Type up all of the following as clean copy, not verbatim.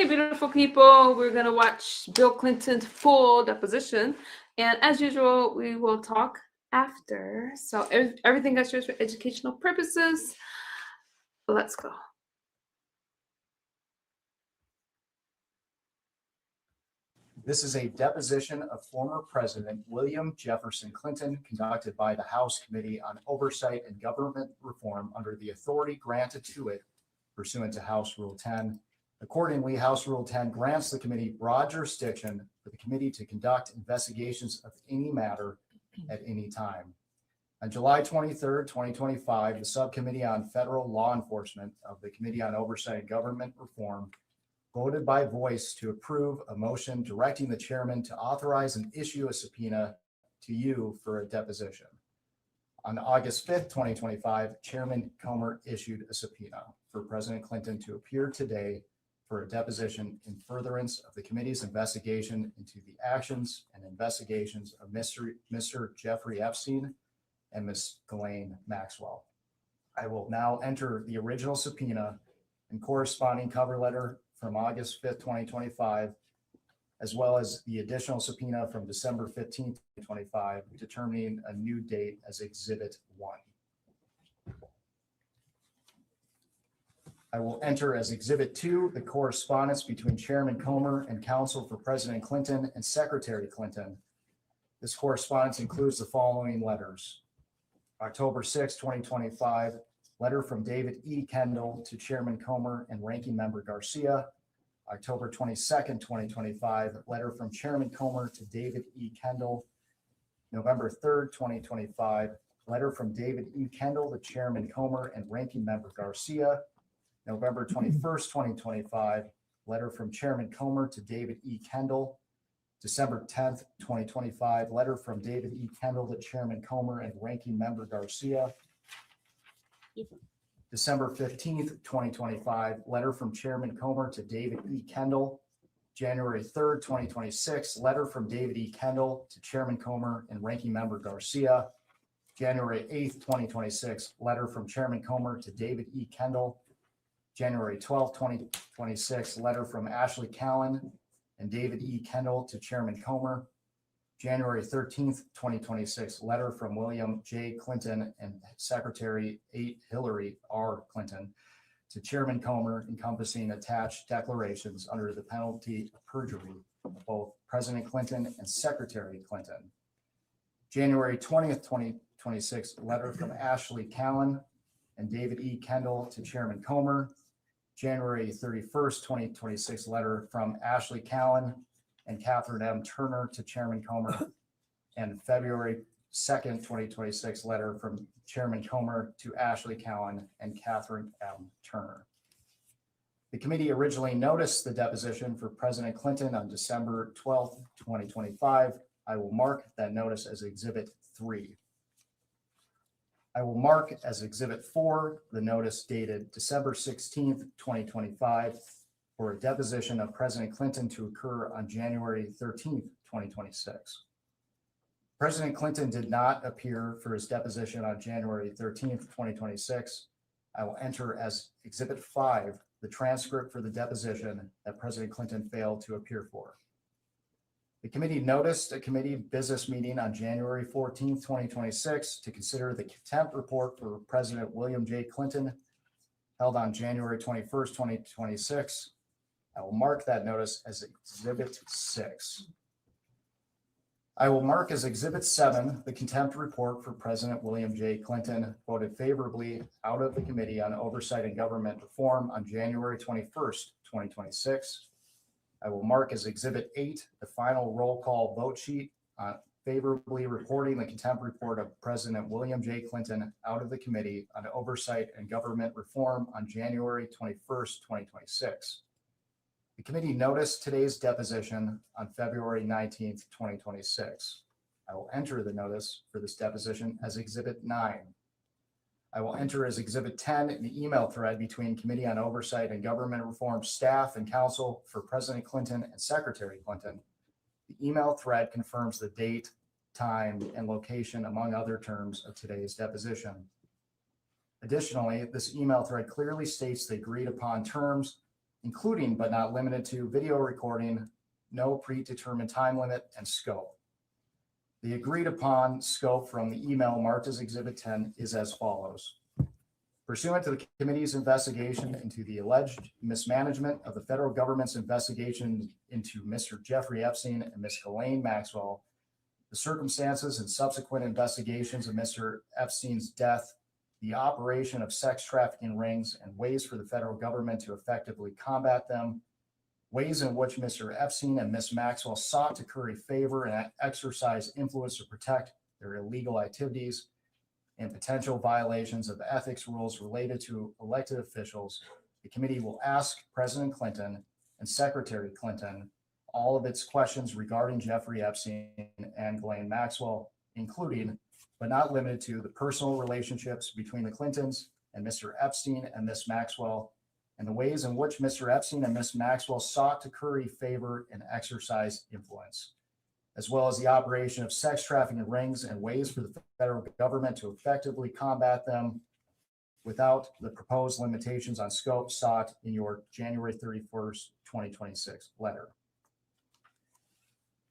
Hey, beautiful people. We're going to watch Bill Clinton's full deposition. And as usual, we will talk after. So everything that's used for educational purposes. Let's go. This is a deposition of former President William Jefferson Clinton conducted by the House Committee on Oversight and Government Reform under the authority granted to it pursuant to House Rule 10. Accordingly, House Rule 10 grants the committee broad jurisdiction for the committee to conduct investigations of any matter at any time. On July 23rd, 2025, the Subcommittee on Federal Law Enforcement of the Committee on Oversight and Government Reform voted by voice to approve a motion directing the chairman to authorize and issue a subpoena to you for a deposition. On August 5th, 2025, Chairman Comer issued a subpoena for President Clinton to appear today for a deposition in furtherance of the committee's investigation into the actions and investigations of Mr. Jeffrey Epstein and Ms. Ghislaine Maxwell. I will now enter the original subpoena and corresponding cover letter from August 5th, 2025, as well as the additional subpoena from December 15th, 2025, determining a new date as Exhibit 1. I will enter as Exhibit 2 the correspondence between Chairman Comer and counsel for President Clinton and Secretary Clinton. This correspondence includes the following letters. October 6, 2025, letter from David E. Kendall to Chairman Comer and Ranking Member Garcia. October 22nd, 2025, letter from Chairman Comer to David E. Kendall. November 3rd, 2025, letter from David E. Kendall to Chairman Comer and Ranking Member Garcia. November 21st, 2025, letter from Chairman Comer to David E. Kendall. December 10th, 2025, letter from David E. Kendall to Chairman Comer and Ranking Member Garcia. December 15th, 2025, letter from Chairman Comer to David E. Kendall. January 3rd, 2026, letter from David E. Kendall to Chairman Comer and Ranking Member Garcia. January 8th, 2026, letter from Chairman Comer to David E. Kendall. January 12th, 2026, letter from Ashley Cowan and David E. Kendall to Chairman Comer. January 13th, 2026, letter from William J. Clinton and Secretary 8 Hillary R. Clinton to Chairman Comer, encompassing attached declarations under the penalty of perjury of both President Clinton and Secretary Clinton. January 20th, 2026, letter from Ashley Cowan and David E. Kendall to Chairman Comer. January 31st, 2026, letter from Ashley Cowan and Catherine M. Turner to Chairman Comer, and February 2nd, 2026, letter from Chairman Comer to Ashley Cowan and Catherine M. Turner. The committee originally noticed the deposition for President Clinton on December 12th, 2025. I will mark that notice as Exhibit 3. I will mark as Exhibit 4 the notice dated December 16th, 2025 for a deposition of President Clinton to occur on January 13th, 2026. President Clinton did not appear for his deposition on January 13th, 2026. I will enter as Exhibit 5 the transcript for the deposition that President Clinton failed to appear for. The committee noticed a committee business meeting on January 14th, 2026 to consider the contempt report for President William J. Clinton held on January 21st, 2026. I will mark that notice as Exhibit 6. I will mark as Exhibit 7 the contempt report for President William J. Clinton voted favorably out of the Committee on Oversight and Government Reform on January 21st, 2026. I will mark as Exhibit 8 the final roll call vote sheet favorably reporting the contempt report of President William J. Clinton out of the Committee on Oversight and Government Reform on January 21st, 2026. The committee noticed today's deposition on February 19th, 2026. I will enter the notice for this deposition as Exhibit 9. I will enter as Exhibit 10 an email thread between Committee on Oversight and Government Reform staff and counsel for President Clinton and Secretary Clinton. The email thread confirms the date, time, and location, among other terms, of today's deposition. Additionally, this email thread clearly states the agreed upon terms including but not limited to video recording, no predetermined time limit, and scope. The agreed upon scope from the email marked as Exhibit 10 is as follows. Pursuant to the committee's investigation into the alleged mismanagement of the federal government's investigation into Mr. Jeffrey Epstein and Ms. Ghislaine Maxwell, the circumstances and subsequent investigations of Mr. Epstein's death, the operation of sex trafficking rings, and ways for the federal government to effectively combat them, ways in which Mr. Epstein and Ms. Maxwell sought to curry favor and exercise influence to protect their illegal activities, and potential violations of ethics rules related to elected officials, the committee will ask President Clinton and Secretary Clinton all of its questions regarding Jeffrey Epstein and Ghislaine Maxwell, including but not limited to the personal relationships between the Clintons and Mr. Epstein and Ms. Maxwell, and the ways in which Mr. Epstein and Ms. Maxwell sought to curry favor and exercise influence, as well as the operation of sex trafficking rings and ways for the federal government to effectively combat them without the proposed limitations on scope sought in your January 31st, 2026 letter.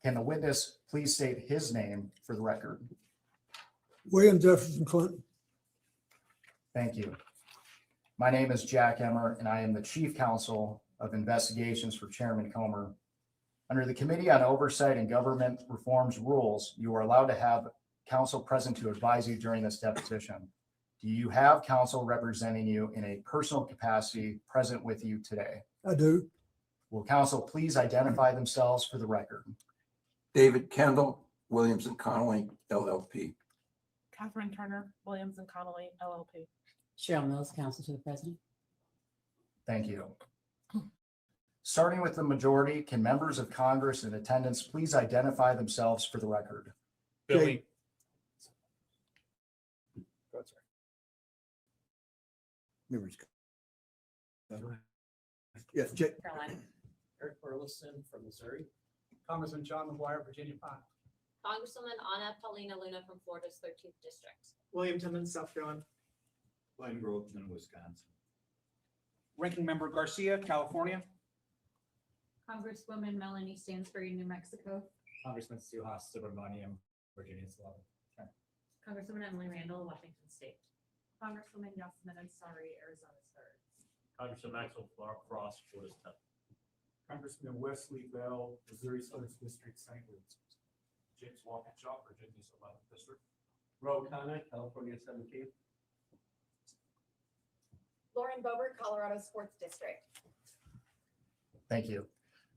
Can the witness please state his name for the record? William Jefferson Clinton. Thank you. My name is Jack Emmer, and I am the Chief Counsel of Investigations for Chairman Comer. Under the Committee on Oversight and Government Reform's rules, you are allowed to have counsel present to advise you during this deposition. Do you have counsel representing you in a personal capacity present with you today? I do. Will counsel please identify themselves for the record? David Kendall, Williams and Connolly, LLP. Catherine Turner, Williams and Connolly, LLP. Cheryl Mills, counsel to the president. Thank you. Starting with the majority, can members of Congress in attendance please identify themselves for the record? Billy. Yes, Jay. Carolina. Eric Burleson from Missouri. Congressman John McGuire, Virginia 5. Congresswoman Anna Paulina Luna from Florida's 13th District. William Timmons, South Carolina. Glenn Groveman, Wisconsin. Ranking Member Garcia, California. Congresswoman Melanie Stansbury, New Mexico. Congressman Suhas Subramaniam, Virginia 11. Congresswoman Emily Randall, Washington State. Congresswoman Yasmin Ansari, Arizona 3rd. Congressman Maxwell Frost, Florida's 10th. Congressman Wesley Bell, Missouri Southern District, St. Louis. James Walkinshaw, Virginia's 11th District. Ro Khanna, California 17th. Lauren Bober, Colorado's 4th District. Thank you.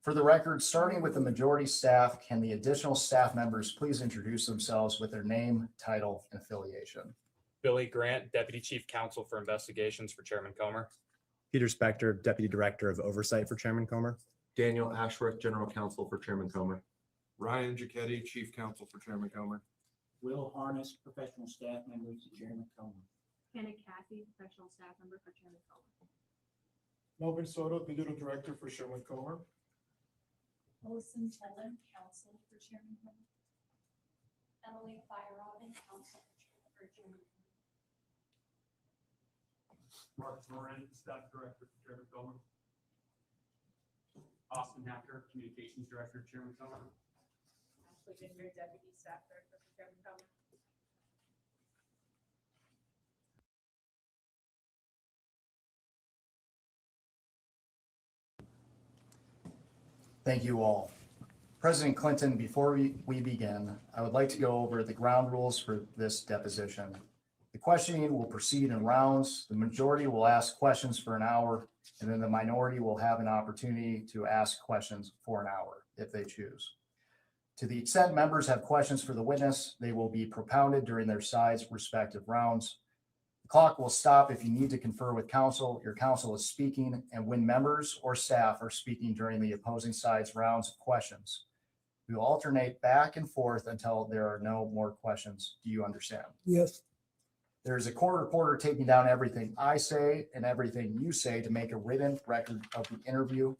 For the record, starting with the majority staff, can the additional staff members please introduce themselves with their name, title, and affiliation? Billy Grant, Deputy Chief Counsel for Investigations for Chairman Comer. Peter Spector, Deputy Director of Oversight for Chairman Comer. Daniel Ashworth, General Counsel for Chairman Comer. Ryan Giacchetti, Chief Counsel for Chairman Comer. Will Harness, Professional Staff Member to Chairman Comer. Hannah Cathy, Professional Staff Member for Chairman Comer. Melvin Soto, Digital Director for Chairman Comer. Melissa Teller, Counsel for Chairman Comer. Emily Feyerabend, Counsel for Chairman Comer. Mark Moran, Staff Director for Chairman Comer. Austin Hacker, Communications Director, Chairman Comer. Ashley Ginger, Deputy Staff Director for Chairman Comer. Thank you all. President Clinton, before we begin, I would like to go over the ground rules for this deposition. The questioning will proceed in rounds. The majority will ask questions for an hour, and then the minority will have an opportunity to ask questions for an hour if they choose. To the extent members have questions for the witness, they will be propounded during their side's respective rounds. The clock will stop if you need to confer with counsel. Your counsel is speaking, and when members or staff are speaking during the opposing side's rounds of questions, we will alternate back and forth until there are no more questions. Do you understand? Yes. There's a court reporter taking down everything I say and everything you say to make a written record of the interview.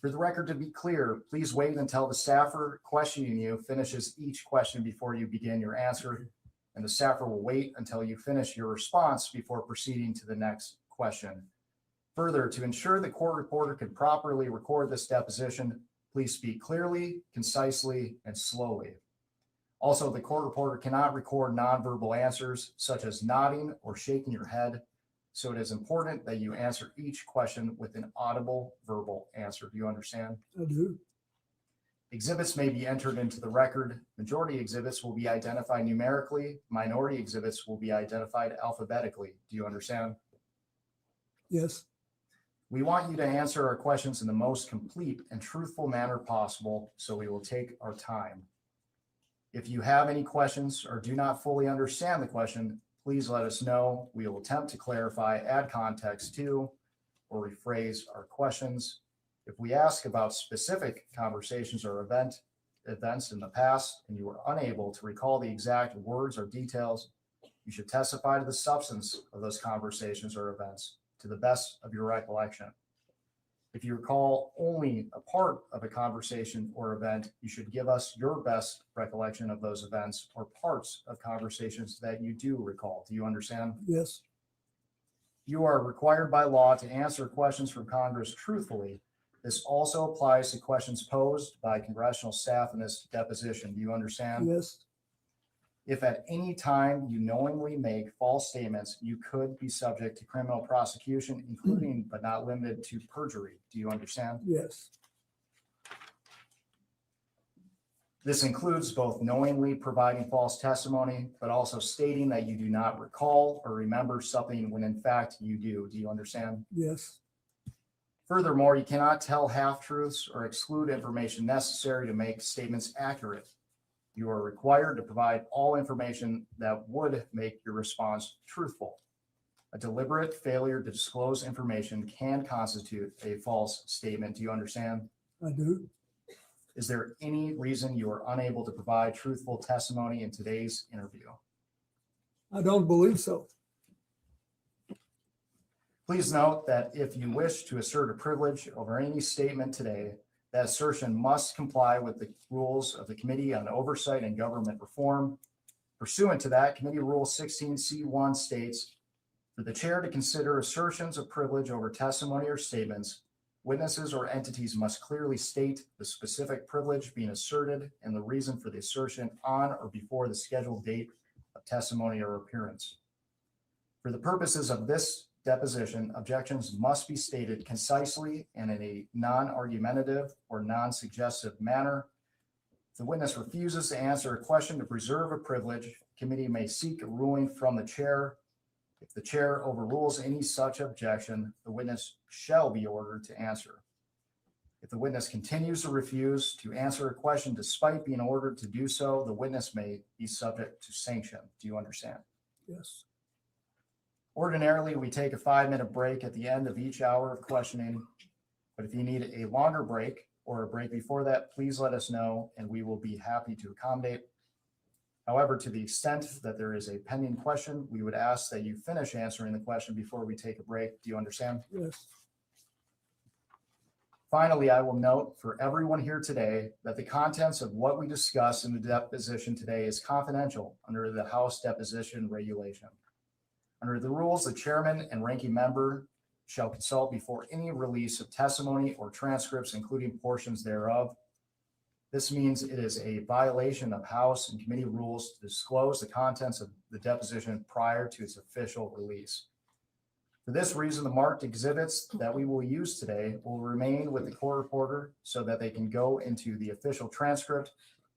For the record to be clear, please wait until the staffer questioning you finishes each question before you begin your answer, and the staffer will wait until you finish your response before proceeding to the next question. Further, to ensure the court reporter can properly record this deposition, please speak clearly, concisely, and slowly. Also, the court reporter cannot record nonverbal answers such as nodding or shaking your head. So it is important that you answer each question with an audible verbal answer. Do you understand? I do. Exhibits may be entered into the record. Majority exhibits will be identified numerically. Minority exhibits will be identified alphabetically. Do you understand? Yes, We want you to answer our questions in the most complete and truthful manner possible, so we will take our time. If you have any questions or do not fully understand the question, please let us know. We will attempt to clarify, add context to, or rephrase our questions. If we ask about specific conversations or events in the past, and you are unable to recall the exact words or details, you should testify to the substance of those conversations or events to the best of your recollection. If you recall only a part of a conversation or event, you should give us your best recollection of those events or parts of conversations that you do recall. Do you understand? yes, You are required by law to answer questions from Congress truthfully. This also applies to questions posed by congressional staff in this deposition. Do you understand? yes, If at any time you knowingly make false statements, you could be subject to criminal prosecution, including but not limited to perjury. Do you understand? yes, This includes both knowingly providing false testimony, but also stating that you do not recall or remember something when in fact you do. Do you understand? yes, Furthermore, you cannot tell half-truths or exclude information necessary to make statements accurate. You are required to provide all information that would make your response truthful. A deliberate failure to disclose information can constitute a false statement. Do you understand? I do. Is there any reason you are unable to provide truthful testimony in today's interview? I don't believe so. Please note that if you wish to assert a privilege over any statement today, that assertion must comply with the rules of the Committee on Oversight and Government Reform. Pursuant to that, Committee Rule 16C1 states, for the chair to consider assertions of privilege over testimony or statements, witnesses or entities must clearly state the specific privilege being asserted and the reason for the assertion on or before the scheduled date of testimony or appearance. For the purposes of this deposition, objections must be stated concisely and in a non-argumentative or non-suggestive manner. If the witness refuses to answer a question to preserve a privilege, the committee may seek a ruling from the chair. If the chair overrules any such objection, the witness shall be ordered to answer. If the witness continues to refuse to answer a question despite being ordered to do so, the witness may be subject to sanction. Do you understand? Yes, Ordinarily, we take a 5-minute break at the end of each hour of questioning, but if you need a longer break or a break before that, please let us know and we will be happy to accommodate. However, to the extent that there is a pending question, we would ask that you finish answering the question before we take a break. Do you understand? yes, Finally, I will note for everyone here today that the contents of what we discuss in the deposition today is confidential under the House deposition regulation. Under the rules, the chairman and ranking member shall consult before any release of testimony or transcripts, including portions thereof. This means it is a violation of House and committee rules to disclose the contents of the deposition prior to its official release. For this reason, the marked exhibits that we will use today will remain with the court reporter so that they can go into the official transcript,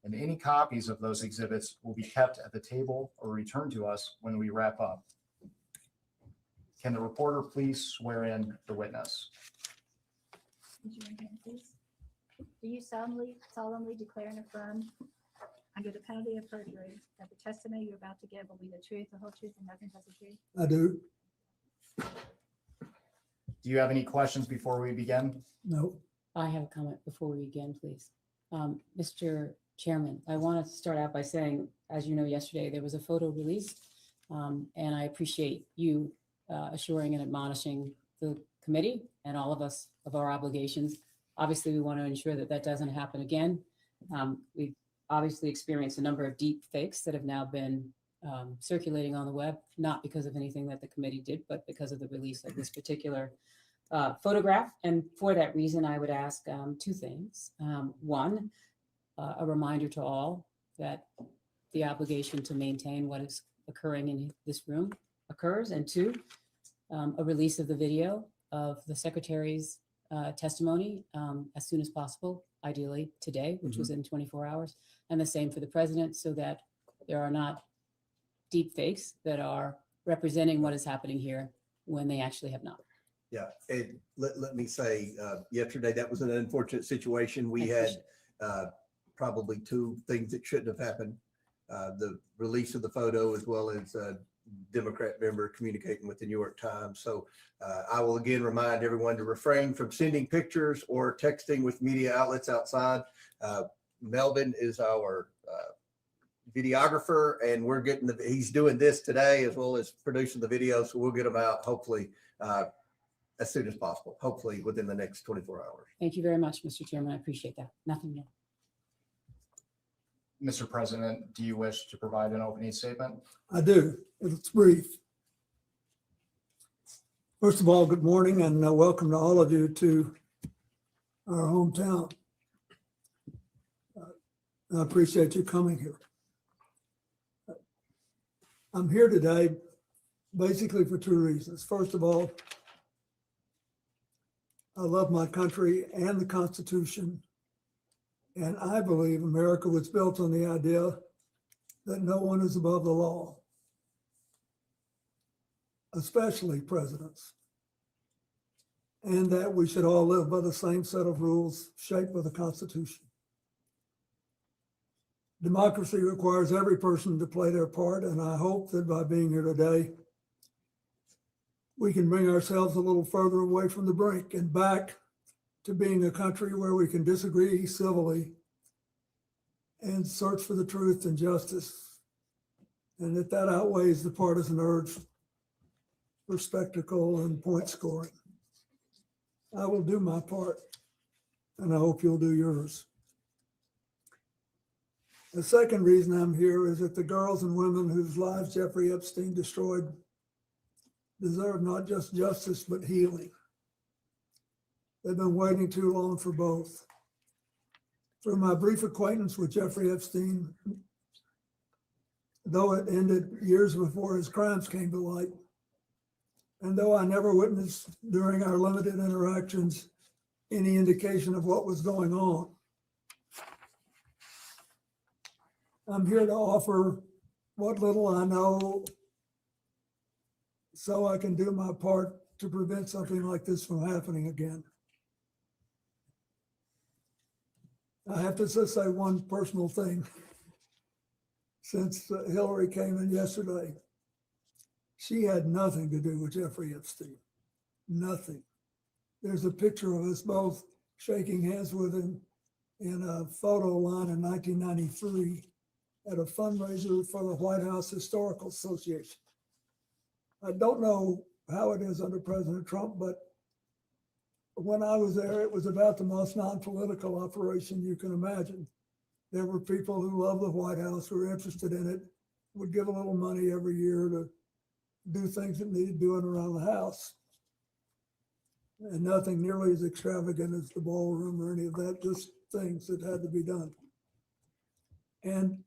and any copies of those exhibits will be kept at the table or returned to us when we wrap up. Can the reporter please swear in the witness? Raise your right hand, please. Do you solemnly declare and affirm under the penalty of perjury that the testimony you're about to give will be the truth, the whole truth, and nothing but the truth? I do. Do you have any questions before we begin? No, I have a comment before we begin, please. Mr. Chairman, I want to start out by saying, as you know, yesterday there was a photo released, and I appreciate you assuring and admonishing the committee and all of us of our obligations. Obviously, we want to ensure that that doesn't happen again. We've obviously experienced a number of deep fakes that have now been circulating on the web, not because of anything that the committee did, but because of the release of this particular photograph. And for that reason, I would ask two things. One, a reminder to all that the obligation to maintain what is occurring in this room occurs. And two, a release of the video of the secretary's testimony as soon as possible, ideally today, which was in 24 hours, and the same for the president, so that there are not deep fakes that are representing what is happening here when they actually have not. Yeah, and let me say, yesterday, that was an unfortunate situation. We had probably two things that shouldn't have happened. The release of the photo, as well as a Democrat member communicating with the New York Times. So I will again remind everyone to refrain from sending pictures or texting with media outlets outside. Melvin is our videographer, and we're getting he's doing this today as well as producing the video. So we'll get them out hopefully as soon as possible, hopefully within the next 24 hours. Thank you very much, Mr. Chairman. I appreciate that. Nothing more. Mr. President, do you wish to provide an opening statement? I do. It's brief. First of all, good morning and welcome to all of you to our hometown. I appreciate you coming here. I'm here today basically for two reasons. First of all, I love my country and the Constitution, and I believe America was built on the idea that no one is above the law, especially presidents, and that we should all live by the same set of rules shaped by the Constitution. Democracy requires every person to play their part, and I hope that by being here today, we can bring ourselves a little further away from the brink and back to being a country where we can disagree civilly and search for the truth and justice, and that outweighs the partisan urge for spectacle and point scoring. I will do my part, and I hope you'll do yours. The second reason I'm here is that the girls and women whose lives Jeffrey Epstein destroyed deserve not just justice, but healing. They've been waiting too long for both. Through my brief acquaintance with Jeffrey Epstein, though it ended years before his crimes came to light, and though I never witnessed during our limited interactions any indication of what was going on, I'm here to offer what little I know so I can do my part to prevent something like this from happening again. I have to just say one personal thing. Since Hillary came in yesterday, she had nothing to do with Jeffrey Epstein. Nothing. There's a picture of us both shaking hands with him in a photo line in 1993 at a fundraiser for the White House Historical Association. I don't know how it is under President Trump, but when I was there, it was about the most non-political operation you can imagine. There were people who love the White House, who were interested in it, would give a little money every year to do things that needed doing around the house. And nothing nearly as extravagant as the ballroom or any of that, just things that had to be done. And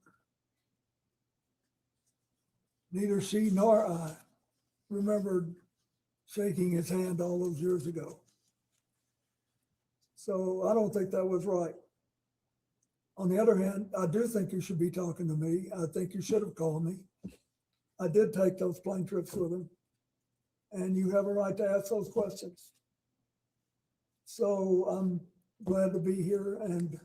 neither she nor I remembered shaking his hand all those years ago. So I don't think that was right. On the other hand, I do think you should be talking to me. I think you should have called me. I did take those plane trips with him, and you have a right to ask those questions. So I'm glad to be here, and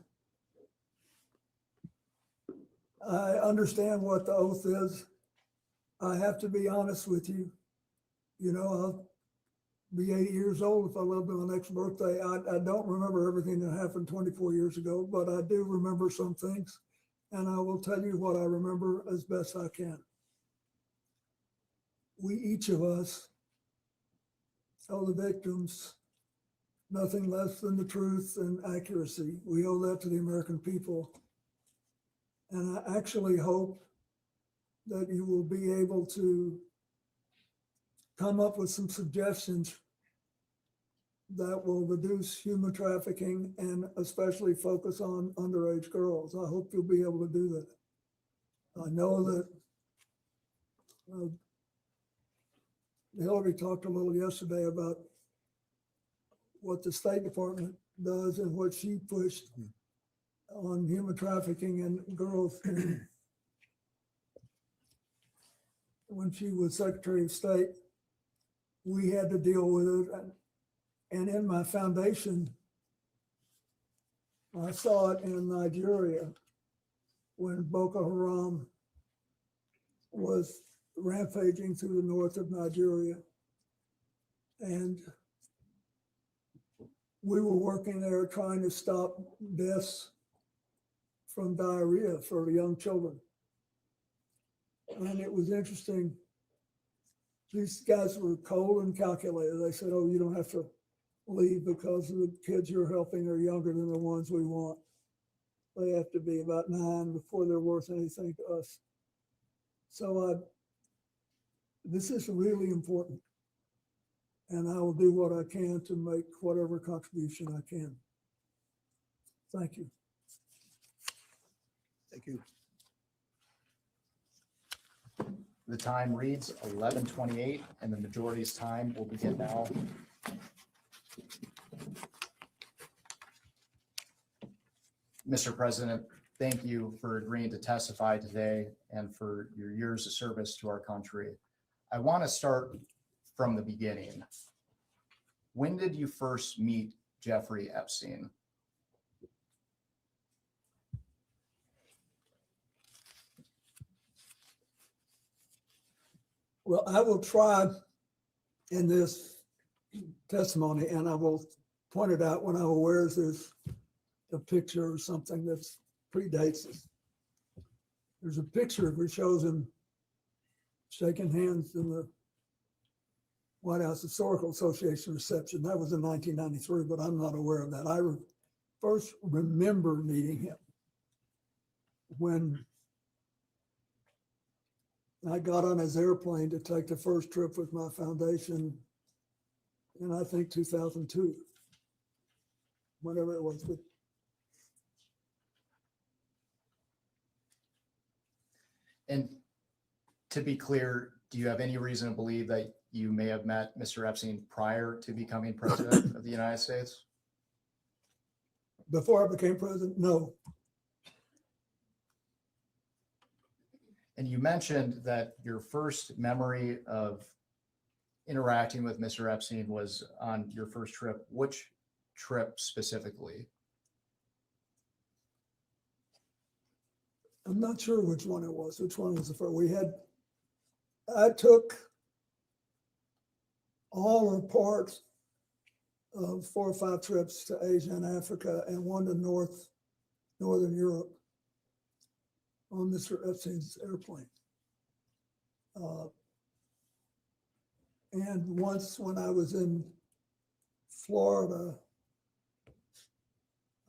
I understand what the oath is. I have to be honest with you. You know, I'll be 80 years old if I live to my next birthday. I don't remember everything that happened 24 years ago, but I do remember some things, and I will tell you what I remember as best I can. We, each of us, owe the victims nothing less than the truth and accuracy. We owe that to the American people. And I actually hope that you will be able to come up with some suggestions that will reduce human trafficking and especially focus on underage girls. I hope you'll be able to do that. I know that Hillary talked a little yesterday about what the State Department does and what she pushed on human trafficking and girls when she was Secretary of State. We had to deal with it. And in my foundation, I saw it in Nigeria when Boko Haram was rampaging through the north of Nigeria. And we were working there trying to stop deaths from diarrhea for young children. And it was interesting. These guys were cold and calculated. They said, oh, you don't have to leave because the kids you're helping are younger than the ones we want. They have to be about 9 before they're worth anything to us. So this is really important. And I will do what I can to make whatever contribution I can. Thank you. Thank you. The time reads 11:28, and the majority's time will begin now. Mr. President, thank you for agreeing to testify today and for your years of service to our country. I want to start from the beginning. When did you first meet Jeffrey Epstein? Well, I will try in this testimony, and I will point it out when I wears this a picture or something that predates us. There's a picture that shows him shaking hands in the White House Historical Association reception. That was in 1993, but I'm not aware of that. I first remember meeting him when I got on his airplane to take the first trip with my foundation in, I think, 2002, whatever it was. But and to be clear, do you have any reason to believe that you may have met Mr. Epstein prior to becoming president of the United States? Before I became president, no. And you mentioned that your first memory of interacting with Mr. Epstein was on your first trip. Which trip specifically? I'm not sure which one it was. Which one was the first? I took all or parts of 4 or 5 trips to Asia and Africa and one to Northern Europe on Mr. Epstein's airplane. And once when I was in Florida,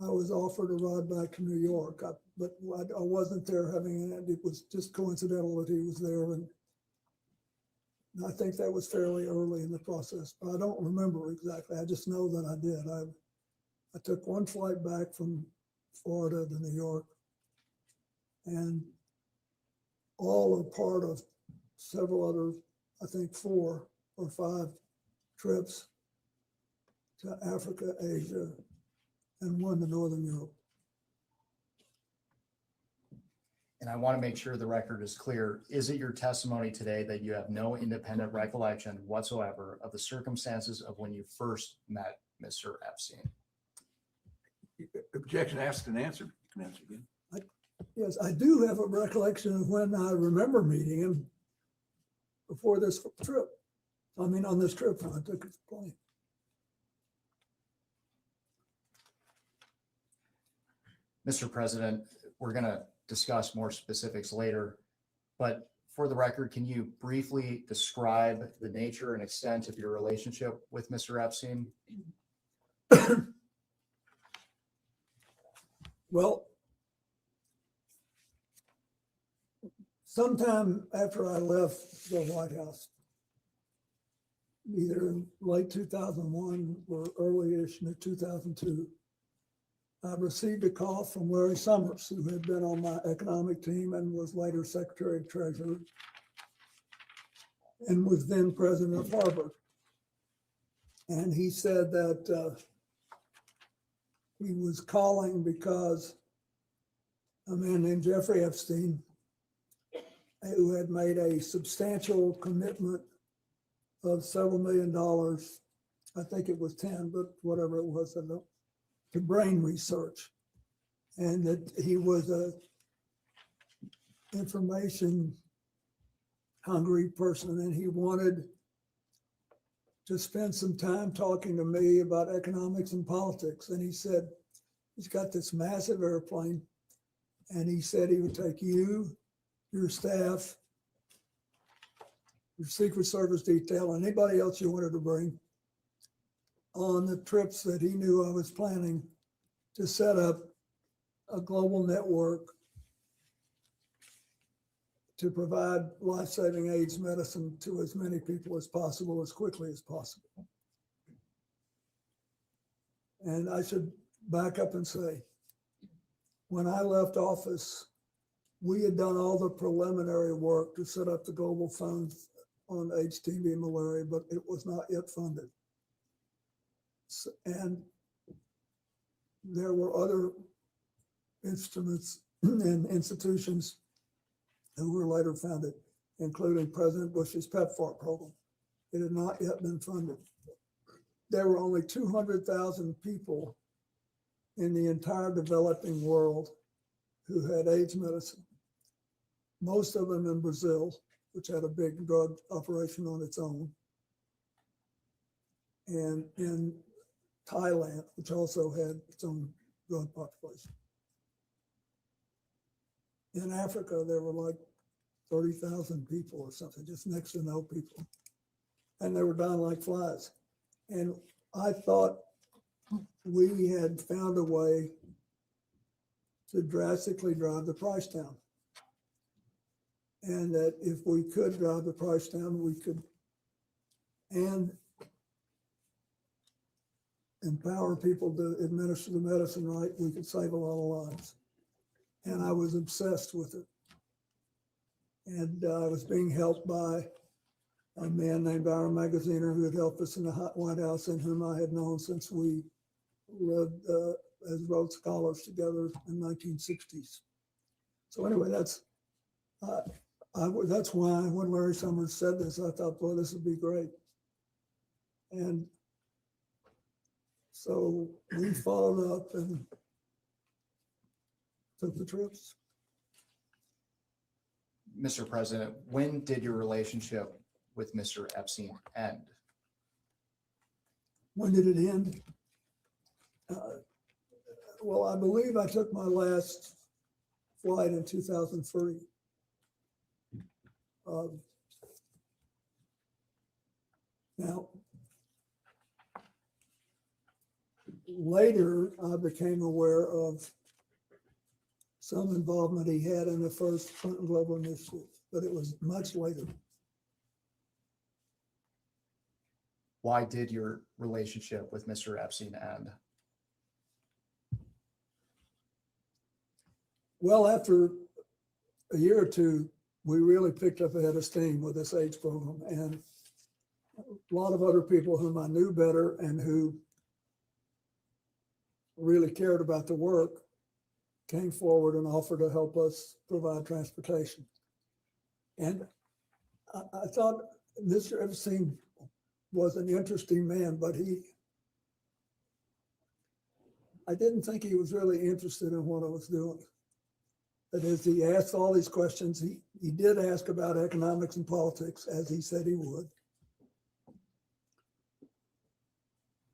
I was offered a ride back to New York, but I wasn't there it was just coincidental that he was there. And I think that was fairly early in the process, but I don't remember exactly. I just know that I did. I took one flight back from Florida to New York, and all are part of several other, I think 4 or 5 trips to Africa, Asia, and one to Northern Europe. And I want to make sure the record is clear. Is it your testimony today that you have no independent recollection whatsoever of the circumstances of when you first met Mr. Epstein? Objection asked and answered. You can answer again. Yes, I do have a recollection of when I remember meeting him before this trip. I mean, on this trip when I took his plane. Mr. President, we're going to discuss more specifics later, but for the record, can you briefly describe the nature and extent of your relationship with Mr. Epstein? Well, sometime after I left the White House, either in late 2001 or early-ish in 2002. I received a call from Larry Summers, who had been on my economic team and was later Secretary of Treasury and was then president of Harvard. And he said that he was calling because a man named Jeffrey Epstein, who had made a substantial commitment of several $1 million, I think it was 10, but whatever it was, I don't, to brain research. And that he was a information hungry person, and he wanted to spend some time talking to me about economics and politics. And he said, he's got this massive airplane, and he said he would take you, your staff, your Secret Service detail, and anybody else you wanted to bring on the trips that he knew I was planning to set up a global network to provide life-saving AIDS medicine to as many people as possible, as quickly as possible. And I should back up and say, when I left office, we had done all the preliminary work to set up the global fund on AIDS, TB, and malaria, but it was not yet funded. And there were other instruments and institutions who were later founded, including President Bush's PEPFAR program. It had not yet been funded. There were only 200,000 people in the entire developing world who had AIDS medicine, most of them in Brazil, which had a big drug operation on its own, and in Thailand, which also had its own drug population. In Africa, there were like 30,000 people or something, just next to no people. And they were dying like flies. And I thought we had found a way to drastically drive the price down. And that if we could drive the price down, we could, and empower people to administer the medicine right, we could save a lot of lives. And I was obsessed with it. And I was being helped by a man named Byron Magaziner, who had helped us in the White House and whom I had known since we lived as Rhodes Scholars together in the 1960s. So anyway, that's why when Larry Summers said this, I thought, boy, this would be great. And so we followed up and took the trips. Mr. President, when did your relationship with Mr. Epstein end? When did it end? Well, I believe I took my last flight in 2003. Now, later I became aware of some involvement he had in the first Clinton Global Initiative, but it was much later. Why did your relationship with Mr. Epstein end? Well, after a year or two, we really picked up a head of steam with this AIDS program, and a lot of other people whom I knew better and who really cared about the work came forward and offered to help us provide transportation. And I thought Mr. Epstein was an interesting man, but I didn't think he was really interested in what I was doing. That is, he asked all these questions. He did ask about economics and politics, as he said he would.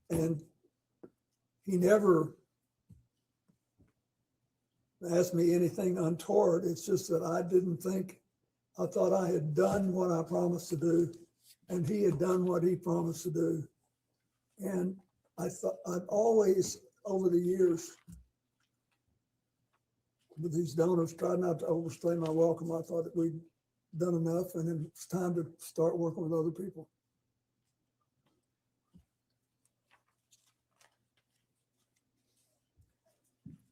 And he never asked me anything untoward. It's just that I thought I had done what I promised to do, and he had done what he promised to do. And I thought I've always, over the years, with these donors, tried not to overstay my welcome. I thought that we'd done enough, and then it's time to start working with other people.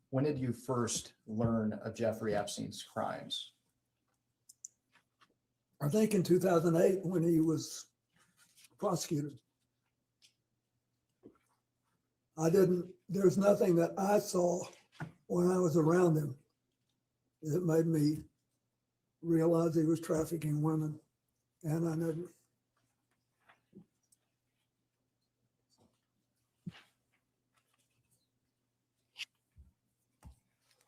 When did you first learn of Jeffrey Epstein's crimes? I think in 2008 when he was prosecuted. There's nothing that I saw when I was around him that made me realize he was trafficking women. And I never.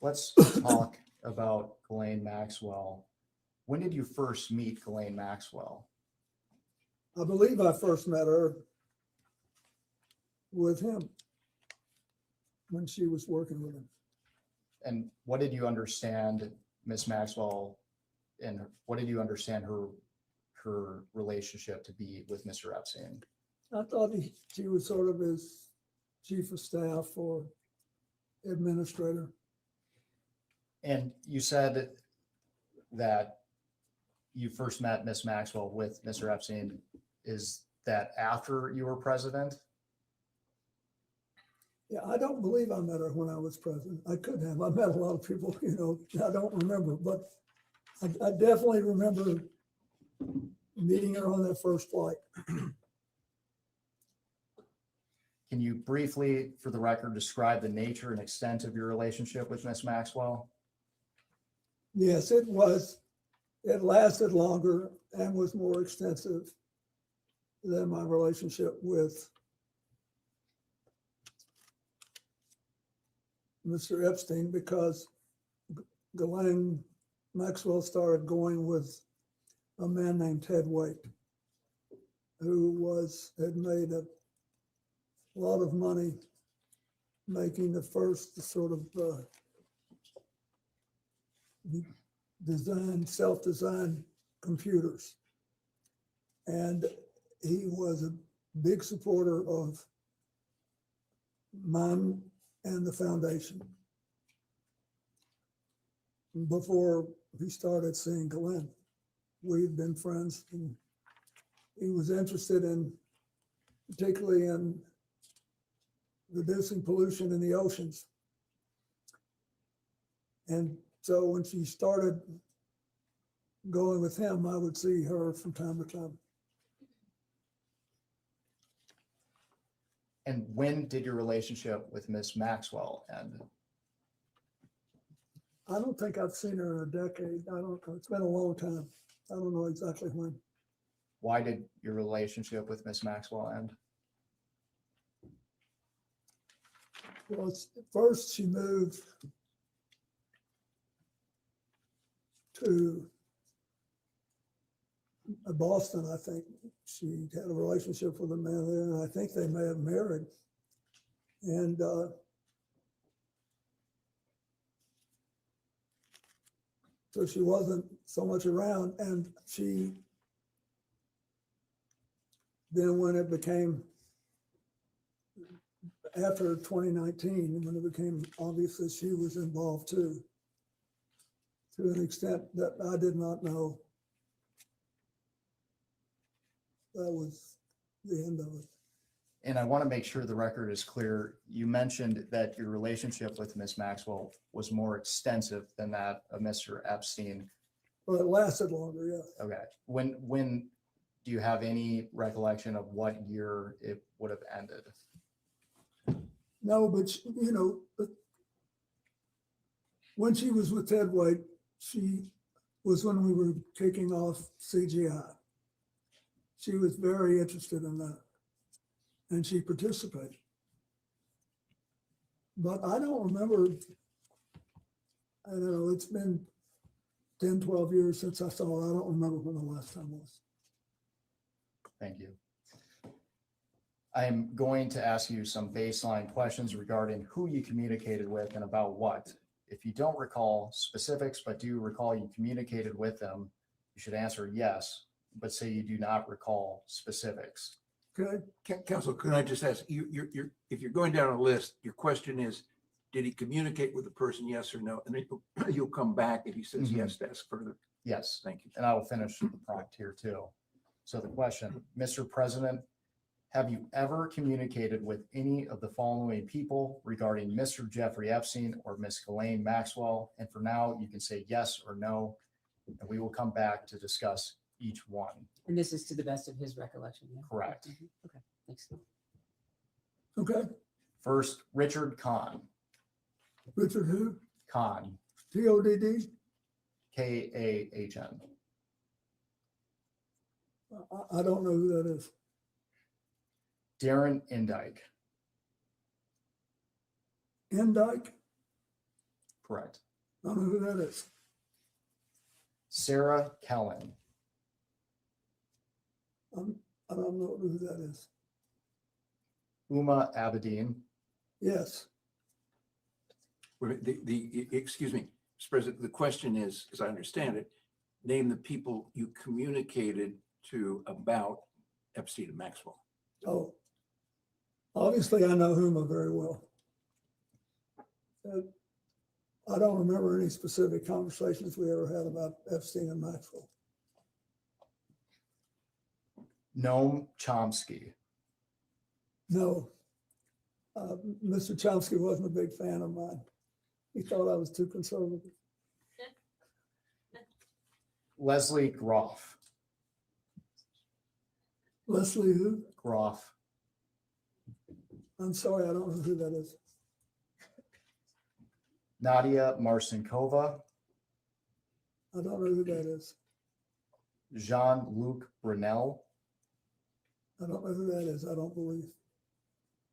Let's talk about Ghislaine Maxwell. When did you first meet Ghislaine Maxwell? I believe I first met her with him when she was working with him. And what did you understand Miss Maxwell and what did you understand her relationship to be with Mr. Epstein? I thought she was sort of his chief of staff or administrator. And you said that you first met Miss Maxwell with Mr. Epstein. Is that after you were president? Yeah, I don't believe I met her when I was president. I could have. I met a lot of people, I don't remember, but I definitely remember meeting her on that first flight. Can you briefly, for the record, describe the nature and extent of your relationship with Miss Maxwell? Yes, it was. It lasted longer and was more extensive than my relationship with Mr. Epstein because Ghislaine Maxwell started going with a man named Ted Waite, who had made a lot of money making the first sort of self-designed computers. And he was a big supporter of mine and the foundation before he started seeing Ghislaine. We'd been friends and he was interested particularly in reducing pollution in the oceans. And so when she started going with him, I would see her from time to time. And when did your relationship with Miss Maxwell end? I don't think I've seen her in a decade. I don't know. It's been a long time. I don't know exactly when. Why did your relationship with Miss Maxwell end? Well, first she moved to Boston, I think. She had a relationship with a man there, and I think they may have married. And so she wasn't so much around. And then when it became, after 2019, when it became obvious that she was involved too, to an extent that I did not know, that was the end of it. And I want to make sure the record is clear. You mentioned that your relationship with Miss Maxwell was more extensive than that of Mr. Epstein. Well, it lasted longer, yeah. Okay. When do you have any recollection of what year it would have ended? No, but when she was with Ted Waite, she was when we were kicking off CGI. She was very interested in that, and she participated. But I don't remember, I don't know, it's been 10, 12 years since I saw her. I don't remember when the last time was. Thank you. I am going to ask you some baseline questions regarding who you communicated with and about what. If you don't recall specifics, but do recall you communicated with them, you should answer yes, but say you do not recall specifics. Okay. Counsel, can I just ask you, if you're going down a list, your question is, did he communicate with the person, yes or no? And then you'll come back if he says yes to ask further. Yes. Thank you. And I will finish the prompt here too. So the question, Mr. President, Have you ever communicated with any of the following people regarding Mr. Jeffrey Epstein or Miss Ghislaine Maxwell? And for now, you can say yes or no, and we will come back to discuss each one. And this is to the best of his recollection, yeah? Correct. Mhm. Okay, thanks. Okay, First, Richard Kahn. Richard who? Kahn, TODD? Kahn. I don't know who that is. Darren Indike. Indike? Correct. I don't know who that is. Sarah Kellen. I don't know who that is. Uma Abedin. Yes, Wait a minute, excuse me, Mr. President, the question is, as I understand it, name the people you communicated to about Epstein and Maxwell. oh. Obviously, I know Huma very well. I don't remember any specific conversations we ever had about Epstein and Maxwell. Noam Chomsky. No. Mr. Chomsky wasn't a big fan of mine. He thought I was too conservative. Leslie Groff. Leslie who? Groff. I'm sorry, I don't know who that is. Nadia Marcinkova. I don't know who that is. Jean-Luc Brunel. I don't know who that is. I don't believe.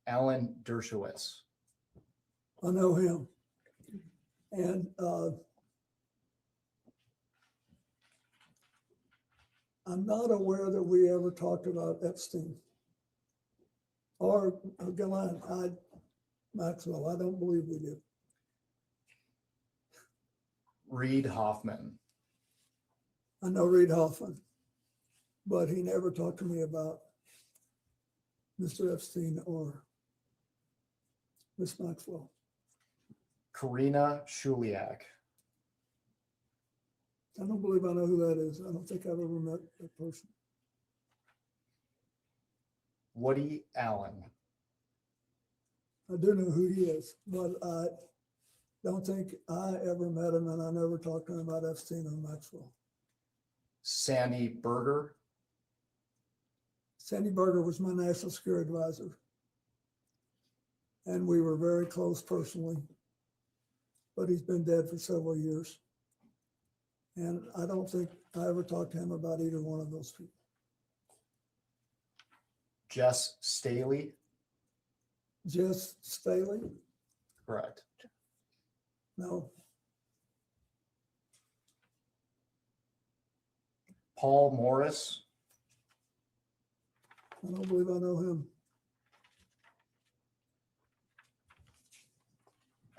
Alan Dershowitz. I know him. And I'm not aware that we ever talked about Epstein or Ghislaine Maxwell. I don't believe we did. Reid Hoffman. I know Reid Hoffman, but he never talked to me about Mr. Epstein or Miss Maxwell. Karina Shuliak. I don't believe I know who that is. I don't think I've ever met that person. Woody Allen. I do know who he is, but I don't think I ever met him, and I never talked to him about Epstein or Maxwell. Sandy Berger. Sandy Berger was my national security advisor, and we were very close personally, but he's been dead for several years. And I don't think I ever talked to him about either one of those people. Jess Staley. Jess Staley? Correct. No. Paul Morris. I don't believe I know him.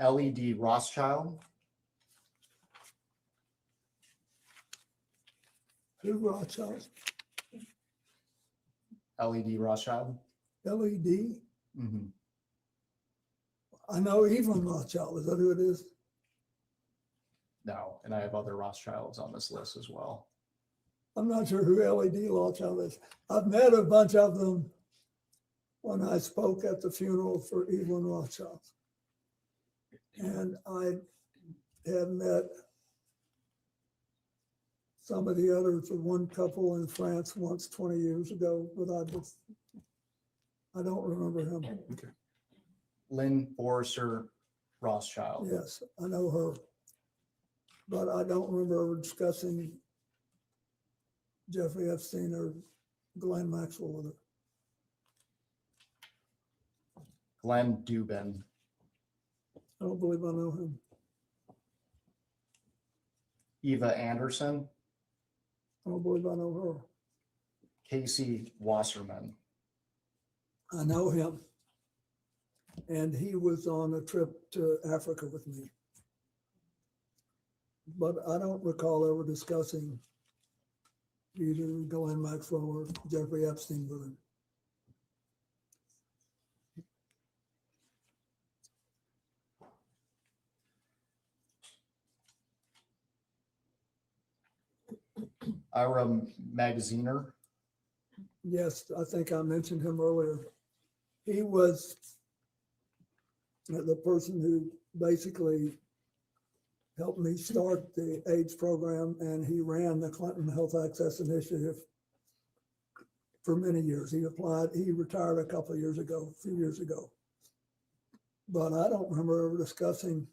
LED Rothschild. Who Rothschild? LED Rothschild. LED? Mm-hmm. I know Evelyn Rothschild. Is that who it is? No, and I have other Rothschilds on this list as well. I'm not sure who LED Rothschild is. I've met a bunch of them when I spoke at the funeral for Evelyn Rothschild. And I had met some of the others, one couple in France once 20 years ago, but I don't remember him. Okay. Lynn Borser Rothschild. Yes, I know her, but I don't remember ever discussing Jeffrey Epstein or Ghislaine Maxwell with her. Glenn Dubin. I don't believe I know him. Eva Anderson. I don't believe I know her. Casey Wasserman. I know him. And he was on a trip to Africa with me. But I don't recall ever discussing either Ghislaine Maxwell or Jeffrey Epstein with him. Ira Magaziner. Yes, I think I mentioned him earlier. He was the person who basically helped me start the AIDS program, and he ran the Clinton Health Access Initiative for many years. He retired a couple of years ago, a few years ago. But I don't remember ever discussing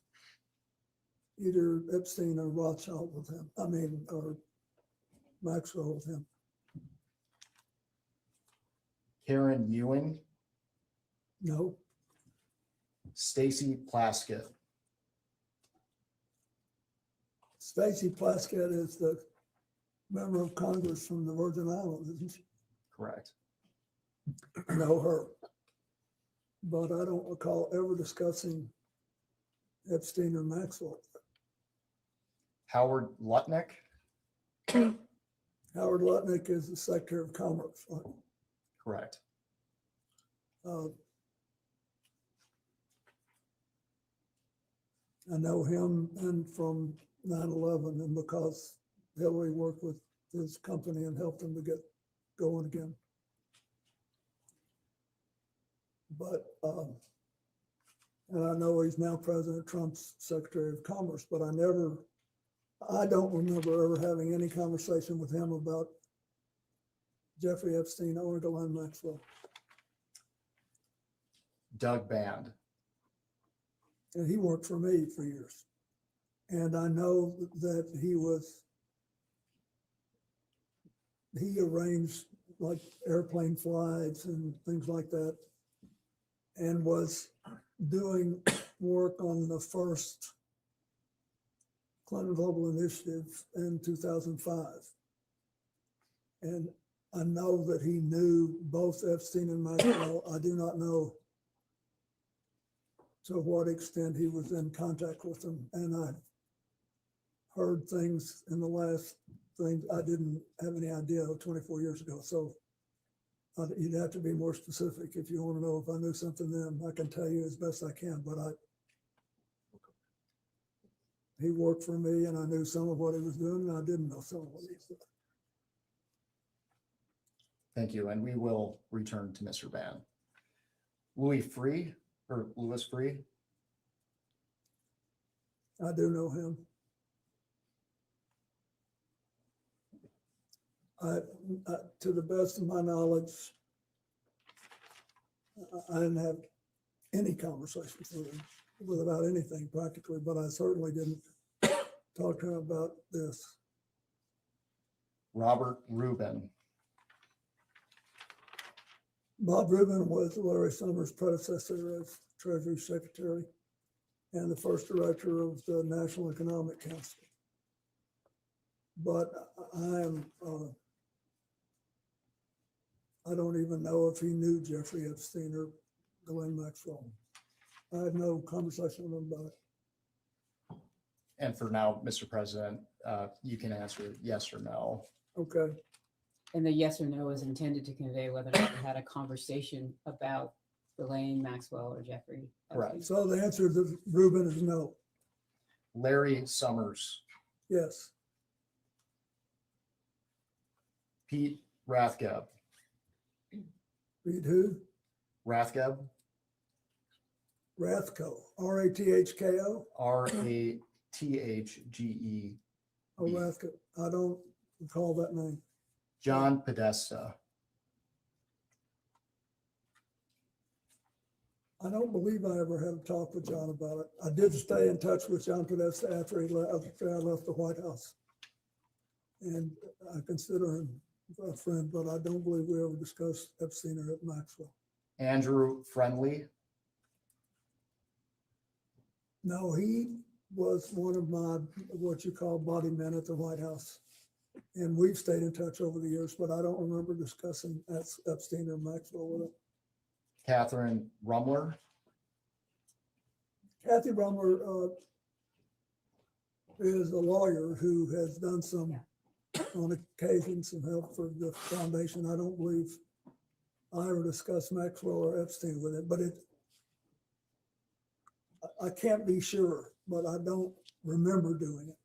either Epstein or Rothschild with him. Or Maxwell with him. Karen Ewing, No, Stacy Plaskett, Stacy Plaskett is the member of Congress from the Virgin Islands, isn't she? correct. I know her. But I don't recall ever discussing Epstein or Maxwell. Howard Lutnick, Howard Lutnick is the Secretary of Commerce. Right? correct. I know him and from 9/11, and because Hillary worked with his company and helped him to get going again. But, and I know he's now President Trump's Secretary of Commerce, but I don't remember ever having any conversation with him about Jeffrey Epstein or Ghislaine Maxwell. Doug Band, And he worked for me for years. And I know that he arranged like airplane flights and things like that, and was doing work on the first Clinton Global Initiative in 2005. And I know that he knew both Epstein and Maxwell. I do not know to what extent he was in contact with them. And I heard things in the last thing I didn't have any idea 24 years ago. So you'd have to be more specific if you want to know if I knew something then. I can tell you as best I can, but he worked for me and I knew some of what he was doing, and I didn't know some of what he was doing. thank you. And we will return to Mr. Band. Louis Free. I do know him. To the best of my knowledge, I didn't have any conversations with him about anything practically, but I certainly didn't talk to him about this. Robert Rubin, Bob Rubin was Larry Summers' predecessor as Treasury Secretary and the first director of the National Economic Council. But I don't even know if he knew Jeffrey Epstein or Ghislaine Maxwell. I had no conversation with him about it. and for now, Mr. President, you can answer yes or no. Okay. And the yes or no is intended to convey whether or not you had a conversation about Ghislaine Maxwell or Jeffrey. Correct. So the answer to Rubin is no. Larry Summers, Yes. Pete Rathgeb, Read who? Rathgeb, Rathko. R-A-T-H-K-O? Rathge. Oh, Rathko. I don't recall that name. John Podesta, I don't believe I ever had a talk with John about it. I did stay in touch with John Podesta after I left the White House. And I consider him a friend, but I don't believe we ever discussed Epstein or Maxwell. Andrew Friendly, No, he was one of my, what you call body men at the White House. And we've stayed in touch over the years, but I don't remember discussing Epstein or Maxwell with him. Catherine Rumler, Kathy Rumler is a lawyer who has done some, on occasion, some help for the foundation. I don't believe I ever discussed Maxwell or Epstein with it, but I can't be sure, but I don't remember doing it.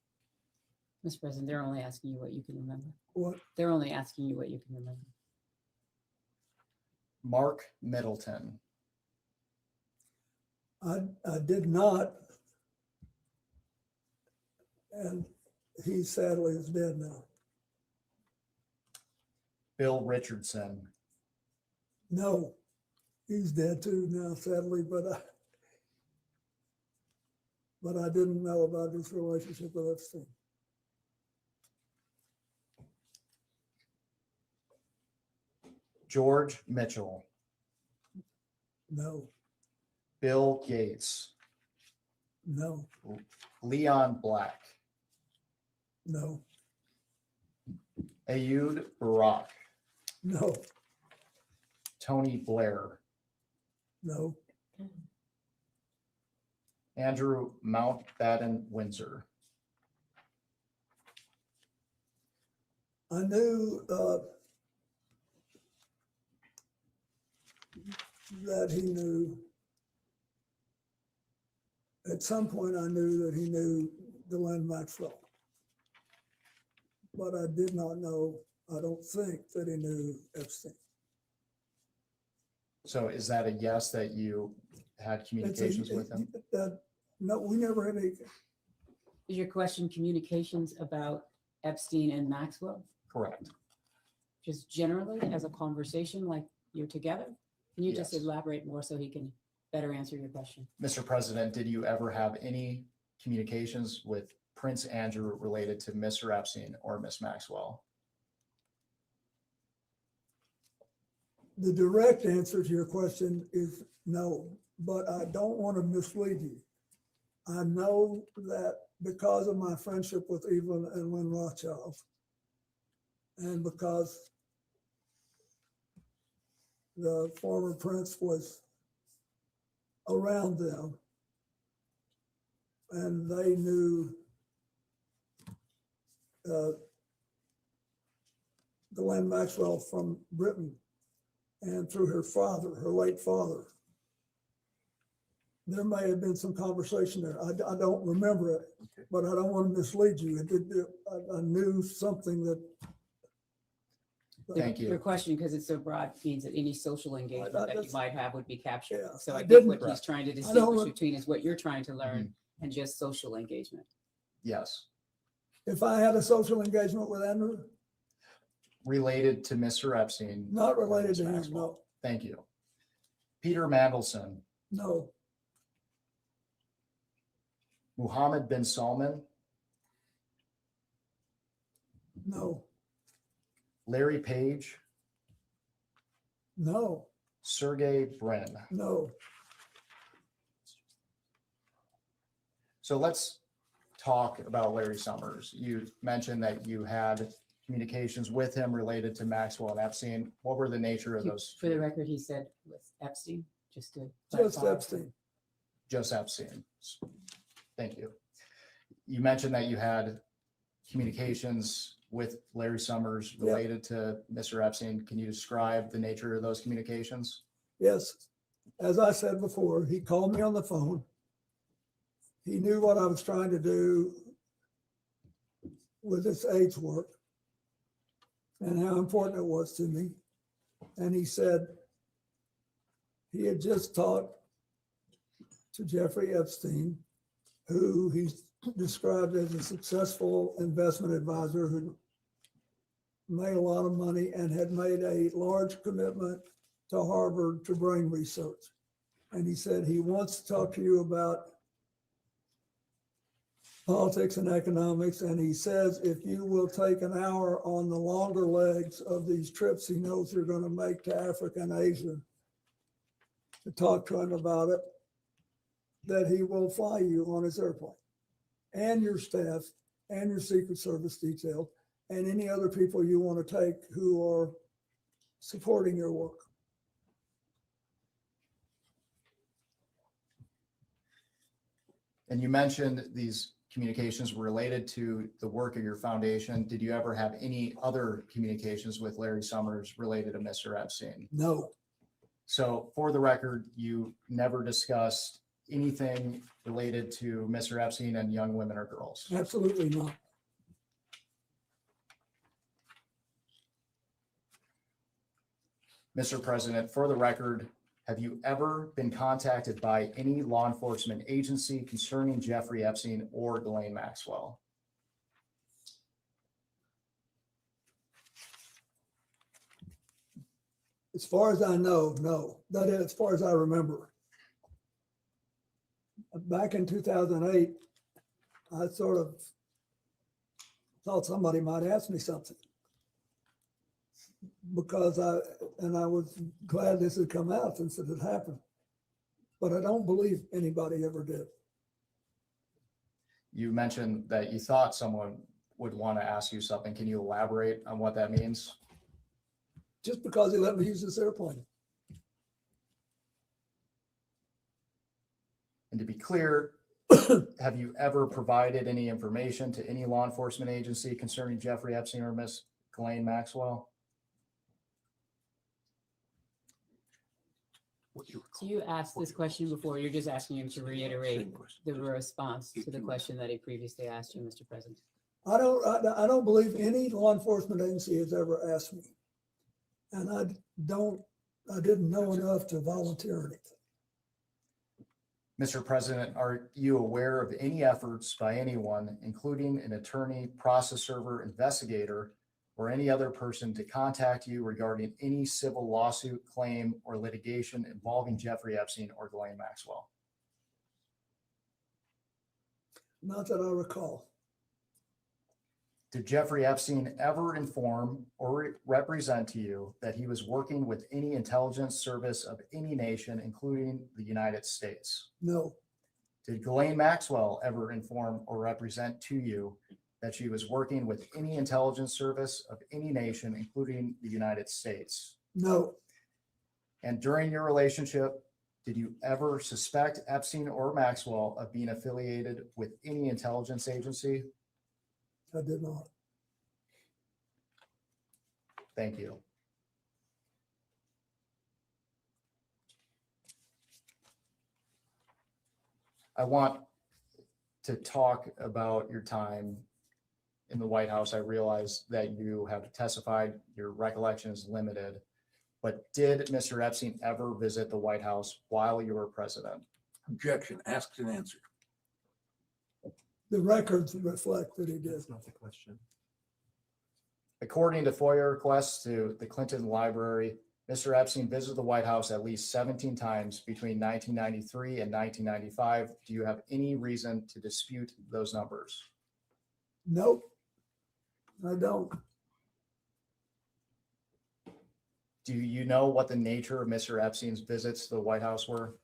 Mr. President, they're only asking you what you can remember. What? They're only asking you what you can remember. Mark Middleton. I did not. And he sadly is dead now. Bill Richardson. No, he's dead too now, sadly, but I didn't know about his relationship with Epstein. George Mitchell. No, Bill Gates. no, Leon Black. no, Ayud Barak. no, Tony Blair. no, Andrew Mountbatten Windsor. I knew that he knew, at some point I knew that he knew Ghislaine Maxwell. But I did not know, I don't think that he knew Epstein. So is that a yes that you had communications with him? No, we never had any, Is your question communications about Epstein and Maxwell? Correct. Just generally as a conversation, like you're together? Can you just Yes. elaborate more so he can better answer your question? Mr. President, did you ever have any communications with Prince Andrew related to Mr. Epstein or Miss Maxwell? the direct answer to your question is no, but I don't want to mislead you. I know that because of my friendship with Evelyn and Lynn Rothschild, and because the former prince was around them, and they knew Ghislaine Maxwell from Britain and through her father, her late father. There may have been some conversation there. I don't remember it, but I don't want to mislead you. I knew something that. Thank Your you. question, because it's so broad, means that any social engagement that you might have would be captured. Yeah, So I I think didn't- what he's trying to I don't distinguish want- between is what you're trying to learn and just social engagement. Yes. If I had a social engagement with Andrew, Related to Mr. Epstein. not or related Miss to him, Maxwell. Thank you. Peter Mandelson. no, Mohammed bin Salman. no, Larry Page. no, Sergey Brin. no. So let's talk about Larry Summers. You mentioned that you had communications with him related to Maxwell and Epstein. What were the nature of those? For the record, he said with Epstein, just to. Just clarify. Epstein. Just Epstein. Thank you. You mentioned that you had communications with Larry Summers Yeah. related to Mr. Epstein. Can you describe the nature of those communications? Yes, as I said before, he called me on the phone. He knew what I was trying to do with this AIDS work and how important it was to me. And he said he had just talked to Jeffrey Epstein, who he's described as a successful investment advisor who made a lot of money and had made a large commitment to Harvard to brain research. And he said he wants to talk to you about politics and economics. And he says, if you will take an hour on the longer legs of these trips he knows you're going to make to Africa and Asia to talk to him about it, that he will fly you on his airplane and your staff and your Secret Service detail and any other people you want to take who are supporting your work. And you mentioned these communications were related to the work of your foundation. Did you ever have any other communications with Larry Summers related to Mr. Epstein? No, So for the record, you never discussed anything related to Mr. Epstein and young women or girls? absolutely not. Mr. President, for the record, have you ever been contacted by any law enforcement agency concerning Jeffrey Epstein or Ghislaine Maxwell? As far as I know, no. That is, as far as I remember. Back in 2008, I sort of thought somebody might ask me something. Because I was glad this had come out since it had happened. But I don't believe anybody ever did. You mentioned that you thought someone would want to ask you something. Can you elaborate on what that means? Just because he let me use this airplane. And to be clear, have you ever provided any information to any law enforcement agency concerning Jeffrey Epstein or Miss Ghislaine Maxwell? So you asked this question before, you're just asking him to reiterate the response to the question that he previously asked you, Mr. President. I don't believe any law enforcement agency has ever asked me. And I didn't know enough to volunteer anything. Mr. President, are you aware of any efforts by anyone, including an attorney, process server, investigator, or any other person to contact you regarding any civil lawsuit, claim, or litigation involving Jeffrey Epstein or Ghislaine Maxwell? Not that I recall. Did Jeffrey Epstein ever inform or represent to you that he was working with any intelligence service of any nation, including the United States? No. Did Ghislaine Maxwell ever inform or represent to you that she was working with any intelligence service of any nation, including the United States? No. And during your relationship, did you ever suspect Epstein or Maxwell of being affiliated with any intelligence agency? I did not. Thank you. I want to talk about your time in the White House. I realize that you have testified, your recollection is limited, but did Mr. Epstein ever visit the White House while you were president? Objection, asked and answered. The records reflect that he did. That's not the question. According to FOIA requests to the Clinton Library, Mr. Epstein visited the White House at least 17 times between 1993 and 1995. Do you have any reason to dispute those numbers? Nope, I don't. Do you know what the nature of Mr. Epstein's visits to the White House were?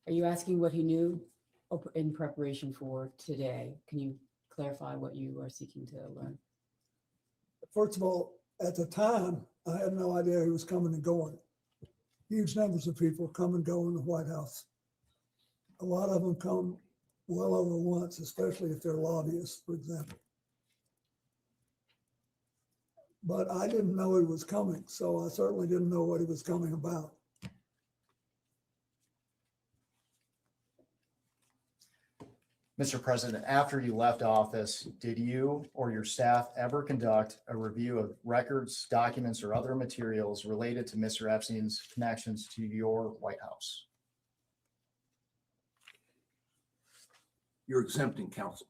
Are you asking what he knew in preparation for today? Can you clarify what you are seeking to learn? First of all, at the time, I had no idea he was coming and going. Huge numbers of people come and go in the White House. A lot of them come well over once, especially if they're lobbyists, for example. But I didn't know he was coming, so I certainly didn't know what he was coming about. Mr. President, after you left office, did you or your staff ever conduct a review of records, documents, or other materials related to Mr. Epstein's connections to your White House? You're exempting counsel.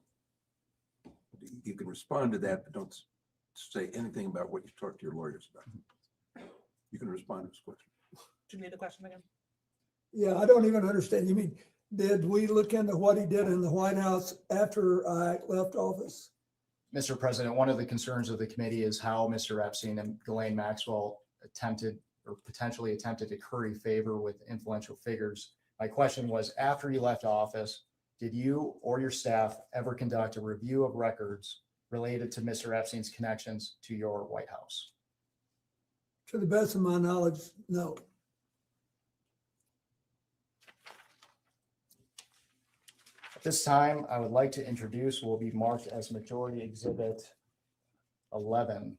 You can respond to that, but don't say anything about what you talked to your lawyers about. You can respond to this question. Do you need the question again? Yeah, I don't even understand. You mean, did we look into what he did in the White House after I left office? Mr. President, one of the concerns of the committee is how Mr. Epstein and Ghislaine Maxwell attempted or potentially attempted to curry favor with influential figures. My question was, after you left office, did you or your staff ever conduct a review of records related to Mr. Epstein's connections to your White House? To the best of my knowledge, no. At this time, I would like to introduce what will be marked as Majority Exhibit 11.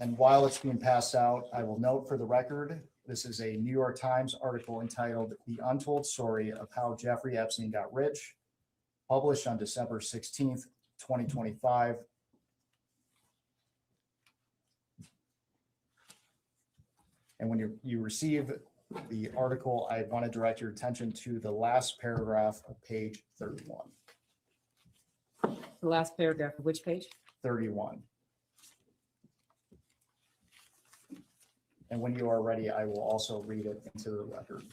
And while it's being passed out, I will note for the record, this is a New York Times article entitled "The Untold Story of How Jeffrey Epstein Got Rich," published on December 16th, 2025. And when you receive the article, I want to direct your attention to the last paragraph of page 31. The last paragraph of which page? 31. And when you are ready, I will also read it into the record.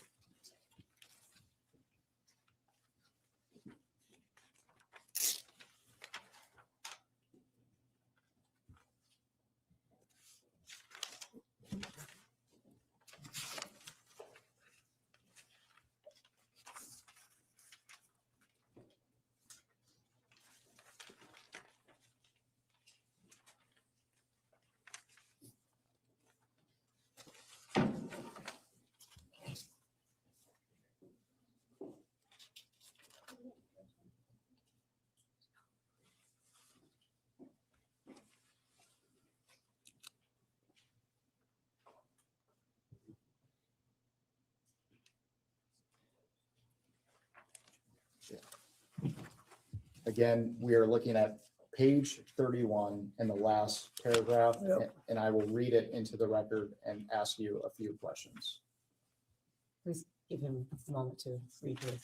Again, we are looking at page 31 in the last paragraph, Yep. and I will read it into the record and ask you a few questions. Please give him a moment to read this.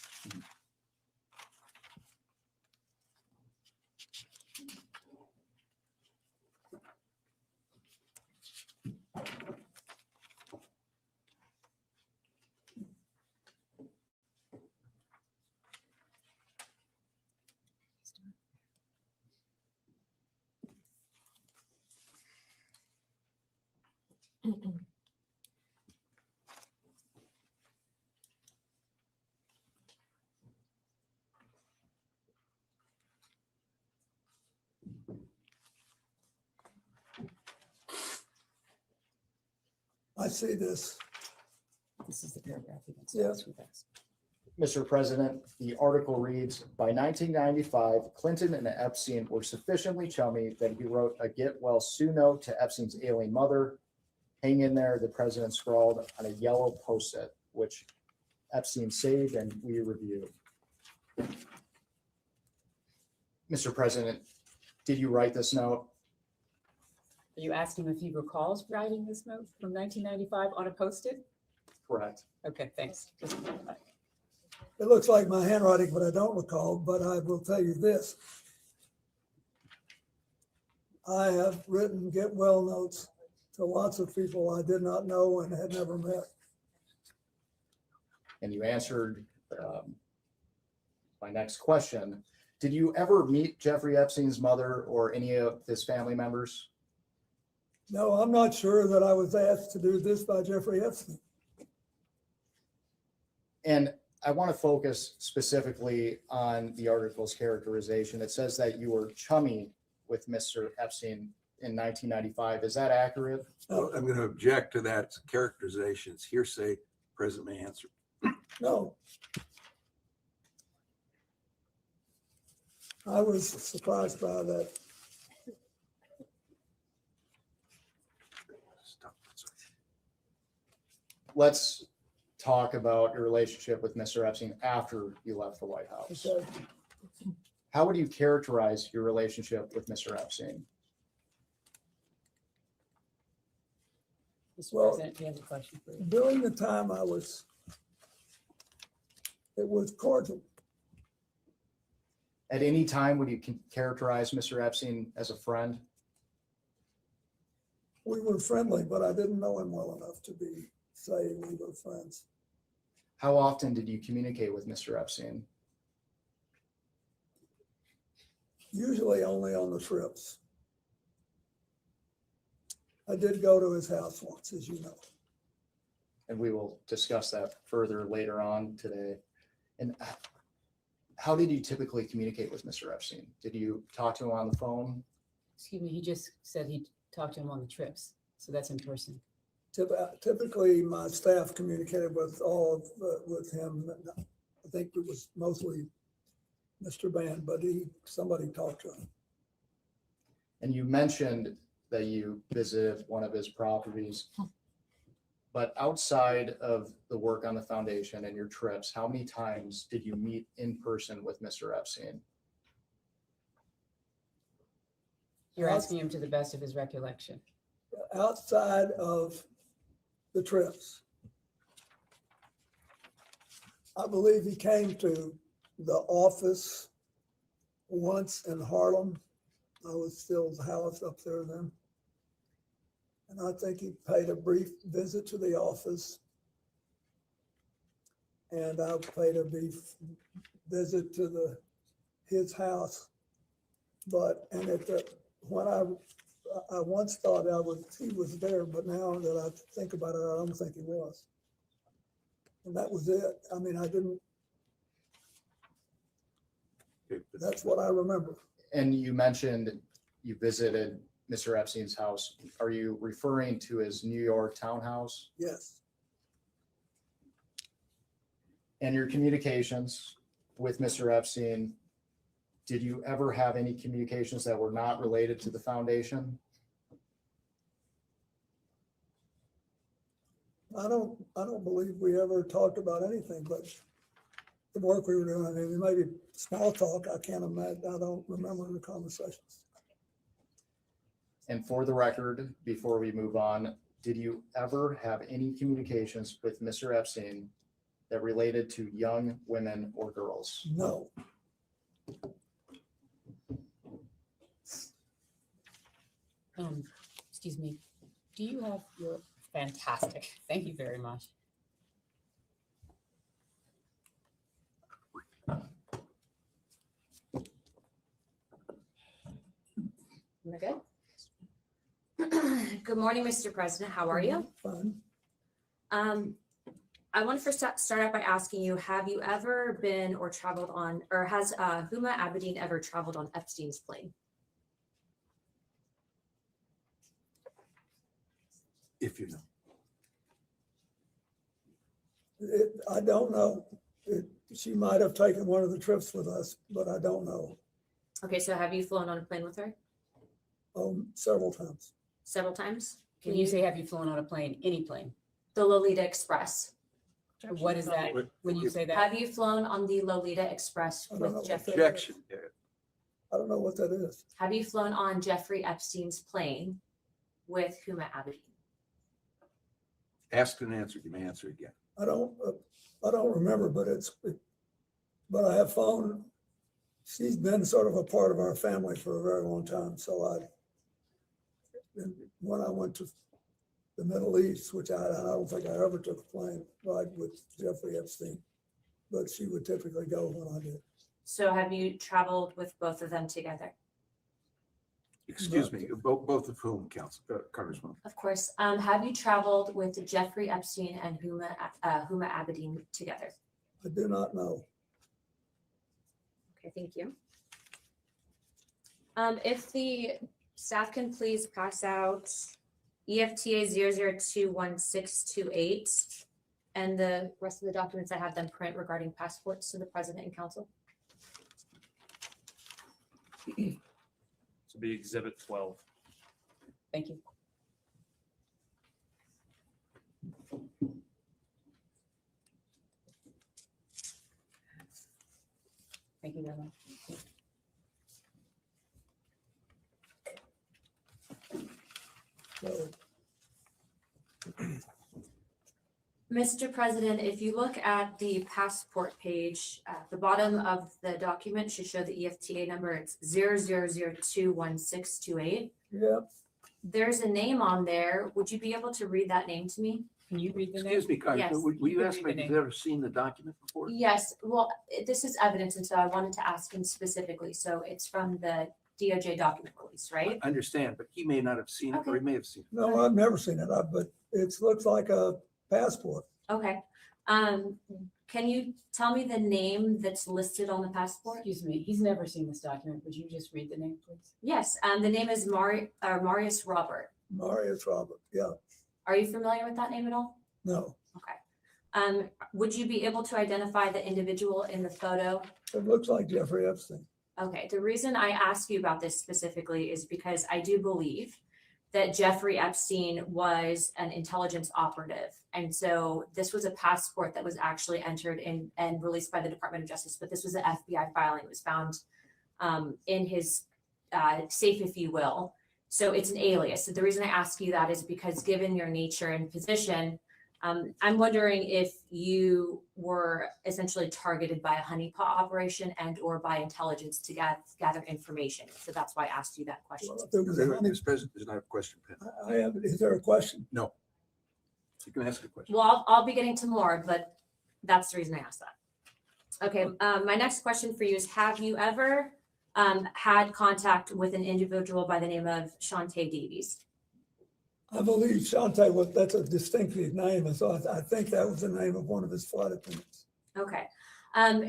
I see this. This is the paragraph. he wants to Yeah. ask you guys. Mr. President, the article reads, by 1995, Clinton and Epstein were sufficiently chummy that he wrote a get well soon note to Epstein's ailing mother. Hang in there, the president scrawled on a yellow Post-it, which Epstein saved and we reviewed. Mr. President, did you write this note? Are you asking if he recalls writing this note from 1995 on a Post-it? Correct. Okay, thanks. Just a minute. It looks like my handwriting, but I don't recall, but I will tell you this. I have written get well notes to lots of people I did not know and had never met. And you answered my next question. Did you ever meet Jeffrey Epstein's mother or any of his family members? No, I'm not sure that I was asked to do this by Jeffrey Epstein. And I want to focus specifically on the article's characterization. It says that you were chummy with Mr. Epstein in 1995. Is that accurate? Well, I'm going to object to that characterization. It's hearsay. President may answer. No. I was surprised by that. Let's talk about your relationship with Mr. Epstein after you left the White House. Okay. How would you characterize your relationship with Mr. Epstein? Mr. Well, President, do you have a question for you? During the time it was cordial. At any time, would you characterize Mr. Epstein as a friend? We were friendly, but I didn't know him well enough to say we were friends. How often did you communicate with Mr. Epstein? Usually only on the trips. I did go to his house once, as you know. And we will discuss that further later on today. And how did you typically communicate with Mr. Epstein? Did you talk to him on the phone? Excuse me, he just said he talked to him on the trips, so that's in person. Typically, my staff communicated with with him. I think it was mostly Mr. Band, but somebody talked to him. And you mentioned that you visited one of his properties. But outside of the work on the foundation and your trips, how many times did you meet in person with Mr. Epstein? You're asking him to the best of his recollection. Outside of the trips. I believe he came to the office once in Harlem. I was still housed up there then. And I think he paid a brief visit to the office. And I paid a brief visit to his house. But, and when I once thought he was there, but now that I think about it, I don't think he was. And that was it. I mean, that's what I remember. And you mentioned you visited Mr. Epstein's house. Are you referring to his New York townhouse? Yes. And your communications with Mr. Epstein, did you ever have any communications that were not related to the foundation? I don't believe we ever talked about anything but the work we were doing. I mean, maybe small talk. I can't imagine. I don't remember the conversations. And for the record, before we move on, did you ever have any communications with Mr. Epstein that related to young women or girls? No. Excuse me. Do you have your fantastic? Thank you very much. We're good. Good morning, Mr. President. How are you? Fine. I want to first start out by asking you, have you ever been or traveled on, or has Huma Abedin ever traveled on Epstein's plane? If you know. I don't know. She might have taken one of the trips with us, but I don't know. Okay, so have you flown on a plane with her? Several times. Several times? When you say have you flown on a plane, any plane? The Lolita Express. What is that when you say that? Have you flown on the Lolita Express I don't know with what Jeffrey? that is. I don't know what that is. Have you flown on Jeffrey Epstein's plane with Huma Abedin? Ask and answer, you may answer again. I don't remember, but I have phoned. She's been sort of a part of our family for a very long time. So when I went to the Middle East, which I don't think I ever took a plane ride with Jeffrey Epstein, but she would typically go when I did. So have you traveled with both of them together? Excuse me, both of whom, Congressman? Of course. Have you traveled with Jeffrey Epstein and Huma Abedin together? I do not know. Okay, thank you. If the staff can please pass out EFTA 0021628 and the rest of the documents I have them print regarding passports to the president and council. To be Exhibit 12. Thank you. Thank you very much. So, Mr. President, if you look at the passport page, at the bottom of the document should show the EFTA number. It's 0021628. yeah, There's a name on there. Would you be able to read that name to me? Can you read the name? Excuse me, Congressman, Yes. will you You ask can me read if the you've ever seen the document before? Yes, well, this is evidence, and so I wanted to ask him specifically. So it's from the DOJ document release, right? I understand, but he may not have seen it, or he may have seen it. no, I've never seen it, but it looks like a passport. Okay. Can you tell me the name that's listed on the passport? Excuse me, he's never seen this document. Would you just read the name, please? Yes, the name is Marius Robert. Marius Robert, yeah, Are you familiar with that name at all? no. Okay. Would you be able to identify the individual in the photo? It looks like Jeffrey Epstein. Okay, the reason I ask you about this specifically is because I do believe that Jeffrey Epstein was an intelligence operative. And so this was a passport that was actually entered in and released by the Department of Justice, but this was an FBI filing. It was found in his safe, if you will. So it's an alias. So the reason I ask you that is because given your nature and position, I'm wondering if you were essentially targeted by a honeypot operation and or by intelligence to gather information. So that's why I asked you that question. Well, if there was a honey- Mr. President, there's not a question. Pen. I have, is there a question? No. You can ask a question. Well, I'll be getting to more, but that's the reason I asked that. Okay, my next question for you is, have you ever had contact with an individual by the name of Shantae Davies? I believe Shantae was, that's a distinctive name, and so I think that was the name of one of his flight attendants. Okay.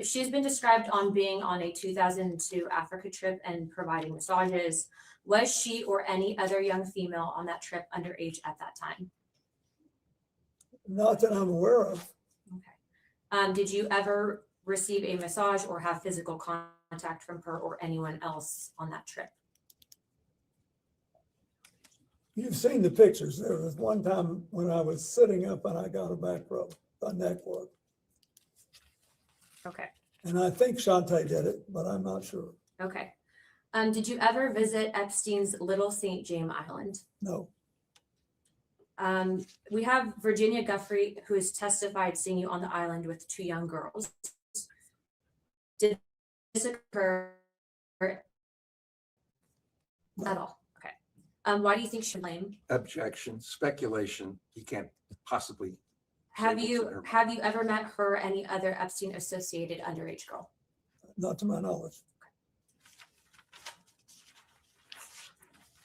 She's been described on being on a 2002 Africa trip and providing massages. Was she or any other young female on that trip underage at that time? Not that I'm aware of. Okay. Did you ever receive a massage or have physical contact from her or anyone else on that trip? You've seen the pictures. There was one time when I was sitting up and I got a back rub, a neck rub. Okay. And I think Shantae did it, but I'm not sure. Okay. Did you ever visit Epstein's Little St. James Island? No. We have Virginia Guffrey, who has testified seeing you on the island with two young girls. Did this occur at all? Okay. Why do you think she blamed? Objection, speculation. He can't possibly. Have you ever met her or any other Epstein associated underage girl? Not to my knowledge.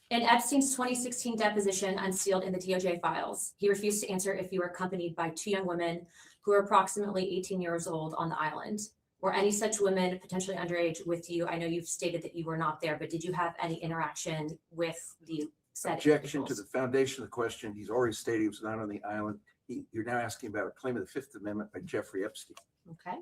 In Epstein's 2016 deposition unsealed in the DOJ files, he refused to answer if you were accompanied by two young women who were approximately 18 years old on the island. Were any such women potentially underage with you? I know you've stated that you were not there, but did you have any interaction with the said Objection to individuals? the foundation of the question. He's already stated he was not on the island. You're now asking about a claim of the Fifth Amendment by Jeffrey Epstein. Okay.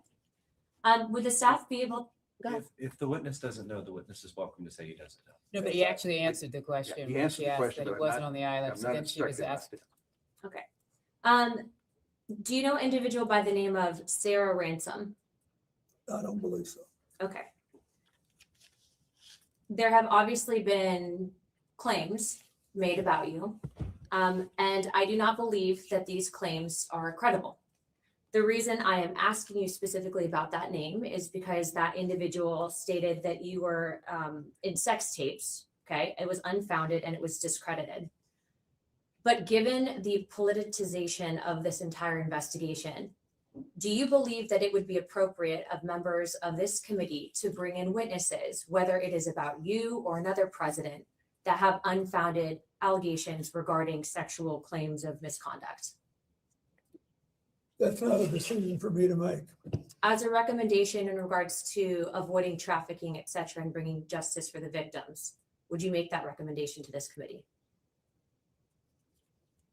Would the staff be able? Go ahead. If the witness doesn't know, the witness is welcome to say he doesn't know. No, but he actually answered the question. he when answered she the asked question, that but it I'm wasn't not- on the island. I'm So not then she was instructing about asked. Okay. Do you know an individual by the name of Sarah Ransom? I don't believe so. Okay. There have obviously been claims made about you, and I do not believe that these claims are credible. The reason I am asking you specifically about that name is because that individual stated that you were in sex tapes. Okay, it was unfounded and it was discredited. But given the politicization of this entire investigation, do you believe that it would be appropriate of members of this committee to bring in witnesses, whether it is about you or another president, that have unfounded allegations regarding sexual claims of misconduct? That's not a decision for me to make. As a recommendation in regards to avoiding trafficking, et cetera, and bringing justice for the victims, would you make that recommendation to this committee?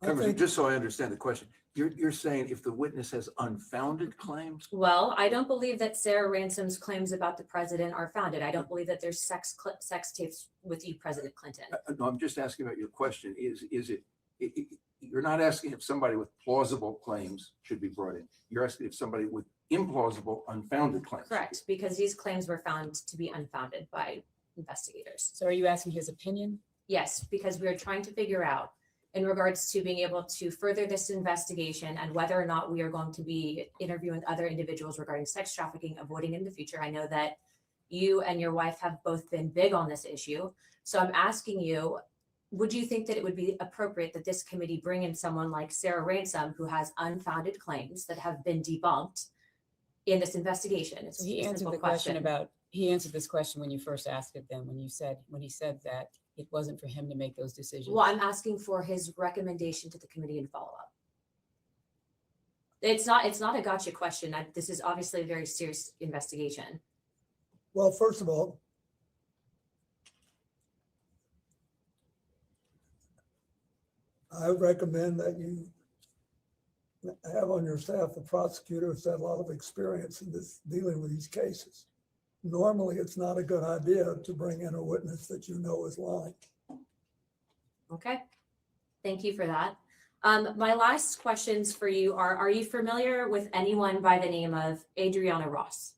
Congressman, just so I understand the question, you're saying if the witness has unfounded claims? Well, I don't believe that Sarah Ransom's claims about the president are founded. I don't believe that there's sex tapes with you, President Clinton. No, I'm just asking about your question. Is it, you're not asking if somebody with plausible claims should be brought in. You're asking if somebody with implausible, unfounded claims. Correct, because these claims were found to be unfounded by investigators. So are you asking his opinion? Yes, because we are trying to figure out in regards to being able to further this investigation and whether or not we are going to be interviewing other individuals regarding sex trafficking, avoiding in the future. I know that you and your wife have both been big on this issue. So I'm asking you, would you think that it would be appropriate that this committee bring in someone like Sarah Ransom, who has unfounded claims that have been debunked in this investigation? It's So he a answered simple the question about, he answered this question when you first asked it then, when he said that it wasn't for him to make those decisions. Well, I'm asking for his recommendation to the committee and follow up. It's not a gotcha question. This is obviously a very serious investigation. Well, first of all, I recommend that you have on your staff a prosecutor who's had a lot of experience in this, dealing with these cases. Normally, it's not a good idea to bring in a witness that you know is lying. Okay, thank you for that. My last questions for you are you familiar with anyone by the name of Adriana Ross?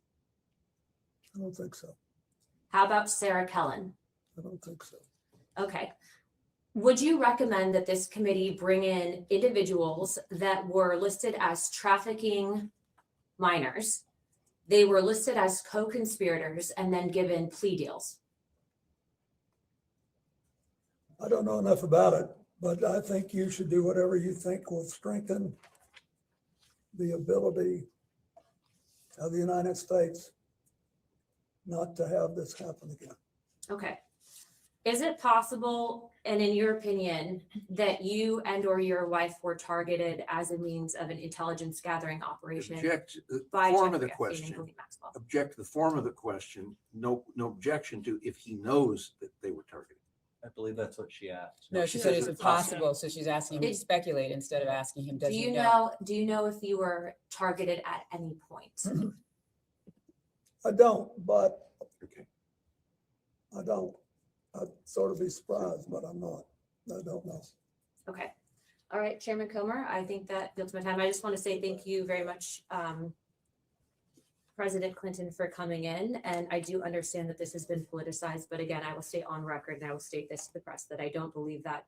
I don't think so. How about Sarah Kellen? I don't think so. Okay. Would you recommend that this committee bring in individuals that were listed as trafficking minors? They were listed as co-conspirators and then given plea deals. I don't know enough about it, but I think you should do whatever you think will strengthen the ability of the United States not to have this happen again. Okay. Is it possible, and in your opinion, that you and or your wife were targeted as a means of an intelligence gathering operation? Object to the by form of the Jeffrey Epstein and question. Ghislaine Maxwell? Object to the form of the question. No objection to if he knows that they were targeted. I believe that's what she asked. No, she said it's impossible, so she's asking him to speculate instead of asking him, does Do he you know? know, do you know if you were targeted at any point? I don't, but Okay. I don't. I'd sort of be surprised, but I'm not. I don't know. Okay. All right, Chairman Comer, I think that builds my time. I just want to say thank you very much, President Clinton, for coming in. And I do understand that this has been politicized, but again, I will stay on record and I will state this to the press that I don't believe that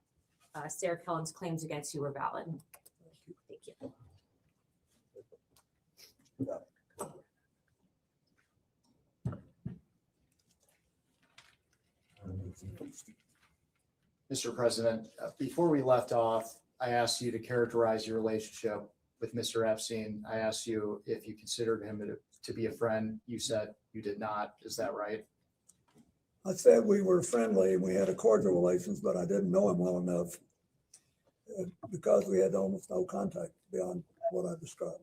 Sarah Kellen's claims against you were valid. Thank you. Mr. President, before we left off, I asked you to characterize your relationship with Mr. Epstein. I asked you if you considered him to be a friend. You said you did not. Is that right? I said we were friendly and we had a cordial relations, but I didn't know him well enough because we had almost no contact beyond what I described.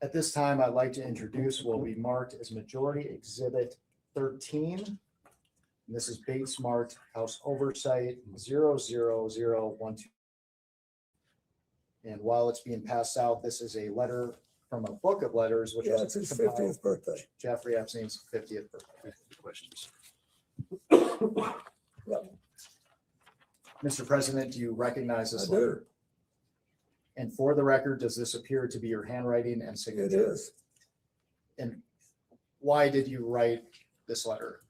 At this time, I'd like to introduce what will be marked as Majority Exhibit 13. And this is Bates marked House Oversight 00012. And while it's being passed out, this is a letter from a book of letters, which Yeah, was it's his compiled 50th birthday. Jeffrey Epstein's 50th birthday. Questions? Mr. President, do you recognize this I do. letter? And for the record, does this appear to be your handwriting and It signature? is. And why did you write this letter?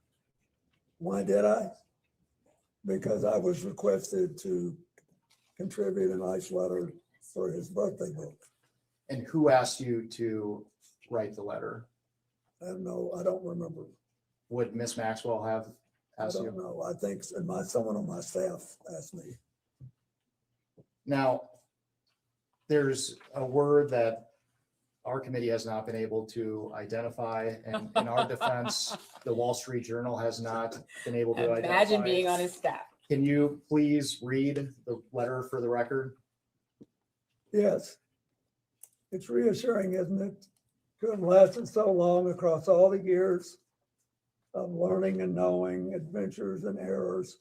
Why did I? Because I was requested to contribute a nice letter for his birthday book. And who asked you to write the letter? I don't remember. Would Miss Maxwell have I asked don't you? know. I think someone on my staff asked me. Now, there's a word that our committee has not been able to identify, and in our defense, the Wall Street Journal has not been able to identify. Imagine being on his staff. Can you please read the letter for the record? Yes. It's reassuring, isn't it? To have lasted so long across all the years of learning and knowing, adventures and errors,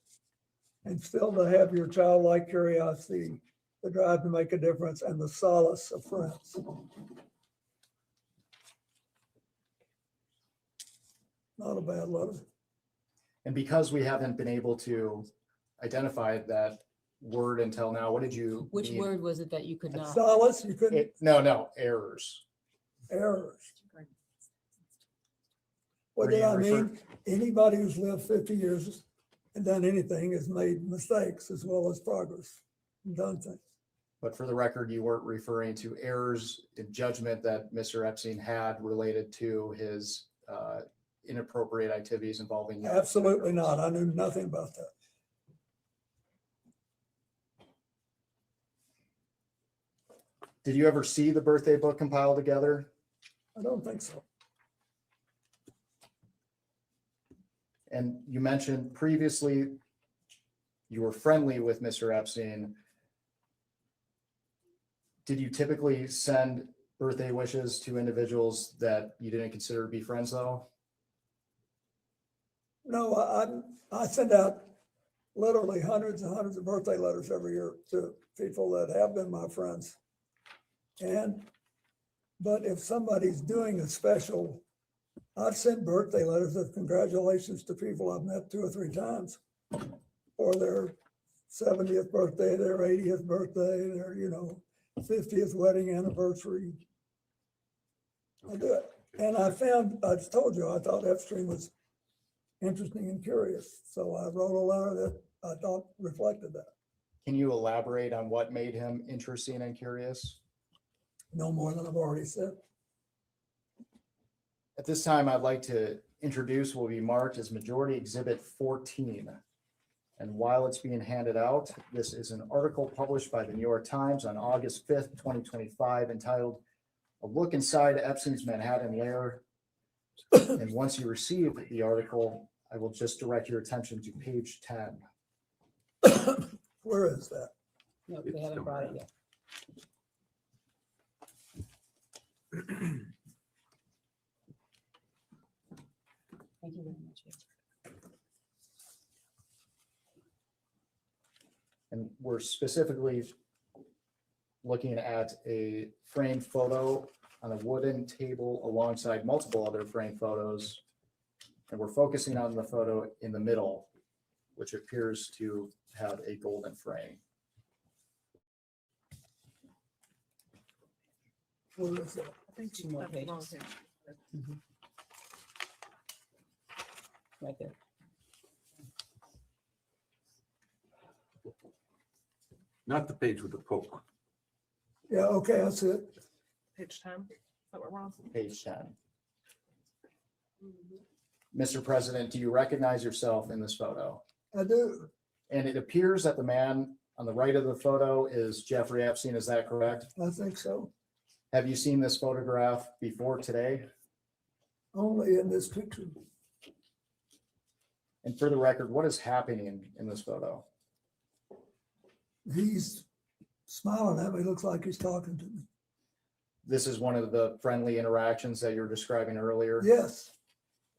and still to have your childlike curiosity, the drive to make a difference, and the solace of friends. Not a bad letter. And because we haven't been able to identify that word until now, what did you Which mean? word was it that you could not? Solace, you couldn't, No, errors. errors. What Were did you I refer- mean? Anybody who's lived 50 years and done anything has made mistakes as well as progress and done things. But for the record, you weren't referring to errors in judgment that Mr. Epstein had related to his inappropriate activities involving you. Absolutely not. I knew nothing about that. Did you ever see the birthday book compiled together? I don't think so. And you mentioned previously you were friendly with Mr. Epstein. Did you typically send birthday wishes to individuals that you didn't consider to be friends though? No, I send out literally hundreds and hundreds of birthday letters every year to people that have been my friends. But if somebody's doing a special, I've sent birthday letters of congratulations to people I've met 2 or 3 times for their 70th birthday, their 80th birthday, their, 50th wedding anniversary. I do it. And I told you, I thought Epstein was interesting and curious. So I wrote a letter that I thought reflected that. Can you elaborate on what made him interesting and curious? No more than I've already said. At this time, I'd like to introduce what will be marked as Majority Exhibit 14. And while it's being handed out, this is an article published by the New York Times on August 5th, 2025, entitled "A Look Inside Epstein's Manhattan Lair." And once you receive the article, I will just direct your attention to page 10. Where is that? No, they haven't brought it yet. Thank you very much. And we're specifically looking at a framed photo on a wooden table alongside multiple other framed photos. And we're focusing on the photo in the middle, which appears to have a golden frame. Where is that? I think Two more pages. Mhm. Right there. Not the page with the poke. Yeah, okay, that's it. Page 10, is that what we're on? Page 10. Mr. President, do you recognize yourself in this photo? I do. And it appears that the man on the right of the photo is Jeffrey Epstein. Is that correct? I think so. Have you seen this photograph before today? Only in this picture. And for the record, what is happening in this photo? He's smiling at me. Looks like he's talking to me. This is one of the friendly interactions that you were describing earlier. Yes.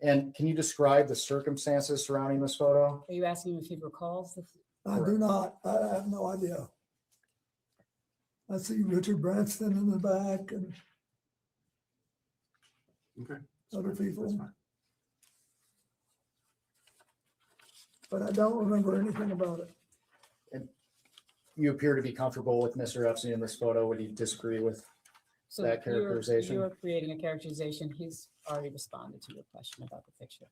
And can you describe the circumstances surrounding this photo? Are you asking if he recalls the? I do not. I have no idea. I see Richard Branson in the back and Okay. other people, That's fine. but I don't remember anything about it. You appear to be comfortable with Mr. Epstein in this photo. Would you disagree with So that characterization? You're creating a characterization. He's already responded to your question about the picture.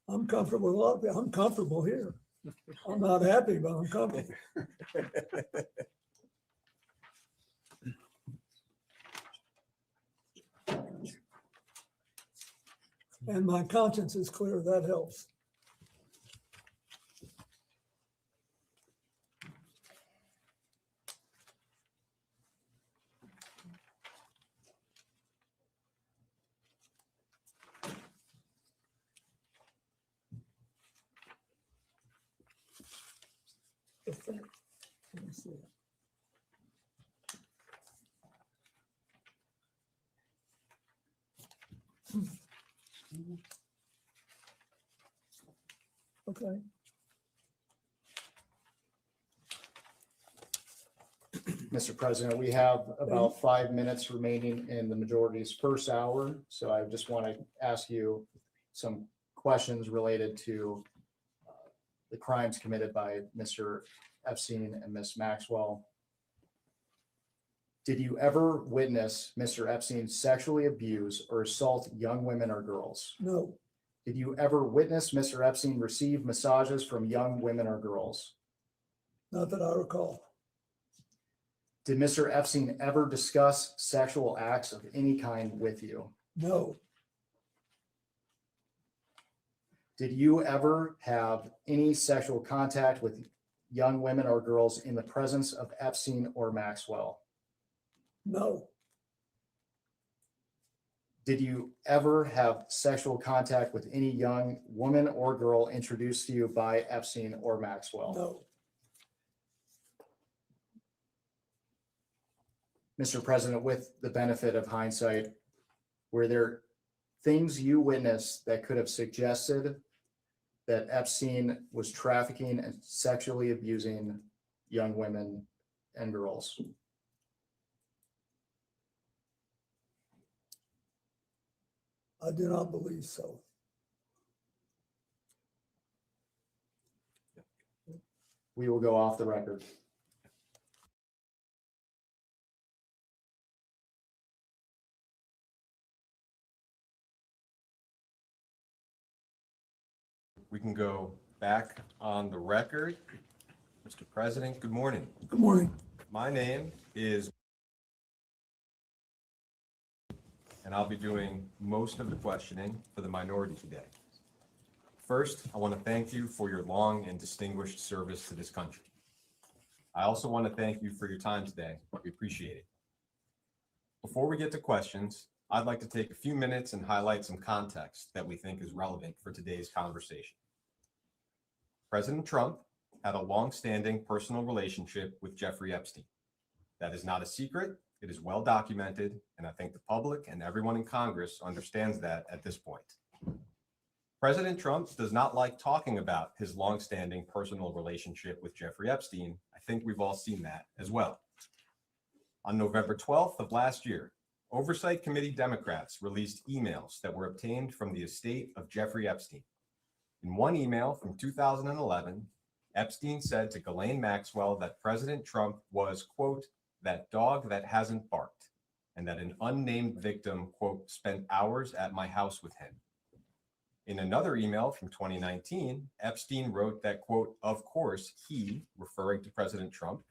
I'm comfortable with a lot of it. I'm comfortable here. I'm not happy, but I'm comfortable. And my conscience is clear. That helps. Let me see. Okay. Mr. President, we have about 5 minutes remaining in the majority's first hour. So I just want to ask you some questions related to the crimes committed by Mr. Epstein and Ms. Maxwell. Did you ever witness Mr. Epstein sexually abuse or assault young women or girls? No, Did you ever witness Mr. Epstein receive massages from young women or girls? not that I recall. Did Mr. Epstein ever discuss sexual acts of any kind with you? No, Did you ever have any sexual contact with young women or girls in the presence of Epstein or Maxwell? no, Did you ever have sexual contact with any young woman or girl introduced to you by Epstein or Maxwell? no, Mr. President, with the benefit of hindsight, were there things you witnessed that could have suggested that Epstein was trafficking and sexually abusing young women and girls? I do not believe so. We will go off the record. We can go back on the record. Mr. President, good morning. Good morning. My name is, and I'll be doing most of the questioning for the minority today. First, I want to thank you for your long and distinguished service to this country. I also want to thank you for your time today. We appreciate it. Before we get to questions, I'd like to take a few minutes and highlight some context that we think is relevant for today's conversation. President Trump had a long-standing personal relationship with Jeffrey Epstein. That is not a secret. It is well documented, and I think the public and everyone in Congress understands that at this point. President Trump does not like talking about his long-standing personal relationship with Jeffrey Epstein. I think we've all seen that as well. On November 12th of last year, Oversight Committee Democrats released emails that were obtained from the estate of Jeffrey Epstein. In one email from 2011, Epstein said to Ghislaine Maxwell that President Trump was, quote, that dog that hasn't barked, and that an unnamed victim, quote, spent hours at my house with him. In another email from 2019, Epstein wrote that, quote, of course, he, referring to President Trump,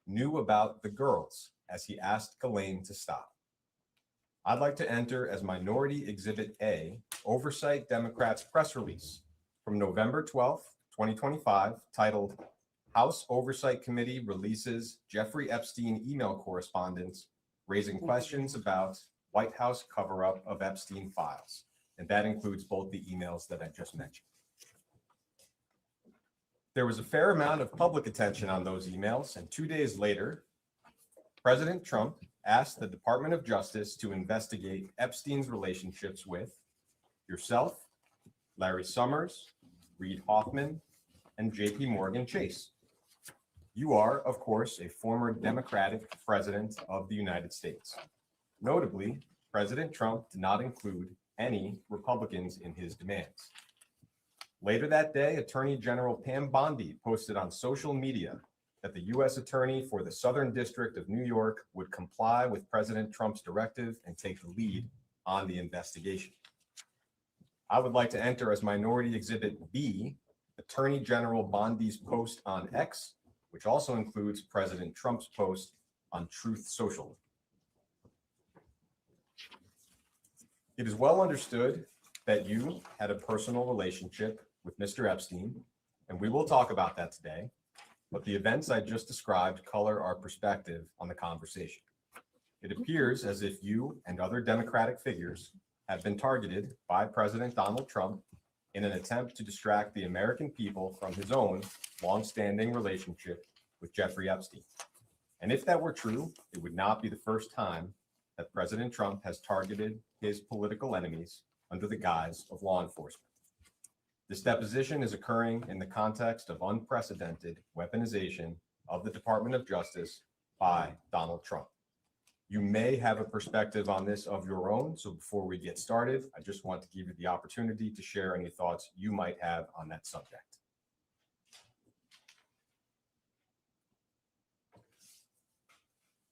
knew about the girls as he asked Ghislaine to stop. I'd like to enter as Minority Exhibit A, Oversight Democrats press release from November 12th, 2025, titled House Oversight Committee Releases Jeffrey Epstein Email Correspondence Raising Questions About White House Cover-Up of Epstein Files. And that includes both the emails that I just mentioned. There was a fair amount of public attention on those emails, and 2 days later, President Trump asked the Department of Justice to investigate Epstein's relationships with yourself, Larry Summers, Reid Hoffman, and JP Morgan Chase. You are, of course, a former Democratic president of the United States. Notably, President Trump did not include any Republicans in his demands. Later that day, Attorney General Pam Bondi posted on social media that the U.S. Attorney for the Southern District of New York would comply with President Trump's directive and take the lead on the investigation. I would like to enter as Minority Exhibit B, Attorney General Bondi's post on X, which also includes President Trump's post on Truth Social. It is well understood that you had a personal relationship with Mr. Epstein, and we will talk about that today, but the events I just described color our perspective on the conversation. It appears as if you and other Democratic figures have been targeted by President Donald Trump in an attempt to distract the American people from his own long-standing relationship with Jeffrey Epstein. And if that were true, it would not be the first time that President Trump has targeted his political enemies under the guise of law enforcement. This deposition is occurring in the context of unprecedented weaponization of the Department of Justice by Donald Trump. You may have a perspective on this of your own, so before we get started, I just want to give you the opportunity to share any thoughts you might have on that subject.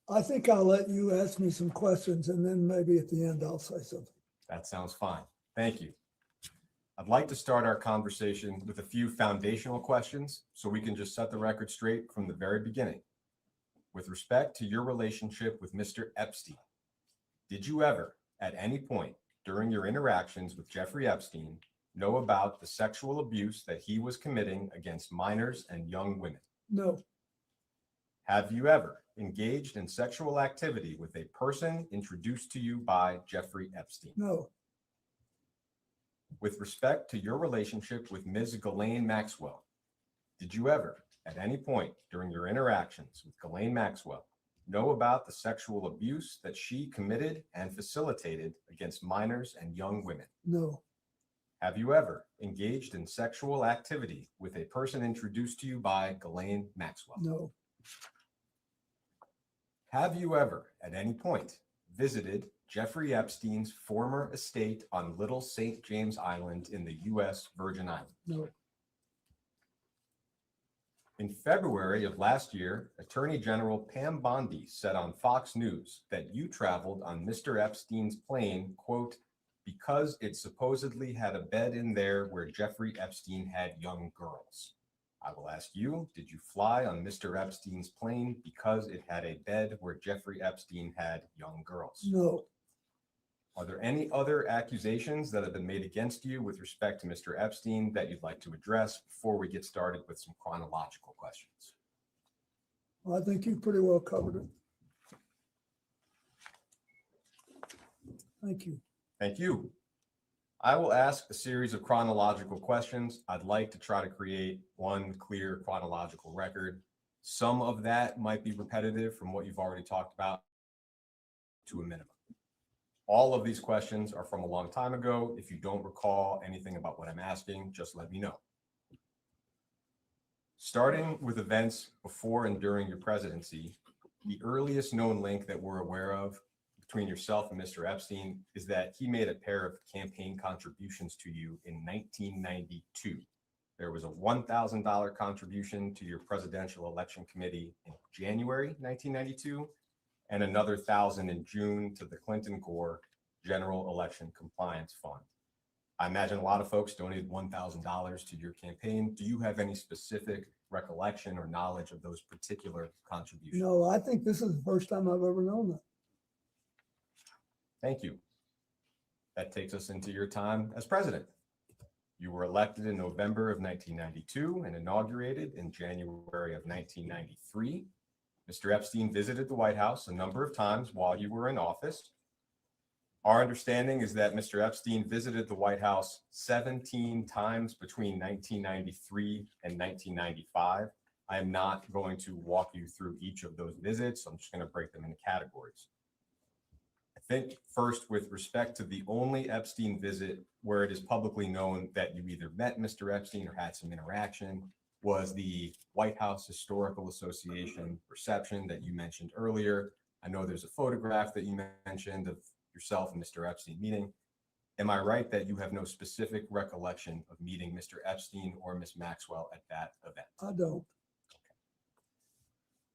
I think I'll let you ask me some questions and then maybe at the end I'll say something. That sounds fine. Thank you. I'd like to start our conversation with a few foundational questions so we can just set the record straight from the very beginning. With respect to your relationship with Mr. Epstein, did you ever, at any point during your interactions with Jeffrey Epstein, know about the sexual abuse that he was committing against minors and young women? No. Have you ever engaged in sexual activity with a person introduced to you by Jeffrey Epstein? No. With respect to your relationship with Ms. Ghislaine Maxwell, did you ever, at any point during your interactions with Ghislaine Maxwell, know about the sexual abuse that she committed and facilitated against minors and young women? No. Have you ever engaged in sexual activity with a person introduced to you by Ghislaine Maxwell? No. Have you ever, at any point, visited Jeffrey Epstein's former estate on Little St. James Island in the U.S. Virgin Islands? No. In February of last year, Attorney General Pam Bondi said on Fox News that you traveled on Mr. Epstein's plane, quote, because it supposedly had a bed in there where Jeffrey Epstein had young girls. I will ask you, did you fly on Mr. Epstein's plane because it had a bed where Jeffrey Epstein had young girls? No, Are there any other accusations that have been made against you with respect to Mr. Epstein that you'd like to address before we get started with some chronological questions? I think you pretty well covered it. Thank you. Thank you. I will ask a series of chronological questions. I'd like to try to create one clear chronological record. Some of that might be repetitive from what you've already talked about to a minimum. All of these questions are from a long time ago. If you don't recall anything about what I'm asking, just let me know. Starting with events before and during your presidency, the earliest known link that we're aware of between yourself and Mr. Epstein is that he made a pair of campaign contributions to you in 1992. There was a $1,000 contribution to your presidential election committee in January 1992, and another $1,000 in June to the Clinton Corps General Election Compliance Fund. I imagine a lot of folks donated $1,000 to your campaign. Do you have any specific recollection or knowledge of those particular contributions? No, I think this is the first time I've ever known that. Thank you. That takes us into your time as president. You were elected in November of 1992 and inaugurated in January of 1993. Mr. Epstein visited the White House a number of times while you were in office. Our understanding is that Mr. Epstein visited the White House 17 times between 1993 and 1995. I am not going to walk you through each of those visits. I'm just going to break them into categories. I think first, with respect to the only Epstein visit where it is publicly known that you either met Mr. Epstein or had some interaction, was the White House Historical Association reception that you mentioned earlier. I know there's a photograph that you mentioned of yourself and Mr. Epstein meeting. Am I right that you have no specific recollection of meeting Mr. Epstein or Ms. Maxwell at that event? I don't.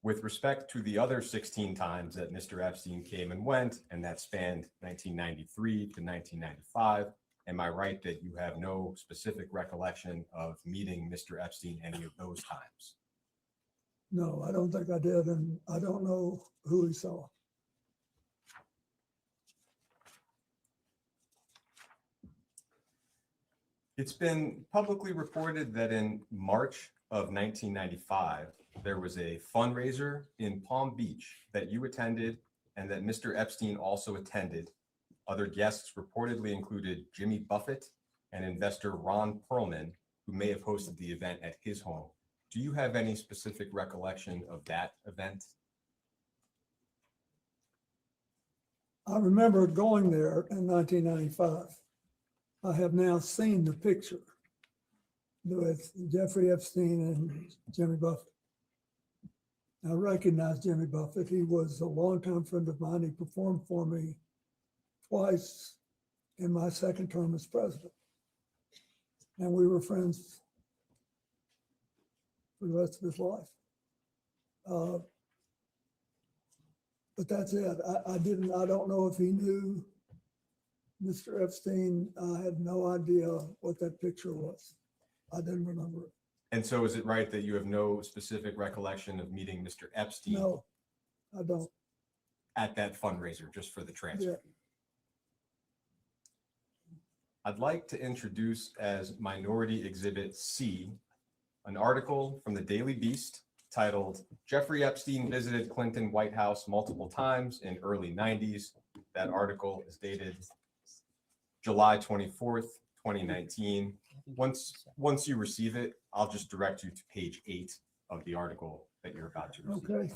With respect to the other 16 times that Mr. Epstein came and went, and that spanned 1993 to 1995, am I right that you have no specific recollection of meeting Mr. Epstein any of those times? No, I don't think I did, and I don't know who he saw. It's been publicly reported that in March of 1995, there was a fundraiser in Palm Beach that you attended and that Mr. Epstein also attended. Other guests reportedly included Jimmy Buffett and investor Ron Perlman, who may have hosted the event at his home. Do you have any specific recollection of that event? I remember going there in 1995. I have now seen the picture with Jeffrey Epstein and Jimmy Buffett. I recognize Jimmy Buffett. He was a longtime friend of mine. He performed for me twice in my second term as president. And we were friends for the rest of his life. But that's it. I don't know if he knew Mr. Epstein. I had no idea what that picture was. I didn't remember it. And so is it right that you have no specific recollection of meeting Mr. Epstein? No, I don't. At that fundraiser, just for the transfer? Yeah. I'd like to introduce as Minority Exhibit C, an article from the Daily Beast titled "Jeffrey Epstein Visited Clinton White House Multiple Times in Early 90s." That article is dated July 24th, 2019. Once you receive it, I'll just direct you to page 8 of the article that you're about to receive. Okay.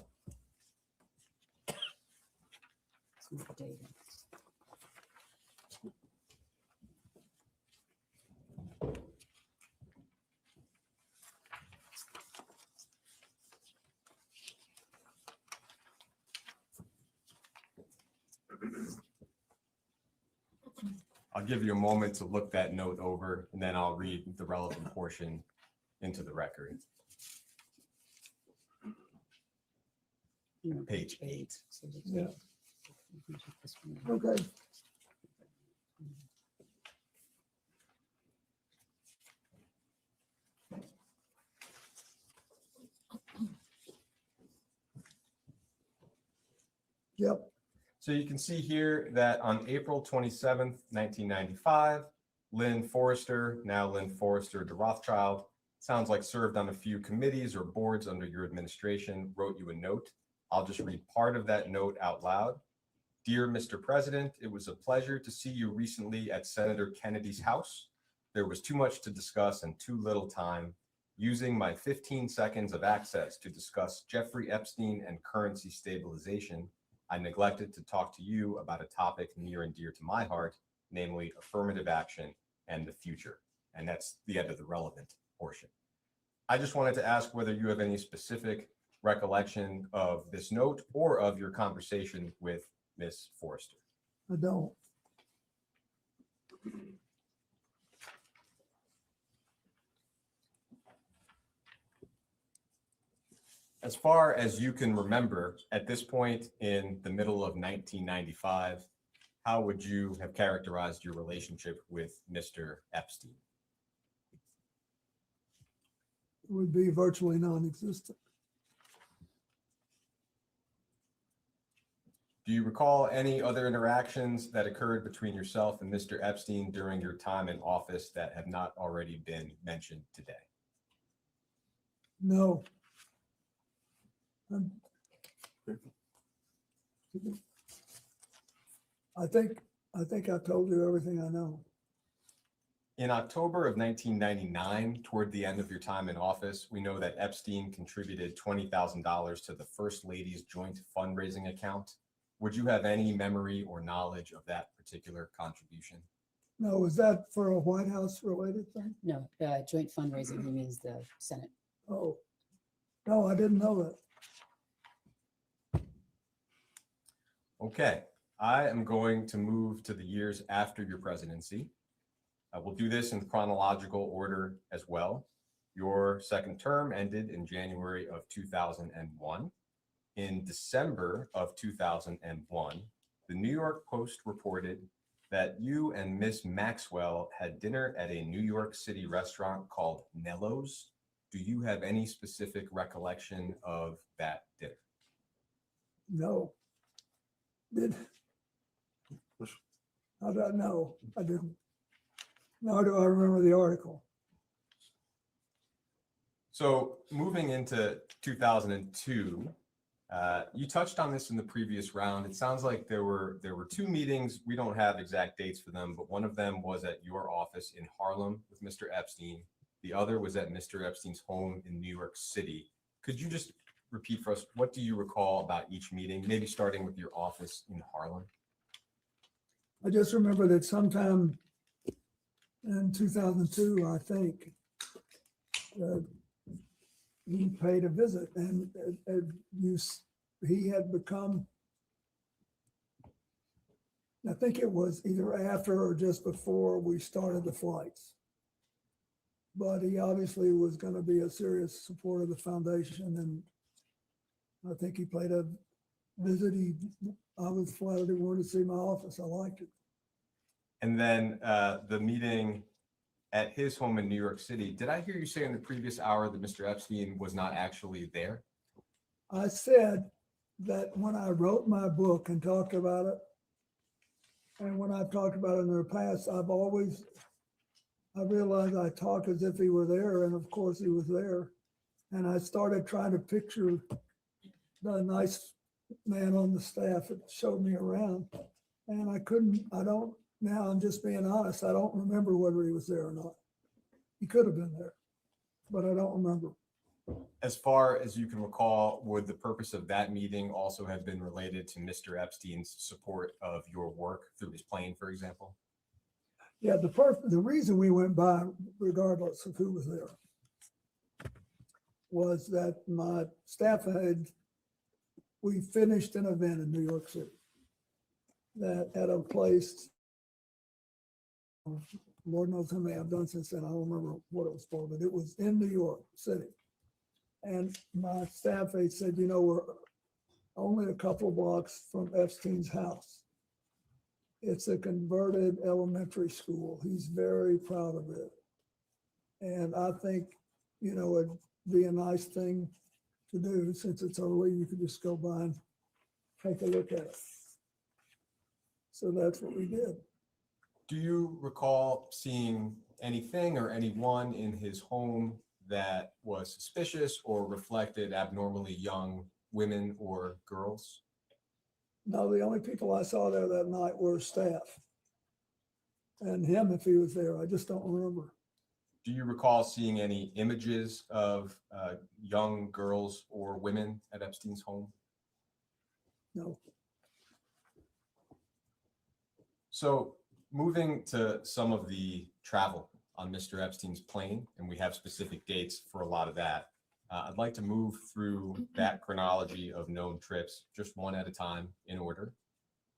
I'll give you a moment to look that note over, and then I'll read the relevant portion into the record. Page 8. Yeah. Okay. Yep. So you can see here that on April 27th, 1995, Lynn Forrester, now Lynn Forrester de Rothschild, sounds like served on a few committees or boards under your administration, wrote you a note. I'll just read part of that note out loud. Dear Mr. President, it was a pleasure to see you recently at Senator Kennedy's house. There was too much to discuss and too little time. Using my 15 seconds of access to discuss Jeffrey Epstein and currency stabilization, I neglected to talk to you about a topic near and dear to my heart, namely affirmative action and the future. And that's the end of the relevant portion. I just wanted to ask whether you have any specific recollection of this note or of your conversation with Ms. Forrester. I don't. As far as you can remember, at this point in the middle of 1995, how would you have characterized your relationship with Mr. Epstein? It would be virtually non-existent. Do you recall any other interactions that occurred between yourself and Mr. Epstein during your time in office that have not already been mentioned today? No. I think I've told you everything I know. In October of 1999, toward the end of your time in office, we know that Epstein contributed $20,000 to the First Lady's joint fundraising account. Would you have any memory or knowledge of that particular contribution? No, is that for a White House related thing? No, joint fundraising, he means the Senate. Oh, no, I didn't know that. Okay, I am going to move to the years after your presidency. We'll do this in chronological order as well. Your second term ended in January of 2001. In December of 2001, the New York Post reported that you and Miss Maxwell had dinner at a New York City restaurant called Nello's. Do you have any specific recollection of that dinner? No. How do I know? I didn't. Nor do I remember the article. So moving into 2002, you touched on this in the previous round. It sounds like there were two meetings. We don't have exact dates for them, but one of them was at your office in Harlem with Mr. Epstein. The other was at Mr. Epstein's home in New York City. Could you just repeat for us, what do you recall about each meeting, maybe starting with your office in Harlem? I just remember that sometime in 2002, I think, he paid a visit, and he had become, I think it was either after or just before we started the flights. But he obviously was going to be a serious supporter of the foundation, and I think he paid a visit. I was flattered he wanted to see my office. I liked it. And then the meeting at his home in New York City, did I hear you say in the previous hour that Mr. Epstein was not actually there? I said that when I wrote my book and talked about it, and when I've talked about it in the past, I realized I talked as if he were there, and of course he was there. And I started trying to picture the nice man on the staff that showed me around, and now I'm just being honest, I don't remember whether he was there or not. He could have been there, but I don't remember. As far as you can recall, would the purpose of that meeting also have been related to Mr. Epstein's support of your work through his plane, for example? Yeah, the reason we went by, regardless of who was there, was that my staff we finished an event in New York City that at a place, Lord knows how many I've done since then. I don't remember what it was for, but it was in New York City. And my staff said, we're only a couple of blocks from Epstein's house. It's a converted elementary school. He's very proud of it. And I think, it'd be a nice thing to do since it's early. You could just go by and take a look at it. So that's what we did. Do you recall seeing anything or anyone in his home that was suspicious or reflected abnormally young women or girls? No, the only people I saw there that night were staff. And him, if he was there, I just don't remember. Do you recall seeing any images of young girls or women at Epstein's home? No. So moving to some of the travel on Mr. Epstein's plane, and we have specific dates for a lot of that. I'd like to move through that chronology of known trips, just one at a time in order.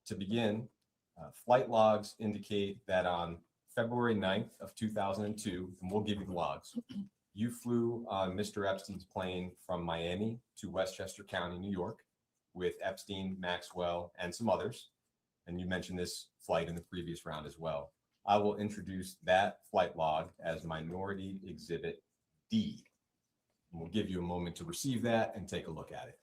To begin, flight logs indicate that on February 9th of 2002, and we'll give you the logs, you flew on Mr. Epstein's plane from Miami to Westchester County, New York, with Epstein, Maxwell, and some others. And you mentioned this flight in the previous round as well. I will introduce that flight log as Minority Exhibit D. And we'll give you a moment to receive that and take a look at it.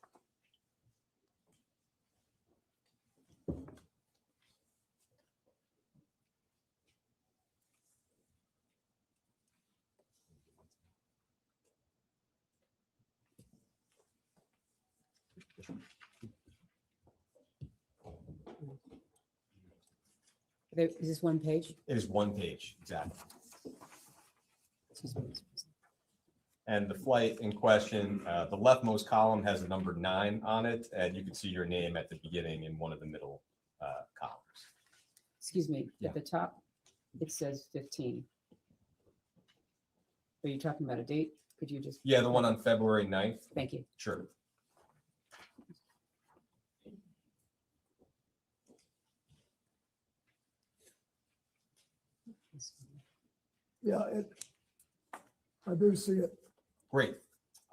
Is this one page? It is one page, exactly. And the flight in question, the leftmost column has the number 9 on it, and you can see your name at the beginning in one of the middle columns. Excuse me, Yeah. at the top, it says 15. Are you talking about a date? Could you just? Yeah, the one on February 9th. Thank you. Sure. Yeah, I do see it. Great.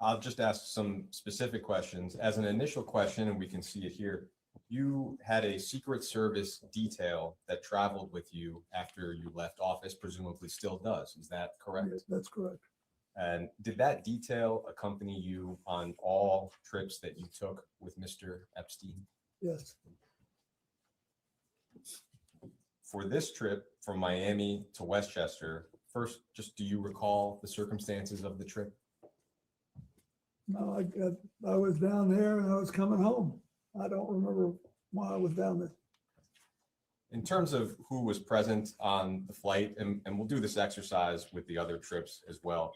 I'll just ask some specific questions. As an initial question, and we can see it here, you had a Secret Service detail that traveled with you after you left office, presumably still does. Is that correct? Yes, that's correct. And did that detail accompany you on all trips that you took with Mr. Epstein? Yes. For this trip from Miami to Westchester, first, just do you recall the circumstances of the trip? No, I was down there and I was coming home. I don't remember why I was down there. In terms of who was present on the flight, and we'll do this exercise with the other trips as well,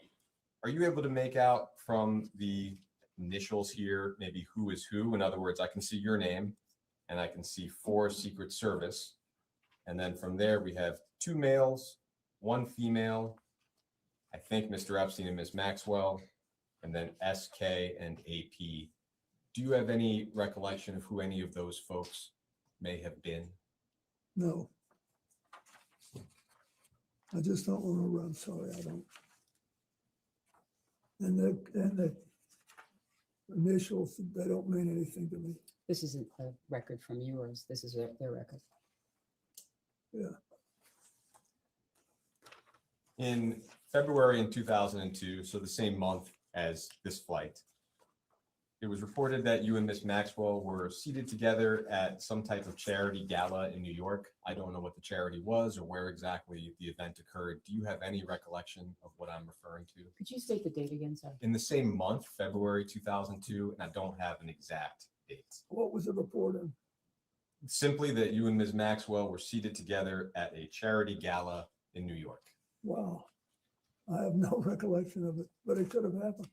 are you able to make out from the initials here, maybe who is who? In other words, I can see your name and I can see 4 Secret Service. And then from there, we have 2 males, 1 female, I think Mr. Epstein and Ms. Maxwell, and then SK and AP. Do you have any recollection of who any of those folks may have been? No. I just don't remember. I'm sorry, I don't. And the initials, they don't mean anything to me. This isn't a record from yours. This is their record. Yeah. In February in 2002, so the same month as this flight, it was reported that you and Miss Maxwell were seated together at some type of charity gala in New York. I don't know what the charity was or where exactly the event occurred. Do you have any recollection of what I'm referring to? Could you state the date again, sorry? In the same month, February 2002, and I don't have an exact date. What was the report in? Simply that you and Ms. Maxwell were seated together at a charity gala in New York. Wow. I have no recollection of it, but it could have happened.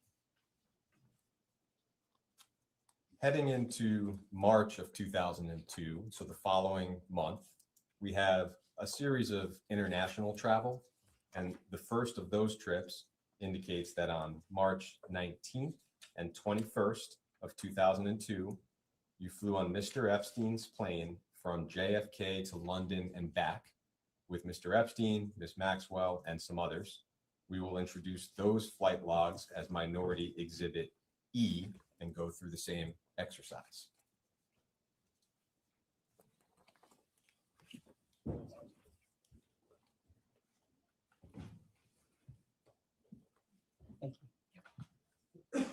Heading into March of 2002, so the following month, we have a series of international travel. And the first of those trips indicates that on March 19th and 21st of 2002, you flew on Mr. Epstein's plane from JFK to London and back with Mr. Epstein, Ms. Maxwell, and some others. We will introduce those flight logs as Minority Exhibit E and go through the same exercise. Thank you.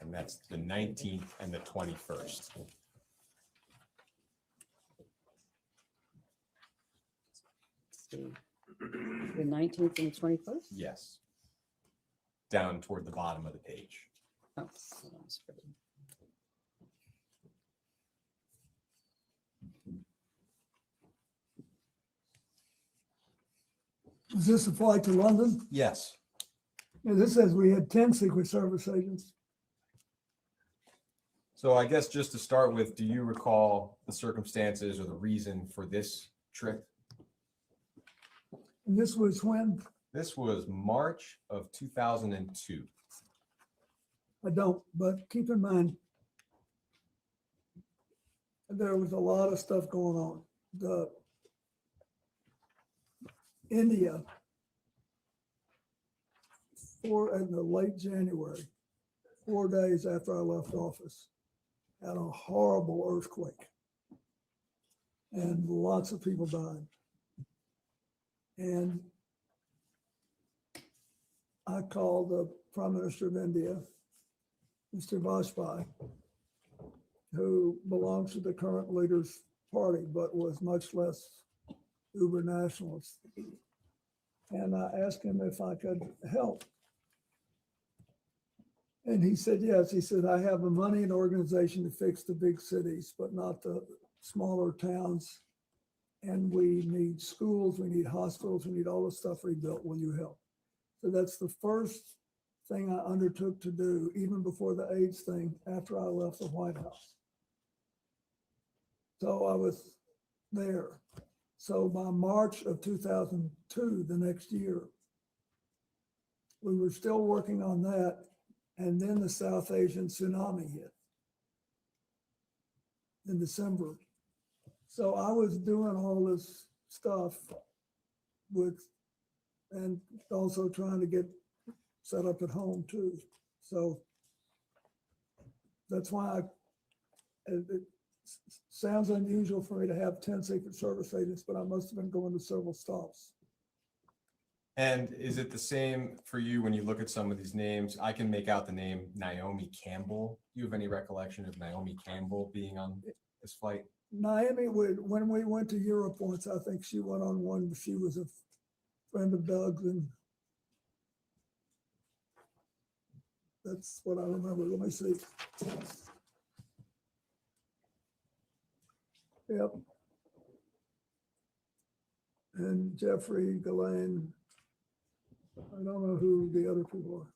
And that's the 19th and the 21st. The 19th and the 21st? Yes. Down toward the bottom of the page. Oh, hold on, it's pretty. Does this apply to London? Yes. Yeah, this says we had 10 Secret Service agents. So I guess just to start with, do you recall the circumstances or the reason for this trip? And this was when? This was March of 2002. I don't, but keep in mind, there was a lot of stuff going on. The India, in the late January, 4 days after I left office, had a horrible earthquake. And lots of people died. And I called the Prime Minister of India, Mr. Vajpayee, who belongs to the current leader's party, but was much less uber nationalist. And I asked him if I could help. And he said, yes. He said, I have the money and organization to fix the big cities, but not the smaller towns. And we need schools, we need hospitals, we need all the stuff rebuilt. Will you help? So that's the first thing I undertook to do, even before the AIDS thing, after I left the White House. So I was there. So by March of 2002, the next year, we were still working on that. And then the South Asian tsunami hit in December. So I was doing all this stuff and also trying to get set up at home too. So that's why it sounds unusual for me to have 10 Secret Service agents, but I must have been going to several stops. And is it the same for you when you look at some of these names? I can make out the name Naomi Campbell. Do you have any recollection of Naomi Campbell being on this flight? Naomi, when we went to Europe once, I think she went on one. She was a friend of Doug's, and that's what I remember. Let me see. Yep. And Jeffrey Ghislaine. I don't know who the other people are.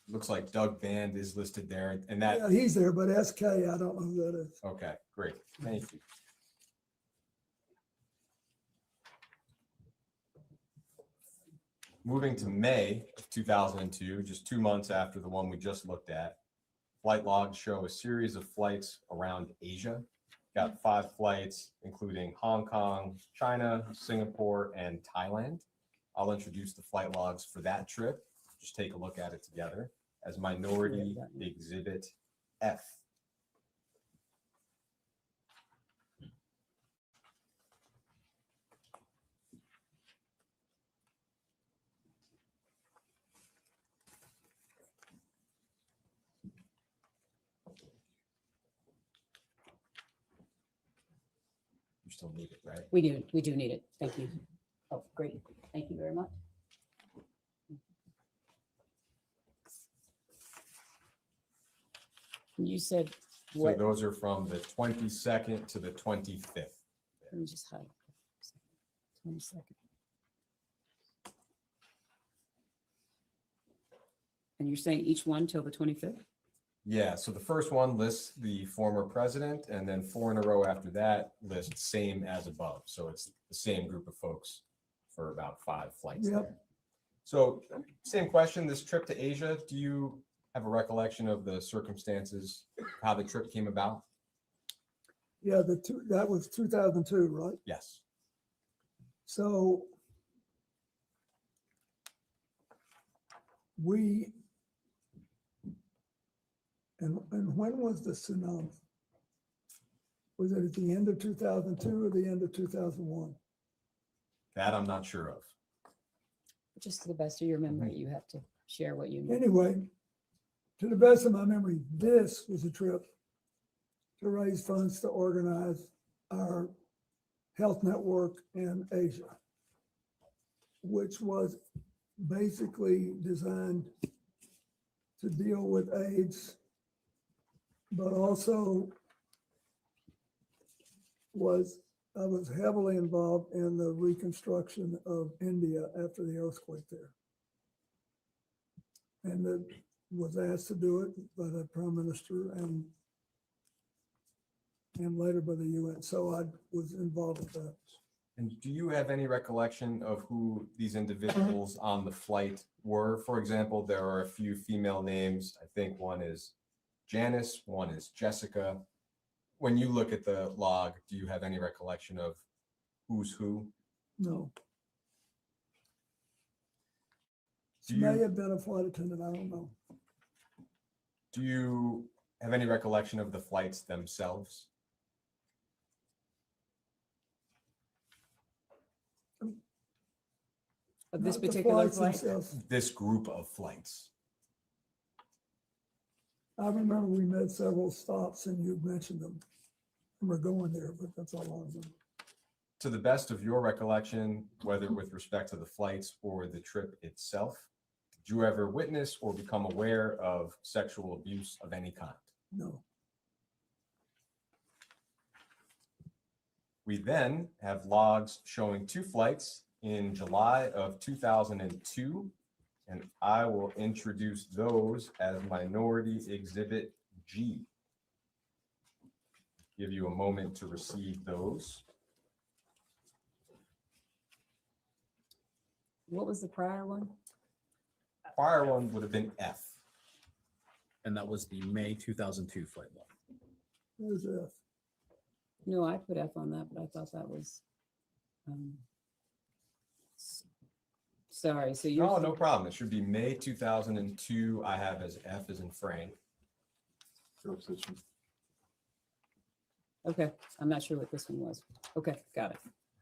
Looks like Doug Band is listed there, and that. Yeah, he's there, but SK, I don't know who that is. Okay, great. Thank you. Moving to May of 2002, just 2 months after the one we just looked at, flight logs show a series of flights around Asia. Got 5 flights, including Hong Kong, China, Singapore, and Thailand. I'll introduce the flight logs for that trip. Just take a look at it together as Minority Exhibit F. You still need it, right? We do need it. Thank you. Oh, great. Thank you very much. You said So what? those are from the 22nd to the 25th. Let me just hide. 22nd. And you're saying each one till the 25th? Yeah, so the first one lists the former president, and then 4 in a row after that lists same as above. So it's the same group of folks for about 5 flights Yep. there. So same question, this trip to Asia, do you have a recollection of the circumstances, how the trip came about? Yeah, that was 2002, right? Yes. So and when was the tsunami? Was it at the end of 2002 or the end of 2001? That I'm not sure of. Just to the best of your memory, you have to share what you know. Anyway, to the best of my memory, this was a trip to raise funds to organize our health network in Asia, which was basically designed to deal with AIDS, but also I was heavily involved in the reconstruction of India after the earthquake there. And was asked to do it by the Prime Minister and later by the UN. So I was involved with that. And do you have any recollection of who these individuals on the flight were? For example, there are a few female names. I think one is Janice, one is Jessica. When you look at the log, do you have any recollection of who's who? No. Do May you, have been a flight attendant, I don't know. do you have any recollection of the flights themselves? Of this Not the particular flights flight? themselves. This group of flights. I remember we made several stops and you mentioned them. And we're going there, but that's all I remember. To the best of your recollection, whether with respect to the flights or the trip itself, did you ever witness or become aware of sexual abuse of any kind? No. We then have logs showing 2 flights in July of 2002, and I will introduce those as Minority Exhibit G. Give you a moment to receive those. What was the prior one? Prior one would have been F. And that was the May 2002 flight log. There's F. No, I put F on that, but I thought that was, sorry, so you're. No, no problem. It should be May 2002. I have as F as in Frank. Okay, I'm not sure what this one was. Okay, got it.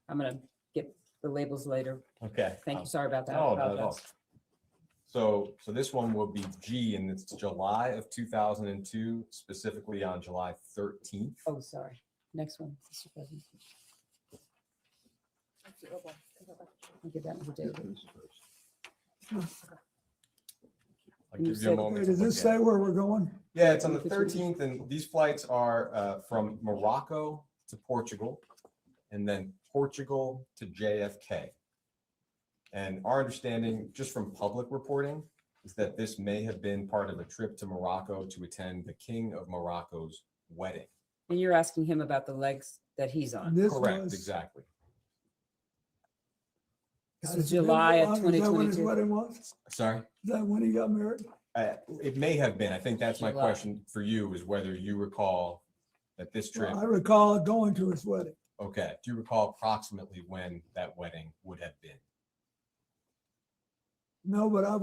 I'm gonna get the labels later. Okay. Thank you, sorry about that. I No, not at all. apologize. So this one will be G, and it's July of 2002, specifically on July 13th. Oh, sorry. Next one, Mr. President. I'll give that one to David. I'll give you a moment. Wait, to does look this at say it. where we're going? Yeah, it's on the 13th, and these flights are from Morocco to Portugal, and then Portugal to JFK. And our understanding, just from public reporting, is that this may have been part of a trip to Morocco to attend the King of Morocco's wedding. And you're asking him about the legs that he's on. This Correct, was- exactly. This Has was it been July that of long? Is that when his 2022. wedding was? Is Sorry? that when he got married? It may have been. I think that's my July. question for you, is whether you recall that this trip, I recall going to his wedding. okay, do you recall approximately when that wedding would have been? No, but it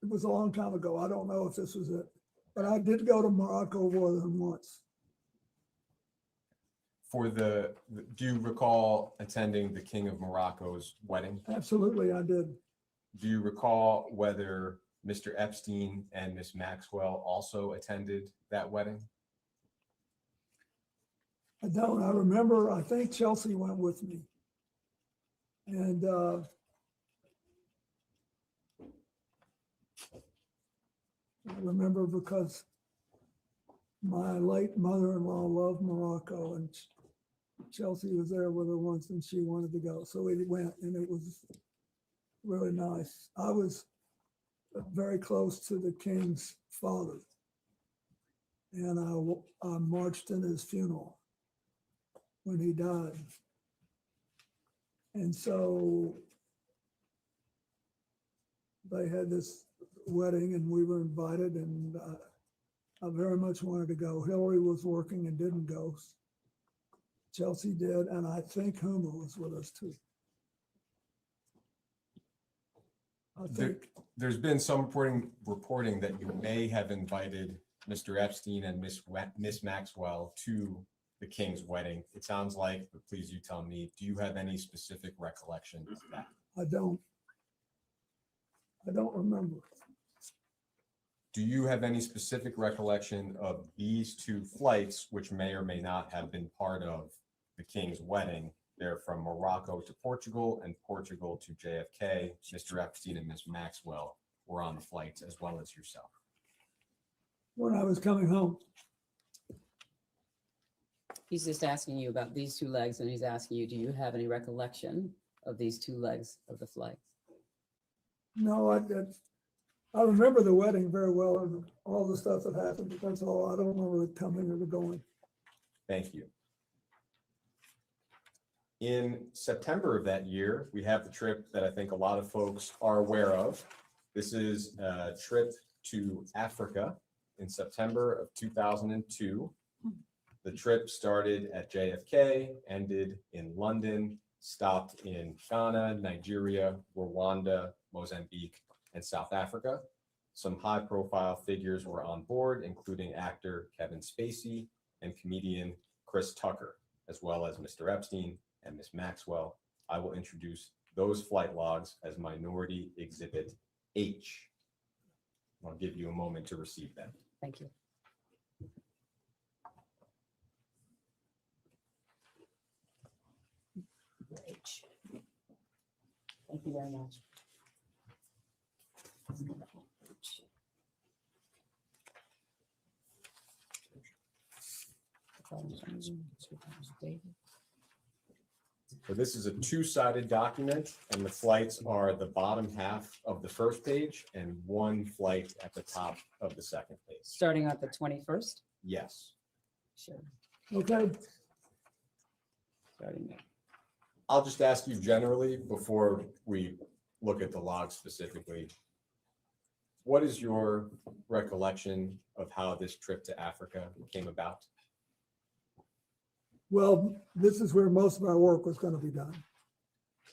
was a long time ago. I don't know if this was it. But I did go to Morocco more than once. Do you recall attending the King of Morocco's wedding? Absolutely, I did. Do you recall whether Mr. Epstein and Miss Maxwell also attended that wedding? I don't. I remember, I think Chelsea went with me. And I remember because my late mother-in-law loved Morocco and Chelsea was there with her once and she wanted to go. So we went and it was really nice. I was very close to the king's father. And I marched in his funeral when he died. And so they had this wedding and we were invited and I very much wanted to go. Hillary was working and didn't go. Chelsea did, and I think Homer was with us too. I think, There's been some reporting that you may have invited Mr. Epstein and Miss Maxwell to the King's wedding. It sounds like, but please you tell me, do you have any specific recollection of that? I don't remember. Do you have any specific recollection of these two flights, which may or may not have been part of the King's wedding? They're from Morocco to Portugal and Portugal to JFK. Mr. Epstein and Ms. Maxwell were on the flights as well as yourself. When I was coming home, He's just asking you about these two legs, and he's asking you, do you have any recollection of these two legs of the flight? no, I remember the wedding very well and all the stuff that happened, but that's all. I don't remember the coming or the going. Thank you. In September of that year, we have the trip that I think a lot of folks are aware of. This is a trip to Africa in September of 2002. The trip started at JFK, ended in London, stopped in Ghana, Nigeria, Rwanda, Mozambique, and South Africa. Some high-profile figures were on board, including actor Kevin Spacey and comedian Chris Tucker, as well as Mr. Epstein and Ms. Maxwell. I will introduce those flight logs as Minority Exhibit H. I'll give you a moment to receive them. Thank you. H. Thank you very much. So this is a two-sided document, and the flights are the bottom half of the first page and one flight at the top of the second page. Starting at the 21st? Yes. Sure. Okay, Starting there. I'll just ask you generally before we look at the log specifically. What is your recollection of how this trip to Africa came about? well, this is where most of our work was going to be done.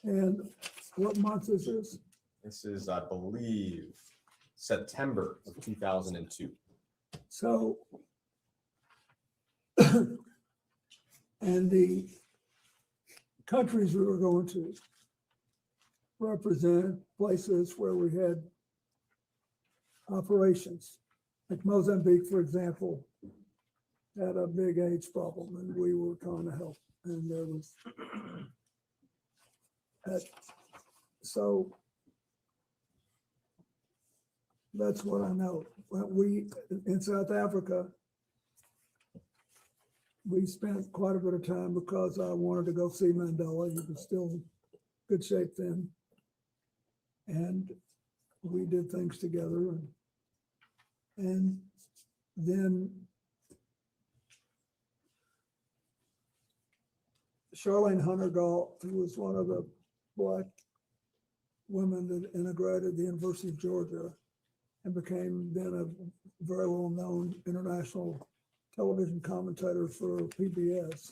And what month is this? This is, I believe, September of 2002. So, and the countries we were going to represent places where we had operations. Like Mozambique, for example, had a big AIDS problem and we were trying to help. And there was, so that's what I know. When we, in South Africa, we spent quite a bit of time because I wanted to go see Mandela. He was still in good shape then. And we did things together. And then Charlene Hunter-Galt, who was one of the Black women that integrated the University of Georgia and became then a very well-known international television commentator for PBS.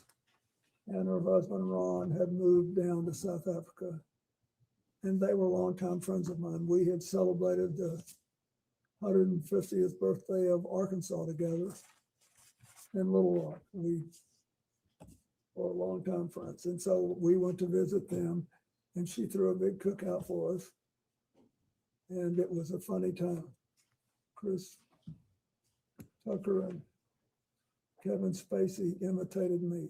And her husband, Ron, had moved down to South Africa. And they were longtime friends of mine. We had celebrated the 150th birthday of Arkansas together in Little Rock. We were longtime friends. And so we went to visit them and she threw a big cookout for us. And it was a funny time. Chris Tucker and Kevin Spacey imitated me.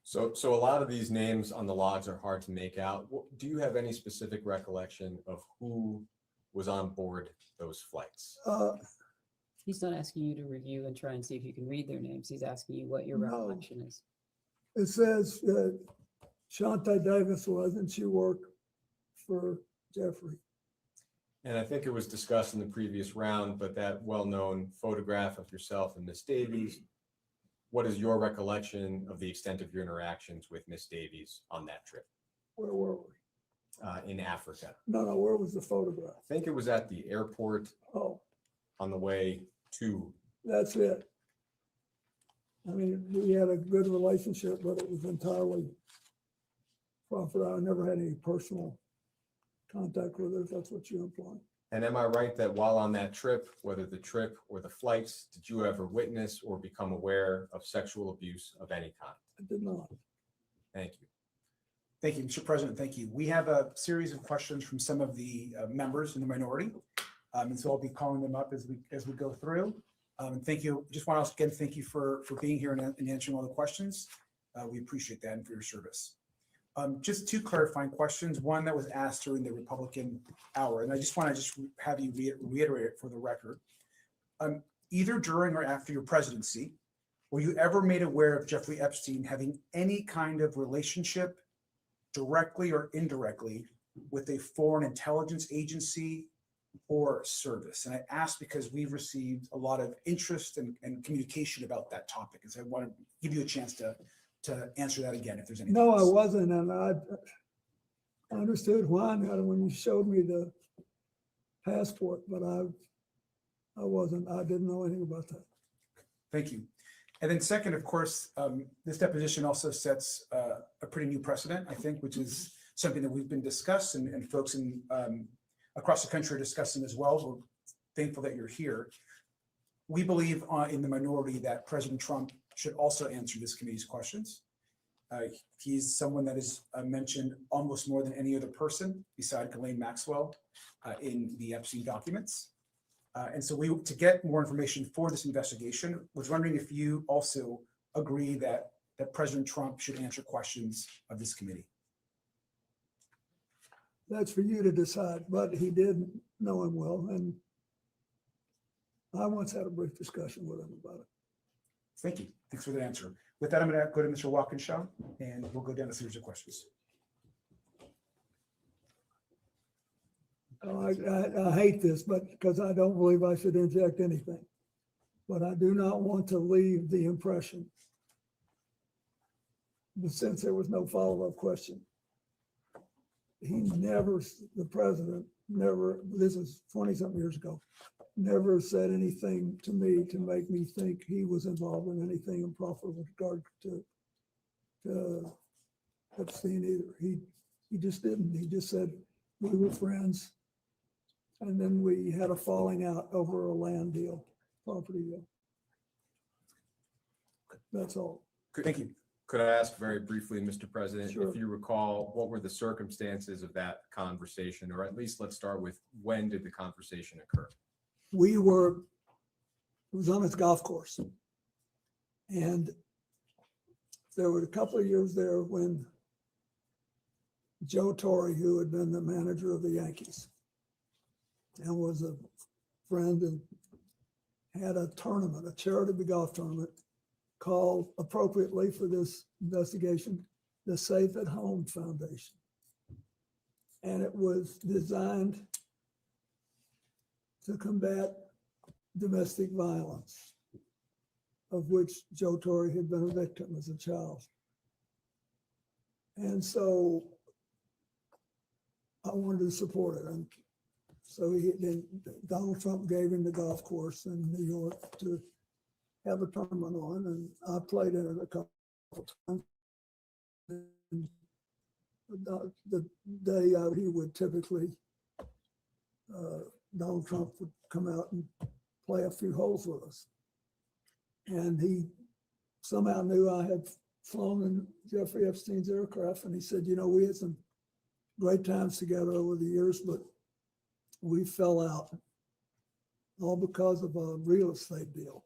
So a lot of these names on the logs are hard to make out. Do you have any specific recollection of who was on board those flights? He's not asking you to review and try and see if you can read their names. He's asking you what your recollection is. It says that Shante Davis was, and she worked for Jeffrey. And I think it was discussed in the previous round, but that well-known photograph of yourself and Miss Davies, what is your recollection of the extent of your interactions with Miss Davies on that trip? Where were we? In Africa. No, where was the photograph? I think it was at the airport. Oh, on the way to. That's it. I mean, we had a good relationship, but it was entirely profit. I never had any personal contact with her, if that's what you imply. And am I right that while on that trip, whether the trip or the flights, did you ever witness or become aware of sexual abuse of any kind? I did not. Thank you. Thank you, Mr. President. Thank you. We have a series of questions from some of the members in the minority. And so I'll be calling them up as we go through. And thank you. Just want to again thank you for being here and answering all the questions. We appreciate that and for your service. Just two clarifying questions. One that was asked during the Republican hour, and I just want to have you reiterate it for the record. Either during or after your presidency, were you ever made aware of Jeffrey Epstein having any kind of relationship, directly or indirectly, with a foreign intelligence agency or service? And I ask because we've received a lot of interest and communication about that topic. And so I want to give you a chance to answer that again if there's any. No, I wasn't, and I understood why now when you showed me the passport, but I wasn't. I didn't know anything about that. Thank you. And then second, of course, this deposition also sets a pretty new precedent, I think, which is something that we've been discussed and folks in across the country are discussing as well. We're thankful that you're here. We believe in the minority that President Trump should also answer this committee's questions. He's someone that is mentioned almost more than any other person beside Ghislaine Maxwell in the Epstein documents. And so to get more information for this investigation, was wondering if you also agree that President Trump should answer questions of this committee. That's for you to decide, but he did know him well, and I once had a brief discussion with him about it. Thank you. Thanks for the answer. With that, I'm going to go to Mr. Walkinshaw, and we'll go down a series of questions. I hate this, but because I don't believe I should inject anything, but I do not want to leave the impression, but since there was no follow-up question, the president never, this is 20-something years ago, never said anything to me to make me think he was involved in anything improper with regard to Epstein either. He just didn't. He just said we were friends, and then we had a falling out over a land deal, property deal. That's all. Thank you. Could I ask very briefly, Mr. President, Sure. if you recall, what were the circumstances of that conversation, or at least let's start with when did the conversation occur? It was on his golf course. And there were a couple of years there when Joe Torre, who had been the manager of the Yankees and was a friend, and had a tournament, a charity golf tournament, called appropriately for this investigation, the Safe at Home Foundation. And it was designed to combat domestic violence, of which Joe Torre had been a victim as a child. And so I wanted to support it. And so Donald Trump gave him the golf course in New York to have a tournament on, and I played in it a couple of times. And the day out, he would typically, Donald Trump would come out and play a few holes with us. And he somehow knew I had flown in Jeffrey Epstein's aircraft, and he said, you know, we had some great times together over the years, but we fell out, all because of a real estate deal.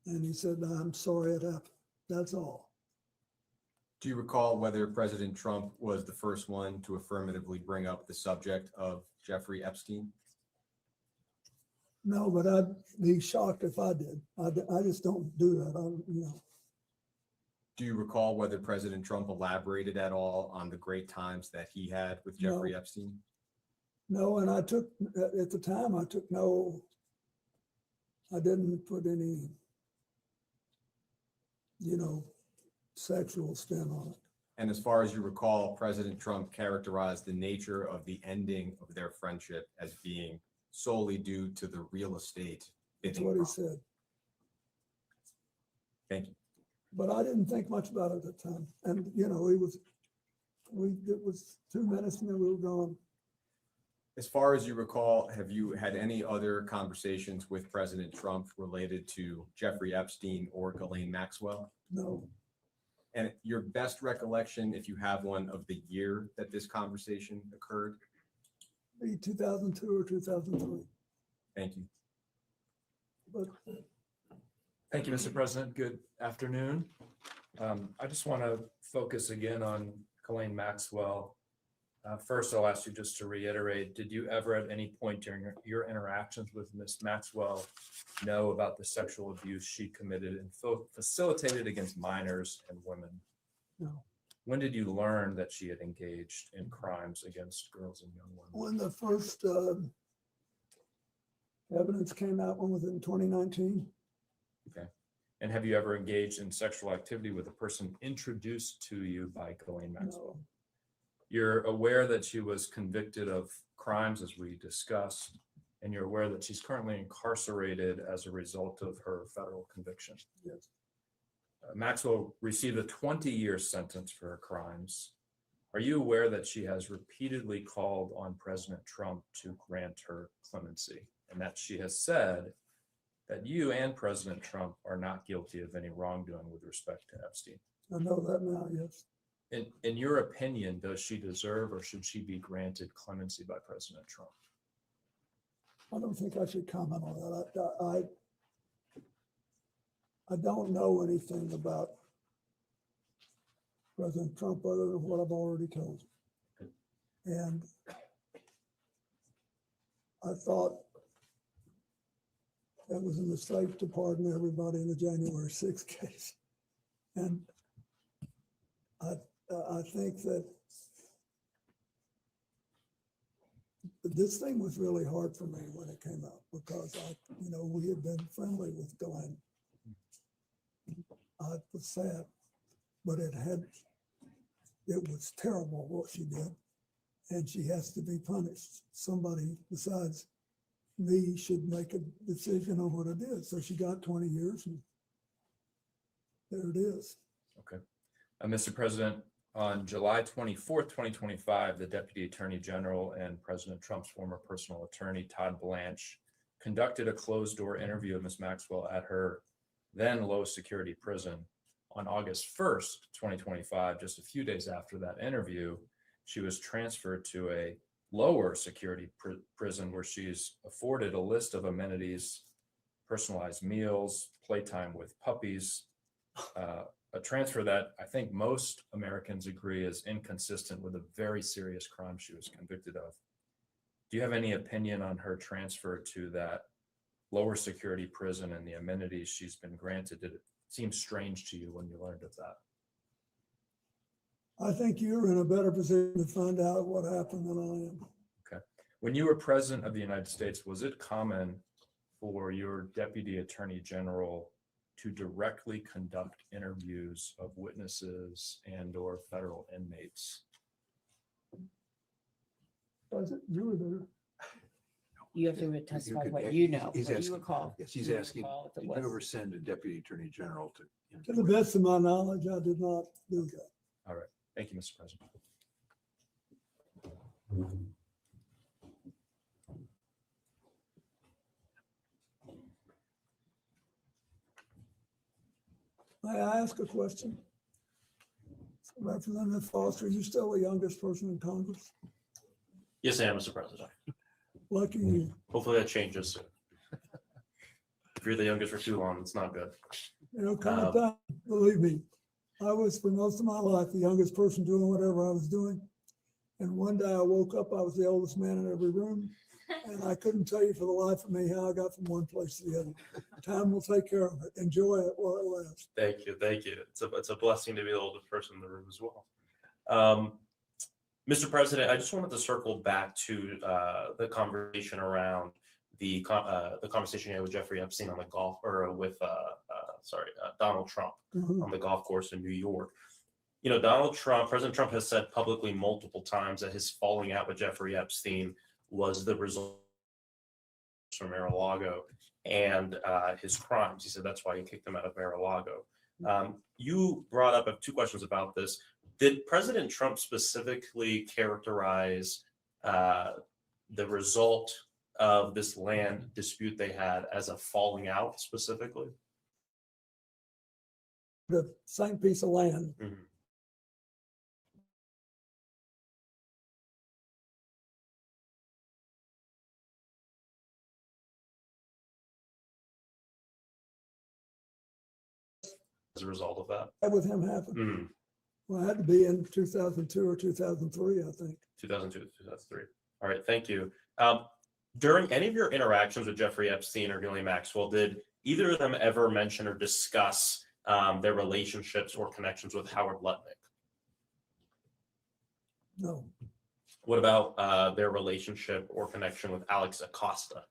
And he said, I'm sorry it happened. That's all. Do you recall whether President Trump was the first one to affirmatively bring up the subject of Jeffrey Epstein? No, but I'd be shocked if I did. I just don't do that. Do you recall whether President Trump elaborated at all on the great times that he had with Jeffrey Epstein? No, and at the time, I didn't put any, sexual spin on it. And as far as you recall, President Trump characterized the nature of the ending of their friendship as being solely due to the real estate. That's what he said. Thank you. But I didn't think much about it at the time. And, it was 2 minutes and then we were gone. As far as you recall, have you had any other conversations with President Trump related to Jeffrey Epstein or Ghislaine Maxwell? No. And your best recollection, if you have one, of the year that this conversation occurred? be 2002 or 2003. Thank you. But Thank you, Mr. President. Good afternoon. I just want to focus again on Colleen Maxwell. First, I'll ask you just to reiterate, did you ever at any point during your interactions with Ms. Maxwell know about the sexual abuse she committed and facilitated against minors and women? no. When did you learn that she had engaged in crimes against girls and young women? When the first evidence came out, when was it, in 2019? Okay. And have you ever engaged in sexual activity with a person introduced to you by Colleen Maxwell? No. You're aware that she was convicted of crimes, as we discussed, and you're aware that she's currently incarcerated as a result of her federal conviction. Yes. Maxwell received a 20-year sentence for her crimes. Are you aware that she has repeatedly called on President Trump to grant her clemency, and that she has said that you and President Trump are not guilty of any wrongdoing with respect to Epstein? I know that now, yes. In your opinion, does she deserve or should she be granted clemency by President Trump? I don't think I should comment on that. I don't know anything about President Trump other than what I've already told you. And I thought it was a mistake to pardon everybody in the January 6th case. And I think that this thing was really hard for me when it came out because we had been friendly with Glenn. I was sad, but it was terrible what she did, and she has to be punished. Somebody besides me should make a decision on what it is. So she got 20 years, and there it is. Okay. Mr. President, on July 24th, 2025, the Deputy Attorney General and President Trump's former personal attorney, Todd Blanche, conducted a closed-door interview of Ms. Maxwell at her then low-security prison. On August 1st, 2025, just a few days after that interview, she was transferred to a lower security prison where she's afforded a list of amenities, personalized meals, playtime with puppies, a transfer that I think most Americans agree is inconsistent with a very serious crime she was convicted of. Do you have any opinion on her transfer to that lower security prison and the amenities she's been granted? Did it seem strange to you when you learned of that? I think you're in a better position to find out what happened than I am. Okay. When you were president of the United States, was it common for your Deputy Attorney General to directly conduct interviews of witnesses and or federal inmates? Was it? You were there. You have to testify could- what you know, he's what you asking- recall. Yes, he's You asking, recall if it did you was. ever send a deputy attorney general to? To the best of my knowledge, I did not do that. All right. Thank you, Mr. President. May I ask a question? Representative Foster, are you still the youngest person in Congress? Yes, I am, Mr. President. Lucky you. Hopefully that changes soon. If you're the youngest for too long, it's not good. Come a time, believe me, I was for most of my life the youngest person doing whatever I was doing. And one day I woke up, I was the oldest man in every room. And I couldn't tell you for the life of me how I got from one place to the other. Time will take care of it. Enjoy it while it lasts. Thank you, thank you. It's a blessing to be the oldest person in the room as well. Mr. President, I just wanted to circle back to the conversation around the conversation you had with Jeffrey Epstein on the golf, or with Donald Trump on the golf course in New York. You know, President Trump has said publicly multiple times that his falling out with Jeffrey Epstein was the result from Mar-a-Lago and his crimes. He said that's why he kicked him out of Mar-a-Lago. You brought up two questions about this. Did President Trump specifically characterize the result of this land dispute they had as a falling out specifically? The same piece of land. as a result of that? That with him happened. Mm, Well, it had to be in 2002 or 2003, I think. 2002, 2003. All right, thank you. During any of your interactions with Jeffrey Epstein or Ghislaine Maxwell, did either of them ever mention or discuss their relationships or connections with Howard Lutnick? No, What about their relationship or connection with Alex Acosta?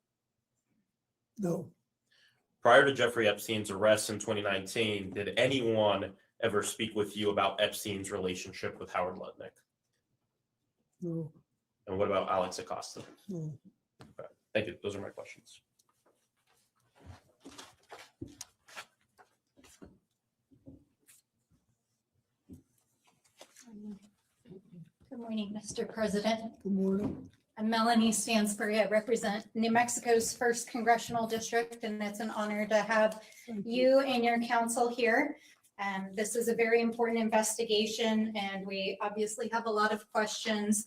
no, Prior to Jeffrey Epstein's arrest in 2019, did anyone ever speak with you about Epstein's relationship with Howard Lutnick? no, And what about Alex Acosta? no. Okay, thank you. Those are my questions. Good morning, Mr. President. Good morning. I'm Melanie Stansbury. I represent New Mexico's first congressional district, and it's an honor to have you and your council here. This is a very important investigation, and we obviously have a lot of questions.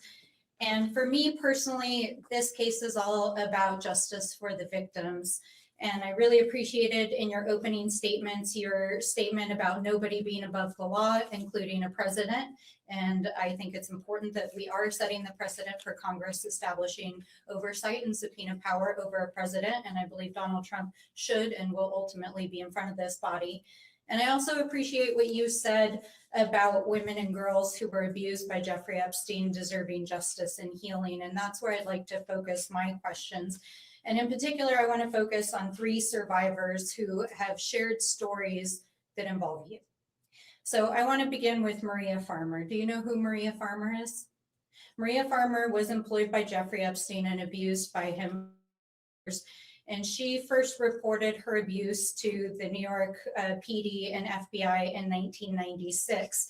And for me personally, this case is all about justice for the victims. And I really appreciated in your opening statements, your statement about nobody being above the law, including a president. And I think it's important that we are setting the precedent for Congress establishing oversight and subpoena power over a president. And I believe Donald Trump should and will ultimately be in front of this body. And I also appreciate what you said about women and girls who were abused by Jeffrey Epstein deserving justice and healing. And that's where I'd like to focus my questions. And in particular, I want to focus on 3 survivors who have shared stories that involve you. So I want to begin with Maria Farmer. Do you know who Maria Farmer is? Maria Farmer was employed by Jeffrey Epstein and abused by him. And she first reported her abuse to the New York PD and FBI in 1996.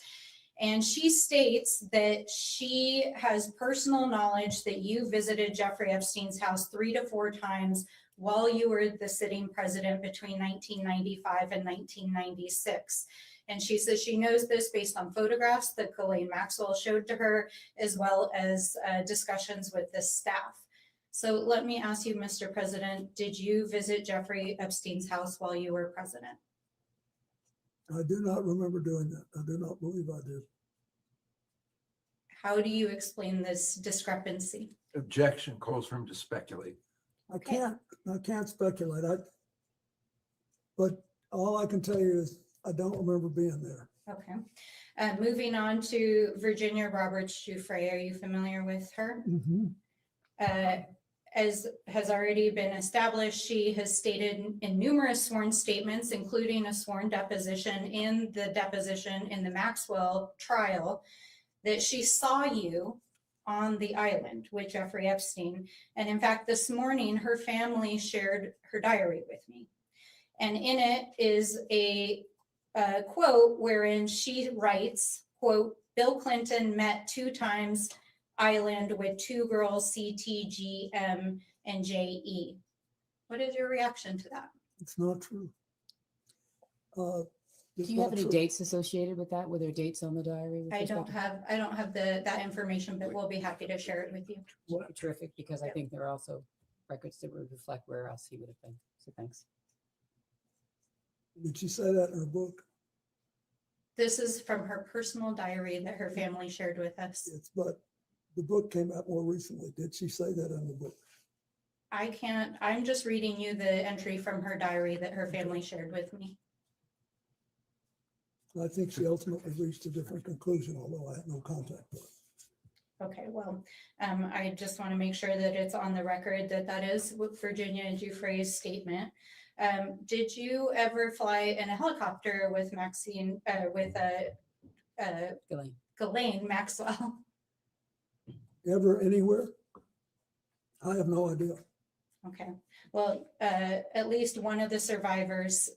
And she states that she has personal knowledge that you visited Jeffrey Epstein's house 3 to 4 times while you were the sitting president between 1995 and 1996. And she says she knows this based on photographs that Ghislaine Maxwell showed to her, as well as discussions with the staff. So let me ask you, Mr. President, did you visit Jeffrey Epstein's house while you were president? I do not remember doing that. I do not believe I did. How do you explain this discrepancy? Objection calls for him to speculate. I can't speculate. But all I can tell you is I don't remember being there. Okay. Moving on to Virginia Roberts Giuffre. Are you familiar with her? As has already been established, she has stated in numerous sworn statements, including a sworn deposition in the Maxwell trial, that she saw you on the island with Jeffrey Epstein. And in fact, this morning, her family shared her diary with me. And in it is a quote wherein she writes, quote, Bill Clinton met 2 times island with 2 girls, CT, GM, and JE. What is your reaction to that? It's not true. Do you have any dates associated with that? Were there dates on the diary? I don't have that information, but we'll be happy to share it with you. Well, terrific, because I think there are also records that would reflect where else he would have been. So thanks. Did she say that in her book? This is from her personal diary that her family shared with us. But the book came out more recently. Did she say that in the book? I'm just reading you the entry from her diary that her family shared with me. I think she ultimately reached a different conclusion, although I had no contact with her. Okay, well, I just want to make sure that it's on the record that that is what Virginia Giuffre's statement. Did you ever fly in a helicopter with Ghislaine Maxwell? Ever, anywhere? I have no idea. Okay, well, at least one of the survivors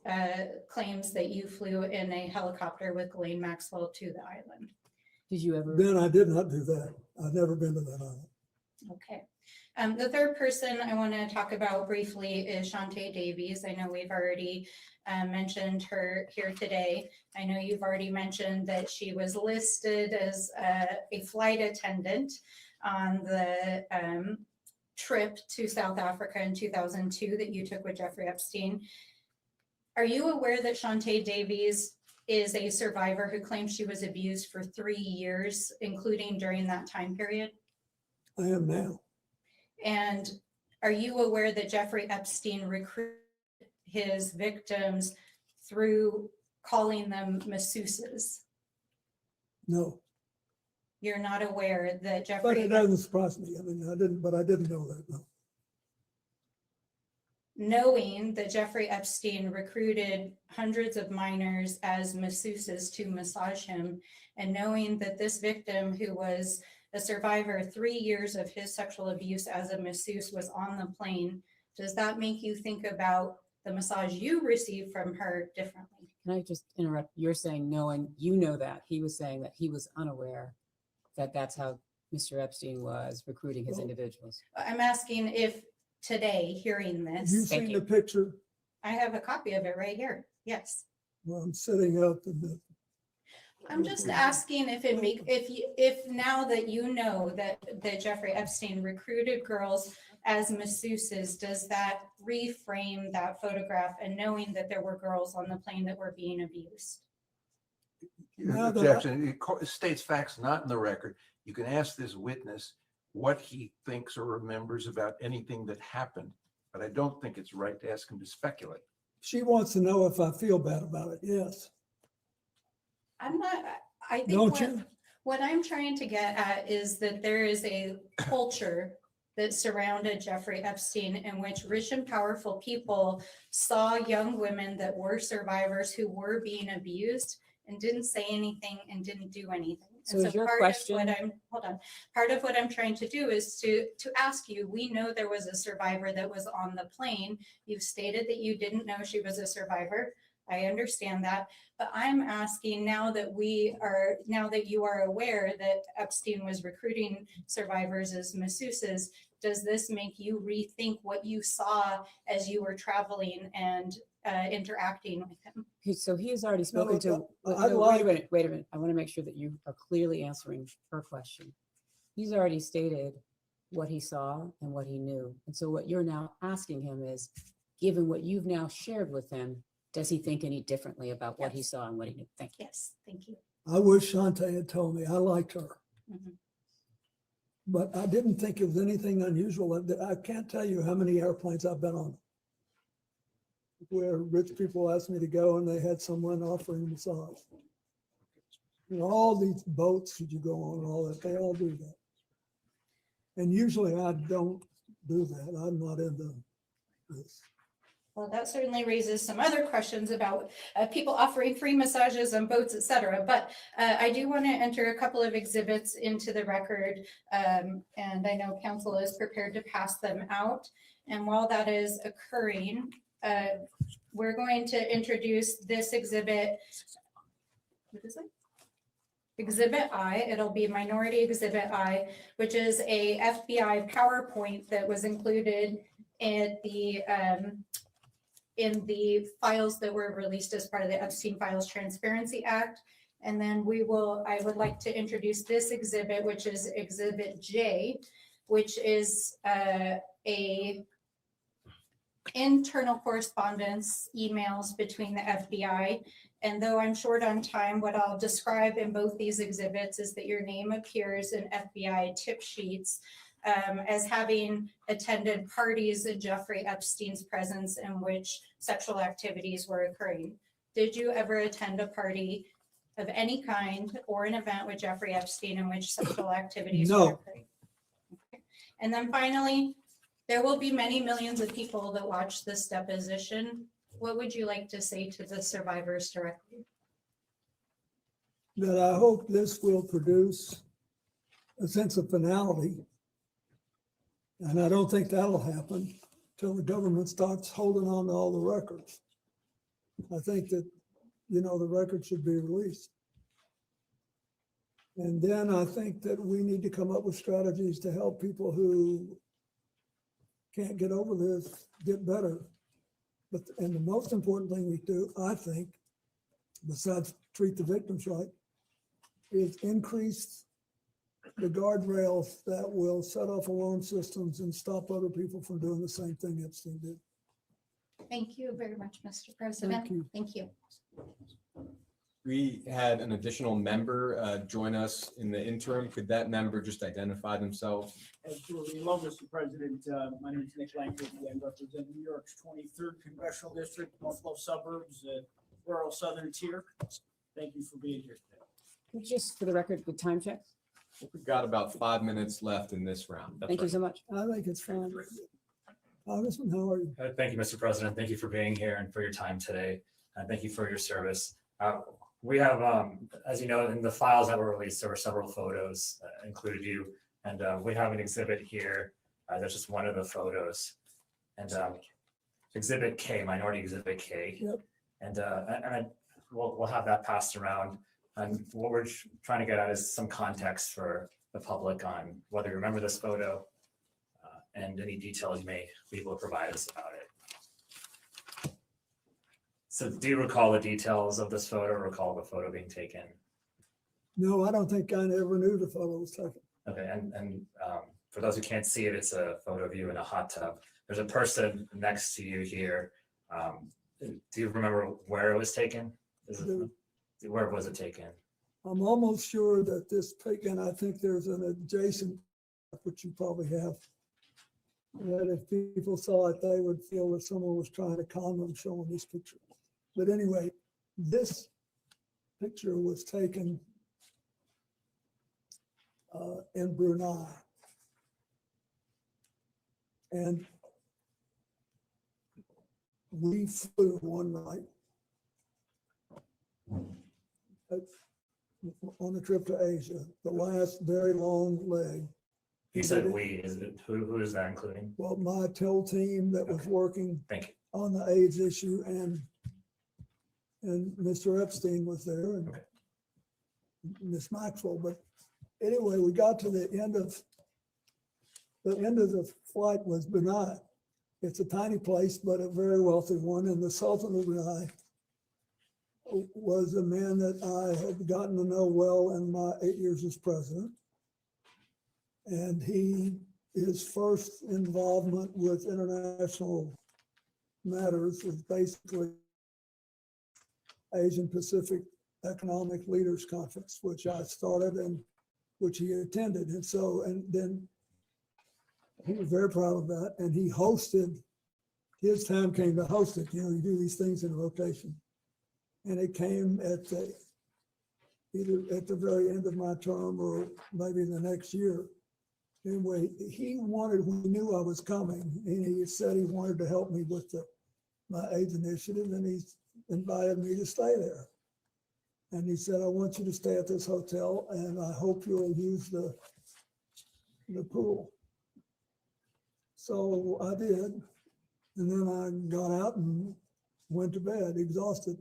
claims that you flew in a helicopter with Ghislaine Maxwell to the island. Did you ever? Then I did not do that. I've never been to that island. Okay. The third person I want to talk about briefly is Shantae Davies. I know we've already mentioned her here today. I know you've already mentioned that she was listed as a flight attendant on the trip to South Africa in 2002 that you took with Jeffrey Epstein. Are you aware that Shantae Davies is a survivor who claims she was abused for 3 years, including during that time period? I am now. And are you aware that Jeffrey Epstein recruited his victims through calling them masseuses? No, You're not aware that but Jeffrey, it doesn't surprise me. I mean, I didn't know that. No. knowing that Jeffrey Epstein recruited hundreds of minors as masseuses to massage him, and knowing that this victim, who was a survivor 3 years of his sexual abuse as a masseuse, was on the plane, does that make you think about the massage you received from her differently? Can I just interrupt? You're saying knowing, you know that. He was saying that he was unaware that that's how Mr. Epstein was recruiting his individuals. I'm asking if today, hearing Have you this, Thank seen you. the picture? I have a copy of it right here. Yes. Well, I'm sitting up in the, I'm just asking if now that you know that Jeffrey Epstein recruited girls as masseuses, does that reframe that photograph, and knowing that there were girls on the plane that were being abused? Now that Objection. It states facts not in the record. You can ask this witness what he thinks or remembers about anything that happened, but I don't think it's right to ask him to speculate. she wants to know if I feel bad about it. Yes. I'm not, I think Don't you? what I'm trying to get at is that there is a culture that surrounded Jeffrey Epstein in which rich and powerful people saw young women that were survivors who were being abused and didn't say anything and didn't do anything. So And is your part question- of what I'm, hold on, part of what I'm trying to do is to ask you, we know there was a survivor that was on the plane. You've stated that you didn't know she was a survivor. I understand that, but I'm asking now that you are aware that Epstein was recruiting survivors as masseuses, does this make you rethink what you saw as you were traveling and interacting with him? So he has already spoken to, I'd no, like- wait a minute. I want to make sure that you are clearly answering her question. He's already stated what he saw and what he knew. And so what you're now asking him is, given what you've now shared with him, does he think any differently about what he Yes. saw and what he knew? Thank you. Yes, thank you. I wish Shantae had told me. I liked her. Mhm. But I didn't think it was anything unusual. I can't tell you how many airplanes I've been on where rich people asked me to go and they had someone offering a massage. You know, all these boats that you go on and all that, they all do that. And usually I don't do that. I'm not into this. Well, that certainly raises some other questions about people offering free massages on boats, et cetera. But I do want to enter a couple of exhibits into the record. And I know council is prepared to pass them out. And while that is occurring, we're going to introduce this exhibit. What is it? Exhibit I, it'll be Minority Exhibit I, which is a FBI PowerPoint that was included in the files that were released as part of the Epstein Files Transparency Act. And then I would like to introduce this exhibit, which is Exhibit J, which is a internal correspondence emails between the FBI. And though I'm short on time, what I'll describe in both these exhibits is that your name appears in FBI tip sheets as having attended parties in Jeffrey Epstein's presence in which sexual activities were occurring. Did you ever attend a party of any kind or an event with Jeffrey Epstein in which sexual activities No. were occurring? Okay. And then finally, there will be many millions of people that watch this deposition. What would you like to say to the survivors directly? That I hope this will produce a sense of finality. And I don't think that'll happen till the government starts holding on to all the records. I think that, you know, the record should be released. And then I think that we need to come up with strategies to help people who can't get over this, get better. And the most important thing we do, I think, besides treat the victims right, is increase the guardrails that will set off alarm systems and stop other people from doing the same thing Epstein did. Thank you very much, Mr. President. you. Thank you. We had an additional member join us in the interim. Could that member just identify themselves? Absolutely. Hello, Mr. President. My name is Nick Langford. I represent New York's 23rd Congressional District, Buffalo suburbs, rural southern tier. Thank you for being here today. Just for the record, the time check. We've got about 5 minutes left in this round. Thank you so much. I think it's fine. Congressman, how are you? Thank you, Mr. President. Thank you for being here and for your time today. And thank you for your service. We have, as you know, in the files that were released, there were several photos included you. And we have an exhibit here. That's just one of the photos. And Exhibit K, Minority Exhibit K. Yep. And we'll have that passed around. And what we're trying to get at is some context for the public on whether you remember this photo and any details you may be able to provide us about it. So do you recall the details of this photo, or recall the photo being taken? No, I don't think I ever knew the photo was taken. Okay, and for those who can't see it, it's a photo of you in a hot tub. There's a person next to you here. Do you remember where it was taken? Where was it taken? I'm almost sure that this taken, I think there's an adjacent, which you probably have, that if people saw it, they would feel that someone was trying to con them showing this picture. But anyway, this picture was taken in Brunei. And we flew one night on the trip to Asia, the last very long leg. You said we, is it, who is that including? Well, my TIL team that was working Thank you. on the AIDS issue, and Mr. Epstein was there, and Miss Maxwell. But anyway, we got to the end of the flight was Brunei. It's a tiny place, but a very wealthy one. And the Sultan of Brunei was a man that I had gotten to know well in my 8 years as president. And his first involvement with international matters was basically Asian Pacific Economic Leaders Conference, which I started and which he attended. And so, and then he was very proud of that. And he hosted, his time came to host it. You know, you do these things in rotation. And it came at either at the very end of my term or maybe the next year. Anyway, he knew I was coming, and he said he wanted to help me with my AIDS initiative, and he invited me to stay there. And he said, I want you to stay at this hotel, and I hope you'll use the pool. So I did, and then I got out and went to bed, exhausted.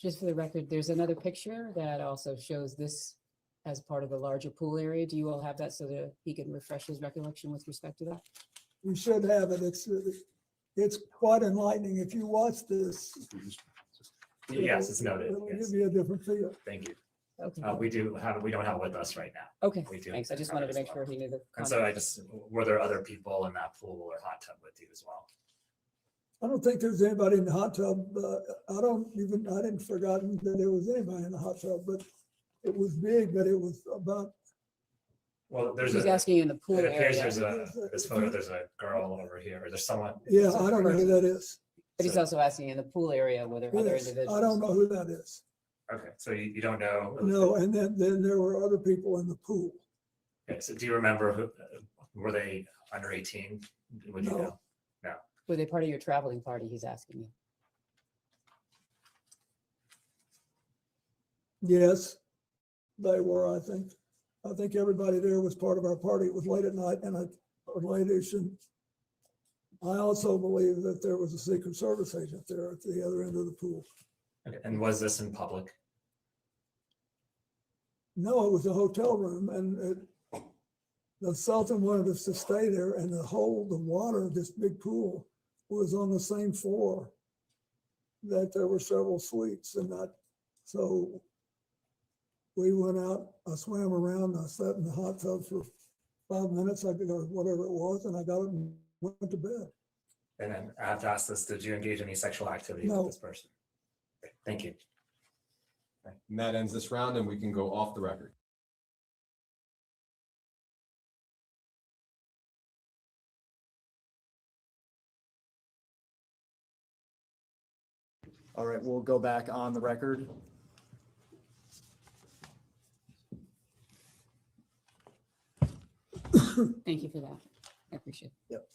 Just for the record, there's another picture that also shows this as part of the larger pool area. Do you all have that so that he can refresh his recollection with respect to that? We should have it. It's quite enlightening. If you watch this. Yes, it's noted. It'll Yes. give you a different feel. Thank you. Okay. We don't have it with us right now. Okay, We do. thanks. I just wanted to make sure he knew the. And so were there other people in that pool or hot tub with you as well? I don't think there's anybody in the hot tub. I didn't forgotten that there was anybody in the hot tub, but it was big, but it was about. Well, He's asking in the pool it appears area. this photo, there's a girl over here, or there's someone. Yeah, I don't know who that is. But he's also asking in the pool area were there other Yes, individuals? I don't know who that is. Okay, so you don't know? No, and then there were other people in the pool. Okay, so do you remember were they under 18? Would you No. know? No. Were they part of your traveling party? He's asking you. Yes, they were, I think. I think everybody there was part of our party. It was late at night and late-ish. And I also believe that there was a Secret Service agent there at the other end of the pool. Okay, and was this in public? No, it was a hotel room, and the Sultan wanted us to stay there, and the water of this big pool was on the same floor that there were several suites, and so we went out, I swam around, I sat in the hot tub for 5 minutes, or whatever it was, and I got up and went to bed. And then I have to ask this, did you engage in any sexual activity No. with this person? Okay, thank you. And that ends this round, and we can go off the record. All right, we'll go back on the record. Thank you for that. I appreciate it. Yep.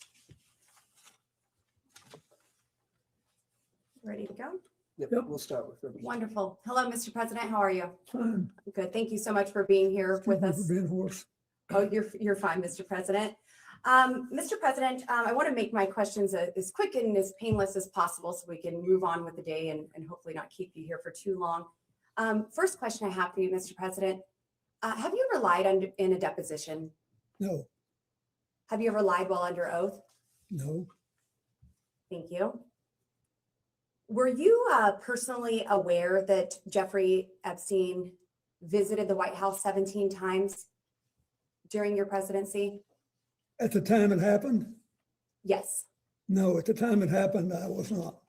Ready to go? Yep, we'll start with them. Wonderful. Hello, Mr. President. How are you? Fine. Good. Thank you so much for being here with Thank you us. for being hoarse. Oh, you're fine, Mr. President. Mr. President, I want to make my questions as quick and as painless as possible so we can move on with the day and hopefully not keep you here for too long. First question I have for you, Mr. President. Have you ever lied in a deposition? No, Have you ever lied while under oath? no, Thank you. Were you personally aware that Jeffrey Epstein visited the White House 17 times during your presidency? at the time it happened, Yes. no, at the time it happened, I was not.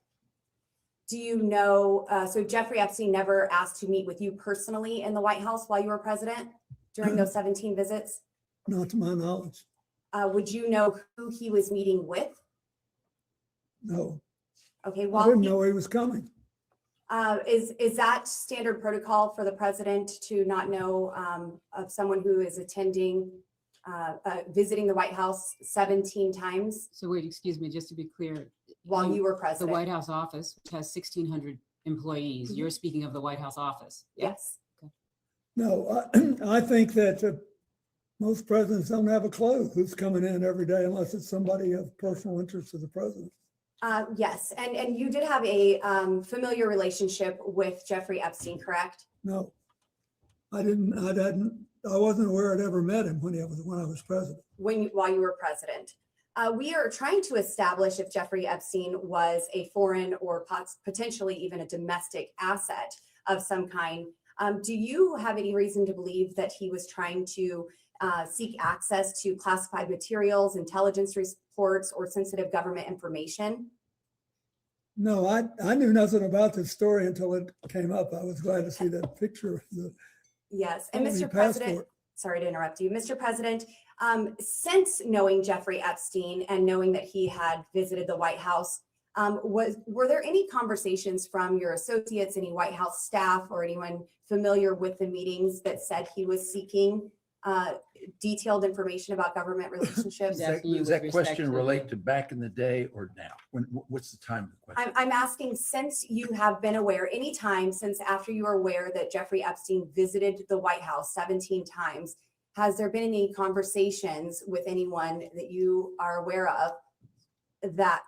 Do you know, so Jeffrey Epstein never asked to meet with you personally in the White House while you were president during those 17 visits? Not to my knowledge, Would you know who he was meeting with? no. Okay, I well, didn't know he was coming. is that standard protocol for the president to not know of someone who is attending, visiting the White House 17 times So wait, excuse me, just to be clear. while you were The president? White House office, which has 1,600 employees, you're speaking of the White House office. Yeah? Yes. No, I think that most presidents don't have a clue who's coming in every day unless it's somebody of personal interest to the president. Yes, and you did have a familiar relationship with Jeffrey Epstein, correct? No, I wasn't aware I'd ever met him when I was president. While you were president. We are trying to establish if Jeffrey Epstein was a foreign or potentially even a domestic asset of some kind. Do you have any reason to believe that he was trying to seek access to classified materials, intelligence reports, or sensitive government information? No, I knew nothing about this story until it came up. I was glad to see that picture of the Yes, and felony Mr. President, passport. sorry to interrupt you. Mr. President, since knowing Jeffrey Epstein and knowing that he had visited the White House, were there any conversations from your associates, any White House staff, or anyone familiar with the meetings that said he was seeking detailed information about government relationships? Does that question relate to back in the day or now? What's the time of the question? I'm asking, since you have been aware, any time since after you are aware that Jeffrey Epstein visited the White House 17 times, has there been any conversations with anyone that you are aware of that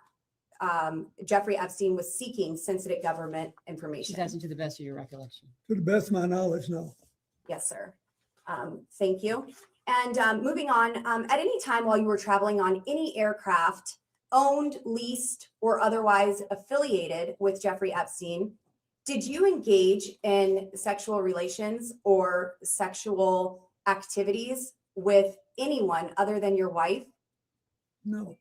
Jeffrey Epstein was seeking sensitive government information? She's asking to the best of your recollection. To the best of my knowledge, no. Yes, sir. Thank you. And moving on, at any time while you were traveling on any aircraft owned, leased, or otherwise affiliated with Jeffrey Epstein, did you engage in sexual relations or sexual activities with anyone other than your wife? No,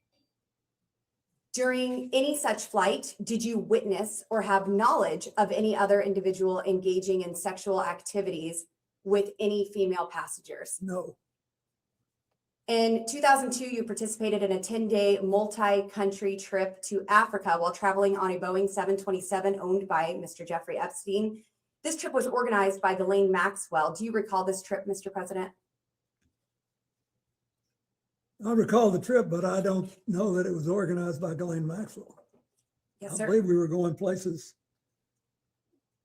During any such flight, did you witness or have knowledge of any other individual engaging in sexual activities with any female passengers? no, In 2002, you participated in a 10-day multi-country trip to Africa while traveling on a Boeing 727 owned by Mr. Jeffrey Epstein. This trip was organized by Ghislaine Maxwell. Do you recall this trip, Mr. President? I recall the trip, but I don't know that it was organized by Ghislaine Maxwell. Yes, I sir. believe we were going places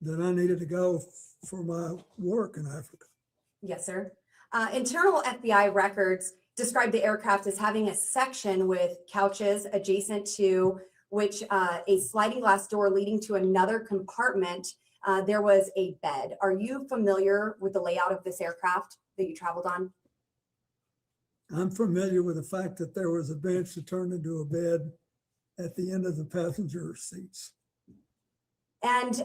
that I needed to go for my work in Africa. Yes, sir. Internal FBI records describe the aircraft as having a section with couches adjacent to which a sliding glass door leading to another compartment. There was a bed. Are you familiar with the layout of this aircraft that you traveled on? I'm familiar with the fact that there was a bench that turned into a bed at the end of the passenger seats. And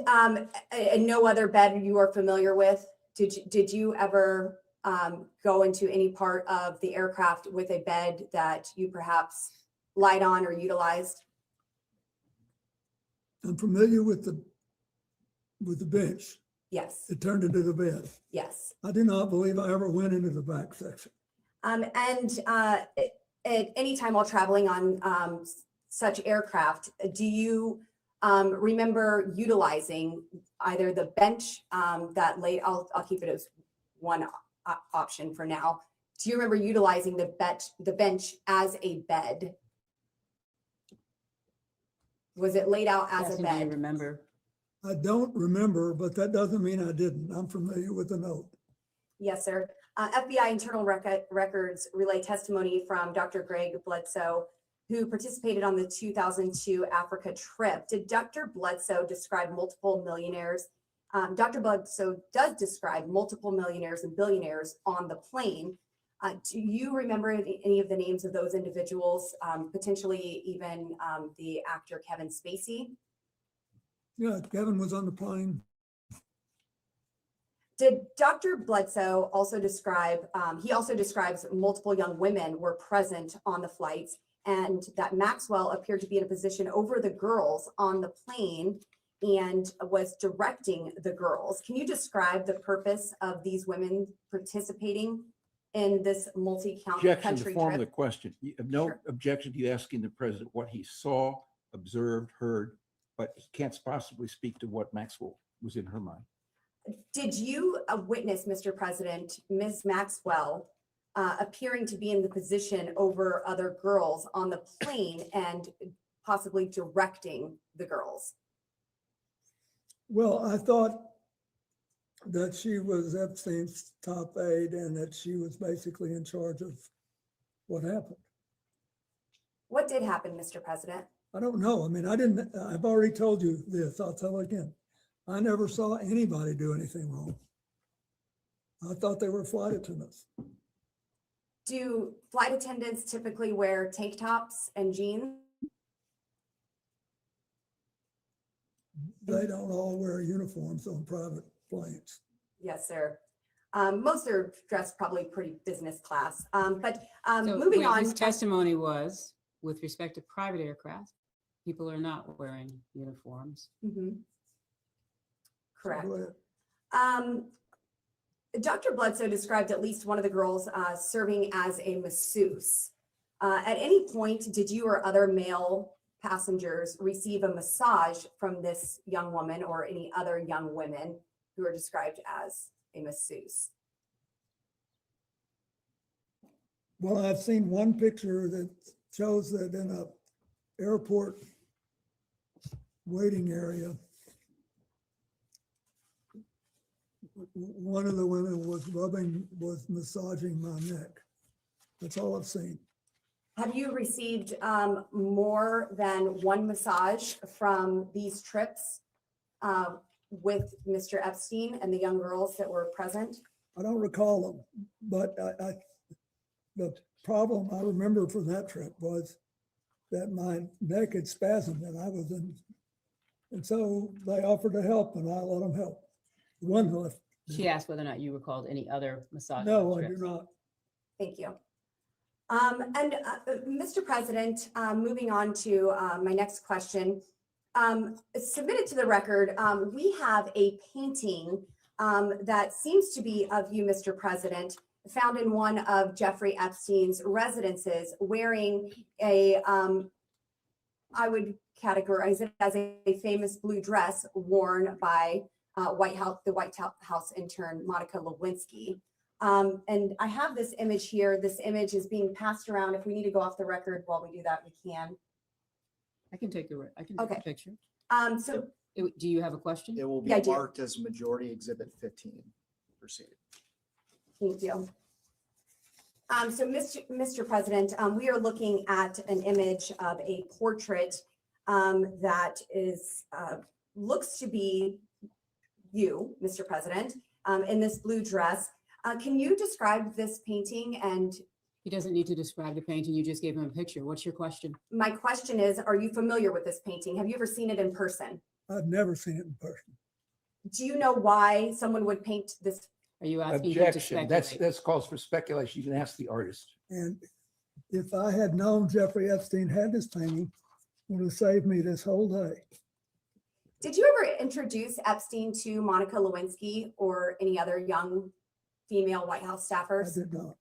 no other bed you are familiar with? Did you ever go into any part of the aircraft with a bed that you perhaps lied on or utilized? I'm familiar with the bench. Yes, It turned into the bed. yes. I do not believe I ever went into the back section. At any time while traveling on such aircraft, do you remember utilizing either the bench that lay, I'll keep it as one option for now. Do you remember utilizing the bench as a bed? Was it laid out as a Asking, do you bed? remember? I don't remember, but that doesn't mean I didn't. I'm familiar with the note. Yes, sir. FBI internal records relay testimony from Dr. Greg Bledsoe, who participated on the 2002 Africa trip. Did Dr. Bledsoe describe multiple millionaires? Dr. Bledsoe does describe multiple millionaires and billionaires on the plane. Do you remember any of the names of those individuals, potentially even the actor Kevin Spacey? Yeah, Kevin was on the plane. Did Dr. Bledsoe also describe, he also describes multiple young women were present on the flights and that Maxwell appeared to be in a position over the girls on the plane and was directing the girls. Can you describe the purpose of these women participating in this Objection to country form of the trip? question. You have no Sure. objection to you asking the president what he saw, observed, heard, but he can't possibly speak to what Maxwell was in her mind. Did you witness, Mr. President, Ms. Maxwell appearing to be in the position over other girls on the plane and possibly directing the girls? Well, I thought that she was Epstein's top aide and that she was basically in charge of what happened. What did happen, Mr. President? I don't know. I mean, I've already told you this. I'll tell again. I never saw anybody do anything wrong. I thought they were flight attendants. Do flight attendants typically wear tank tops and jeans? They don't all wear uniforms on private planes. Yes, sir. Most are dressed probably pretty business class. But So moving wait, on. his testimony was, with respect to private aircraft, people are not wearing uniforms. Mhm. Correct. Go ahead. Dr. Bledsoe described at least one of the girls serving as a masseuse. At any point, did you or other male passengers receive a massage from this young woman or any other young women who are described as a masseuse? Well, I've seen one picture that shows that in a airport waiting area, one of the women was massaging my neck. That's all I've seen. Have you received more than one massage from these trips with Mr. Epstein and the young girls that were present? I don't recall them, but the problem I remember from that trip was that my neck had spasmed and I was in, and so they offered to help and I let them help. One left. She asked whether or not you recalled any other massage. No, I do trips. not. Thank you. Mr. President, moving on to my next question. Submitted to the record, we have a painting that seems to be of you, Mr. President, found in one of Jeffrey Epstein's residences wearing a, I would categorize it as a famous blue dress worn by the White House intern, Monica Lewinsky. And I have this image here. This image is being passed around. If we need to go off the record while we do that, we can. I can take a Okay. picture. So Do you have a question? It will be Yeah, I do. marked as Majority Exhibit 15. Proceed. thank you. So Mr. President, we are looking at an image of a portrait that is looks to be you, Mr. President, in this blue dress. Can you describe this painting? And He doesn't need to describe the painting. You just gave him a picture. What's your question? my question is, are you familiar with this painting? Have you ever seen it in person? I've never seen it in person. Do you know why someone would paint this? Are you asking him to Objection. speculate? That's calls for speculation. You can ask the artist. And if I had known Jeffrey Epstein had this painting, it would have saved me this whole day. Did you ever introduce Epstein to Monica Lewinsky or any other young female White House I staffers? did not.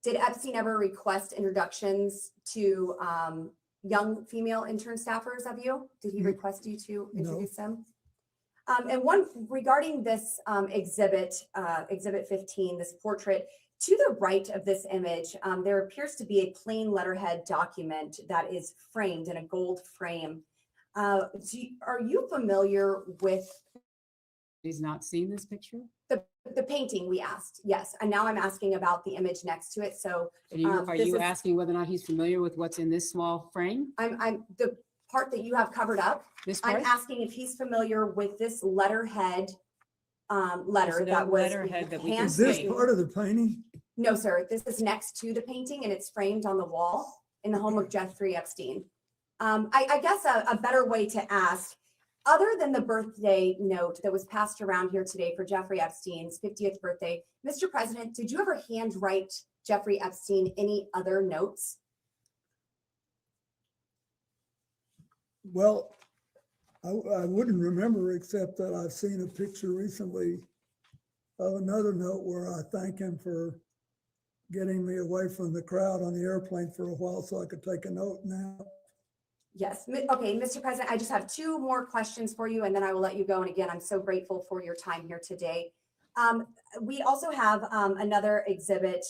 Did Epstein ever request introductions to young female intern staffers of you? Did he request you to introduce them? And one regarding this exhibit 15, this portrait, to the right of this image, there appears to be a plain letterhead document that is framed in a gold frame. Are you familiar with? He's not seen this picture? The painting we asked, yes. And now I'm asking about the image next to it. So Are you asking whether or not he's familiar with what's in this small frame? I'm the part that you have covered up. This I'm part? asking if he's familiar with this letterhead letter There's no that was letterhead that we can Is this see. part of the painting? No, sir. This is next to the painting and it's framed on the wall in the home of Jeffrey Epstein. I guess a better way to ask, other than the birthday note that was passed around here today for Jeffrey Epstein's 50th birthday, Mr. President, did you ever handwrite Jeffrey Epstein any other notes? Well, I wouldn't remember, except that I've seen a picture recently of another note where I thank him for getting me away from the crowd on the airplane for a while so I could take a note now. Yes. Okay, Mr. President, I just have two more questions for you and then I will let you go. And again, I'm so grateful for your time here today. We also have another exhibit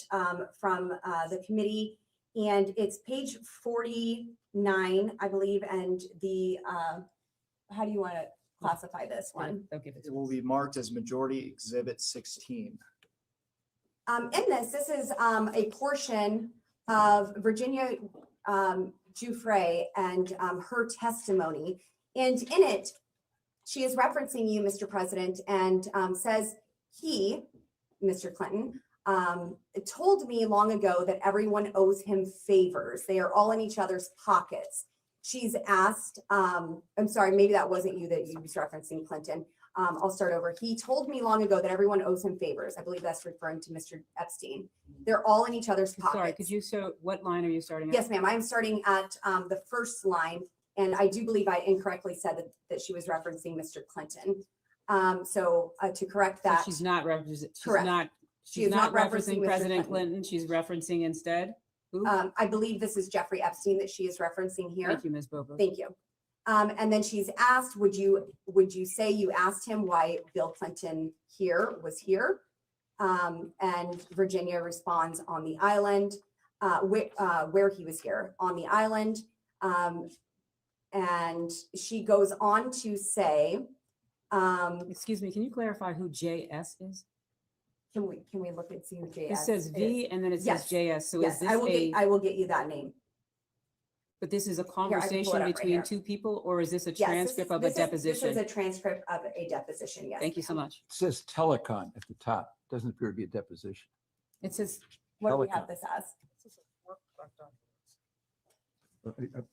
from the committee, and it's page 49, I believe. And the, how do you want to classify this one? It will be marked as Majority Exhibit 16. In this is a portion of Virginia Giuffre and her testimony. And in it, she is referencing you, Mr. President, and says he, Mr. Clinton, told me long ago that everyone owes him favors. They are all in each other's pockets. She's asked, I'm sorry, maybe that wasn't you that you was referencing, Clinton. I'll start over. He told me long ago that everyone owes him favors. I believe that's referring to Mr. Epstein. They're all in each other's pockets. Sorry, could you, so what line are you starting at? Yes, ma'am. I'm starting at the first line, and I do believe I incorrectly said that she was referencing Mr. Clinton. So to correct So that. she's not referencing, Correct. she's not referencing President Clinton. She's referencing instead? Who? I believe this is Jeffrey Epstein that she is referencing here. Thank you, Ms. Bobo. Thank you. And then she's asked, would you say you asked him why Bill Clinton was here? And Virginia responds on the island, where he was here on the island. And she goes on to say, excuse me, can you clarify who JS is? Can we look and see who JS It says V is? and then it Yes. says JS. So Yes, is this I will get you that name. but this is a I can pull it conversation up right between here. two people, or is this a Yes, transcript of a This deposition? is a transcript of a deposition, yes. Thank you so much. It says telecon at the top. Doesn't appear to be a deposition. It says, What do we Telecom. have this as?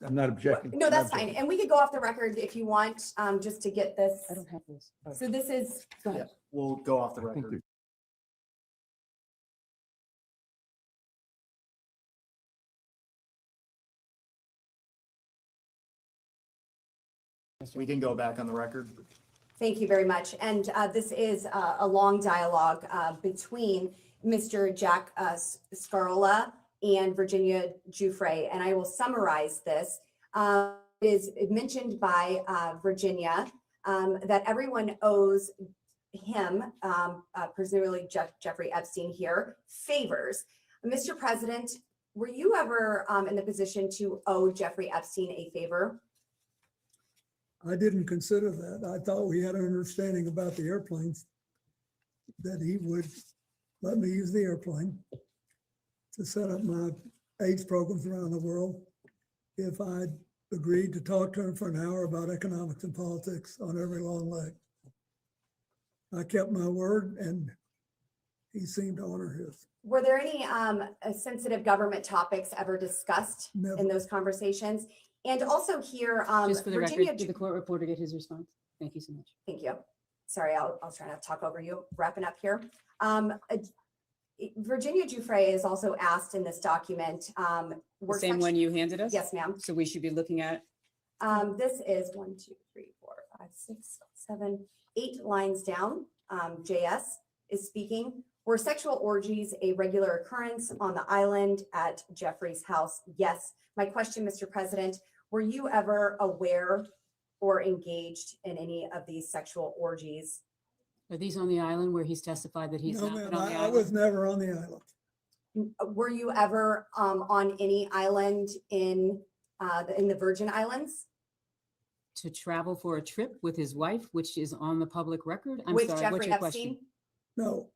I'm not objecting. No, that's fine. And we could go off the record if you want, just to get this. I don't have this. Oh. So this is, go ahead. We'll go off the I think record. We can go back on the record. Thank you very much. And this is a long dialogue between Mr. Jack Scarola and Virginia Giuffre, and I will summarize this. It is mentioned by Virginia that everyone owes him, presumably Jeffrey Epstein here, favors. Mr. President, were you ever in the position to owe Jeffrey Epstein a favor? I didn't consider that. I thought we had an understanding about the airplanes, that he would let me use the airplane to set up my AIDS programs around the world if I'd agreed to talk to him for an hour about economics and politics on every long leg. I kept my word and he seemed to honor his. Were there any sensitive government topics ever discussed Never. in those conversations? And also here, just for the Virginia, record, did the court reporter get his response? Thank you so much. thank you. Sorry, I'll try not to talk over you. Wrapping up here. Virginia Giuffre is also asked in this document. The same one you handed us? Yes, ma'am. So we should be looking at, This is 1, 2, 3, 4, 6, 7, 8 lines down, JS is speaking. Were sexual orgies a regular occurrence on the island at Jeffrey's house? Yes. My question, Mr. President, were you ever aware or engaged in any of these sexual orgies? Are these on the island where he's testified that he's No, not ma'am, been on the I was island? never on the island. Were you ever on any island in the Virgin Islands? To travel for a trip with his wife, which is on the public record? I'm With sorry, what's Jeffrey your question? No, Epstein?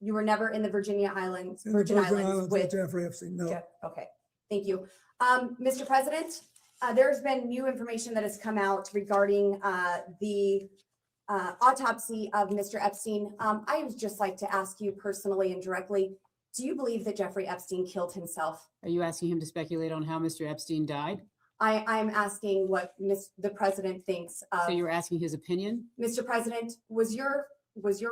You were never in the Virgin Islands in the Virgin Islands with Jeffrey Epstein, no. Okay, thank you. Mr. President, there's been new information that has come out regarding the autopsy of Mr. Epstein. I would just like to ask you personally and directly, do you believe that Jeffrey Epstein killed himself? Are you asking him to speculate on how Mr. Epstein died? I'm asking what the president thinks of. So you're asking his opinion? Mr. President, was your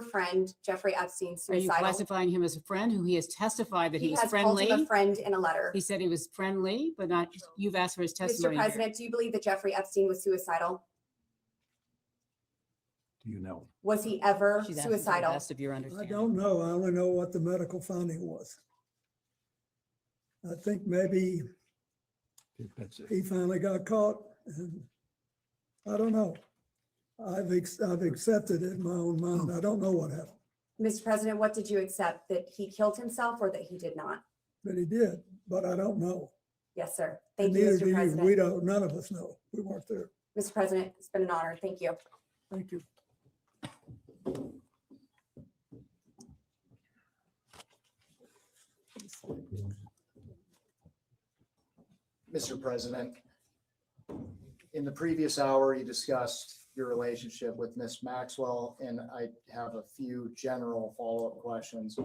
friend Jeffrey Epstein Are you suicidal? classifying him as a friend who he has testified that he was has called him friendly? a friend in a letter. He said he was friendly, but not, you've asked for his Mr. testimony. here. President, do you believe that Jeffrey Epstein was suicidal? Do you know? Was he ever She's asking for the suicidal? best of your I understanding. don't know. I only know what the medical finding was. I think maybe That's it. he finally got caught, and I don't know. I've accepted it in my own mind. I don't know what happened, Mr. President, what did you accept? That he killed himself or that he did not? but he did, but I don't know. Yes, sir. And Thank you, neither do Mr. you. President. We don't, none of us know. We weren't there. Mr. President, it's been an honor. Thank you. Thank you. Mr. President, in the previous hour, you discussed your relationship with Ms. Maxwell, and I have a few general follow-up questions.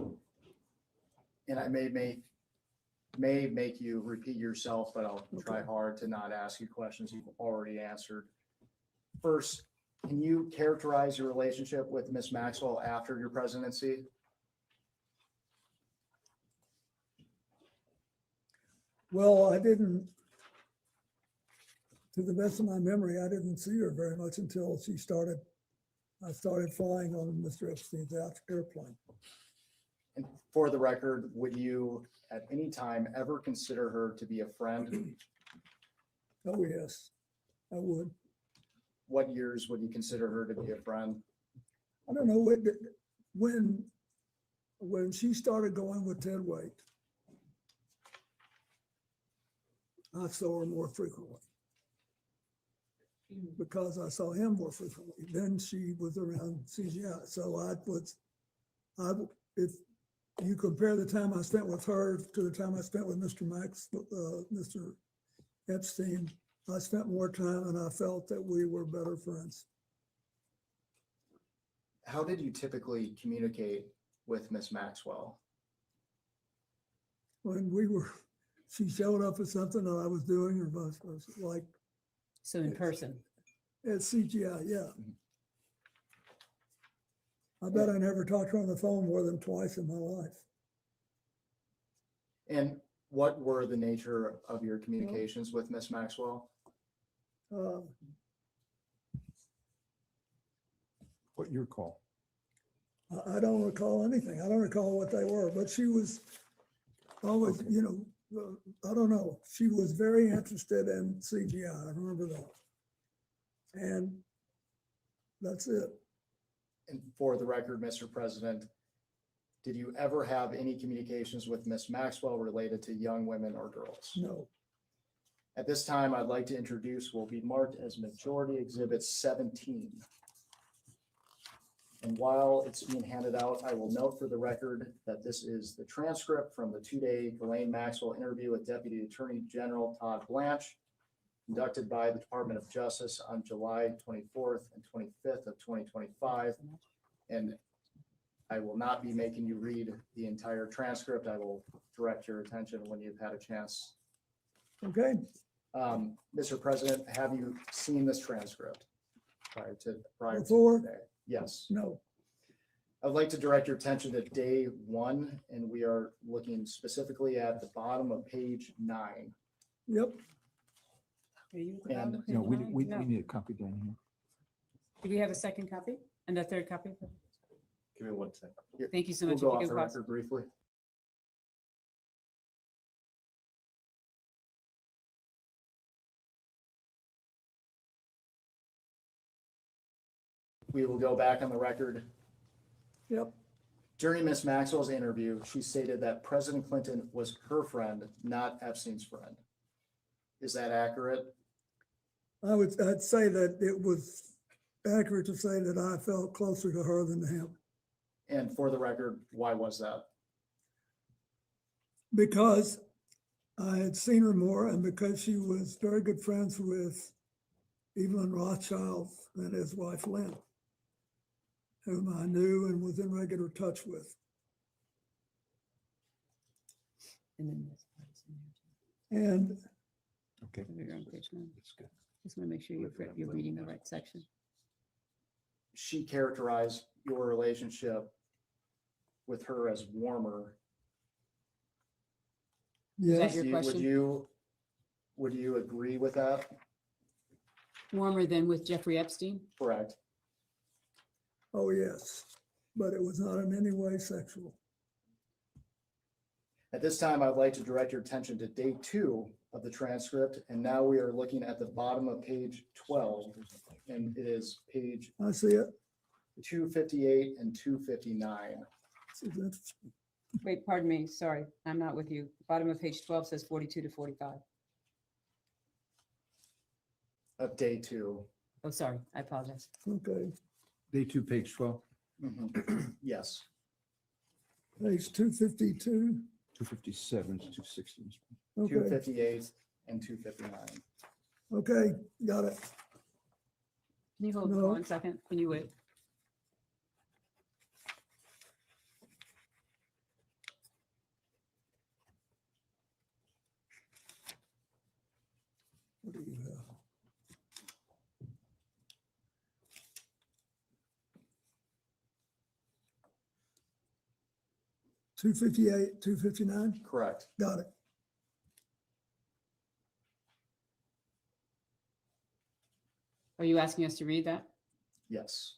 And I may make you repeat yourself, but I'll try hard to not ask you questions you've already answered. First, can you characterize your relationship with Ms. Maxwell after your presidency? Well, I didn't, to the best of my memory, I didn't see her very much until I started flying on Mr. Epstein's airplane. And for the record, would you at any time ever consider her to be a friend? Oh, yes, I would. What years would you consider her to be a friend? I don't know, when she started going with Ted Waite, I saw her more frequently because I saw him more frequently. Then she was around CGI. So if you compare the time I spent with her to the time I spent with Mr. Epstein, I spent more time and I felt that we were better friends. How did you typically communicate with Ms. Maxwell? When she showed up at something that I was doing or vice versa, like. So in person. At CGI, yeah. I bet I never talked to her on the phone more than twice in my life. And what were the nature of your communications with Ms. Maxwell? What you recall? I don't recall anything. I don't recall what they were, but she was always, I don't know. She was very interested in CGI. I remember that. And that's it. And for the record, Mr. President, did you ever have any communications with Ms. Maxwell related to young women or girls? No. At this time, I'd like to introduce what will be marked as Majority Exhibit 17. And while it's being handed out, I will note for the record that this is the transcript from the two-day Ghislaine Maxwell interview with Deputy Attorney General Todd Blanche, conducted by the Department of Justice on July 24th and 25th of 2025. And I will not be making you read the entire transcript. I will direct your attention when you've had a chance. Okay. Mr. President, have you seen this transcript prior to Before? today? Yes. No. I'd like to direct your attention to day 1, and we are looking specifically at the bottom of page 9. Yep. And No, we need a copy down here. Do we have a second copy and a third copy? Give me 1 second. Thank you so We'll much. go If you off can the pause. record briefly. We will go back on the record. Yep. During Ms. Maxwell's interview, she stated that President Clinton was her friend, not Epstein's friend. Is that accurate? I'd say that it was accurate to say that I felt closer to her than to him, And for the record, why was that? because I had seen her more and because she was very good friends with Evelyn Rothschild and his wife Lynn, whom I knew and was in regular touch with. And then this part's in there too. And Okay. You're on page 9. That's good. Just want to make sure you're reading the right section. She characterized your relationship with her as warmer. yes, your question? Would you agree with that? Warmer than with Jeffrey Epstein? Correct. oh yes, but it was not in any way sexual. At this time, I'd like to direct your attention to day 2 of the transcript, and now we are looking at the bottom of page 12, and it is page I see it. 258 and 259. This is interesting. Wait, pardon me. Sorry, I'm not with you. Bottom of page 12 says 42 to 45. Of day 2. Oh, sorry. I apologize. Okay, Day 2, page 12, Yes. page 252. 257 to 260. Okay, 258 and 259. okay, got it. Can you hold for No. 1 second? Can you wait? What do you have? Two 258, 259, Correct. got it. Are you asking us to read that? Yes.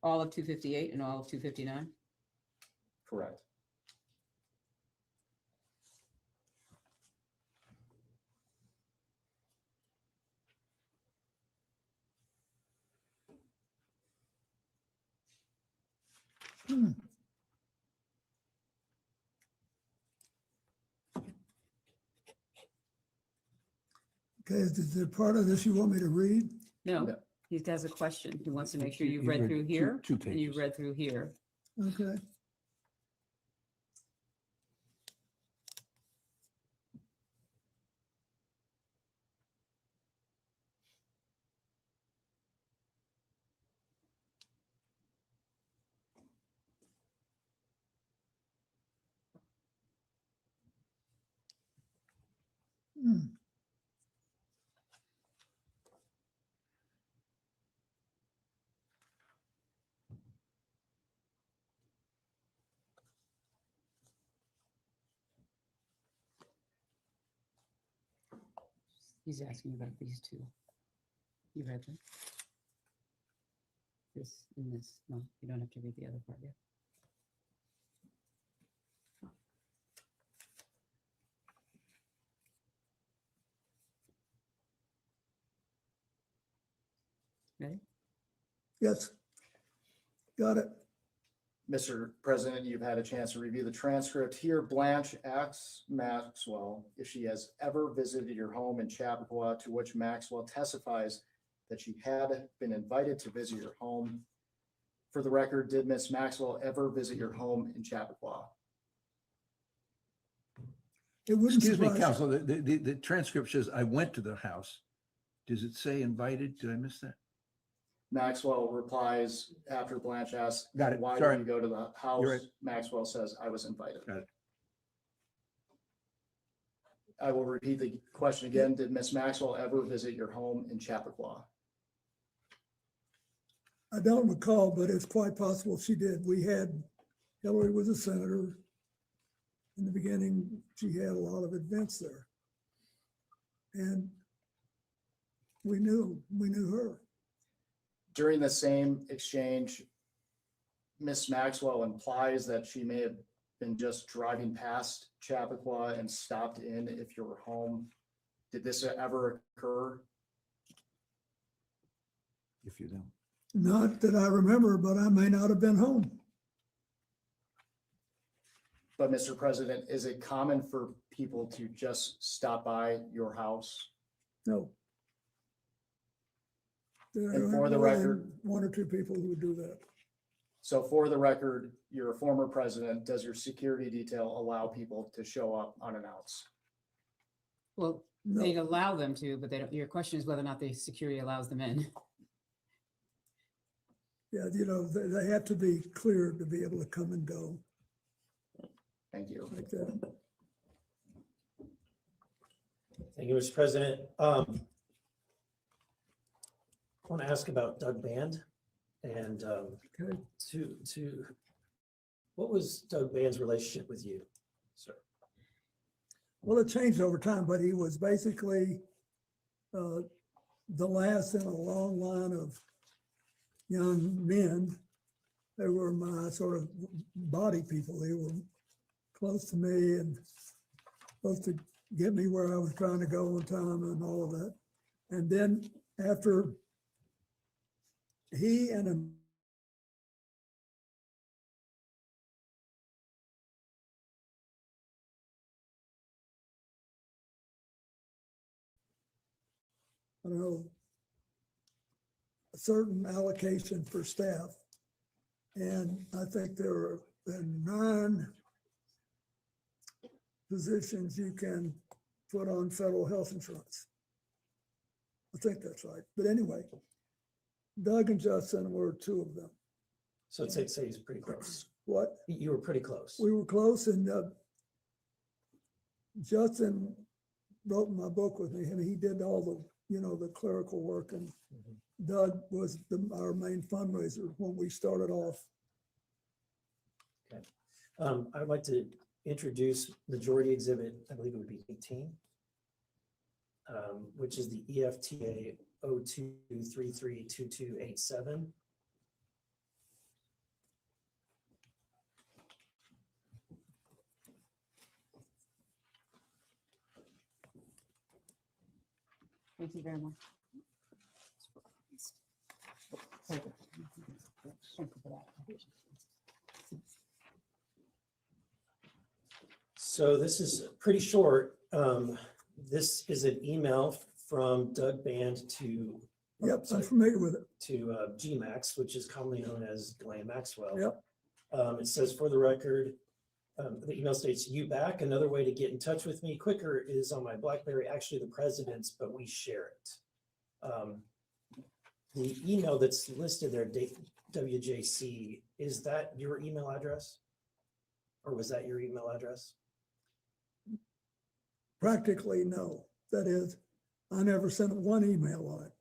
All of 258 and all of 259? Correct. Hmm. Okay, is there part of this you want me to read? No, No. he has a question. He wants to make sure You- you've you read read through two- here two and you've pages. read through here. Okay, hmm. He's asking about these two. You read them? This and this. No, you don't have to read the other part yet. Ready? Yes, got it. Mr. President, you've had a chance to review the transcript. Here, Blanche asks Maxwell if she has ever visited your home in Chappaqua, to which Maxwell testifies that she had been invited to visit your home. For the record, did Miss Maxwell ever visit your home in Chappaqua? It wouldn't Excuse me, surprise- counsel, the transcript says I went to the house. Does it say invited? Did I miss that? Maxwell replies after Blanche asks, Got it. why Sorry. did you go to the house? You're right. Maxwell says, I was invited. Got it. I will repeat the question again. Did Miss Maxwell ever visit your home in Chappaqua? I don't recall, but it's quite possible she did. Hillary was a senator. In the beginning, she had a lot of events there. And we knew her. During the same exchange, Miss Maxwell implies that she may have been just driving past Chappaqua and stopped in if you were home. Did this ever occur? If you don't. Not that I remember, but I may not have been home. But Mr. President, is it common for people to just stop by your house? No. There And for are the more than record- one or two people who would do that. So for the record, you're a former president. Does your security detail allow people to show up unannounced? Well, No. they'd allow them to, but they don't, your question is whether or not the security allows them in. Yeah, you know, they have to be cleared to be able to come and go Thank you. like that. Thank you, Mr. President. I want to ask about Doug Band and Okay. what was Doug Band's relationship with you, sir? Well, it changed over time, but he was basically the last in a long line of young men. They were my sort of body people. They were close to me and supposed to get me where I was trying to go on time and all of that. And then after he and I don't know, a certain allocation for staff. And I think there are 9 positions you can put on federal health insurance. I think that's right. But anyway, Doug and Justin were 2 of them. So I'd say he's pretty close. What? You were pretty close. We were close, and Justin wrote my book with me, and he did all the, the clerical work, and Doug was our main fundraiser when we started off. Okay. I'd like to introduce majority exhibit, I believe it would be 18, which is the EFTA 02332287. Thank you very much. Thank you for that. So this is pretty short. This is an email from Doug Band to. Yep, I'm familiar with it. To GMAX, which is commonly known as Ghislaine Maxwell. Yep. It says, for the record, the email states, "You back. Another way to get in touch with me quicker is on my BlackBerry, actually the president's, but we share it." The email that's listed there, WJC, is that your email address? Or was that your email address? Practically, no. That is, I never sent 1 email on it.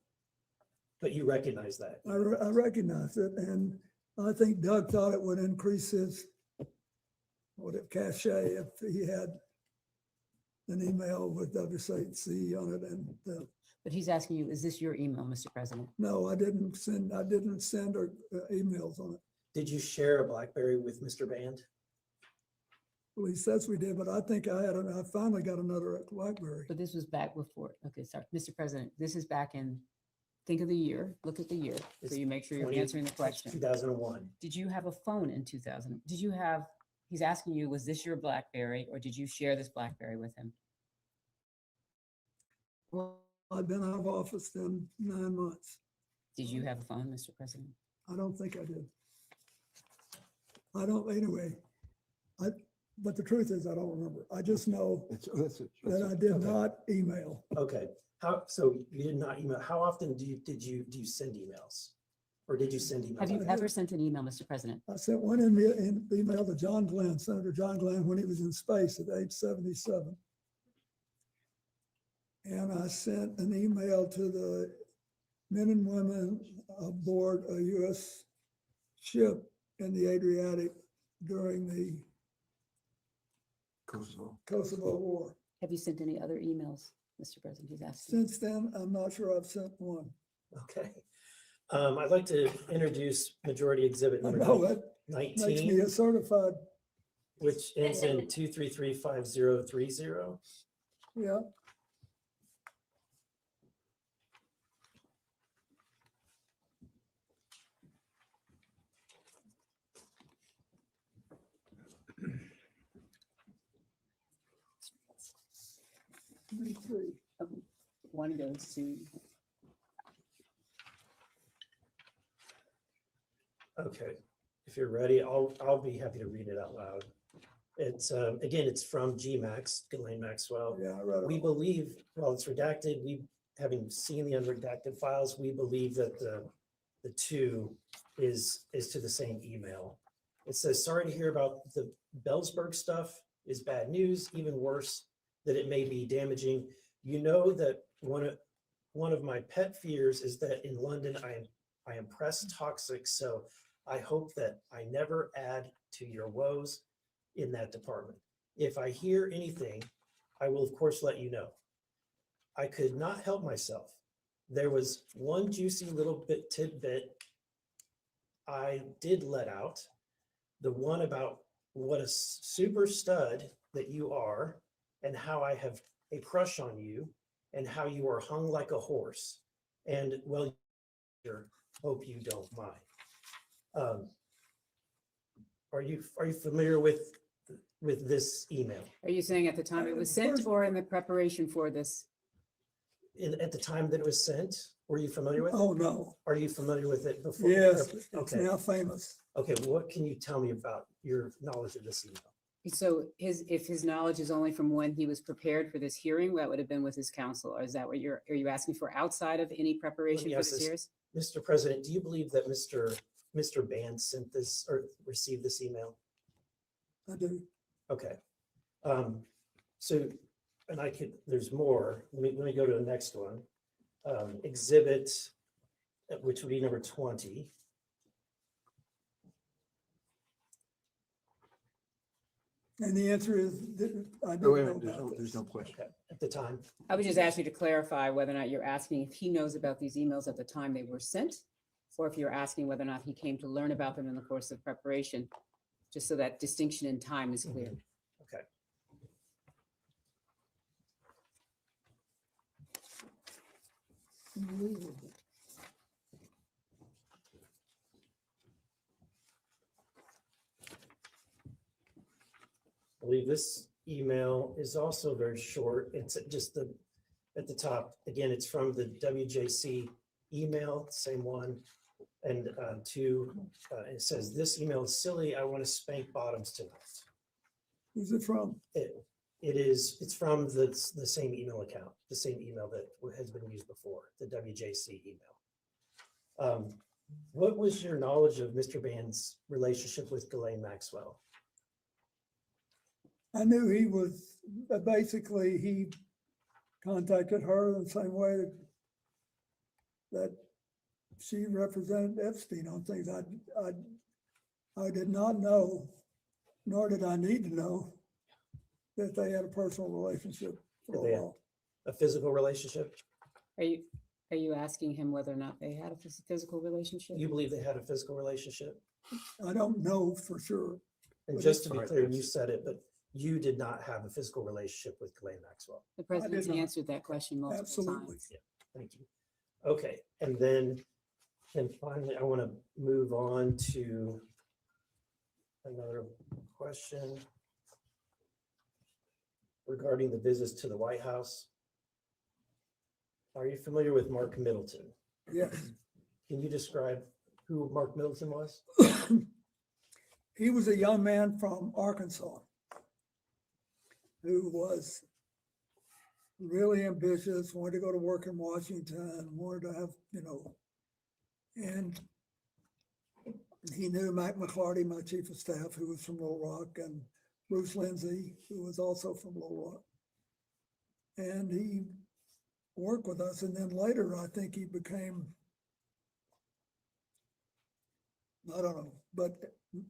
But you recognize that? I recognized it, and I think Doug thought it would increase his cachet if he had an email with WCC on it. And But he's asking you, is this your email, Mr. President? no, I didn't send emails on it. Did you share a BlackBerry with Mr. Band? Well, he says we did, but I think I finally got another BlackBerry. But this was back before. Okay, sorry, Mr. President, this is back in, think of the year, look at the year, so you make sure you're answering the question. 2001. Did you have a phone in 2000? Did you have, he's asking you, was this your BlackBerry or did you share this BlackBerry with him? Well, I've been out of office in 9 months. Did you have a phone, Mr. President? I don't think I did. Anyway, but the truth is I don't remember. I just know that I did not email. Okay. So you did not email. How often do you send emails? Or did you send emails? Have you ever sent an email, Mr. President? I sent one email to John Glenn, Senator John Glenn, when he was in space at age 77. And I sent an email to the men and women aboard a U.S. ship in the Adriatic during the Kosovo War. Have you sent any other emails, Mr. President? He's asking. Since then, I'm not sure I've sent one. Okay. I'd like to introduce Majority Exhibit I number know that makes me 19, a certified, which ends in 2335030. yeah. One goes to, Okay, if you're ready, I'll be happy to read it out loud. It's, again, it's from GMAX, Ghislaine Maxwell. Yeah, I read We it. believe, while it's redacted, having seen the unredacted files, we believe that the two is to the same email. It says, sorry to hear about the Bellsburg stuff is bad news, even worse, that it may be damaging. You know that one of my pet fears is that in London, I am press toxic, so I hope that I never add to your woes in that department. If I hear anything, I will of course let you know. I could not help myself. There was one juicy little bit tidbit I did let out, the one about what a super stud that you are and how I have a crush on you and how you are hung like a horse. And well, hope you don't mind. Are you familiar with this email? are you saying at the time it was sent or in the preparation for this? At the time that it was sent, were you familiar with it? Oh, no. Are you familiar with it before? Yes, it's Okay. now famous. Okay, what can you tell me about your knowledge of this email? So if his knowledge is only from when he was prepared for this hearing, that would have been with his counsel, or is that what are you asking for outside of any preparation me for ask this this. hearing? Mr. President, do you believe that Mr. Band sent this or received this email? I do. Okay. So, and there's more. Let me go to the next one. Exhibit, which would be number 20. And the answer is, I Oh, don't wait a know minute, about there's this. no question. Okay, at the time. I would just ask you to clarify whether or not you're asking if he knows about these emails at the time they were sent, or if you're asking whether or not he came to learn about them in the course of preparation, just so that distinction in time is clear. Okay. I believe this email is also very short. It's just at the top. Again, it's from the WJC email, same one. And it says, this email is silly. I want to spank bottoms tonight. Who's it from? It's from the same email account, the same email that has been used before, the WJC email. What was your knowledge of Mr. Band's relationship with Ghislaine Maxwell? I knew he was, basically, he contacted her in the same way that she represented Epstein on things. I did not know, nor did I need to know, that they had a personal relationship for Did a they have while. a physical relationship? Are you asking him whether or not they had a physical relationship? You believe they had a physical relationship? I don't know for sure. And But just to it's- be clear, you said it, but you did not have a physical relationship with Ghislaine Maxwell. The president's not. answered that question multiple Absolutely. times. Thank you. Okay, and then, and finally, I want to move on to another question regarding the visits to the White House. Are you familiar with Mark Middleton? Yes. Can you describe who Mark Middleton was? He was a young man from Arkansas who was really ambitious, wanted to go to work in Washington, wanted to have, and he knew Mac McClarty, my chief of staff, who was from Little Rock, and Bruce Lindsay, who was also from Little Rock. And he worked with us, and then later, I think he became, I don't know, but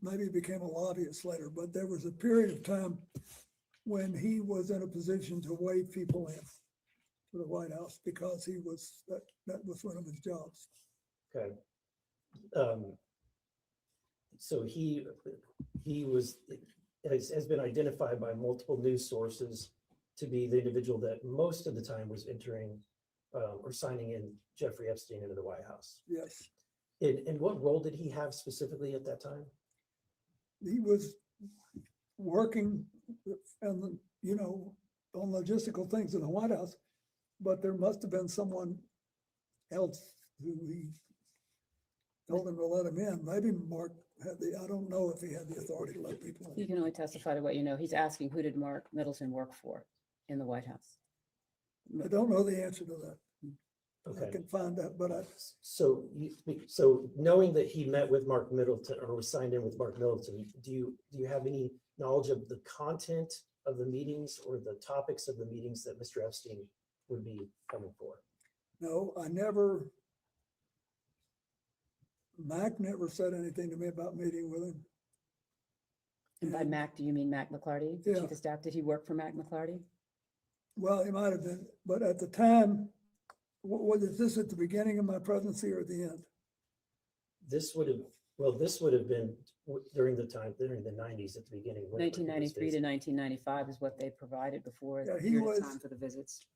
maybe he became a lobbyist later, but there was a period of time when he was in a position to wave people in to the White House because he was, that was one of his jobs. Okay, So he has been identified by multiple news sources to be the individual that most of the time was entering or signing in Jeffrey Epstein into the White House. Yes, And what role did he have specifically at that time? he was working and, on logistical things in the White House, but there must have been someone else who he told him to let him in. Maybe Mark had I don't know if he had the authority to let people You in. can only testify to what you know. He's asking, who did Mark Middleton work for in the White House? I don't know the answer to that. I Okay. can find out, but So so knowing that he met with Mark Middleton or was signed in with Mark Middleton, do you have any knowledge of the content of the meetings or the topics of the meetings that Mr. Epstein would be coming for? no, Mac never said anything to me about meeting with him. And by Mac, do you mean Mac McClarty, the Yeah. chief of staff? Did he work for Mac McClarty? Well, he might have been, but at the time, was this at the beginning of my presidency or at the end? This would have been during the 90s at the beginning. when he was 1993 to visiting. 1995 is what they provided before Yeah, the he period was- of time for the visits.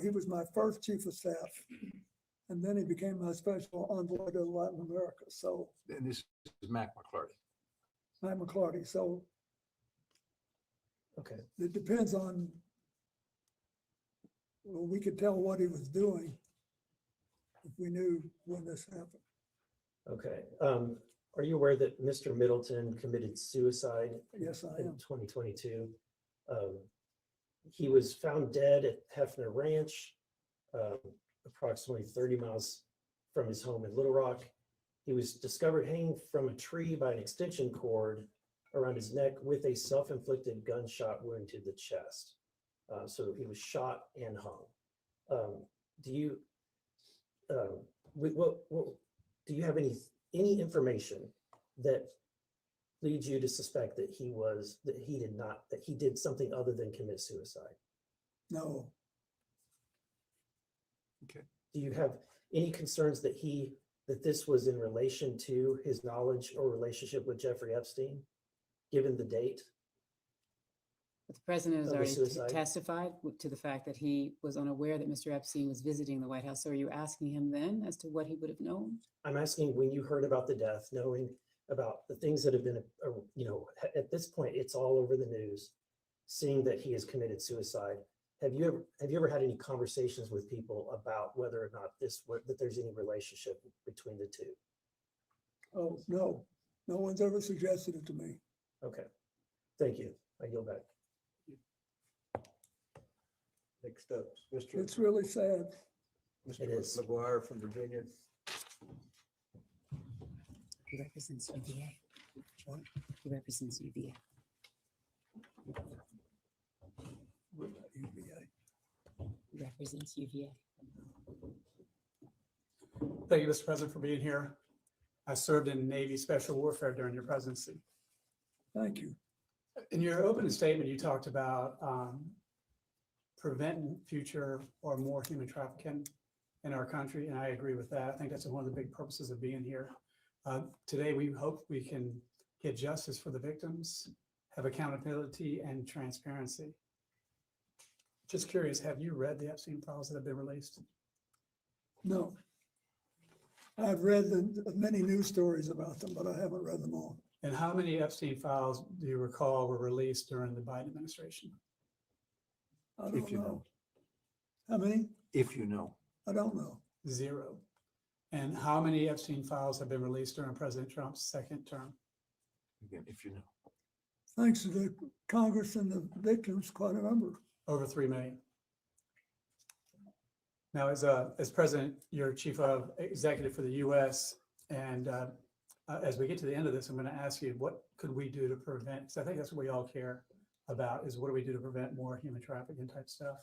He was my first chief of staff. And then he became my special envoy to Latin America. So And this is Mac McClarty. I'm McClarty. So Okay. it depends on, well, we could tell what he was doing if we knew when this happened. Okay. Are you aware that Mr. Middleton committed suicide Yes, I in am. 2022? He was found dead at Hefner Ranch, approximately 30 miles from his home in Little Rock. He was discovered hanging from a tree by an extension cord around his neck with a self-inflicted gunshot wound to the chest. So he was shot and hung. Do you have any information that leads you to suspect that he did something other than commit suicide? No, Do you have any concerns that this was in relation to his knowledge or relationship with Jeffrey Epstein, given the date? But the president has Of the already suicide? testified to the fact that he was unaware that Mr. Epstein was visiting the White House. So are you asking him then as to what he would have known? I'm asking, when you heard about the death, knowing about the things that have been, at this point, it's all over the news, seeing that he has committed suicide. Have you ever had any conversations with people about whether or not that there's any relationship between the two? oh, no, no one's ever suggested it to me. Okay, thank you. I yield back. Next up, Mr. It's really sad. It is. McGuire from Virginia. He represents UVA. He represents UVA. He represents UVA. Thank you, Mr. President, for being here. I served in Navy Special Warfare during your presidency. Thank you. In your opening statement, you talked about preventing future or more human trafficking in our country, and I agree with that. I think that's one of the big purposes of being here. Today, we hope we can get justice for the victims, have accountability and transparency. Just curious, have you read the Epstein files that have been released? No. I've read many news stories about them, but I haven't read them all. And how many Epstein files do you recall were released during the Biden administration? I If don't you know. know. How many? If you know. I don't know. 0. And how many Epstein files have been released during President Trump's second term? Again, if you know. Thanks to the Congress and the victims, quite a number. Over 3 million. Now, as president, you're chief of executive for the U.S. And as we get to the end of this, I'm going to ask you, what could we do to prevent? Because I think that's what we all care about, is what do we do to prevent more human trafficking type stuff?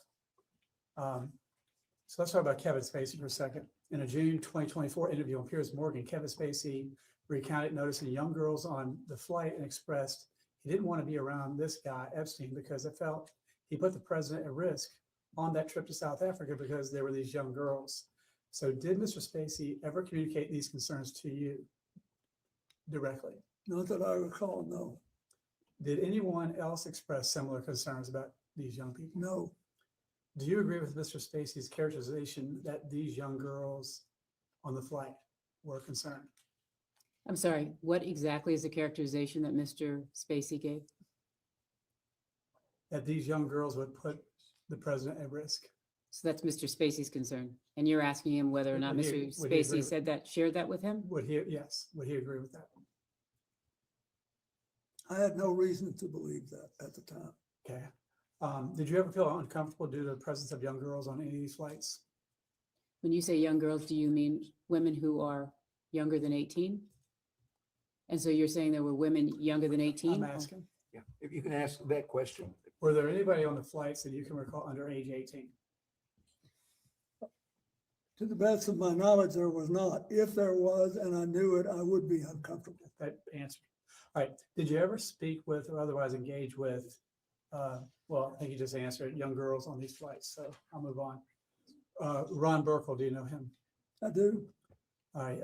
So let's talk about Kevin Spacey for a second. In a June 2024 interview on Piers Morgan, Kevin Spacey recounted noticing young girls on the flight and expressed he didn't want to be around this guy, Epstein, because it felt he put the president at risk on that trip to South Africa because there were these young girls. So did Mr. Spacey ever communicate these concerns to you directly? Not that I recall, no. Did anyone else express similar concerns about these young people? No, Do you agree with Mr. Spacey's characterization that these young girls on the flight were concerned? I'm sorry, what exactly is the characterization that Mr. Spacey gave? That these young girls would put the president at risk? So that's Mr. Spacey's concern. And you're asking him whether or not Would he- Mr. would he agree Spacey with- said that, shared that with him? Would he, yes, would he agree with that? I had no reason to believe that at the time. Okay. Did you ever feel uncomfortable due to the presence of young girls on any of these flights? When you say young girls, do you mean women who are younger than 18? And so you're saying there were women younger than 18? I'm asking. Yeah, if you can ask that question. Were there anybody on the flights that you can recall under age 18? To the best of my knowledge, there was not. If there was, and I knew it, I would be uncomfortable. That answer. All right. Did you ever speak with or otherwise engage with, well, I think you just answered, young girls on these flights, so I'll move on. Ron Burkle, do you know him? I do. All right.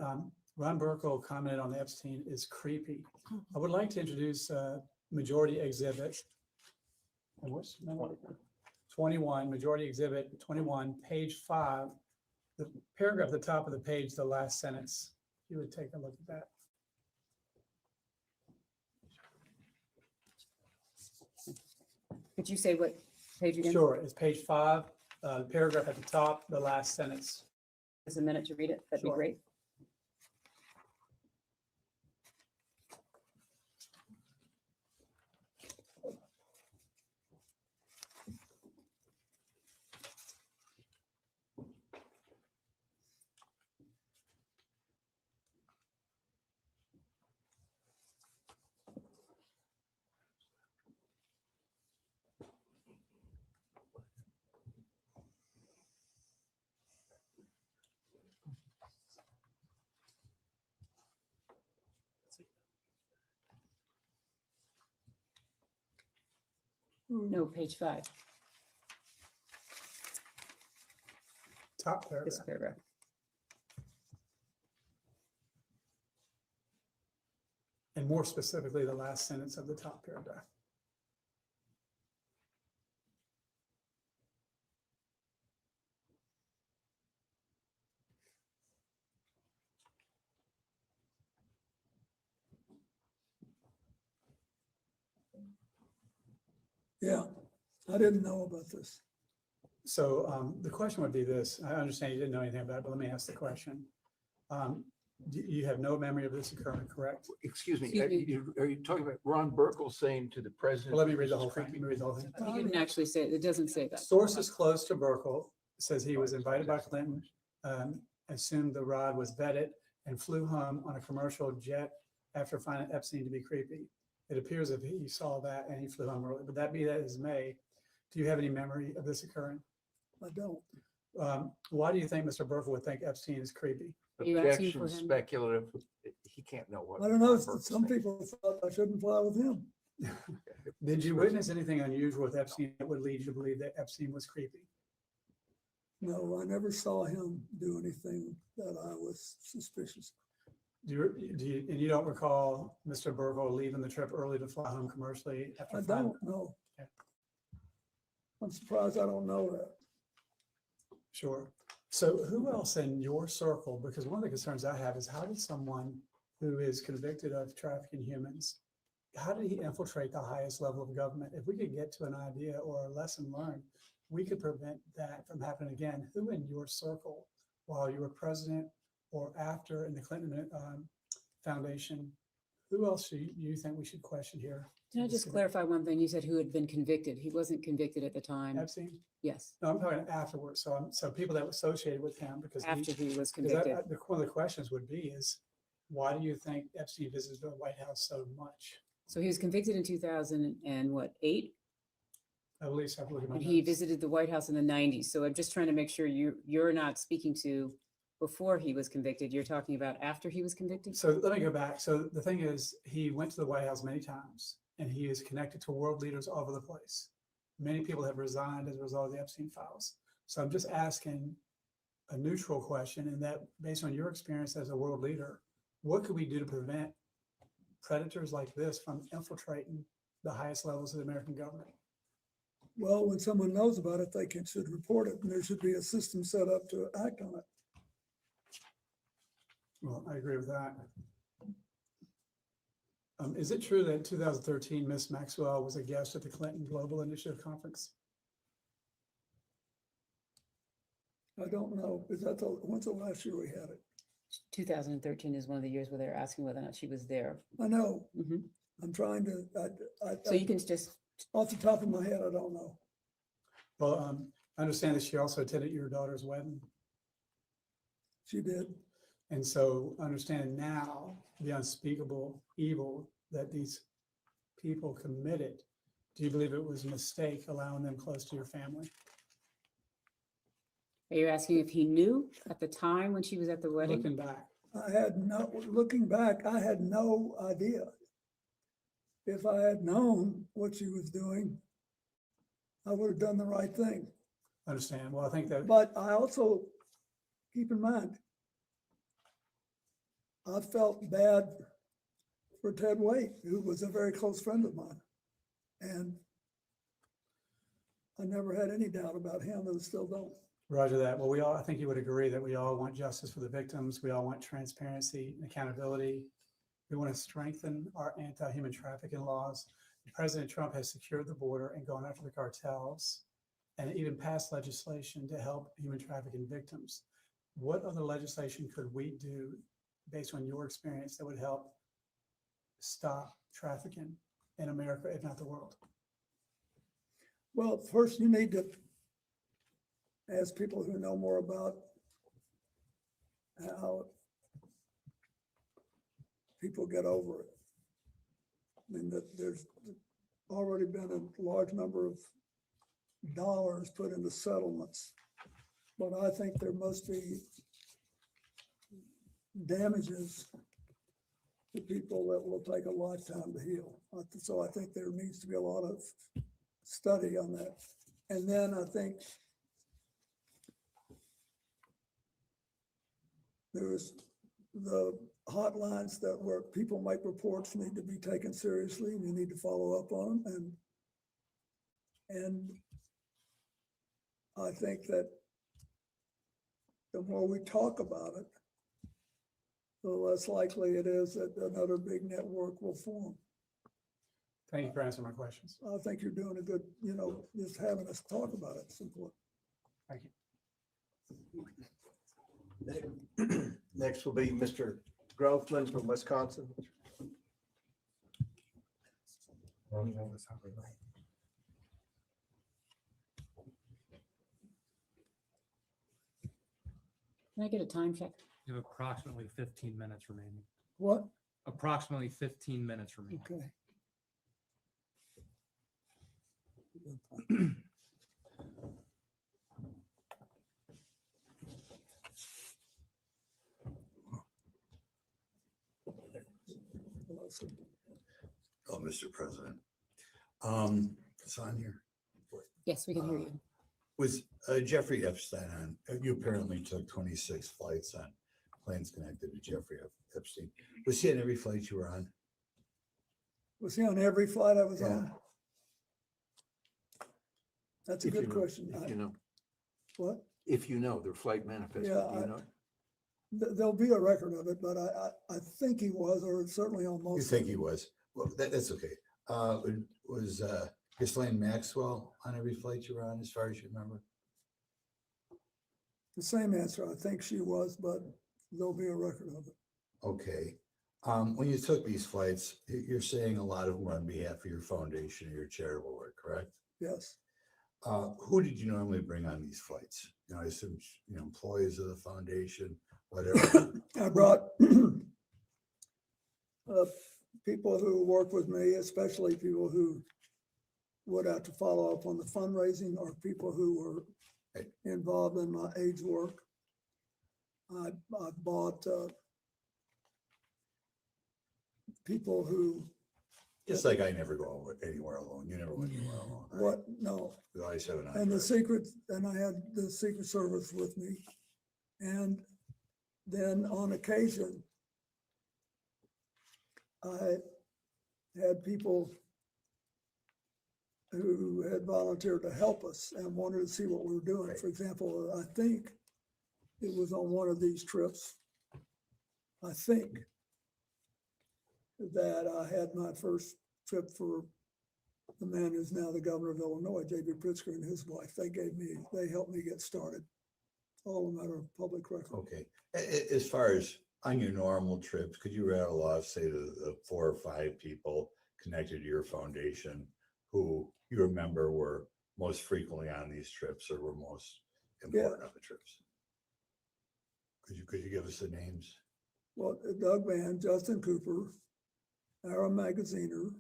Ron Burkle commented on the Epstein is creepy. I would like to introduce Majority Exhibit. And what's number? 21, Majority Exhibit 21, page 5. The paragraph at the top of the page, the last sentence. You would take a look at that. Could you say what page again? Sure, it's page 5, the paragraph at the top, the last sentence. Just a minute to read it. That'd be Sure. great. No, page 5, Top this paragraph. paragraph. And more specifically, the last sentence of the top paragraph. Yeah, I didn't know about this. So the question would be this, I understand you didn't know anything about it, but let me ask the question. You have no memory of this occurring, correct? Excuse me, Excuse me. are you talking about Ron Burkle saying to the president? Well, let me read the "This is whole thing. creepy"? Let me read the whole thing. He didn't actually say, it doesn't say that. Sources close to Burkle says he was invited by Clinton, assumed the rod was vetted, and flew home on a commercial jet after finding Epstein to be creepy. It appears if he saw that and he flew home early, but that be that as may, do you have any memory of this occurring? I don't. Why do you think Mr. Burkle would think Epstein is creepy? Are you asking Objection, for him? speculative. He can't know what. I don't know. Ron Burkle's Some thinking. people thought I shouldn't fly with him. Did you witness anything unusual with Epstein that would lead you to believe that Epstein was creepy? No, I never saw him do anything that I was suspicious. And you don't recall Mr. Burkle leaving the trip early to fly home commercially after I finding? don't know. Okay. I'm surprised I don't know that. Sure. So who else in your circle, because one of the concerns I have is how did someone who is convicted of trafficking humans, how did he infiltrate the highest level of government? If we could get to an idea or a lesson learned, we could prevent that from happening again. Who in your circle, while you were president or after in the Clinton Foundation, who else do you think we should question here? Can I just clarify one thing? You said who had been convicted. He wasn't convicted at the time. Epstein? Yes, No, I'm talking afterwards. So people that were associated with him because after he was because that- convicted. one of the questions would be is, why do you think Epstein visited the White House so much? So he was convicted in 2008, I believe so. I have to look at my and he notes. visited the White House in the 90s. So I'm just trying to make sure you're not speaking to before he was convicted. You're talking about after he was convicted? So let me go back. So the thing is, he went to the White House many times, and he is connected to world leaders all over the place. Many people have resigned as a result of the Epstein files. So I'm just asking, a neutral question in that, based on your experience as a world leader, what could we do to prevent predators like this from infiltrating the highest levels of the American government? Well, when someone knows about it, should report it, and there should be a system set up to act on it. Well, I agree with that. Is it true that in 2013, Miss Maxwell was a guest at the Clinton Global Initiative Conference? I don't know. When's the last year we had it? 2013 is one of the years where they're asking whether or not she was there. I know. Mhm. I'm trying to, So you can just, off the top of my head, I don't know. Well, I understand that she also attended your daughter's wedding. She did. And so understanding now the unspeakable evil that these people committed, do you believe it was a mistake allowing them close to your family? are you asking if he knew at the time when she was at the wedding? Looking back, Looking back, I had no idea. If I had known what she was doing, I would have done the right thing. understand. Well, I think that, But I also, keep in mind, I felt bad for Ted Waite, who was a very close friend of mine. And I never had any doubt about him and still don't. Roger that. Well, I think you would agree that we all want justice for the victims. We all want transparency and accountability. We want to strengthen our anti-human trafficking laws. President Trump has secured the border and gone after the cartels and even passed legislation to help human trafficking victims. What other legislation could we do based on your experience that would help stop trafficking in America, if not the world? Well, first you need to ask people who know more about how people get over it. I mean, there's already been a large number of dollars put into settlements, but I think there must be damages to people that will take a lifetime to heal. So I think there needs to be a lot of study on that. And then I think there's the hotlines that where people make reports need to be taken seriously, and you need to follow up on them. And I think that the more we talk about it, the less likely it is that another big network will form. Thank you for answering my questions. I think you're doing a good, just having us talk about it. It's important. Thank you. Next will be Mr. Groveman from Wisconsin. Can I get a time check? You have approximately 15 minutes remaining. What? Approximately 15 minutes remaining. Okay. Oh, Mr. President. It's on here. Yes, we can hear you. Was Jeffrey Epstein on, you apparently took 26 flights on planes connected to Jeffrey Epstein. Was he on every flight you were on? Was he on every flight I was Yeah. on? That's a If you good know- question. If you know, What? if you know, their flight manifest, Yeah, you know. There'll be a record of it, but I think he was, or certainly on most. You of think them. he was? Well, that's okay. Was Ghislaine Maxwell on every flight you were on, as far as you remember? The same answer. I think she was, but there'll be a record of it. Okay. When you took these flights, you're saying a lot of them were on behalf of your foundation or your charitable work, correct? Yes. Who did you normally bring on these flights? I assume, employees of the foundation, whatever. I brought people who work with me, especially people who would have to follow up on the fundraising, or people who were involved in my AIDS work. I bought people who. Just like I never go anywhere alone. You never went anywhere alone. Right? What? No. You always have an And the entourage. secret, and I had the Secret Service with me. And then on occasion, I had people who had volunteered to help us and wanted to see what we were doing. For example, I think it was on one of these trips, I think, that I had my first trip for the man who's now the governor of Illinois, J.B. Pritzker, and his wife. They helped me get started. All a matter of public record. Okay. As far as on your normal trips, could you rattle off, say, the 4 or 5 people connected to your foundation who you remember were most frequently on these trips or were most important on the trips? Could you give us the names? Well, Doug Van, Justin Cooper, Aaron Magaziner,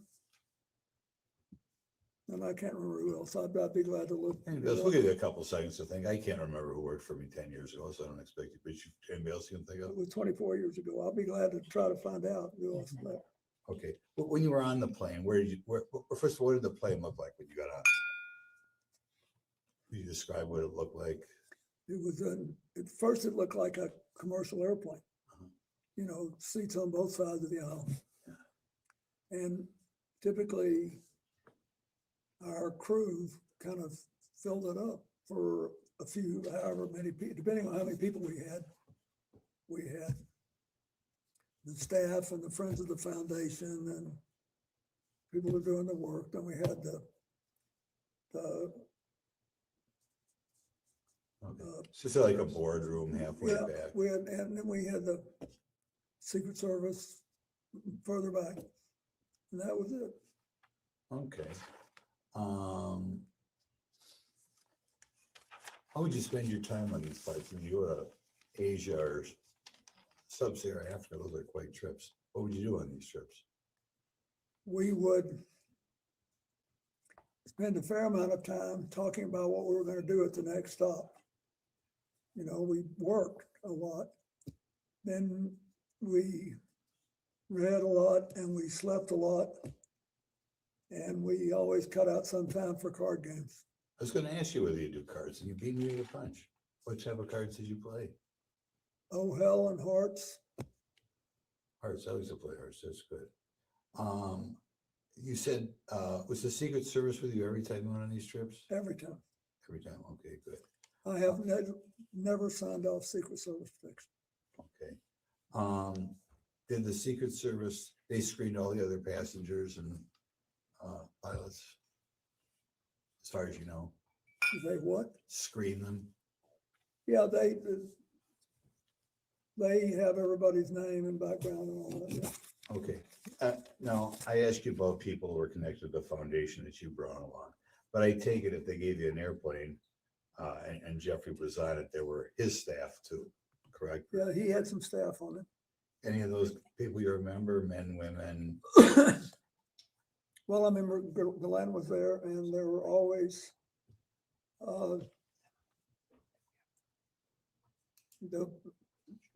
and I can't remember who else. I'd be glad to look. We'll give you a couple seconds to think. I can't remember who worked for me 10 years ago, so I don't expect you, but anybody else you can think of? It was 24 years ago. I'll be glad to try to find out who else left. Okay. But when you were on the plane, first of all, what did the plane look like when you got on? Could you describe what it looked like? It was at first it looked like a commercial airplane, you know, seats on both sides of the aisle. And typically our crew kind of filled it up for a few, however many people, depending on how many people we had. We had the staff and the friends of the foundation and people who were doing the work. Then we had the So it's like a boardroom halfway yeah, back. and then we had the Secret Service further back. And that was it. Okay. How would you spend your time on these flights? When you go to Asia or Sub-Saharan Africa, those are quite trips. What would you do on these trips? We would spend a fair amount of time talking about what we were going to do at the next stop. You know, we worked a lot. Then we read a lot and we slept a lot. And we always cut out some time for card games. I was going to ask you whether you do cards, and you beat me to the punch. What type of cards did you play? Oh, hell and hearts. Hearts. I used to play hearts. That's good. You said, was the Secret Service with you every time you went on these trips? Every time. Every time. Okay, good. I have never signed off Secret Service protection. Okay. Did the Secret Service, they screened all the other passengers and pilots, as far as you know? They what? Screen them? Yeah, they have everybody's name and background and all that. Yeah. Okay. Now, I asked you about people who were connected to the foundation that you brought along, but I take it if they gave you an airplane and Jeffrey was on it, there were his staff too, correct? Yeah, he had some staff on it. Any of those people you remember, men, women? Well, I remember Glenn was there and there were always the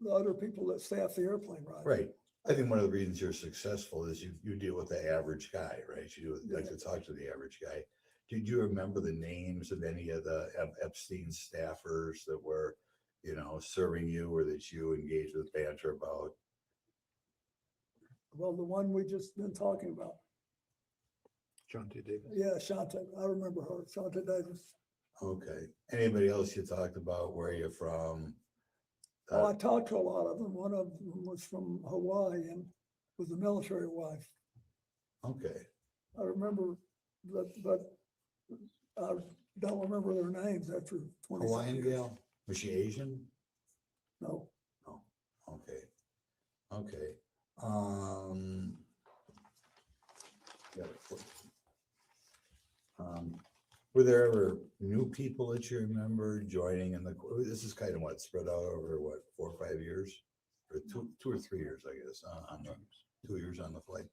other people that staff the airplane, right? Right. I think one of the reasons you're successful is you deal with the average guy, right? You like to talk to the average guy. Did you remember the names of any of the Epstein staffers that were, you know, serving you or that you engaged with banter about? Well, the one we just been talking about. Shante Davis. Yeah, Shante. I remember her, Shante Davis. Okay. Anybody else you talked about? Where are you from? Oh, I talked to a lot of them. One of them was from Hawaii and was a military wife. Okay. I remember that, but I don't remember their names after 20 Hawaiian years. gal? Was she Asian? No. No. Okay. Okay. Yeah, were there ever new people that you remember joining in the, this is kind of what spread out over what, 4 or 5 years? Or two or 3 years, I guess, on the 2 years on the flight.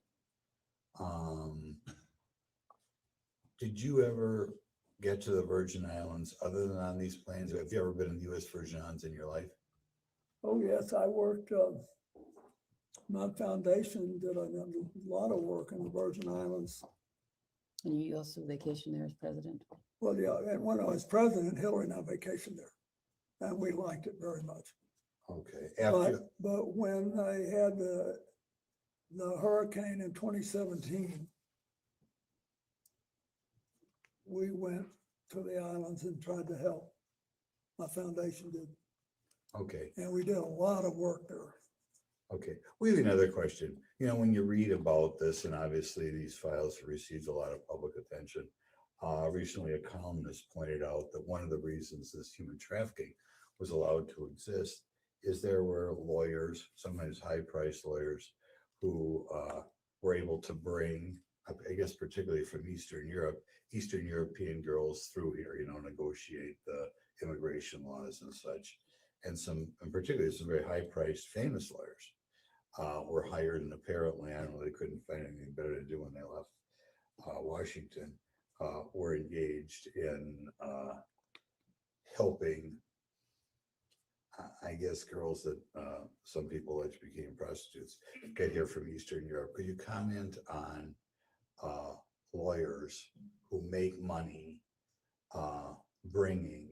Did you ever get to the Virgin Islands other than on these planes? Have you ever been in the U.S. Virgin Islands in your life? Oh, yes, I worked, my foundation did a lot of work in the Virgin Islands. And you also vacationed there as president? Well, yeah, and when I was president, Hillary and I vacationed there. and we liked it very much. Okay, But, after, but when they had the hurricane in 2017, we went to the islands and tried to help. My foundation did, okay, and we did a lot of work there. okay. We have another question. You know, when you read about this, and obviously these files have received a lot of public attention. Recently, a columnist pointed out that one of the reasons this human trafficking was allowed to exist is there were lawyers, sometimes high-priced lawyers, who were able to bring, I guess particularly from Eastern Europe, Eastern European girls through here, you know, negotiate the immigration laws and such. And particularly some very high-priced famous lawyers were hired, and apparently, I don't know, they couldn't find anything better to do when they left Washington, were engaged in helping, I guess, girls that some people alleged became prostitutes get here from Eastern Europe. Could you comment on lawyers who make money bringing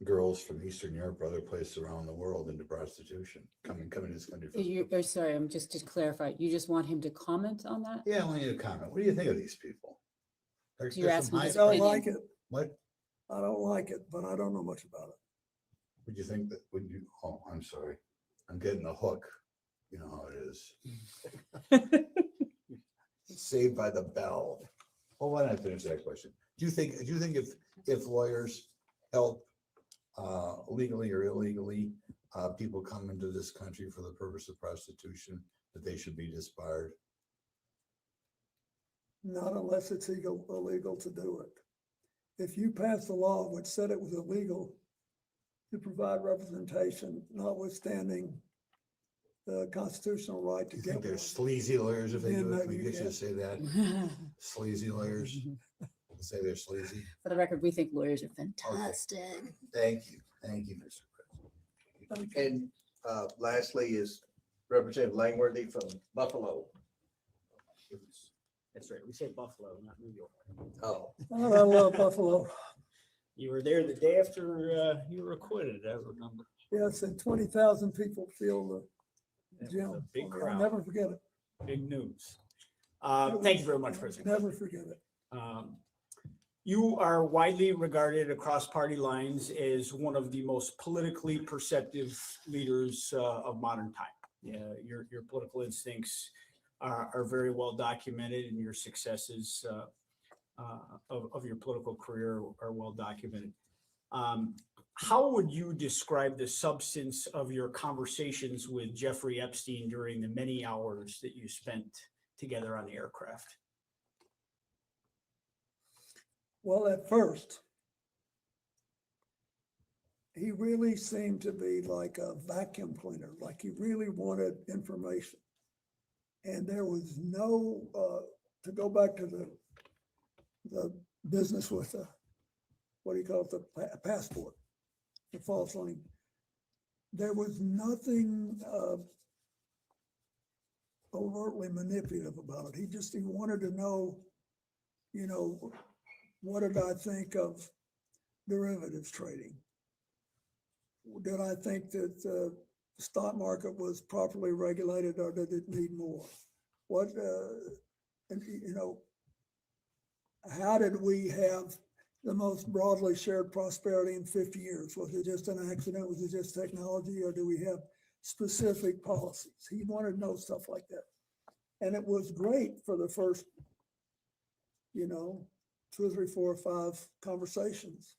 girls from Eastern Europe or other places around the world into prostitution, coming to this country? Sorry, I'm just to clarify, you just want him to comment on that? Yeah, I want you to comment. What do you think of these people? There's You're some asking high his I don't opinion. like it. What I don't like it, but I don't know much about it. would you think that, would you, oh, I'm sorry. I'm getting the hook. You know how it is. Saved by the bell. Well, why don't I finish that question? Do you think if lawyers help legally or illegally, people come into this country for the purpose of prostitution, that they should be disbarred? Not unless it's illegal to do it. If you pass a law which said it was illegal to provide representation, notwithstanding the constitutional right to You get think they're one, sleazy lawyers if they do then it? Can we you get you to get- say that? Sleazy lawyers? Say they're sleazy? For the record, we think lawyers are fantastic. Thank you, Mr. President. And lastly is Representative Langworthy from Buffalo. That's right. We say Buffalo, not New York. Oh, I love Buffalo. You were there the day after you were acquitted, I remember. Yes, and 20,000 people feel the It was gym. a big I'll crowd. never forget it. Big news. Thank you very much, President. Never forget it. You are widely regarded across party lines as one of the most politically perceptive leaders of modern time. Yeah, your political instincts are very well documented, and your successes of your political career are well documented. How would you describe the substance of your conversations with Jeffrey Epstein during the many hours that you spent together on the aircraft? Well, at first, he really seemed to be like a vacuum cleaner, like he really wanted information. And there was no, to go back to the business with the, what do you call it, the passport, the false link. There was nothing overtly manipulative about it. He wanted to know, you know, what did I think of derivatives trading? Did I think that the stock market was properly regulated, or did it need more? What, and, you know, how did we have the most broadly shared prosperity in 50 years? Was it just an accident? Was it just technology, or do we have specific policies? He wanted to know stuff like that. And it was great for the first, you know, 2 or 3, 4 or 5 conversations.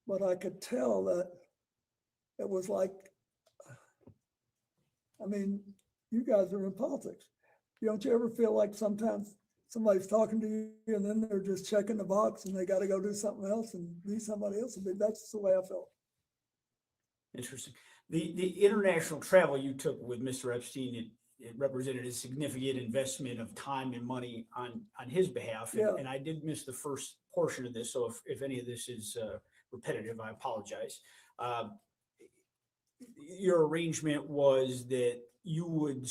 But I could tell that it was like, I mean, you guys are in politics. Don't you ever feel like sometimes somebody's talking to you and then they're just checking the box and they got to go do something else and be somebody else? I mean, that's the way I felt. Interesting. The international travel you took with Mr. Epstein, it represented a significant investment of time and money on his behalf. Yeah. And I did miss the first portion of this. So if any of this is repetitive, I apologize. Your arrangement was that you would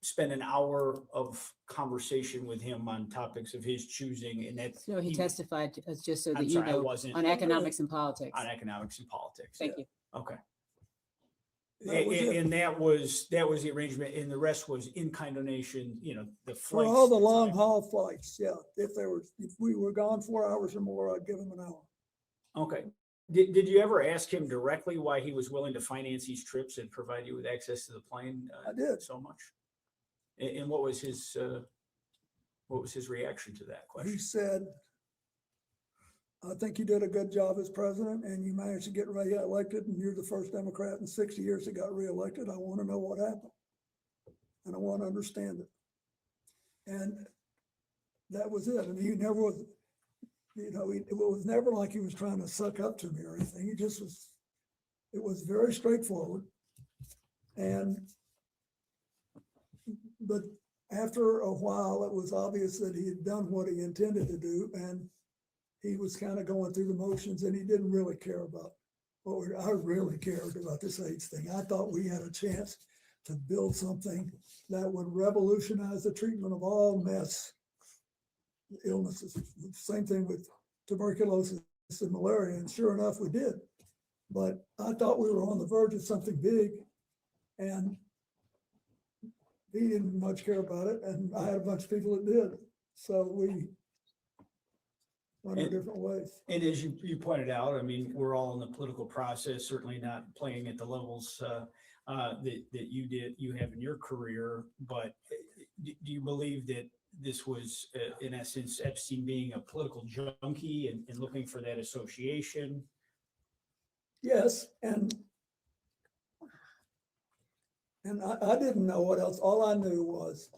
spent an hour of conversation with him on topics of his choosing, and that. So he testified, just so that I'm you sorry, I know, wasn't. on economics and politics. On economics and politics. Thank you. Okay. That was it. And that was the arrangement, and the rest was in-kind donation, the For flights. all the long haul flights, yeah. If we were gone 4 hours or more, I'd give them an hour. Okay. Did you ever ask him directly why he was willing to finance these trips and provide you with access to the plane? I did. So much. And what was his reaction to that question? He said, I think you did a good job as president and you managed to get reelected, and you're the first Democrat in 60 years that got reelected. I want to know what happened. And I want to understand it. And that was it. And he never was, it was never like he was trying to suck up to me or anything. He just was, it was very straightforward. But after a while, it was obvious that he had done what he intended to do, and he was kind of going through the motions, and he didn't really care about I really cared about this AIDS thing. I thought we had a chance to build something that would revolutionize the treatment of all mass illnesses. Same thing with tuberculosis and malaria, and sure enough, we did. But I thought we were on the verge of something big, and he didn't much care about it, and I had a bunch of people that did. So we went our different ways. And as you pointed out, I mean, we're all in the political process, certainly not playing at the levels that you have in your career. But do you believe that this was, in essence, Epstein being a political junkie and looking for that association? Yes, and I didn't know what else. All I knew was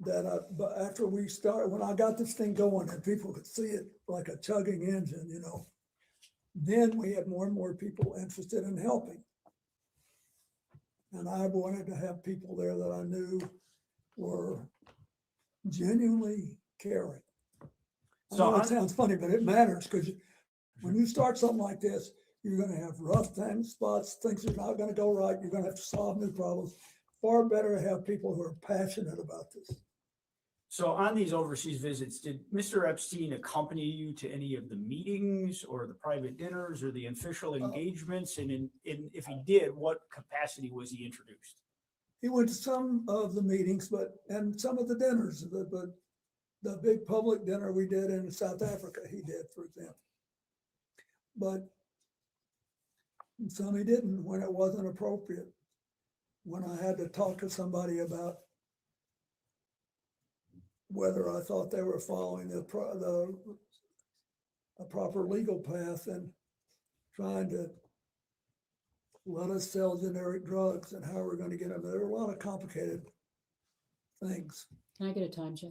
that but after we started, when I got this thing going and people could see it like a chugging engine, then we had more and more people interested in helping. And I wanted to have people there that I knew were genuinely caring. I know it sounds funny, but it matters, because when you start something like this, you're going to have rough spots, things are not going to go right. You're going to have to solve new problems. Far better to have people who are passionate about this. So on these overseas visits, did Mr. Epstein accompany you to any of the meetings or the private dinners or the official engagements? And if he did, what capacity was he introduced? He went to some of the meetings, and some of the dinners, but the big public dinner we did in South Africa, he did, for example. But some he didn't when it wasn't appropriate. When I had to talk to somebody about whether I thought they were following a proper legal path and trying to let us sell generic drugs and how we're going to get them. There were a lot of complicated things. Can I get a time check?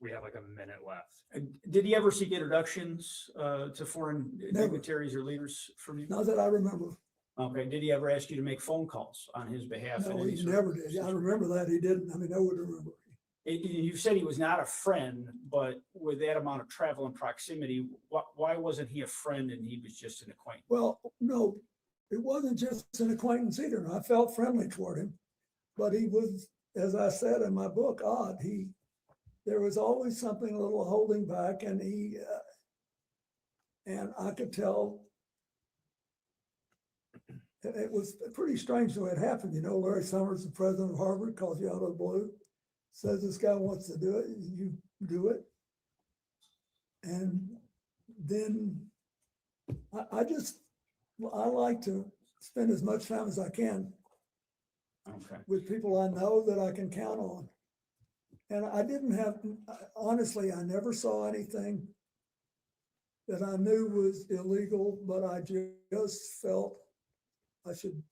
We have like a minute left. Did he ever seek introductions to foreign dignitaries or leaders from you? Not that I remember. Okay. Did he ever ask you to make phone calls on his behalf? No, he never did. I remember that he didn't. I mean, I would remember. You said he was not a friend, but with that amount of travel and proximity, why wasn't he a friend and he was just an acquaintance? Well, no, it wasn't just an acquaintance either. I felt friendly toward him, but he was, as I said in my book, odd. There was always something a little holding back, and and I could tell it was pretty strange the way it happened. Larry Summers, the president of Harvard, calls you out of the blue, says this guy wants to do it, you do it. And then I like to spend as much time as I can with people I know that I can count on. And I didn't have, honestly, I never saw anything that I knew was illegal, but I just felt I should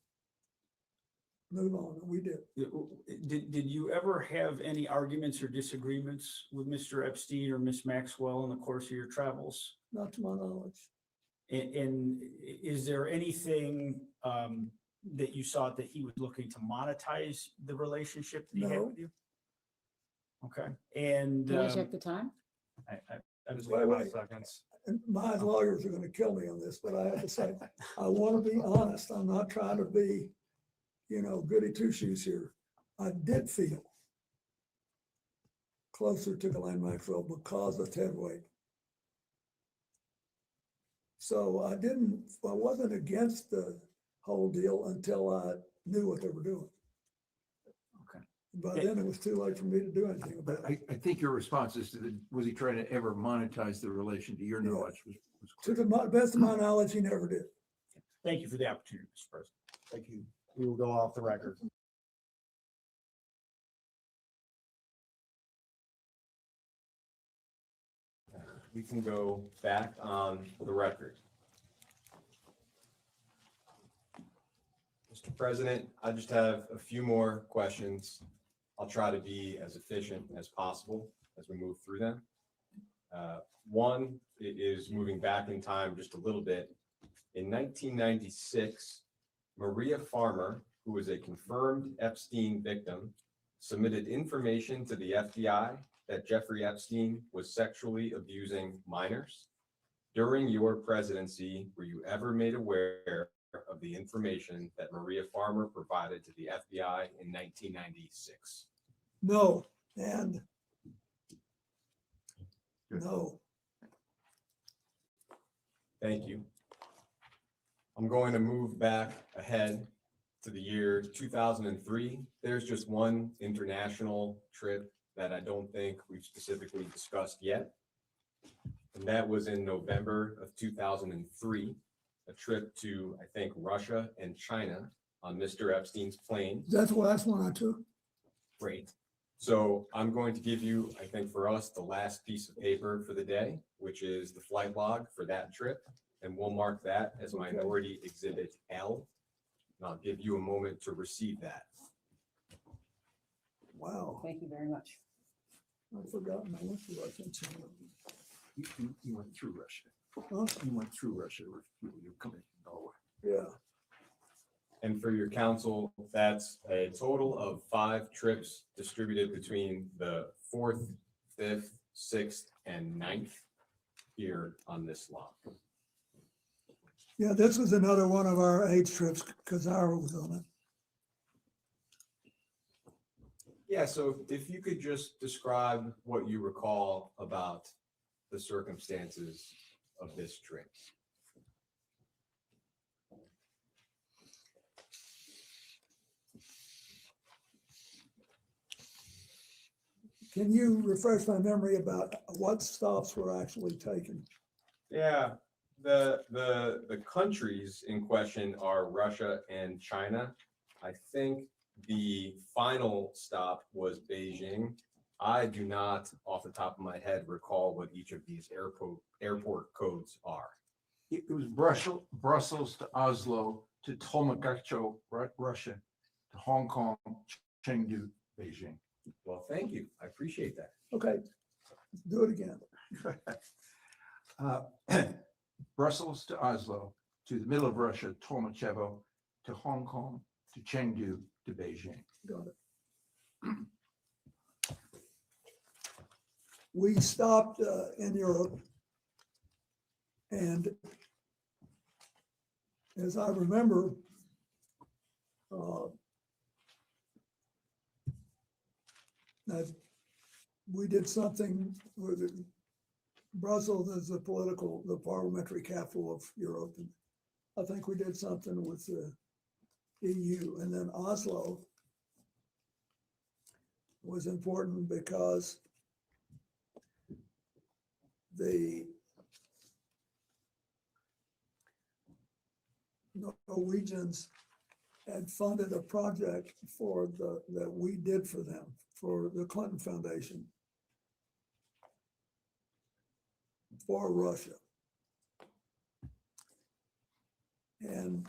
move on. And we did. Did you ever have any arguments or disagreements with Mr. Epstein or Miss Maxwell in the course of your travels? Not to my knowledge. And is there anything that you saw that he was looking to monetize the relationship that he had with you? Okay. And Can I check the time? I was Wait, 5 seconds. And my lawyers are going to kill me on this, but I have to say, I want to be honest. I'm not trying to be, goody two shoes here. I did feel closer to Ghislaine Maxwell because of Ted Wade. So I wasn't against the whole deal until I knew what they were doing. Okay. By then it was too late for me to do anything about But it. I think your response is to was he trying to ever monetize the relation to your Yeah. knowledge? Was To clear. the best of my knowledge, he never did. Thank you for the opportunity, Mr. President. Thank you. We will go off the record. We can go back on the record. Mr. President, I just have a few more questions. I'll try to be as efficient as possible as we move through them. One is moving back in time just a little bit. In 1996, Maria Farmer, who was a confirmed Epstein victim, submitted information to the FBI that Jeffrey Epstein was sexually abusing minors. During your presidency, were you ever made aware of the information that Maria Farmer provided to the FBI in 1996? No, and no. Thank you. I'm going to move back ahead to the year 2003. There's just one international trip that I don't think we've specifically discussed yet. And that was in November of 2003, a trip to, I think, Russia and China on Mr. Epstein's plane. That's the last one I took. Great. So I'm going to give you, I think for us, the last piece of paper for the day, which is the flight log for that trip. And we'll mark that as Minority Exhibit L. And I'll give you a moment to receive that. Wow. Thank you very much. I've forgotten. I went to Russia and China. You went through Russia. Huh? You went through Russia. You're coming to Norway. Yeah. And for your council, that's a total of 5 trips distributed between the 4th, 5th, 6th, and 9th here on this log. Yeah, this was another one of our age trips because Ira was on it. Yeah, so if you could just describe what you recall about the circumstances of this trip. Can you refresh my memory about what stops were actually taken? Yeah, the countries in question are Russia and China. I think the final stop was Beijing. I do not, off the top of my head, recall what each of these airport codes are. It was Brussels to Oslo to Tolmakacho, Russia, to Hong Kong, Chengdu, Beijing. Well, thank you. I appreciate that. Okay, let's do it again. Brussels to Oslo, to the middle of Russia, Tolmachevo, to Hong Kong, to Chengdu, to Beijing. Got it. We stopped in Europe, and as I remember, that we did something with it. Brussels is the parliamentary capital of Europe, and I think we did something with the EU, and then Oslo was important because the Norwegians had funded a project that we did for them, for the Clinton Foundation, for Russia. And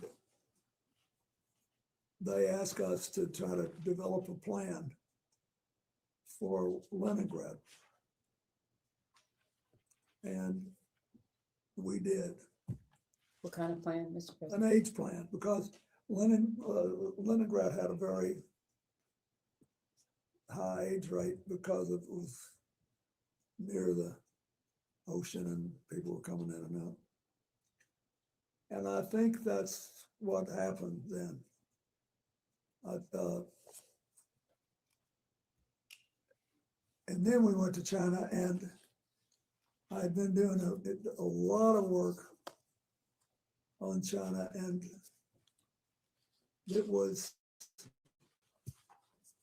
they asked us to try to develop a plan for Leningrad. And we did. What kind of plan, Mr. President? An AIDS plan, because Leningrad had a very high AIDS rate because it was near the ocean and people were coming in and out. And I think that's what happened then. And then we went to China, and I'd been doing a lot of work on China, and it was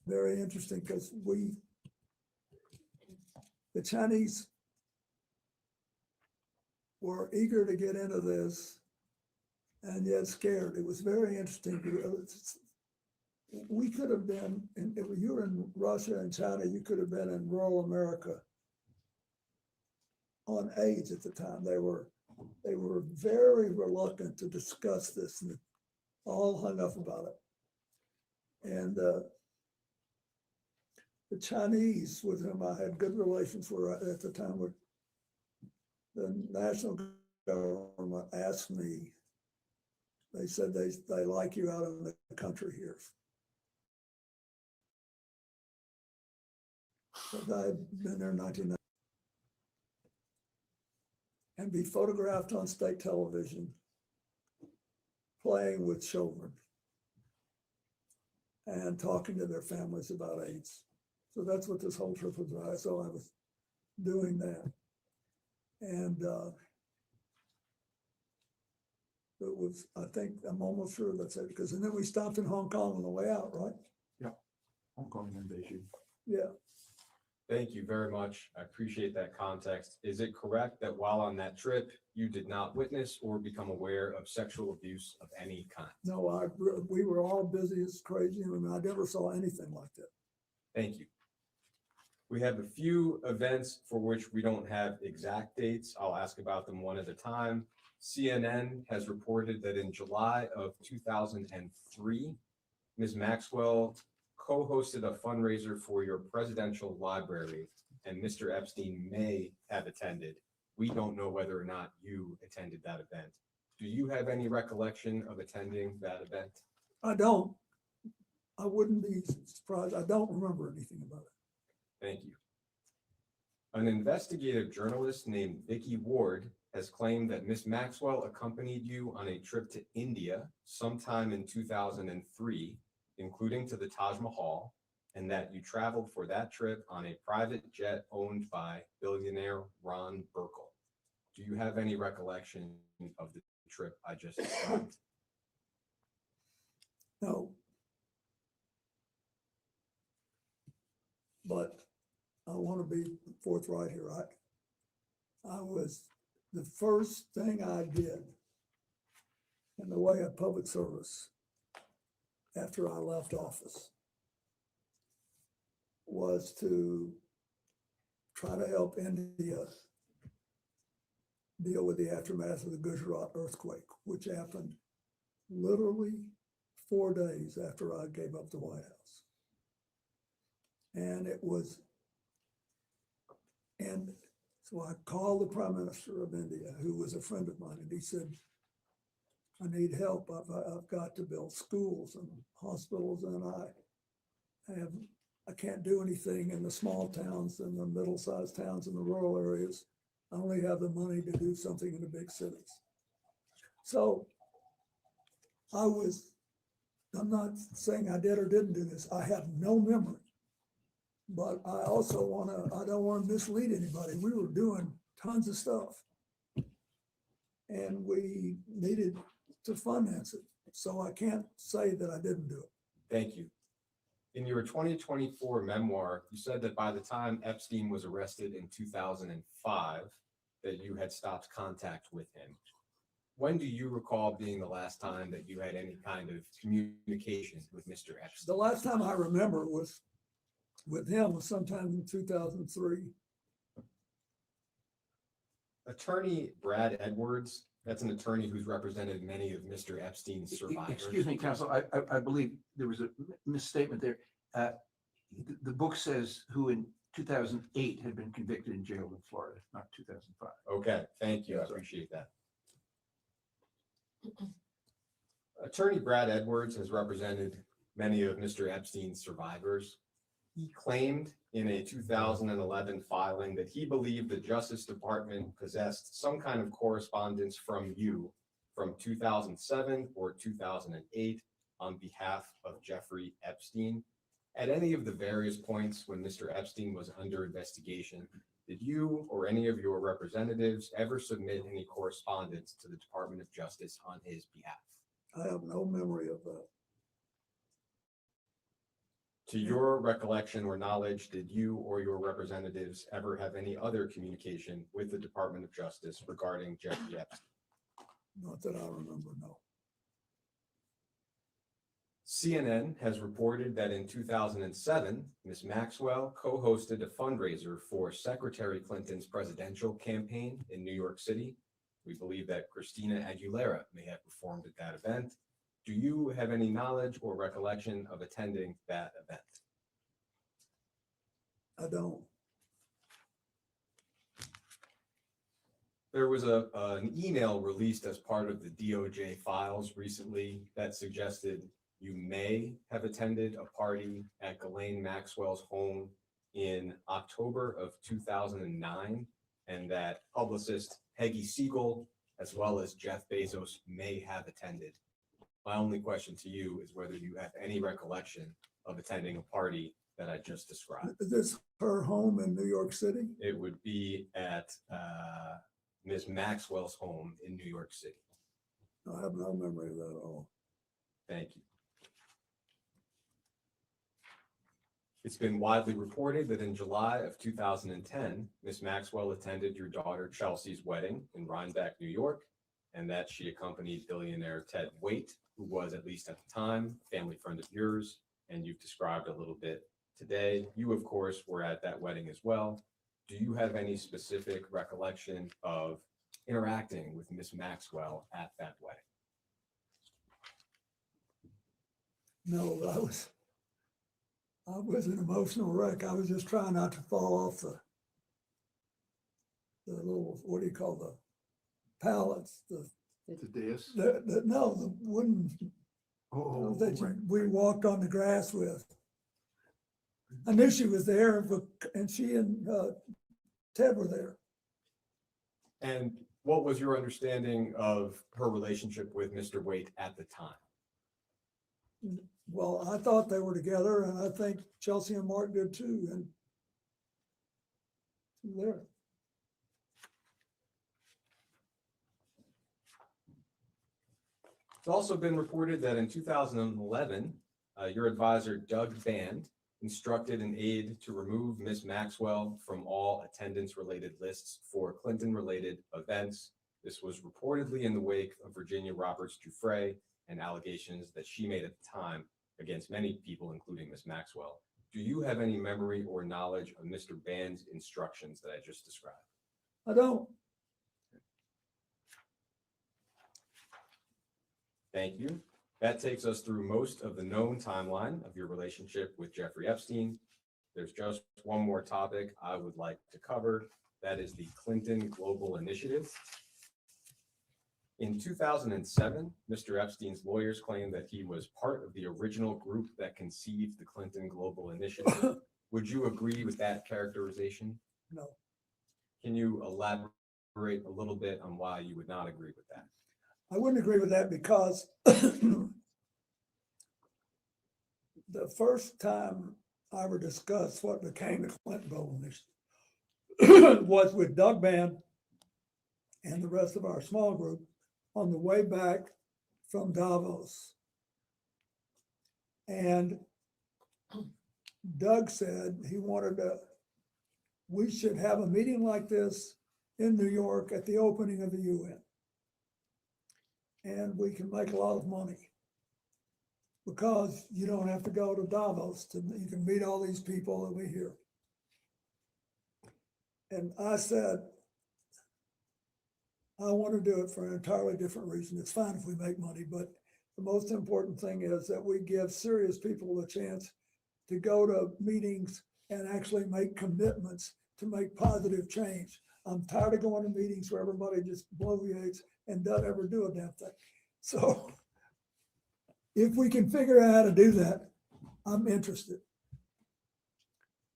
very interesting because the Chinese were eager to get into this and yet scared. It was very interesting. We could have been, if you were in Russia and China, you could have been in rural America on AIDS at the time. They were very reluctant to discuss this and all hung up about it. And the Chinese, with whom I had good relations were at the time, were the national government asked me, they said they like you out in the country here. But I had been there in 1990. And be photographed on state television, playing with children and talking to their families about AIDS. So that's what this whole trip was about. So I was doing that. And it was, I think, I'm almost sure that's it, because and then we stopped in Hong Kong on the way out, right? Yeah, Hong Kong and Beijing. Yeah. Thank you very much. I appreciate that context. Is it correct that while on that trip, you did not witness or become aware of sexual abuse of any kind? No, we were all busy as crazy. I mean, I never saw anything like that. Thank you. We have a few events for which we don't have exact dates. I'll ask about them one at a time. CNN has reported that in July of 2003, Ms. Maxwell co-hosted a fundraiser for your presidential library, and Mr. Epstein may have attended. We don't know whether or not you attended that event. Do you have any recollection of attending that event? I don't. I wouldn't be surprised. I don't remember anything about it. Thank you. An investigative journalist named Vicki Ward has claimed that Ms. Maxwell accompanied you on a trip to India sometime in 2003, including to the Taj Mahal, and that you traveled for that trip on a private jet owned by billionaire Ron Burkle. Do you have any recollection of the trip I just described? No. But I want to be forthright here. The first thing I did in the way of public service after I left office was to try to help India deal with the aftermath of the Gujarat earthquake, which happened literally 4 days after I gave up the White House. And so I called the Prime Minister of India, who was a friend of mine, and he said, I need help. I've got to build schools and hospitals, and I can't do anything in the small towns and the middle-sized towns and the rural areas. I only have the money to do something in the big cities. So I'm not saying I did or didn't do this. I have no memory. But I also I don't want to mislead anybody. We were doing tons of stuff. And we needed to finance it. So I can't say that I didn't do it. Thank you. In your 2024 memoir, you said that by the time Epstein was arrested in 2005, that you had stopped contact with him. When do you recall being the last time that you had any kind of communication with Mr. Epstein? The last time I remember was with him was sometime in 2003. Attorney Brad Edwards, that's an attorney who's represented many of Mr. Epstein's survivors. Excuse me, counsel, I believe there was a misstatement there. The book says who in 2008 had been convicted and jailed in Florida, not 2005. Okay, thank you. I appreciate that. Attorney Brad Edwards has represented many of Mr. Epstein's survivors. He claimed in a 2011 filing that he believed the Justice Department possessed some kind of correspondence from you from 2007 or 2008 on behalf of Jeffrey Epstein. At any of the various points when Mr. Epstein was under investigation, did you or any of your representatives ever submit any correspondence to the Department of Justice on his behalf? I have no memory of that. To your recollection or knowledge, did you or your representatives ever have any other communication with the Department of Justice regarding Jeffrey Epstein? Not that I remember, no. CNN has reported that in 2007, Ms. Maxwell co-hosted a fundraiser for Secretary Clinton's presidential campaign in New York City. We believe that Christina Aguilera may have performed at that event. Do you have any knowledge or recollection of attending that event? I don't. There was an email released as part of the DOJ files recently that suggested you may have attended a party at Ghislaine Maxwell's home in October of 2009, and that publicist Peggy Siegel, as well as Jeff Bezos, may have attended. My only question to you is whether you have any recollection of attending a party that I just described. Is this her home in New York City? It would be at Ms. Maxwell's home in New York City. I have no memory of that at all. Thank you. It's been widely reported that in July of 2010, Ms. Maxwell attended your daughter Chelsea's wedding in Rhinebeck, New York, and that she accompanied billionaire Ted Waite, who was, at least at the time, a family friend of yours, and you've described a little bit today. You, of course, were at that wedding as well. Do you have any specific recollection of interacting with Ms. Maxwell at that wedding? No, I was an emotional wreck. I was just trying not to fall off the little, what do you call the pallets? The dais? No, the wooden we walked on the grass with. I knew she was there, and she and Ted were there. And what was your understanding of her relationship with Mr. Waite at the time? Well, I thought they were together, and I think Chelsea and Mark did too. And there. It's also been reported that in 2011, your advisor, Doug Band, instructed an aide to remove Ms. Maxwell from all attendance-related lists for Clinton-related events. This was reportedly in the wake of Virginia Roberts Giuffre and allegations that she made at the time against many people, including Ms. Maxwell. Do you have any memory or knowledge of Mr. Band's instructions that I just described? I don't. Thank you. That takes us through most of the known timeline of your relationship with Jeffrey Epstein. There's just one more topic I would like to cover. That is the Clinton Global Initiative. In 2007, Mr. Epstein's lawyers claimed that he was part of the original group that conceived the Clinton Global Initiative. Would you agree with that characterization? No. Can you elaborate a little bit on why you would not agree with that? I wouldn't agree with that because the first time I ever discussed what became the Clinton Global Initiative was with Doug Band and the rest of our small group on the way back from Davos. And Doug said we should have a meeting like this in New York at the opening of the UN. And we can make a lot of money because you don't have to go to Davos you can meet all these people over here. And I said, I want to do it for an entirely different reason. It's fine if we make money, but the most important thing is that we give serious people a chance to go to meetings and actually make commitments to make positive change. I'm tired of going to meetings where everybody just bloviates and doesn't ever do a damn thing. So if we can figure out how to do that, I'm interested.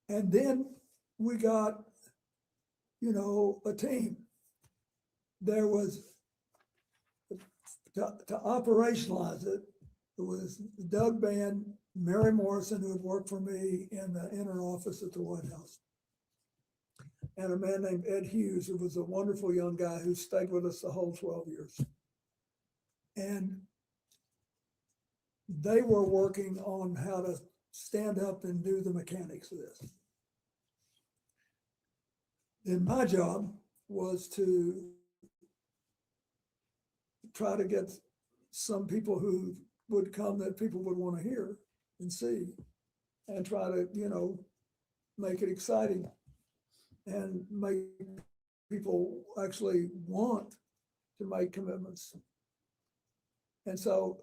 And then we got, a team. There was, to operationalize it, It was Doug Bann, Mary Morrison, who had worked for me in the inner office at the White House, and a man named Ed Hughes, who was a wonderful young guy who stayed with us the whole 12 years. And they were working on how to stand up and do the mechanics of this. Then my job was to try to get some people who would come that people would want to hear and see, and try to, you know, make it exciting and make people actually want to make commitments. And so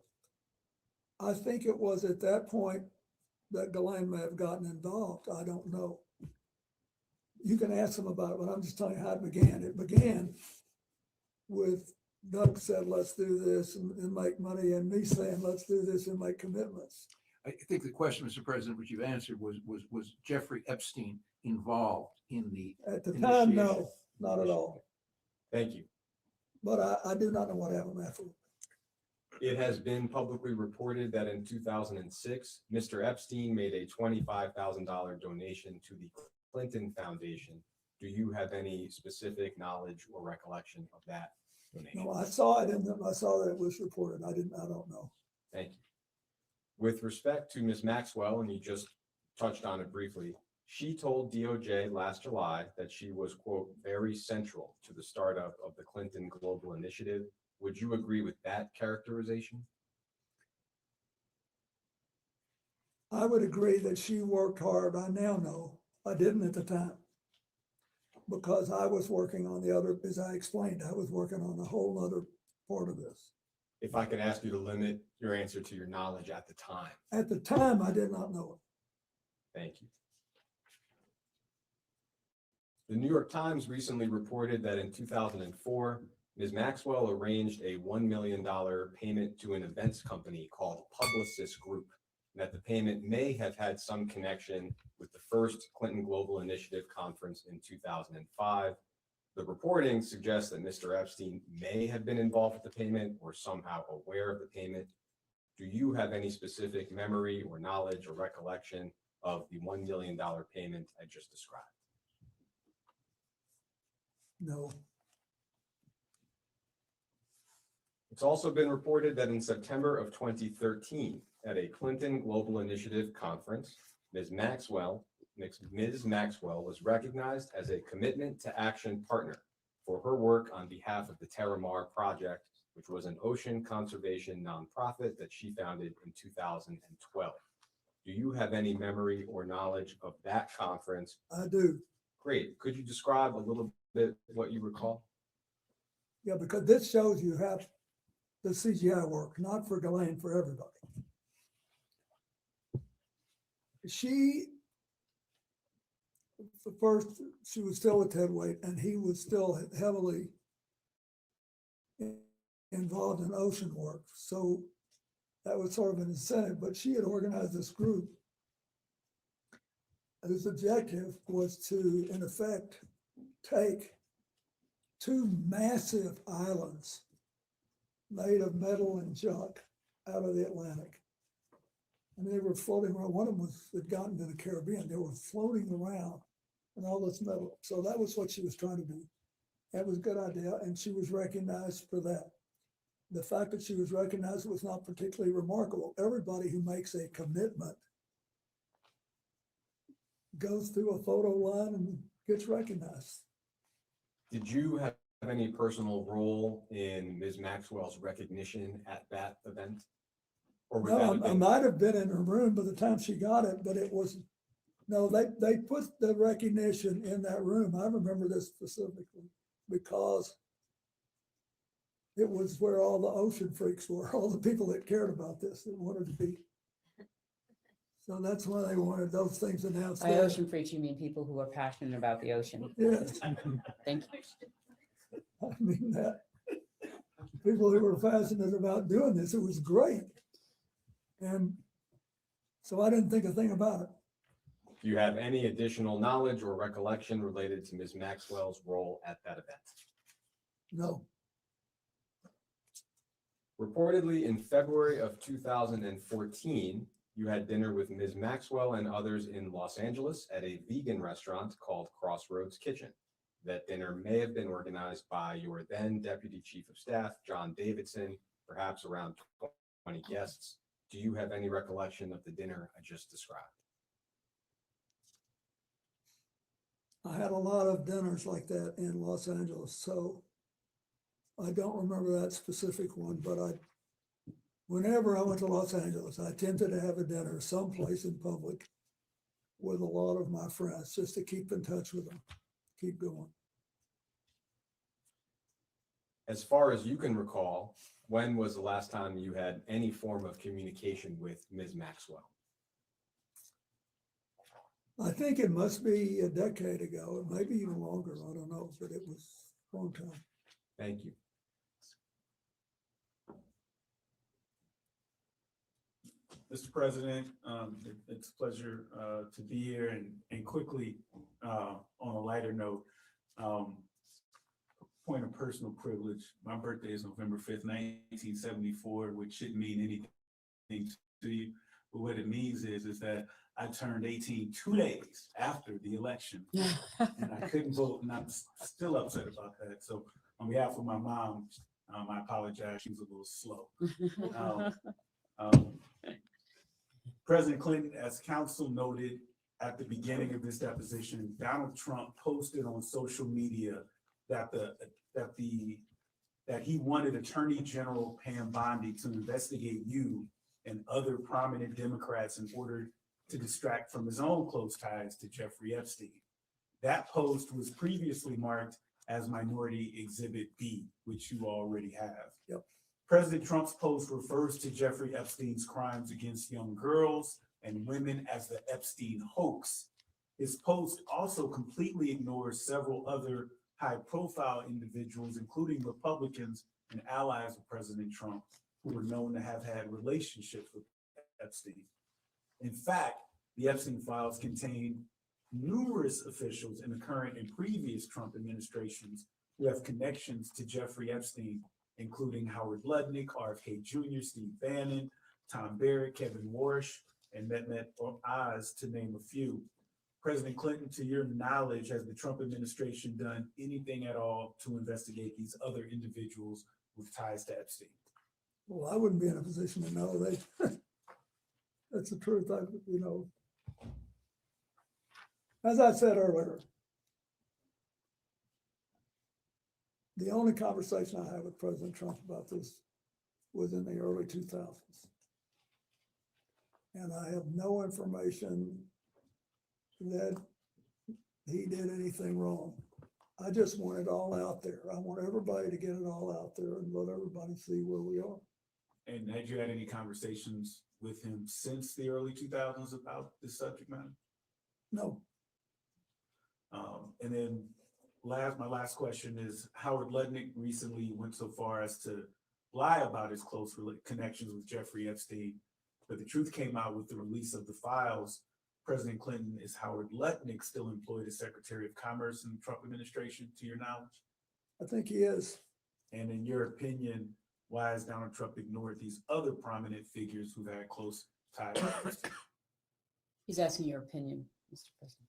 I think it was at that point that Ghislaine may have gotten involved. I don't know. You can ask them about it, but I'm just telling you how it began. It began with Doug said, let's do this and make money, and me saying, let's do this and make commitments. I think the question, Mr. President, which you answered was Jeffrey Epstein involved in the? At the time, no, initiation? not at all. Thank you. But I do not know what happened afterward. It has been publicly reported that in 2006, Mr. Epstein made a $25,000 donation to the Clinton Foundation. Do you have any specific knowledge or recollection of that donation? No, I saw it I saw that it was reported. I don't know. Thank you. With respect to Ms. Maxwell, and you just touched on it briefly, she told DOJ last July that she was, quote, very central to the startup of the Clinton Global Initiative. Would you agree with that characterization? I would agree that she worked hard. I now know. I didn't at the time, because I was working on the other, as I explained, I was working on a whole other part of this. If I could ask you to limit your answer to your knowledge at the time. At the time, I did not know it. Thank you. The New York Times recently reported that in 2004, Ms. Maxwell arranged a $1 million payment to an events company called Publicis Group, and that the payment may have had some connection with the first Clinton Global Initiative conference in 2005. The reporting suggests that Mr. Epstein may have been involved with the payment or somehow aware of the payment. Do you have any specific memory or knowledge or recollection of the $1 million payment I just described? No. It's also been reported that in September of 2013, at a Clinton Global Initiative conference, Ms. Maxwell was recognized as a commitment to action partner for her work on behalf of the Terramar Project, which was an ocean conservation nonprofit that she founded in 2012. Do you have any memory or knowledge of that conference? I do. Great. Could you describe a little bit what you recall? Yeah, because this shows you how the CGI work, not for Ghislaine, for everybody. First, she was still with Ted Waite, and he was still heavily involved in ocean work. So that was sort of an incentive, but she had organized this group whose objective was to, in effect, take two massive islands made of metal and junk out of the Atlantic. And they were floating around. One of them had gotten to the Caribbean. They were floating around and all this metal. So that was what she was trying to do. That was a good idea. And she was recognized for that. The fact that she was recognized was not particularly remarkable. Everybody who makes a commitment goes through a photo line and gets recognized. Did you have any personal role in Ms. Maxwell's recognition at that event? Or would that No, have I been- might have been in her room by the time she got it, but it was, no, they put the recognition in that room. I remember this specifically because it was where all the ocean freaks were, all the people that cared about this, that wanted to be. So that's why they wanted those things announced. By there. ocean freaks, you mean people who are passionate about the ocean. Yes. Thank you. I mean that. People who were passionate about doing this, it was great. And so I didn't think a thing about it. Do you have any additional knowledge or recollection related to Ms. Maxwell's role at that event? No. Reportedly, in February of 2014, you had dinner with Ms. Maxwell and others in Los Angeles at a vegan restaurant called Crossroads Kitchen. That dinner may have been organized by your then Deputy Chief of Staff, John Davidson, perhaps around 20 guests. Do you have any recollection of the dinner I just described? I had a lot of dinners like that in Los Angeles, so I don't remember that specific one, but whenever I went to Los Angeles, I tended to have a dinner someplace in public with a lot of my friends, just to keep in touch with them, keep going. As far as you can recall, when was the last time you had any form of communication with Ms. Maxwell? I think it must be a decade ago, maybe even longer, I don't know, but it was a long time. Thank you. Mr. President, it's a pleasure to be here and quickly on a lighter note, point of personal privilege. My birthday is November 5th, 1974, which shouldn't mean anything to you. But what it means is that I turned 18 2 days after the election and I couldn't vote, and I'm still upset about that. So on behalf of my mom, I apologize. She was a little slow. President Clinton, as counsel noted at the beginning of this deposition, Donald Trump posted on social media that he wanted Attorney General Pam Bondi to investigate you and other prominent Democrats in order to distract from his own close ties to Jeffrey Epstein. That post was previously marked as Minority Exhibit B, which you already have. Yep. President Trump's post refers to Jeffrey Epstein's crimes against young girls and women as the Epstein hoax. His post also completely ignores several other high-profile individuals, including Republicans and allies of President Trump, who were known to have had relationships with Epstein. In fact, the Epstein files contain numerous officials in the current and previous Trump administrations who have connections to Jeffrey Epstein, including Howard Lutnick, RFK Jr., Steve Bannon, Tom Barrett, Kevin Warsh, and Mehmet Oz, to name a few. President Clinton, to your knowledge, has the Trump administration done anything at all to investigate these other individuals with ties to Epstein? Well, I wouldn't be in a position to know. That's the truth. As I said earlier, the only conversation I had with President Trump about this was in the early 2000s. And I have no information that he did anything wrong. I just want it all out there. I want everybody to get it all out there and let everybody see where we are. And had you had any conversations with him since the early 2000s about this subject matter? No. And then my last question is, Howard Lutnick recently went so far as to lie about his close connections with Jeffrey Epstein, but the truth came out with the release of the files. President Clinton, is Howard Lutnick still employed as Secretary of Commerce in the Trump administration, to your knowledge? I think he is. And in your opinion, why has Donald Trump ignored these other prominent figures who've had close ties to Epstein? He's asking your opinion, Mr. President.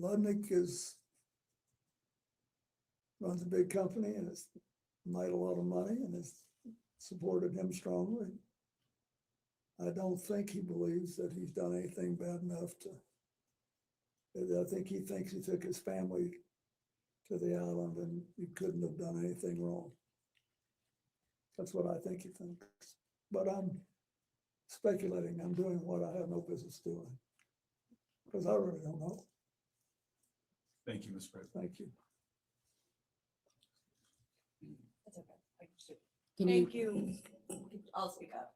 Lutnick runs a big company and has made a lot of money and has supported him strongly. I don't think he believes that he's done anything bad enough I think he thinks he took his family to the island and he couldn't have done anything wrong. That's what I think he thinks. But I'm speculating. I'm doing what I have no business doing because I really don't know. Thank you, Mr. President. Thank you. That's okay. Can Thank you. I'll speak up.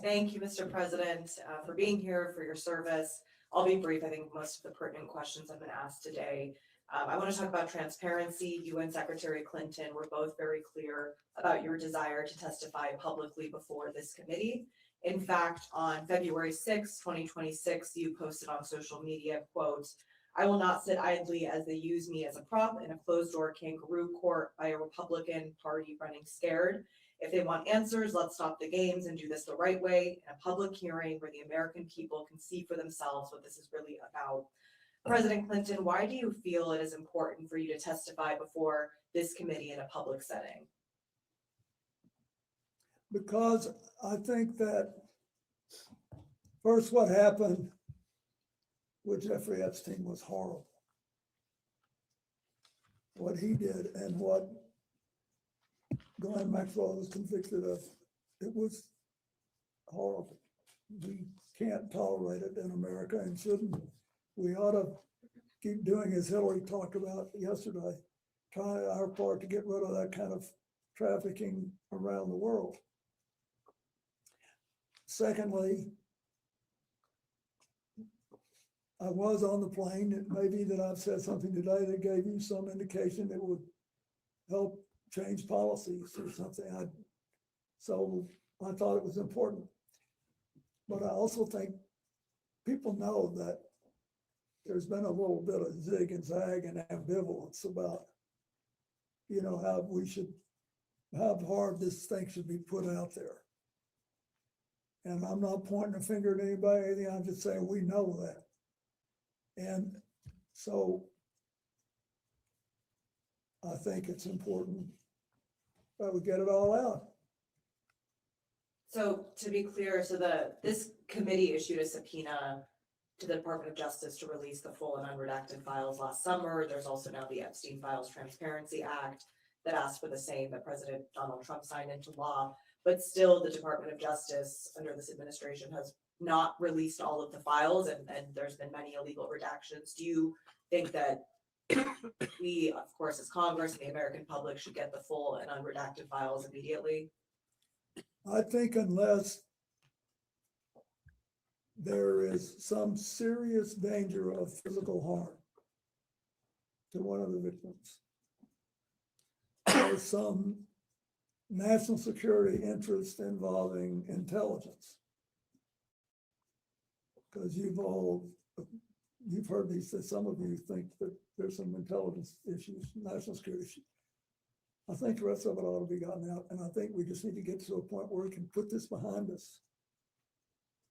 Thank you, Mr. President, for being here, for your service. I'll be brief. I think most of the pertinent questions have been asked today. I want to talk about transparency. You and Secretary Clinton were both very clear about your desire to testify publicly before this committee. In fact, on February 6, 2026, you posted on social media, quote, I will not sit idly as they use me as a prop in a closed-door kangaroo court by a Republican Party running scared. If they want answers, let's stop the games and do this the right way in a public hearing where the American people can see for themselves what this is really about. President Clinton, why do you feel it is important for you to testify before this committee in a public setting? Because I think that first, what happened with Jeffrey Epstein was horrible. What he did and what Glenn Maxwell was convicted of, it was horrible. We can't tolerate it in America and shouldn't. We ought to keep doing as Hillary talked about yesterday, try our part to get rid of that kind of trafficking around the world. Secondly, I was on the plane. It may be that I've said something today that gave you some indication that would help change policies or something. So I thought it was important. But I also think people know that there's been a little bit of zig and zag and ambivalence about, you know, how we should, how hard this thing should be put out there. And I'm not pointing a finger at anybody, I'm just saying we know that. And so I think it's important that we get it all out. So to be clear, so this committee issued a subpoena to the Department of Justice to release the full and unredacted files last summer. There's also now the Epstein Files Transparency Act that asked for the same that President Donald Trump signed into law. But still, the Department of Justice under this administration has not released all of the files, and there's been many illegal redactions. Do you think that we, of course, as Congress and the American public should get the full and unredacted files immediately? I think unless there is some serious danger of physical harm to one of the victims, or some national security interest involving intelligence, because you've heard these, that some of you think that there's some intelligence issues, national security issues. I think the rest of it ought to be gotten out, and I think we just need to get to a point where we can put this behind us.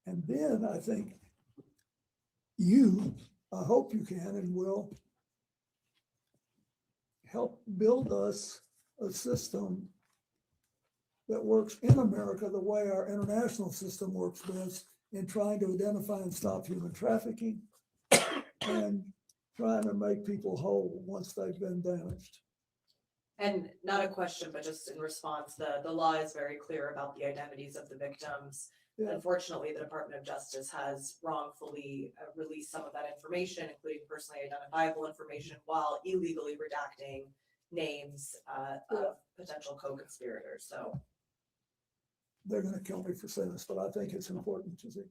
And then I think I hope you can and will help build us a system that works in America the way our international system works best in trying to identify and stop human trafficking and trying to make people whole once they've been damaged. And not a question, but just in response, the law is very clear about the identities of the victims. Yeah. Unfortunately, the Department of Justice has wrongfully released some of that information, including personally identifiable information, while illegally redacting names of potential co-conspirators. So They're going to kill me for saying this, but I think it's important to see.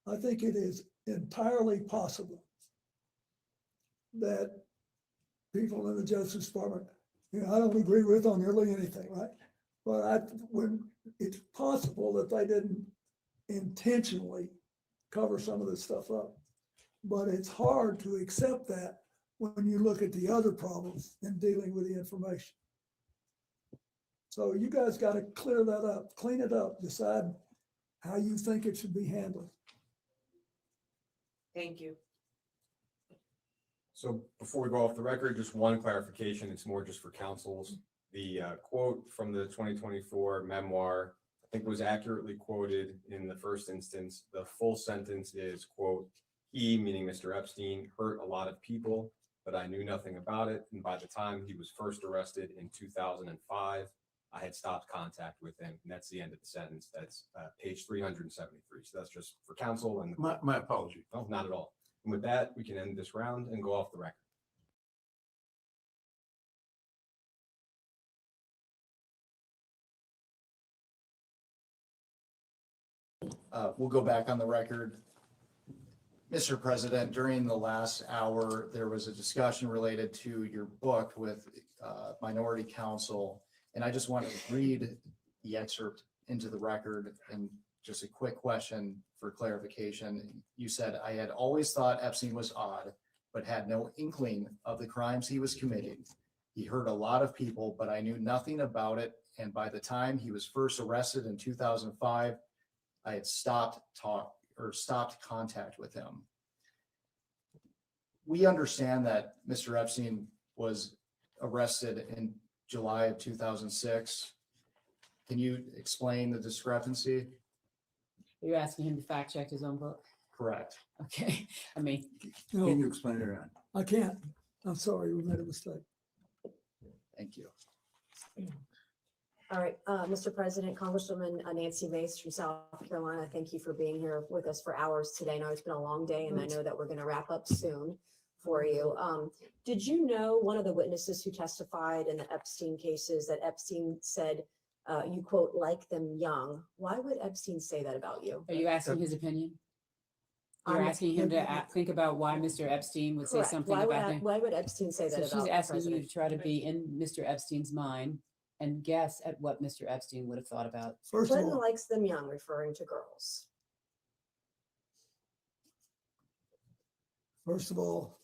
I think it is entirely possible that people in the Justice Department, I don't agree with on nearly anything, right? But when it's possible that they didn't intentionally cover some of this stuff up, but it's hard to accept that when you look at the other problems in dealing with the information. So you guys got to clear that up, clean it up, decide how you think it should be handled. thank you. So before we go off the record, just one clarification. It's more just for councils. The quote from the 2024 memoir, I think was accurately quoted in the first instance. The full sentence is, quote, "He," meaning Mr. Epstein, "hurt a lot of people, but I knew nothing about it. And by the time he was first arrested in 2005, I had stopped contact with him." And that's the end of the sentence. That's page 373. So that's just for council. And My apology. no, not at all. And with that, we can end this round and go off the record. We'll go back on the record. Mr. President, during the last hour, there was a discussion related to your book with Minority Counsel. And I just want to read the excerpt into the record, and just a quick question for clarification. You said, "I had always thought Epstein was odd. but had no inkling of the crimes he was committing. He hurt a lot of people, but I knew nothing about it. And by the time he was first arrested in 2005, I had stopped contact with him. We understand that Mr. Epstein was arrested in July of 2006. Can you explain the discrepancy? You're asking him to fact check his own book? Correct. Okay, I mean, No, Can you explain it around? I can't. I'm sorry, we made a mistake. Thank you. All right, Mr. President, Congresswoman Nancy Mace from South Carolina, thank you for being here with us for hours today. I know it's been a long day and I know that we're going to wrap up soon for you. Did you know one of the witnesses who testified in the Epstein cases that Epstein said, you quote, like them young? Why would Epstein say that about you? are you asking his opinion? You're I'm- asking him to think about why Mr. Epstein would say Correct. something Why would about him? Why would Epstein say So that she's about the asking you president? to try to be in Mr. Epstein's mind and guess at what Mr. Epstein would have thought about. First of Clinton all, likes them young, referring to girls. first of all,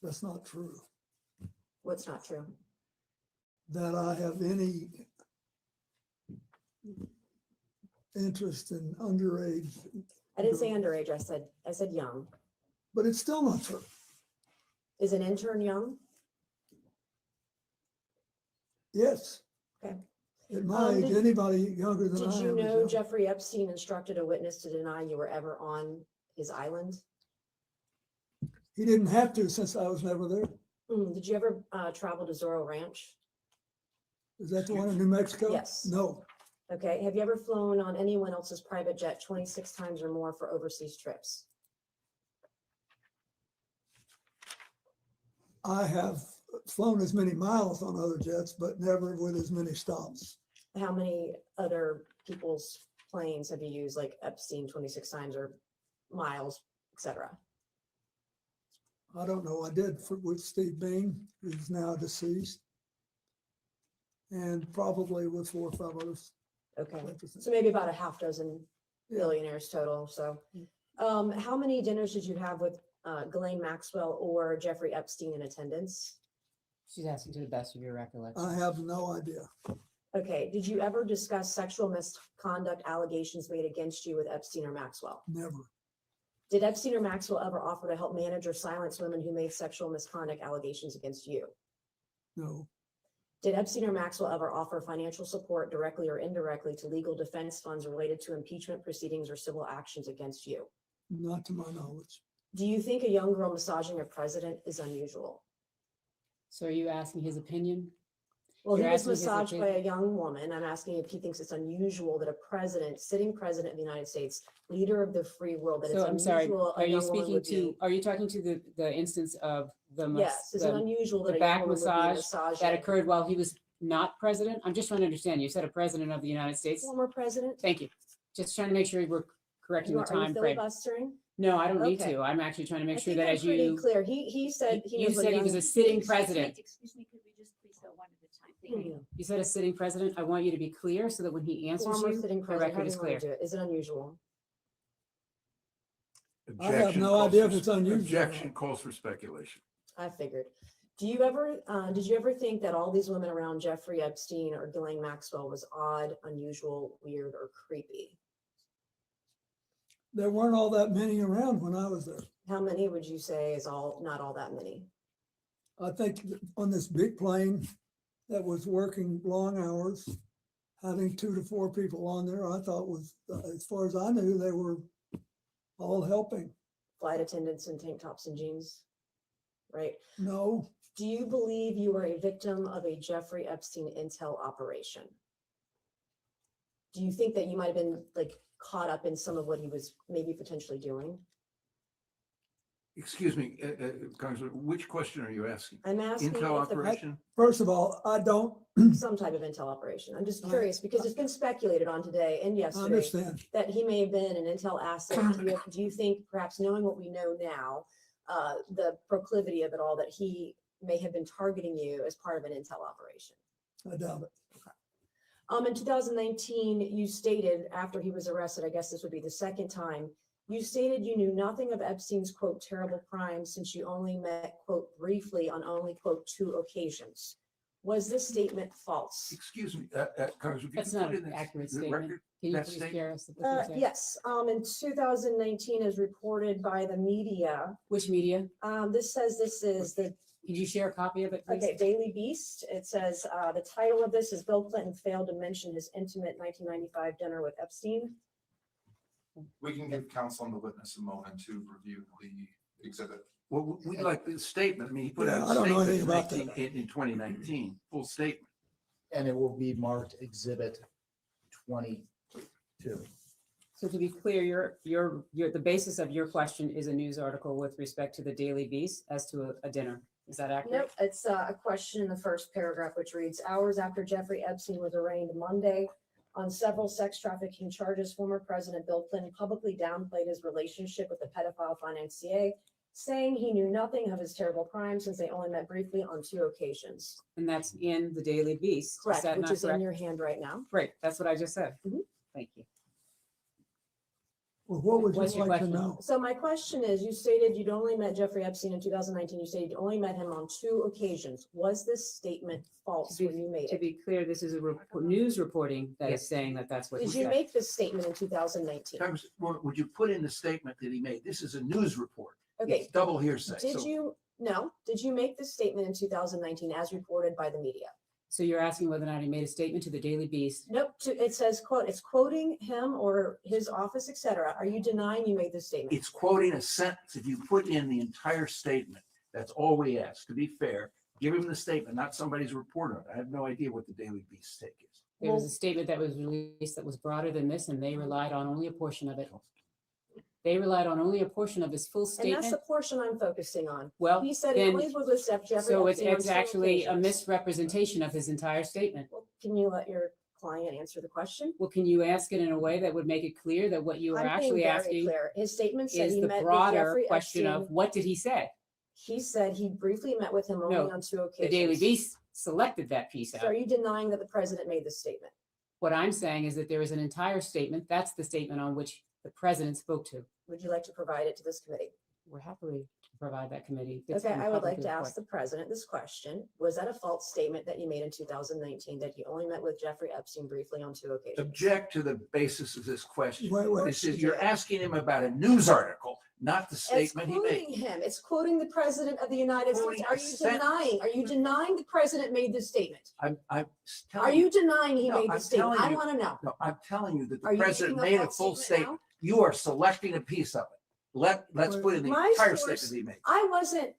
that's not true. What's not true? That I have any interest in underage, I didn't say underage. I said young. but it's still not true. Is an intern young? Yes. Okay. At my age, Did- anybody younger than I Did you am is know young. Jeffrey Epstein instructed a witness to deny you were ever on his island? He didn't have to since I was never there. Did you ever travel to Zorro Ranch? Is that the one in New Mexico? Yes. No, Okay. Have you ever flown on anyone else's private jet 26 times or more for overseas trips? I have flown as many miles on other jets, but never with as many stops. How many other people's planes have you used, like Epstein 26 times or miles, etc.? I don't know. I did with Steve Bean, who's now deceased. And probably with 4 or 5 others. Okay. So maybe about a half dozen billionaires total. So how many dinners did you have with Ghislaine Maxwell or Jeffrey Epstein in attendance? She's asking to the best of your recollection. I have no idea. Okay. Did you ever discuss sexual misconduct allegations made against you with Epstein or Maxwell? Never. Did Epstein or Maxwell ever offer to help manage or silence women who made sexual misconduct allegations against you? No. Did Epstein or Maxwell ever offer financial support directly or indirectly to legal defense funds related to impeachment proceedings or civil actions against you? Not to my knowledge. Do you think a young girl massaging a president is unusual? So are you asking his opinion? Well, he You're was asking his massaged by opinion? a young woman. I'm asking if he thinks it's unusual that a president, sitting president of the United States, leader of the free world, that it's So I'm sorry, unusual. a are you young woman speaking would to, be- are you talking to the instance of the Yes, is it unusual that the a young back woman would be massage massaging that occurred while he was not president? I'm just trying to understand. You said a president of the United States. Former president? Thank you. Just trying to make sure we're correcting the Are you time frame. filibustering? No, I don't need Okay. to. I'm actually trying to make I sure think that I'm as pretty you, clear. He said. you knows what said he young- was a sitting Excuse me, president. Excuse me, could we just please go one at a time? Thank you. You said a sitting president. I want you to be clear so that when he answers Former you, sitting the president, record is however you wanna clear. do it. Is it unusual? I have Objection no calls idea for- if it's unusual. Objection calls for speculation. I figured. Did you ever think that all these women around Jeffrey Epstein or Ghislaine Maxwell was odd, unusual, weird, or creepy? There weren't all that many around when I was there. How many would you say is not all that many? I think on this big plane that was working long hours, having 2 to 4 people on there, I thought was, as far as I knew, they were all helping. Flight attendants in tank tops and jeans, right? No, Do you believe you were a victim of a Jeffrey Epstein intel operation? Do you think that you might have been like caught up in some of what he was maybe potentially doing? Excuse me, Congressman, which question are you asking? I'm asking Intel if the- operation? first of all, I don't some type of intel operation. I'm just curious because it's been speculated on today and yesterday understand. that he may have been an intel asset. Do you think perhaps knowing what we know now, the proclivity of it all, that he may have been targeting you as part of an intel operation? I doubt it. In 2019, you stated after he was arrested, I guess this would be the second time, You stated you knew nothing of Epstein's quote terrible crimes since you only met quote briefly on only quote 2 occasions. Was this statement false? Excuse me, Congressman. if you That's could not put in an the- accurate the statement. record Can you that please statement? share us what you said? Yes, in 2019 as reported by the media. Which media? This says this is the Could you share a copy of it, please? Okay, Daily Beast. It says, the title of this is Bill Clinton failed to mention his intimate 1995 dinner with Epstein. We can give counsel and the witness a moment to review the exhibit. Well, we'd like the statement. I mean, he put Yeah, out I a don't know statement anything about that. in 2019, full statement. And it will be marked Exhibit 22. So to be clear, the basis of your question is a news article with respect to the Daily Beast as to a dinner. Is that accurate? Nope, it's a question in the first paragraph, which reads, hours after Jeffrey Epstein was arraigned Monday on several sex trafficking charges, former President Bill Clinton publicly downplayed his relationship with the pedophile financier, saying he knew nothing of his terrible crimes since they only met briefly on 2 occasions. And that's in the Daily Beast. Correct, that which not is in correct? your hand right now. Great, that's what I just said. Mhm. Thank you. Well, what would What's you your like to question? know? So my question is, you stated you'd only met Jeffrey Epstein in 2019. You said you'd only met him on 2 occasions. Was this statement false when you made To it? be clear, this is a news reporting that is saying that that's what he Did you said. make this statement in 2019? Congress, would you put in the statement that he made? This is a news report. Okay. It's double hearsay. Did So you, no, did you make this statement in 2019 as reported by the media? So you're asking whether or not he made a statement to the Daily Beast. Nope, it says quote, it's quoting him or his office, et cetera. Are you denying you made this statement? It's quoting a sentence. If you put in the entire statement, that's all we ask. To be fair, give him the statement, not somebody's reporter. I have no idea what the Daily Beast take is. There was a statement that was released that was broader than this, and they relied on only a portion of it. They relied on only a portion of his full And statement. that's the portion I'm focusing on. Well, He said he then- only was with Jeffrey So Epstein on it's 2 actually a occasions. misrepresentation of his entire statement. Can you let your client answer the question? Well, can you ask it in a way that would make it clear that what you are I'm being actually very asking clear. His statement said is he the met with broader Jeffrey question of Epstein. what did he say? He said he briefly met with him only No, on 2 The occasions. Daily Beast selected that piece So out. are you denying that the president made this statement? What I'm saying is that there is an entire statement. That's the statement on which the president spoke to. Would you like to provide it to this committee? We're happily to provide that committee. It's Okay, been I would like publicly to ask reported. the president this question. Was that a false statement that you made in 2019, that you only met with Jeffrey Epstein briefly on 2 occasions? Object to the basis of this question. Wait. This is, you're asking him about a news article, not the It's statement he quoting made. him. It's quoting the president of the United Quoting States. a Are you sentence. denying the president made this statement? I'm Are telling you denying he No, made I'm this statement? telling I you- want to know. No, I'm telling you that Are the you president making a made a false full statement statement. You are selecting a piece of it. Let's put in the My entire source- statement he made. I wasn't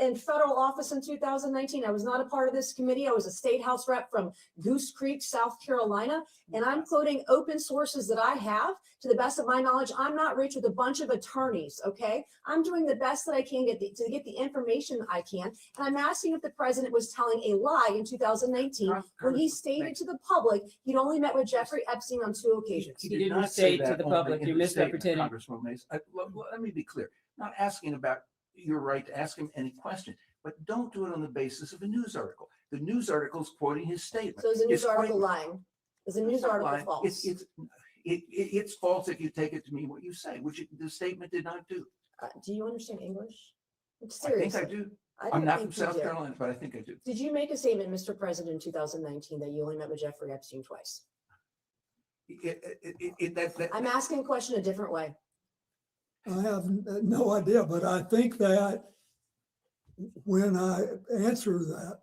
in federal office in 2019. I was not a part of this committee. I was a state house rep from Goose Creek, South Carolina. And I'm quoting open sources that I have. To the best of my knowledge, I'm not rich with a bunch of attorneys, okay? I'm doing the best that I can to get the information that I can. And I'm asking if the president was telling a lie in 2019 when he stated to the public he'd only met with Jeffrey Epstein on 2 occasions. He He did didn't not say say to that the only public, in you're the statement, misrepresenting. Congresswoman Mays. Let me be clear. Not asking about your right to ask him any question, but don't do it on the basis of a news article. The news article is quoting his statement. So is the news It's quoting- article lying? Is the news It's not article lying. false? It's false if you take it to mean what you say, which the statement did not do. Do you understand English? I think Seriously. I do. I I'm don't not think from you South do. Carolina, but I think I do. Did you make a statement, Mr. President, in 2019 that you only met with Jeffrey Epstein twice? I'm asking a question a different way. I have no idea, but I think that when I answer that,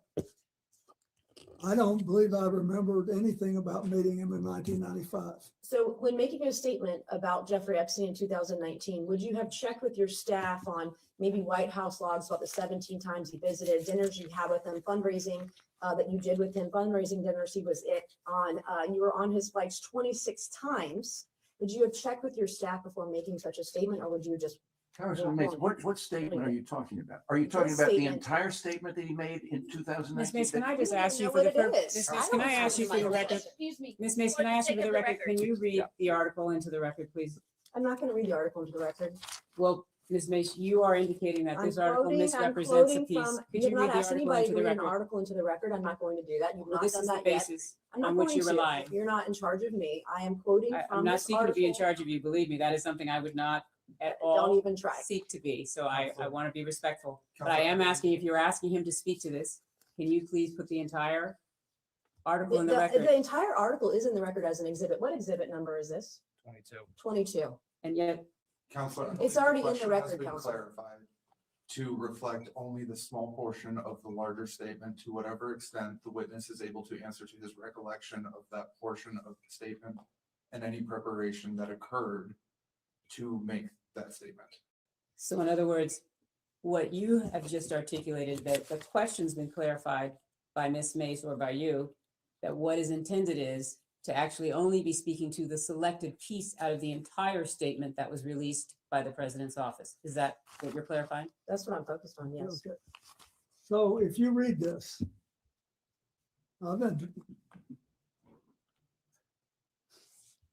I don't believe I remembered anything about meeting him in 1995. So when making a statement about Jeffrey Epstein in 2019, would you have checked with your staff on maybe White House logs about the 17 times he visited, dinners you had with him, fundraising that you did with him, fundraising dinners he was on, you were on his flights 26 times. Would you have checked with your staff before making such a statement, or would you just? Congressman Mays, what statement are you talking about? Are you talking What about the statement? entire statement that he made in 2019? Ms. Mays, can I just You don't ask you know for the, what it pur- is. Ms. I Mays, can don't I ask you know for the what it record? is. Excuse me. Ms. Mays, can I ask you for the record? Can you read the article into the record, please? I'm not going to read the article into the record. Well, Ms. Mays, you are indicating that this article I'm misrepresents a quoting piece. from, Could you you have read not the asked article anybody into to the read an record? article into the record. I'm not going to do that. You've Well, not this done is the that yet. basis I'm not on which going you to. rely. You're not in charge of me. I am quoting I'm from not this seeking to be in article. charge of you, believe me, that is something I would not at Don't all even try. seek to be, so I want to be respectful. But I am asking, if you're asking him to speak to this, can you please put the entire article in the record? The entire article is in the record as an exhibit. What exhibit number is this? 22. 22. And yet, Counselor, I It's believe already in the question has record, been Counselor. clarified to reflect only the small portion of the larger statement, to whatever extent the witness is able to answer to his recollection of that portion of the statement and any preparation that occurred to make that statement. so in other words, what you have just articulated, that the question's been clarified by Ms. Mace or by you, that what is intended is to actually only be speaking to the selected piece out of the entire statement that was released by the president's office. Is that what you're clarifying? That's what I'm focused on, yes. Okay. So if you read this,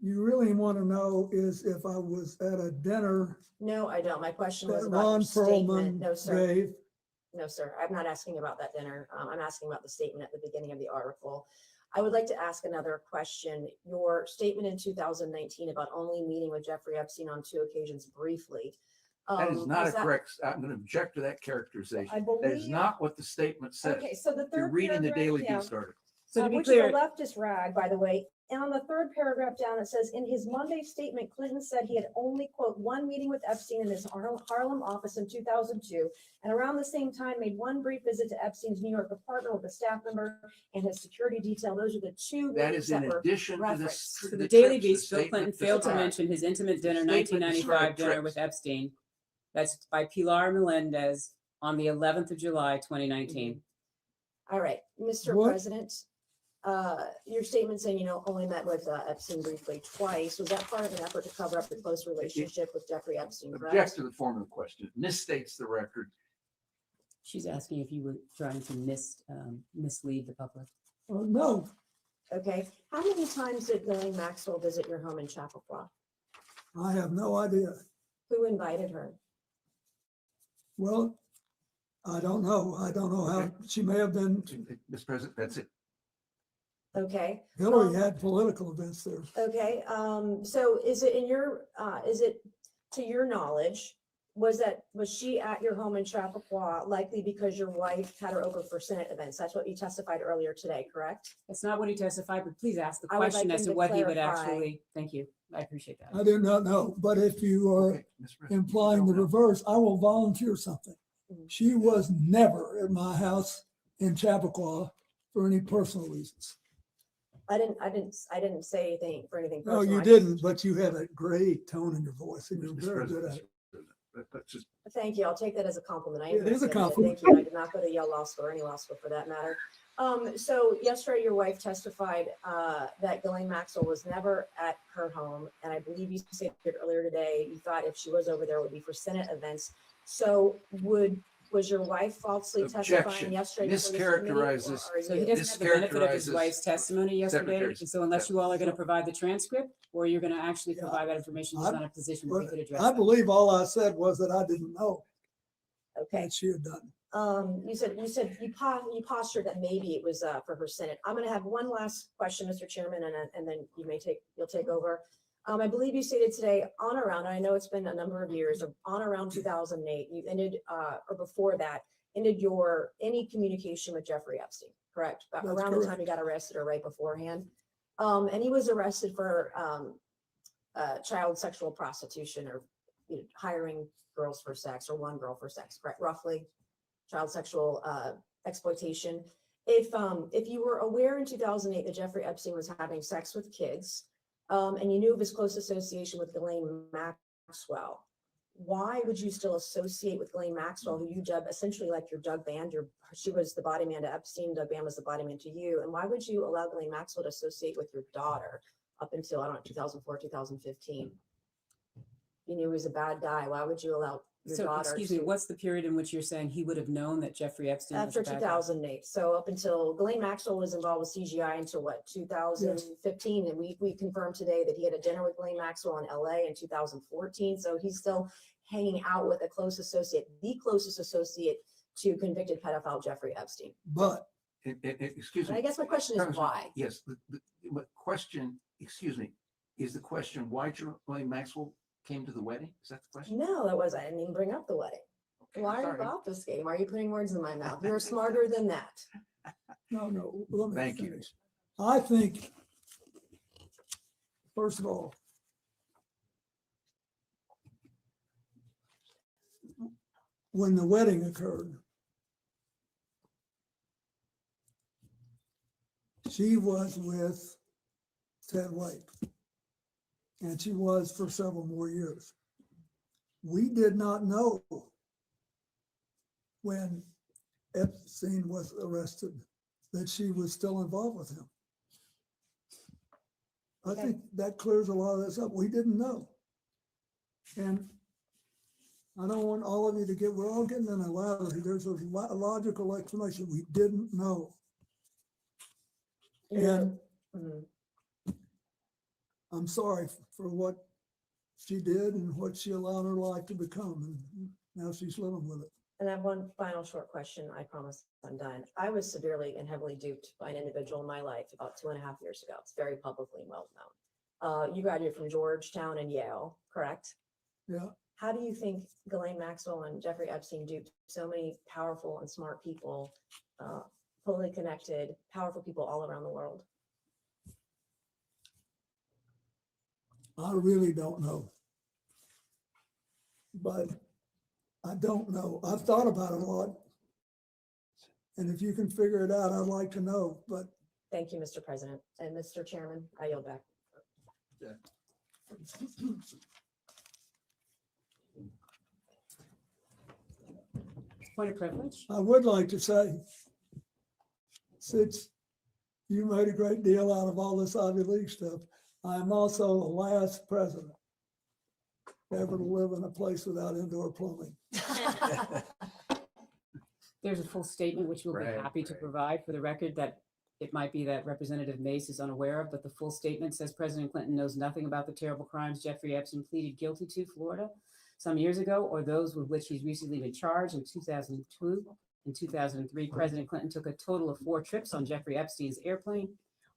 you really want to know is if I was at a dinner No, I don't. My question was that about Ron your statement. Perlman No, sir. gave. No, sir. I'm not asking about that dinner. I'm asking about the statement at the beginning of the article. I would like to ask another question. Your statement in 2019 about only meeting with Jeffrey Epstein on 2 occasions briefly. That is not was a correct, I'm going to object to that characterization. I That is believe- not what the statement says. Okay, so the You're third reading the paragraph Daily down- Beast article. So to be which clear, is a leftist rag, by the way. And on the third paragraph down, it says, in his Monday statement, Clinton said he had only, quote, one meeting with Epstein in his Harlem office in 2002, and around the same time made one brief visit to Epstein's New York apartment with a staff member and his security detail. Those are the 2 That meetings is in that were addition to this. referenced. so the the Daily trips, the Beast, Bill statement Clinton failed to described. mention his intimate dinner, statement 1995 described dinner with trips. Epstein. That's by Pilar Melendez on the 11th of July, 2019. All right, Mr. What- President, your statement saying, only met with Epstein briefly twice. Was that part of an effort to cover up the close relationship with Jeffrey Epstein, Object correct? to the form of the question. It misstates the record. She's asking if you were trying to mislead the public. No, Okay. How many times did Ghislaine Maxwell visit your home in Chappaqua? I have no idea. Who invited her? Well, I don't know. I don't know how, she may have been, Mr. President, that's it. Okay. Hillary had political events there. Okay, so is it is it to your knowledge, was she at your home in Chappaqua likely because your wife had her over for Senate events? That's what you testified earlier today, correct? That's not what he testified, but please ask the I would question like as him to to what he would clarify. actually, thank you. I appreciate that. I do not know, but if you are Okay, Mr. President, implying the reverse, I will volunteer something. She was never at my house in Chappaqua for any personal reasons. I didn't say anything for anything No, personal. you I didn't, but you had a great tone in your voice and you're Mr. very good President, at it. Let's just, Thank you. I'll take that as a compliment. I It is a appreciate compliment. Thank you. I did not go to Yale Law School or any law school for that matter. So yesterday your wife testified that Ghislaine Maxwell was never at her home. And I believe you said earlier today, you thought if she was over there, it would be for Senate events. So was your wife falsely testifying Objection. yesterday? before this committee, Mischaracterizes- or are So he you- doesn't have the benefit of his Mischaracterizes wife's testimony yesterday. Secretary's And so unless you all are going to provide the transcript or you're going to actually Yeah. provide that information, he's I- not in a position where he could address I that. believe all I said was that I didn't know Okay. that she had done. You postured that maybe it was for her Senate. I'm going to have one last question, Mr. Chairman, and then you'll take over. I believe you stated today on around, I know it's been a number of years, on around 2008, you ended, or before that, ended any communication with Jeffrey Epstein, correct? That's Around the correct. time he got arrested or right beforehand. And he was arrested for child sexual prostitution or hiring girls for sex or one girl for sex, correct? Roughly, child sexual exploitation. If you were aware in 2008 that Jeffrey Epstein was having sex with kids, and you knew of his close association with Ghislaine Maxwell, why would you still associate with Ghislaine Maxwell, who you dub essentially like your Doug Band? She was the body man to Epstein, Doug Band was the body man to you. And why would you allow Ghislaine Maxwell to associate with your daughter up until, 2004, 2015? You knew he was a bad guy. Why would you allow your So, daughter excuse me, to- what's the period in which you're saying he would have known that Jeffrey Epstein was After a bad guy? 2008. So up until Ghislaine Maxwell was involved with CGI until what, 2015? And we confirmed today that he had a dinner with Ghislaine Maxwell in LA in 2014. So he's still hanging out with a close associate, the closest associate to convicted pedophile Jeffrey Epstein. But excuse And me. I guess my question is Congressman, why? Yes, the question, excuse me, is the question, why Ghislaine Maxwell came to the wedding? Is that the question? No, that was, I didn't even bring up the wedding. Why are you sorry. obfuscating? Why are you putting words in my mouth? You're smarter than that. No, let me Thank you. finish. I think, first of all, when the wedding occurred, she was with Ted Wade. And she was for several more years. We did not know when Epstein was arrested that she was still involved with him. I think that clears a lot of this up. We didn't know. And I don't want all of you to get, we're all getting in a lather. There's a logical explanation. We didn't know. And I'm sorry for what she did and what she allowed her life to become. And now she's living with it. And I have one final short question. I promise I'm done. I was severely and heavily duped by an individual in my life about 2.5 years ago. It's very publicly well known. You graduated from Georgetown and Yale, correct? Yeah. How do you think Ghislaine Maxwell and Jeffrey Epstein duped so many powerful and smart people, fully connected, powerful people all around the world? I really don't know. But I don't know. I've thought about it a lot. And if you can figure it out, I'd like to know, but. Thank you, Mr. President. And Mr. Chairman, I yield back. Point of privilege. I would like to say, since you made a great deal out of all this Ivy League stuff, I am also the last president ever to live in a place without indoor plumbing. There's a full statement which we'll be happy to provide for the record that it might be that Representative Mace is unaware of, but the full statement says President Clinton knows nothing about the terrible crimes Jeffrey Epstein pleaded guilty to Florida some years ago, or those with which he's recently been charged. In 2002 and 2003, President Clinton took a total of 4 trips on Jeffrey Epstein's airplane,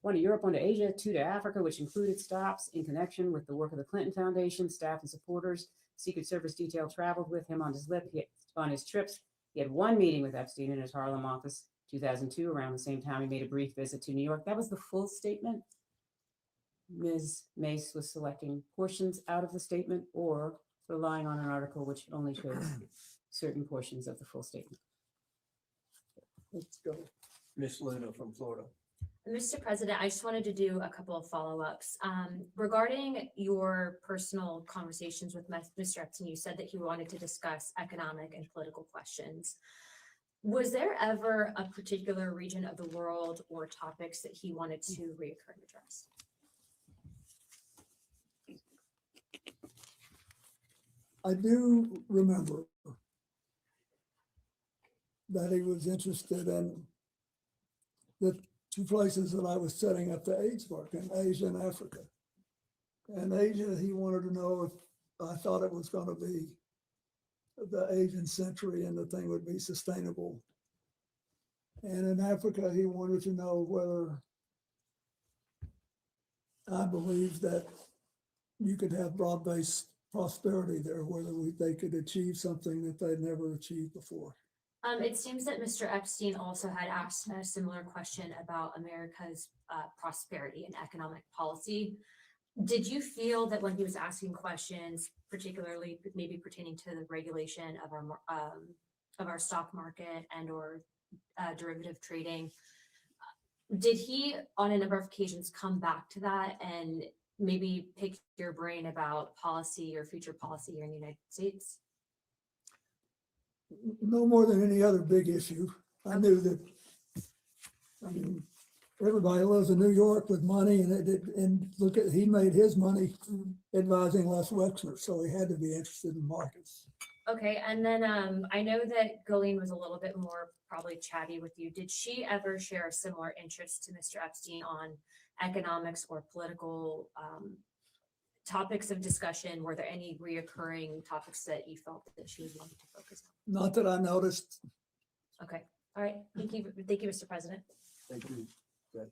1 to Europe, 1 to Asia, 2 to Africa, which included stops in connection with the work of the Clinton Foundation, staff and supporters. Secret Service detail traveled with him on his trips. He had 1 meeting with Epstein in his Harlem office, 2002. Around the same time, he made a brief visit to New York. That was the full statement. Ms. Mace was selecting portions out of the statement or relying on an article which only shows certain portions of the full statement. Let's go. Miss Luna from Florida. Mr. President, I just wanted to do a couple of follow-ups. Regarding your personal conversations with Mr. Epstein, you said that he wanted to discuss economic and political questions. Was there ever a particular region of the world or topics that he wanted to reoccur and address? I do remember that he was interested in the 2 places that I was setting up the AIDS work in Asia and Africa. In Asia, he wanted to know if I thought it was going to be the Asian century and the thing would be sustainable. And in Africa, he wanted to know whether I believe that you could have broad-based prosperity there, whether they could achieve something that they'd never achieved before. It seems that Mr. Epstein also had asked a similar question about America's prosperity and economic policy. Did you feel that when he was asking questions, particularly maybe pertaining to the regulation of our stock market and or derivative trading, did he on a number of occasions come back to that and maybe pick your brain about policy or future policy here in the United States? No more than any other big issue. I knew that, everybody lives in New York with money and look at, he made his money advising Les Wexner, so he had to be interested in markets. Okay, and then I know that Ghislaine was a little bit more probably chatty with you. Did she ever share a similar interest to Mr. Epstein on economics or political topics of discussion? Were there any reoccurring topics that you felt that she was wanting to focus on? Not that I noticed. Okay, all right. Thank you, Mr. President. Thank you. Good.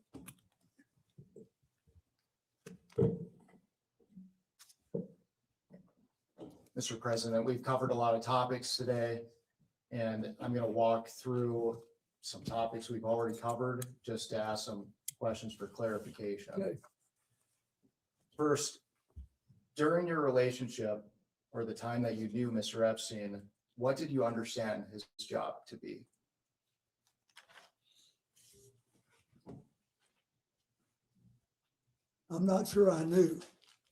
Mr. President, we've covered a lot of topics today, and I'm going to walk through some topics we've already covered just to ask some questions for clarification. Okay. First, during your relationship or the time that you knew Mr. Epstein, what did you understand his job to be? I'm not sure I knew.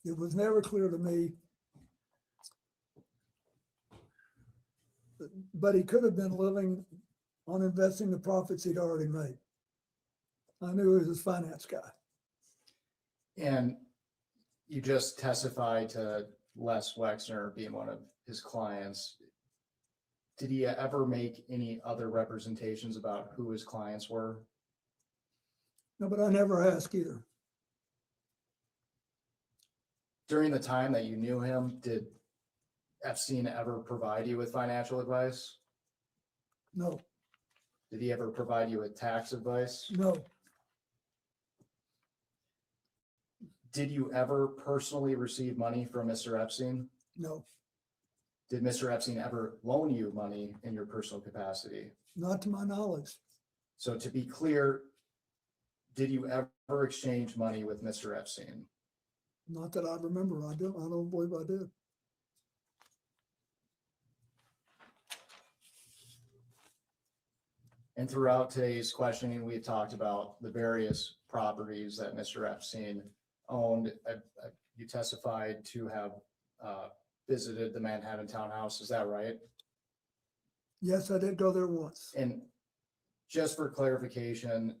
It was never clear to me. But he could have been living on investing the profits he'd already made. I knew he was a finance guy. And you just testified to Les Wexner being one of his clients. Did he ever make any other representations about who his clients were? No, but I never asked either. During the time that you knew him, did Epstein ever provide you with financial advice? No, Did he ever provide you with tax advice? no, Did you ever personally receive money from Mr. Epstein? no, Did Mr. Epstein ever loan you money in your personal capacity? not to my knowledge. So to be clear, did you ever exchange money with Mr. Epstein? Not that I remember. I don't believe I did. And throughout today's questioning, we talked about the various properties that Mr. Epstein owned. You testified to have visited the Manhattan Townhouse. Is that right? Yes, I did go there once. And just for clarification,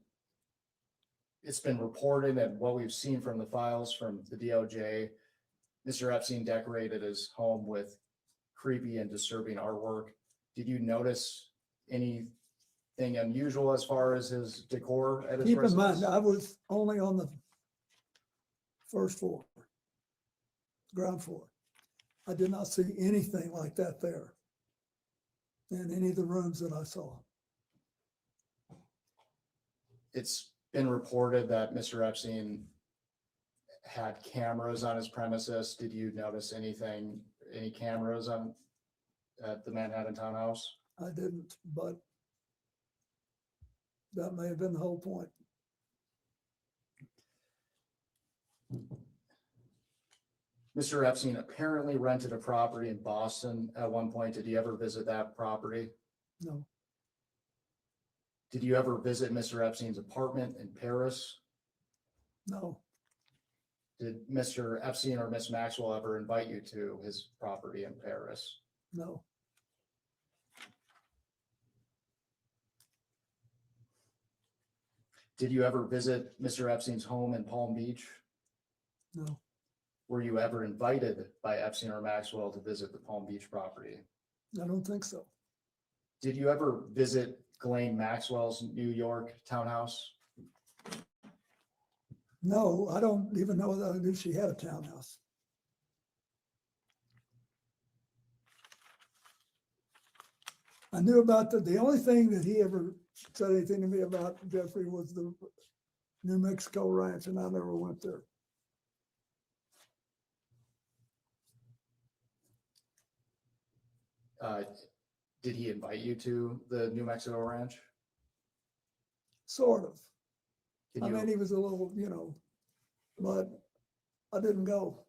it's been reported and what we've seen from the files from the DOJ, Mr. Epstein decorated his home with creepy and disturbing artwork. Did you notice anything unusual as far as his decor at his Keep in residence? mind, I was only on the first floor, ground floor. I did not see anything like that there in any of the rooms that I saw. It's been reported that Mr. Epstein had cameras on his premises. Did you notice anything, any cameras on at the Manhattan Townhouse? I didn't, but that may have been the whole point. Mr. Epstein apparently rented a property in Boston at one point. Did you ever visit that property? No, Did you ever visit Mr. Epstein's apartment in Paris? no, Did Mr. Epstein or Miss Maxwell ever invite you to his property in Paris? no, Did you ever visit Mr. Epstein's home in Palm Beach? no, Were you ever invited by Epstein or Maxwell to visit the Palm Beach property? I don't think so. Did you ever visit Ghislaine Maxwell's New York townhouse? No, I don't even know that I knew she had a townhouse. I knew about the only thing that he ever said anything to me about, Jeffrey, was the New Mexico ranch, and I never went there. Did he invite you to the New Mexico ranch? Sort of. Can I you- mean, he was a little, but I didn't go.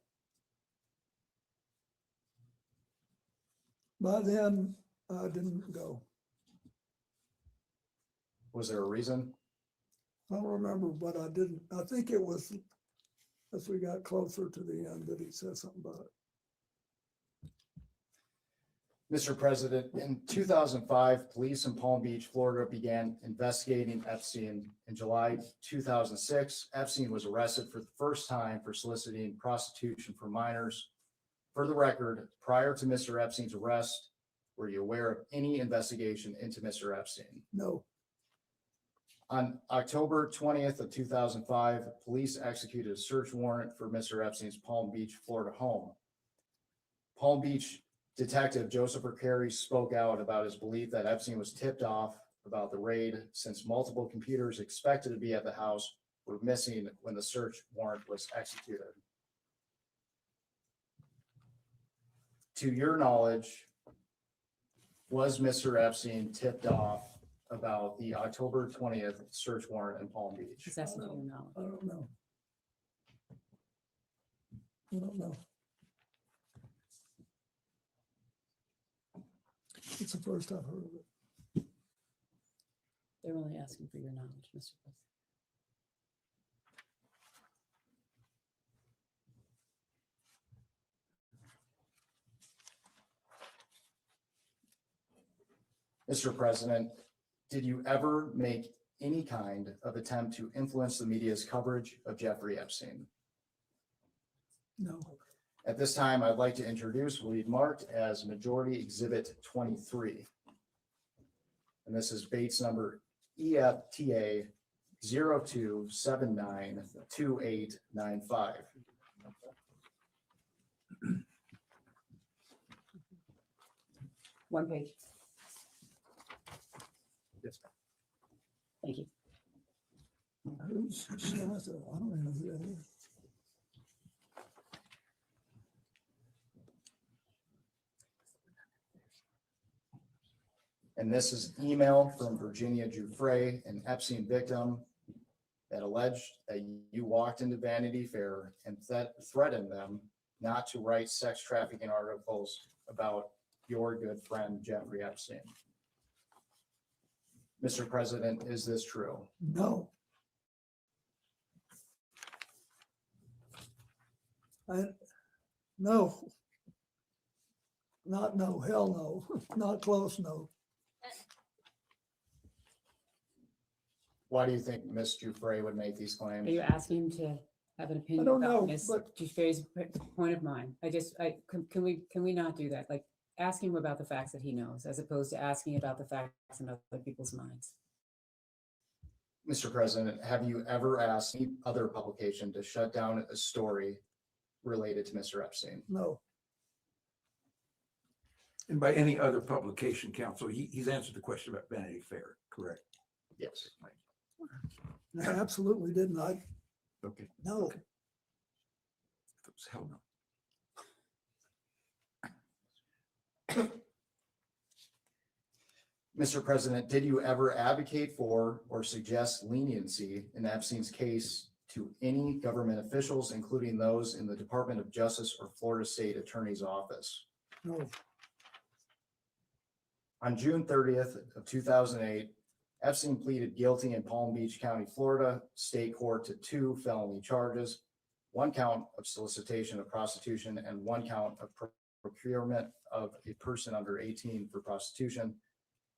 By then, I didn't go. Was there a reason? I don't remember, but I didn't. I think it was as we got closer to the end that he said something about it. Mr. President, in 2005, police in Palm Beach, Florida began investigating Epstein. In July 2006, Epstein was arrested for the first time for soliciting prostitution for minors. For the record, prior to Mr. Epstein's arrest, were you aware of any investigation into Mr. Epstein? No, On October 20th of 2005, police executed a search warrant for Mr. Epstein's Palm Beach, Florida home. Palm Beach Detective Joseph Carey spoke out about his belief that Epstein was tipped off about the raid since multiple computers expected to be at the house were missing when the search warrant was executed. to your knowledge, was Mr. Epstein tipped off about the October 20th search warrant in Palm Beach? Just asking for your knowledge. I don't know. I don't know. It's the first I've heard of it. They're only asking for your knowledge, Mr. President. Mr. President, did you ever make any kind of attempt to influence the media's coverage of Jeffrey Epstein? No. At this time, I'd like to introduce what we've marked as Majority Exhibit 23. And this is Bates number EFTA 02792895. One page. Yes, Thank you. Who's Shasta? I don't even know who that is. And this is email from Virginia Giuffre, an Epstein victim, that alleged that you walked into Vanity Fair and threatened them not to write sex trafficking articles about your good friend Jeffrey Epstein. Mr. President, is this true? No. No. Not no, hell no, not close, no. Why do you think Ms. Giuffre would make these claims? Are you asking him to have an opinion don't about know, Ms. but- Giuffre's point of mind? Can we not do that? Like, ask him about the facts that he knows, as opposed to asking about the facts in other people's minds. Mr. President, have you ever asked any other publication to shut down a story related to Mr. Epstein? No. And by any other publication, counsel, he's answered the question about Vanity Fair, correct? Yes. I absolutely didn't. Okay. No. It was hell no. Mr. President, did you ever advocate for or suggest leniency in Epstein's case to any government officials, including those in the Department of Justice or Florida State Attorney's Office? No. On June 30th of 2008, Epstein pleaded guilty in Palm Beach County, Florida State Court to 2 felony charges, 1 count of solicitation of prostitution and 1 count of procurement of a person under 18 for prostitution.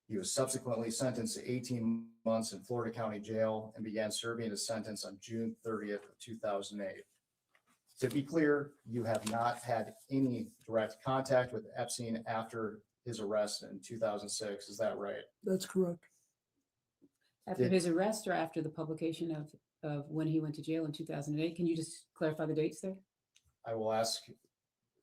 He was subsequently sentenced to 18 months in Florida County Jail and began serving his sentence on June 30th of 2008. To be clear, you have not had any direct contact with Epstein after his arrest in 2006. Is that right? That's correct. After his arrest or after the publication of when he went to jail in 2008? Can you just clarify the dates there? I will ask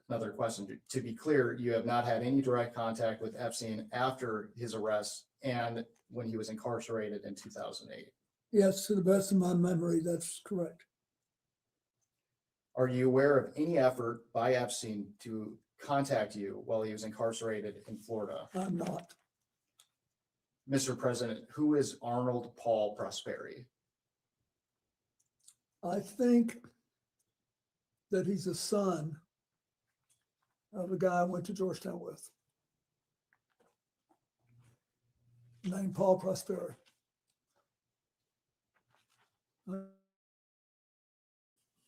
another question. To be clear, you have not had any direct contact with Epstein after his arrest and when he was incarcerated in 2008. Yes, to the best of my memory, that's correct. Are you aware of any effort by Epstein to contact you while he was incarcerated in Florida? I'm not. Mr. President, who is Arnold Paul Prosperi? I think that he's a son of a guy I went to Georgetown with, named Paul Prosperi.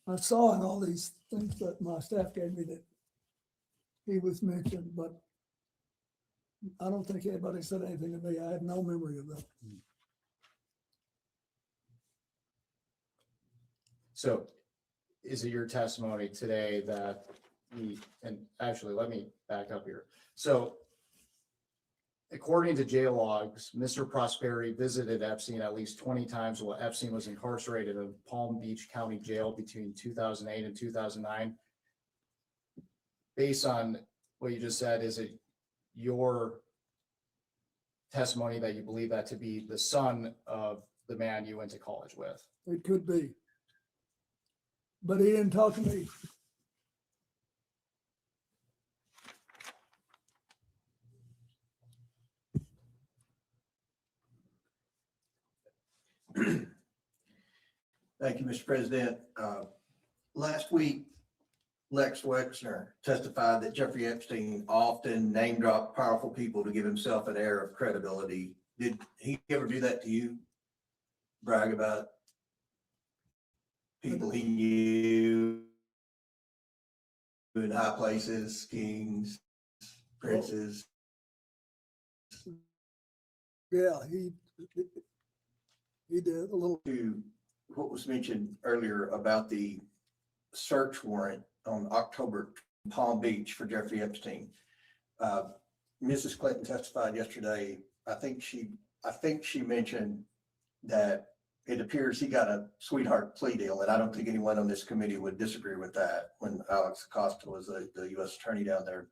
I saw in all these things that my staff gave me that he was mentioned, but I don't think anybody said anything to me. I have no memory of that. So is it your testimony today that and actually, let me back up here. So according to jail logs, Mr. Prosperi visited Epstein at least 20 times while Epstein was incarcerated in Palm Beach County Jail between 2008 and 2009. Based on what you just said, is it your testimony that you believe that to be the son of the man you went to college with? It could be. But he didn't talk to me. Thank you, Mr. President. Last week, Lex Wexner testified that Jeffrey Epstein often name dropped powerful people to give himself an air of credibility. Did he ever do that to you? Brag about people he knew in high places, kings, princes? Yeah, he did a little. To what was mentioned earlier about the search warrant on October in Palm Beach for Jeffrey Epstein. Mrs. Clinton testified yesterday. I think she mentioned that it appears he got a sweetheart plea deal, and I don't think anyone on this committee would disagree with that when Alex Acosta was the U.S. attorney down there.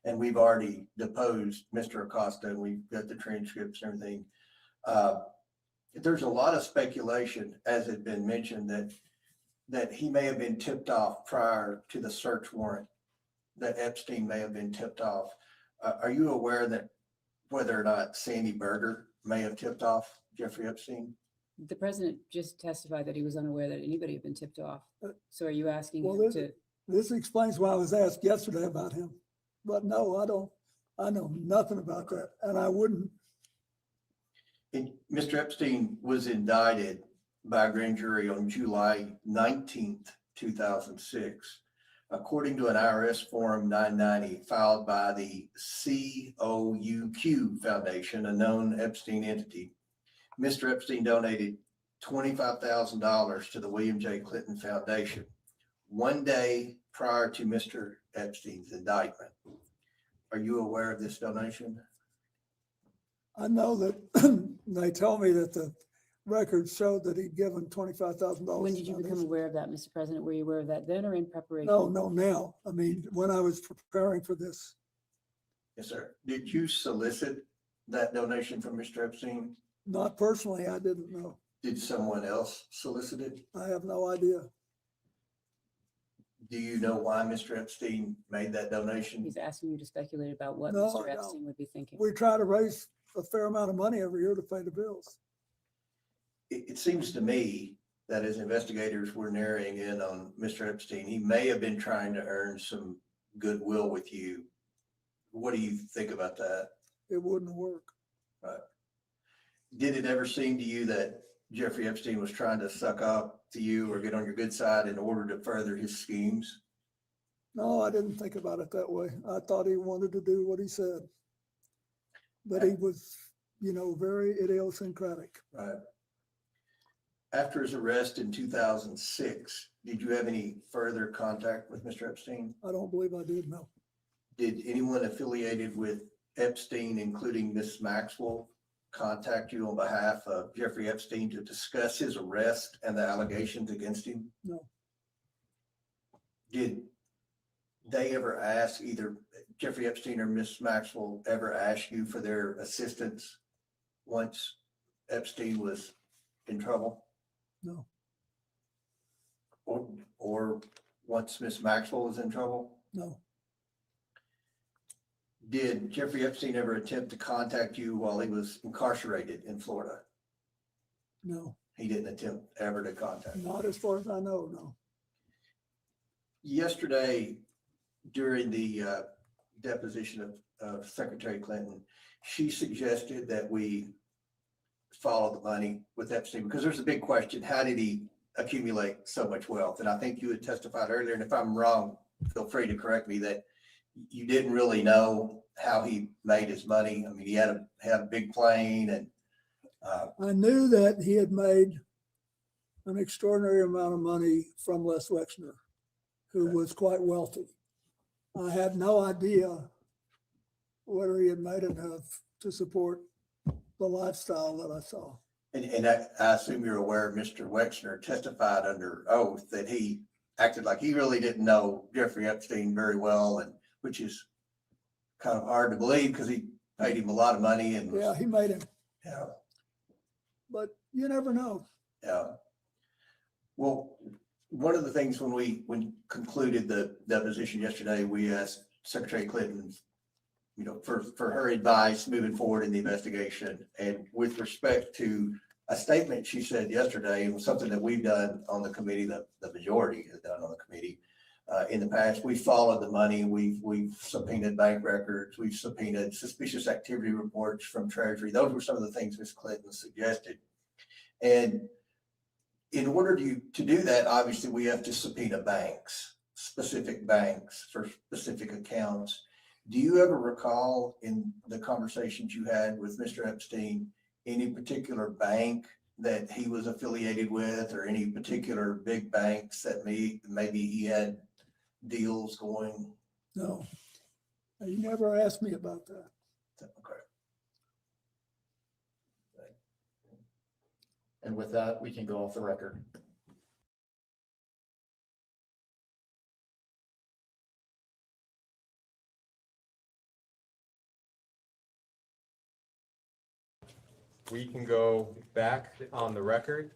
And we've already deposed Mr. Acosta, and we've got the transcripts and everything. There's a lot of speculation, as had been mentioned, that he may have been tipped off prior to the search warrant, that Epstein may have been tipped off. Are you aware that whether or not Sandy Berger may have tipped off Jeffrey Epstein? The president just testified that he was unaware that anybody had been tipped off. So are you asking Well, him to? This explains why I was asked yesterday about him. But no, I don't. I know nothing about that, and I wouldn't. Mr. Epstein was indicted by a grand jury on July 19th, 2006. According to an IRS Form 990 filed by the COUQ Foundation, a known Epstein entity, Mr. Epstein donated $25,000 to the William J. Clinton Foundation one day prior to Mr. Epstein's indictment. Are you aware of this donation? I know that they told me that the records showed that he'd given $25,000. When did you become aware of that, Mr. President? Were you aware of that then or in preparation? No, now. I mean, when I was preparing for this. Yes, sir. Did you solicit that donation from Mr. Epstein? Not personally, I didn't know. Did someone else solicit it? I have no idea. Do you know why Mr. Epstein made that donation? He's asking you to speculate about what No, Mr. I Epstein don't. would be thinking. We try to raise a fair amount of money every year to pay the bills. It seems to me that as investigators were narrowing in on Mr. Epstein, he may have been trying to earn some goodwill with you. What do you think about that? It wouldn't work. Right. Did it ever seem to you that Jeffrey Epstein was trying to suck up to you or get on your good side in order to further his schemes? No, I didn't think about it that way. I thought he wanted to do what he said. But he was, very idiosyncratic. Right. After his arrest in 2006, did you have any further contact with Mr. Epstein? I don't believe I did, no. Did anyone affiliated with Epstein, including Miss Maxwell, contact you on behalf of Jeffrey Epstein to discuss his arrest and the allegations against him? No. Did they ever ask, either Jeffrey Epstein or Miss Maxwell ever ask you for their assistance once Epstein was in trouble? No. Or once Miss Maxwell was in trouble? No. Did Jeffrey Epstein ever attempt to contact you while he was incarcerated in Florida? No. He didn't attempt ever to contact you? Not as far as I know, no. Yesterday, during the deposition of Secretary Clinton, she suggested that we follow the money with Epstein, because there's a big question: how did he accumulate so much wealth? And I think you had testified earlier, and if I'm wrong, feel free to correct me, that you didn't really know how he made his money. I mean, he had a big plane, and I knew that he had made an extraordinary amount of money from Les Wexner, who was quite wealthy. I had no idea whether he had made enough to support the lifestyle that I saw. and I assume you're aware Mr. Wexner testified under oath that he acted like he really didn't know Jeffrey Epstein very well, and which is kind of hard to believe because he paid him a lot of money and Yeah, he made him, yeah. but you never know. Yeah. Well, one of the things when we concluded the deposition yesterday, we asked Secretary Clinton, for her advice moving forward in the investigation. And with respect to a statement she said yesterday. It was something that we've done on the committee, the majority has done on the committee. In the past, we followed the money. We've subpoenaed bank records. We've subpoenaed suspicious activity reports from Treasury. Those were some of the things Ms. Clinton suggested. And in order to do that, obviously, we have to subpoena banks, specific banks for specific accounts. Do you ever recall in the conversations you had with Mr. Epstein, any particular bank that he was affiliated with, or any particular big banks that maybe he had deals going? No, he never asked me about that. Okay. And with that, we can go off the record. We can go back on the record.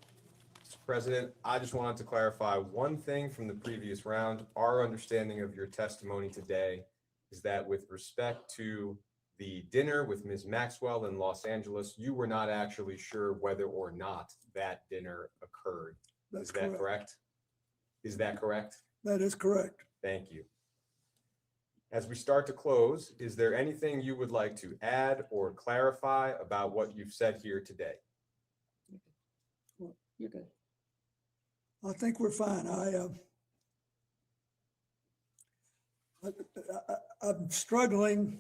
Mr. President, I just wanted to clarify one thing from the previous round. Our understanding of your testimony today is that with respect to the dinner with Ms. Maxwell in Los Angeles, you were not actually sure whether or not that dinner occurred. That's Is that correct? Is that correct? That is correct. Thank you. As we start to close, is there anything you would like to add or clarify about what you've said here today? You're good. I think we're fine. I'm struggling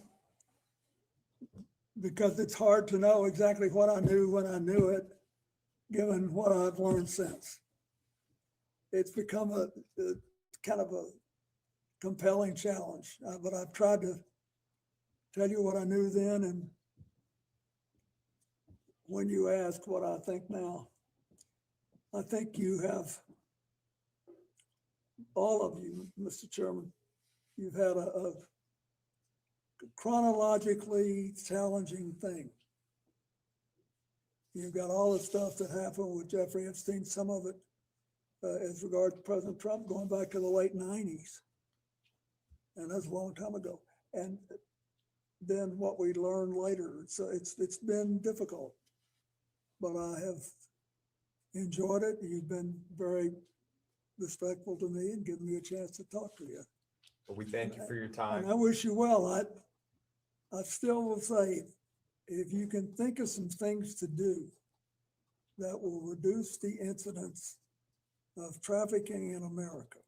because it's hard to know exactly what I knew when I knew it, given what I've learned since. It's become a kind of a compelling challenge, but I've tried to tell you what I knew then, and when you ask what I think now, I think you have, all of you, Mr. Chairman, you've had a chronologically challenging thing. You've got all the stuff that happened with Jeffrey Epstein, some of it as regards to President Trump going back to the late 90s. And that's a long time ago. And then what we learned later. So it's been difficult, but I have enjoyed it. You've been very respectful to me and given me a chance to talk to you. Well, we thank you for your time. And I wish you well. I still will say, if you can think of some things to do that will reduce the incidence of trafficking in America,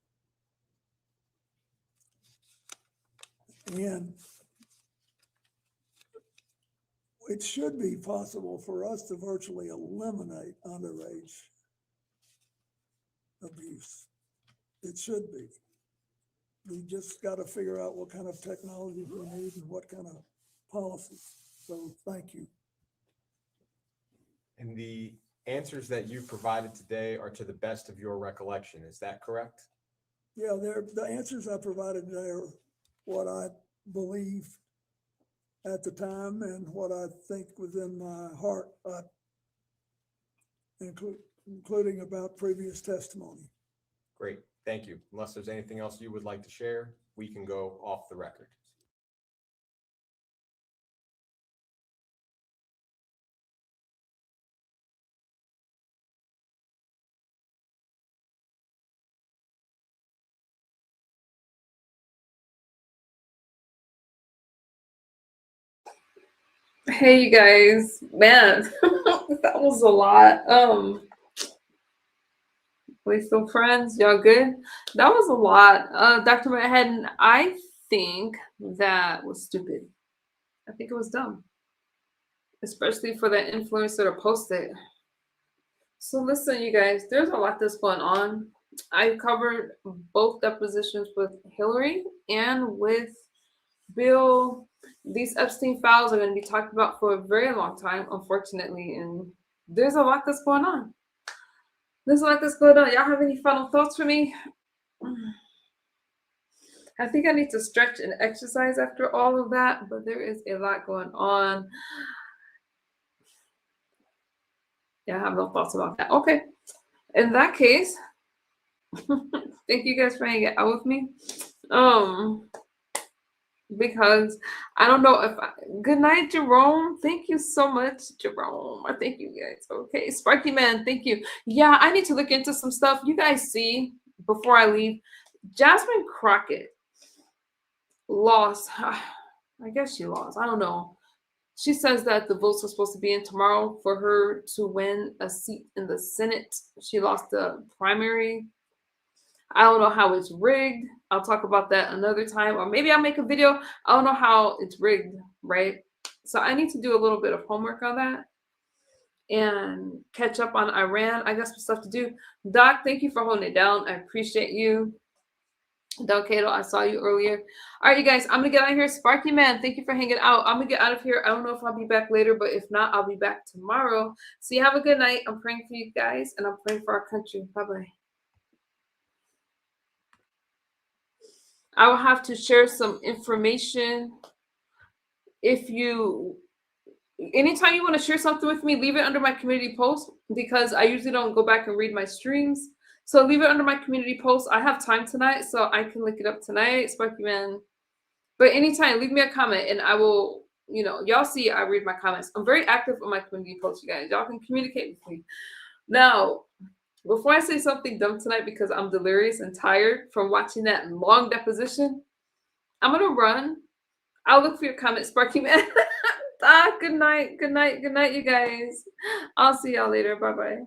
and it should be possible for us to virtually eliminate underage abuse. It should be. We just got to figure out what kind of technology we need and what kind of policies. So thank you. And the answers that you provided today are to the best of your recollection. Is that correct? Yeah, the answers I provided today are what I believed at the time and what I think was in my heart, including about previous testimony. Great, thank you. Unless there's anything else you would like to share, we can go off the record. Hey you guys, man, that was a lot. We still friends? Y'all good? That was a lot. Dr. Manhattan, I think that was stupid. I think it was dumb, especially for the influencer to post it. So listen, you guys, there's a lot that's going on. I covered both depositions with Hillary and with Bill. These Epstein files are going to be talked about for a very long time, unfortunately, and there's a lot that's going on. There's a lot that's going on. Y'all have any final thoughts for me? I think I need to stretch and exercise after all of that, but there is a lot going on. Yeah, I have no thoughts about that. Okay. In that case, thank you guys for hanging out with me. because I don't know if good night, Jerome. Thank you so much, Jerome. I thank you guys. Okay, Sparky Man, thank you. Yeah, I need to look into some stuff. You guys see, before I leave, Jasmine Crockett lost. I guess she lost. I don't know. She says that the votes were supposed to be in tomorrow for her to win a seat in the Senate. She lost the primary. I don't know how it's rigged. I'll talk about that another time, or maybe I'll make a video. I don't know how it's rigged, right? So I need to do a little bit of homework on that and catch up on Iran. I got some stuff to do. Doc, thank you for holding it down. I appreciate you. Del Cato, I saw you earlier. All right, you guys, I'm gonna get out of here. Sparky Man, thank you for hanging out. I'm gonna get out of here. I don't know if I'll be back later, but if not, I'll be back tomorrow. So you have a good night. I'm praying for you guys, and I'm praying for our country. Bye-bye. I will have to share some information. Anytime you want to share something with me, leave it under my community post, because I usually don't go back and read my streams. So leave it under my community post. I have time tonight, so I can look it up tonight, Sparky Man. But anytime, leave me a comment and I will, y'all see I read my comments. I'm very active on my community posts, you guys. Y'all can communicate with me. Now, before I say something dumb tonight, because I'm delirious and tired from watching that long deposition, I'm going to run. I'll look for your comments, Sparky Man. Good night, you guys. I'll see y'all later. Bye-bye.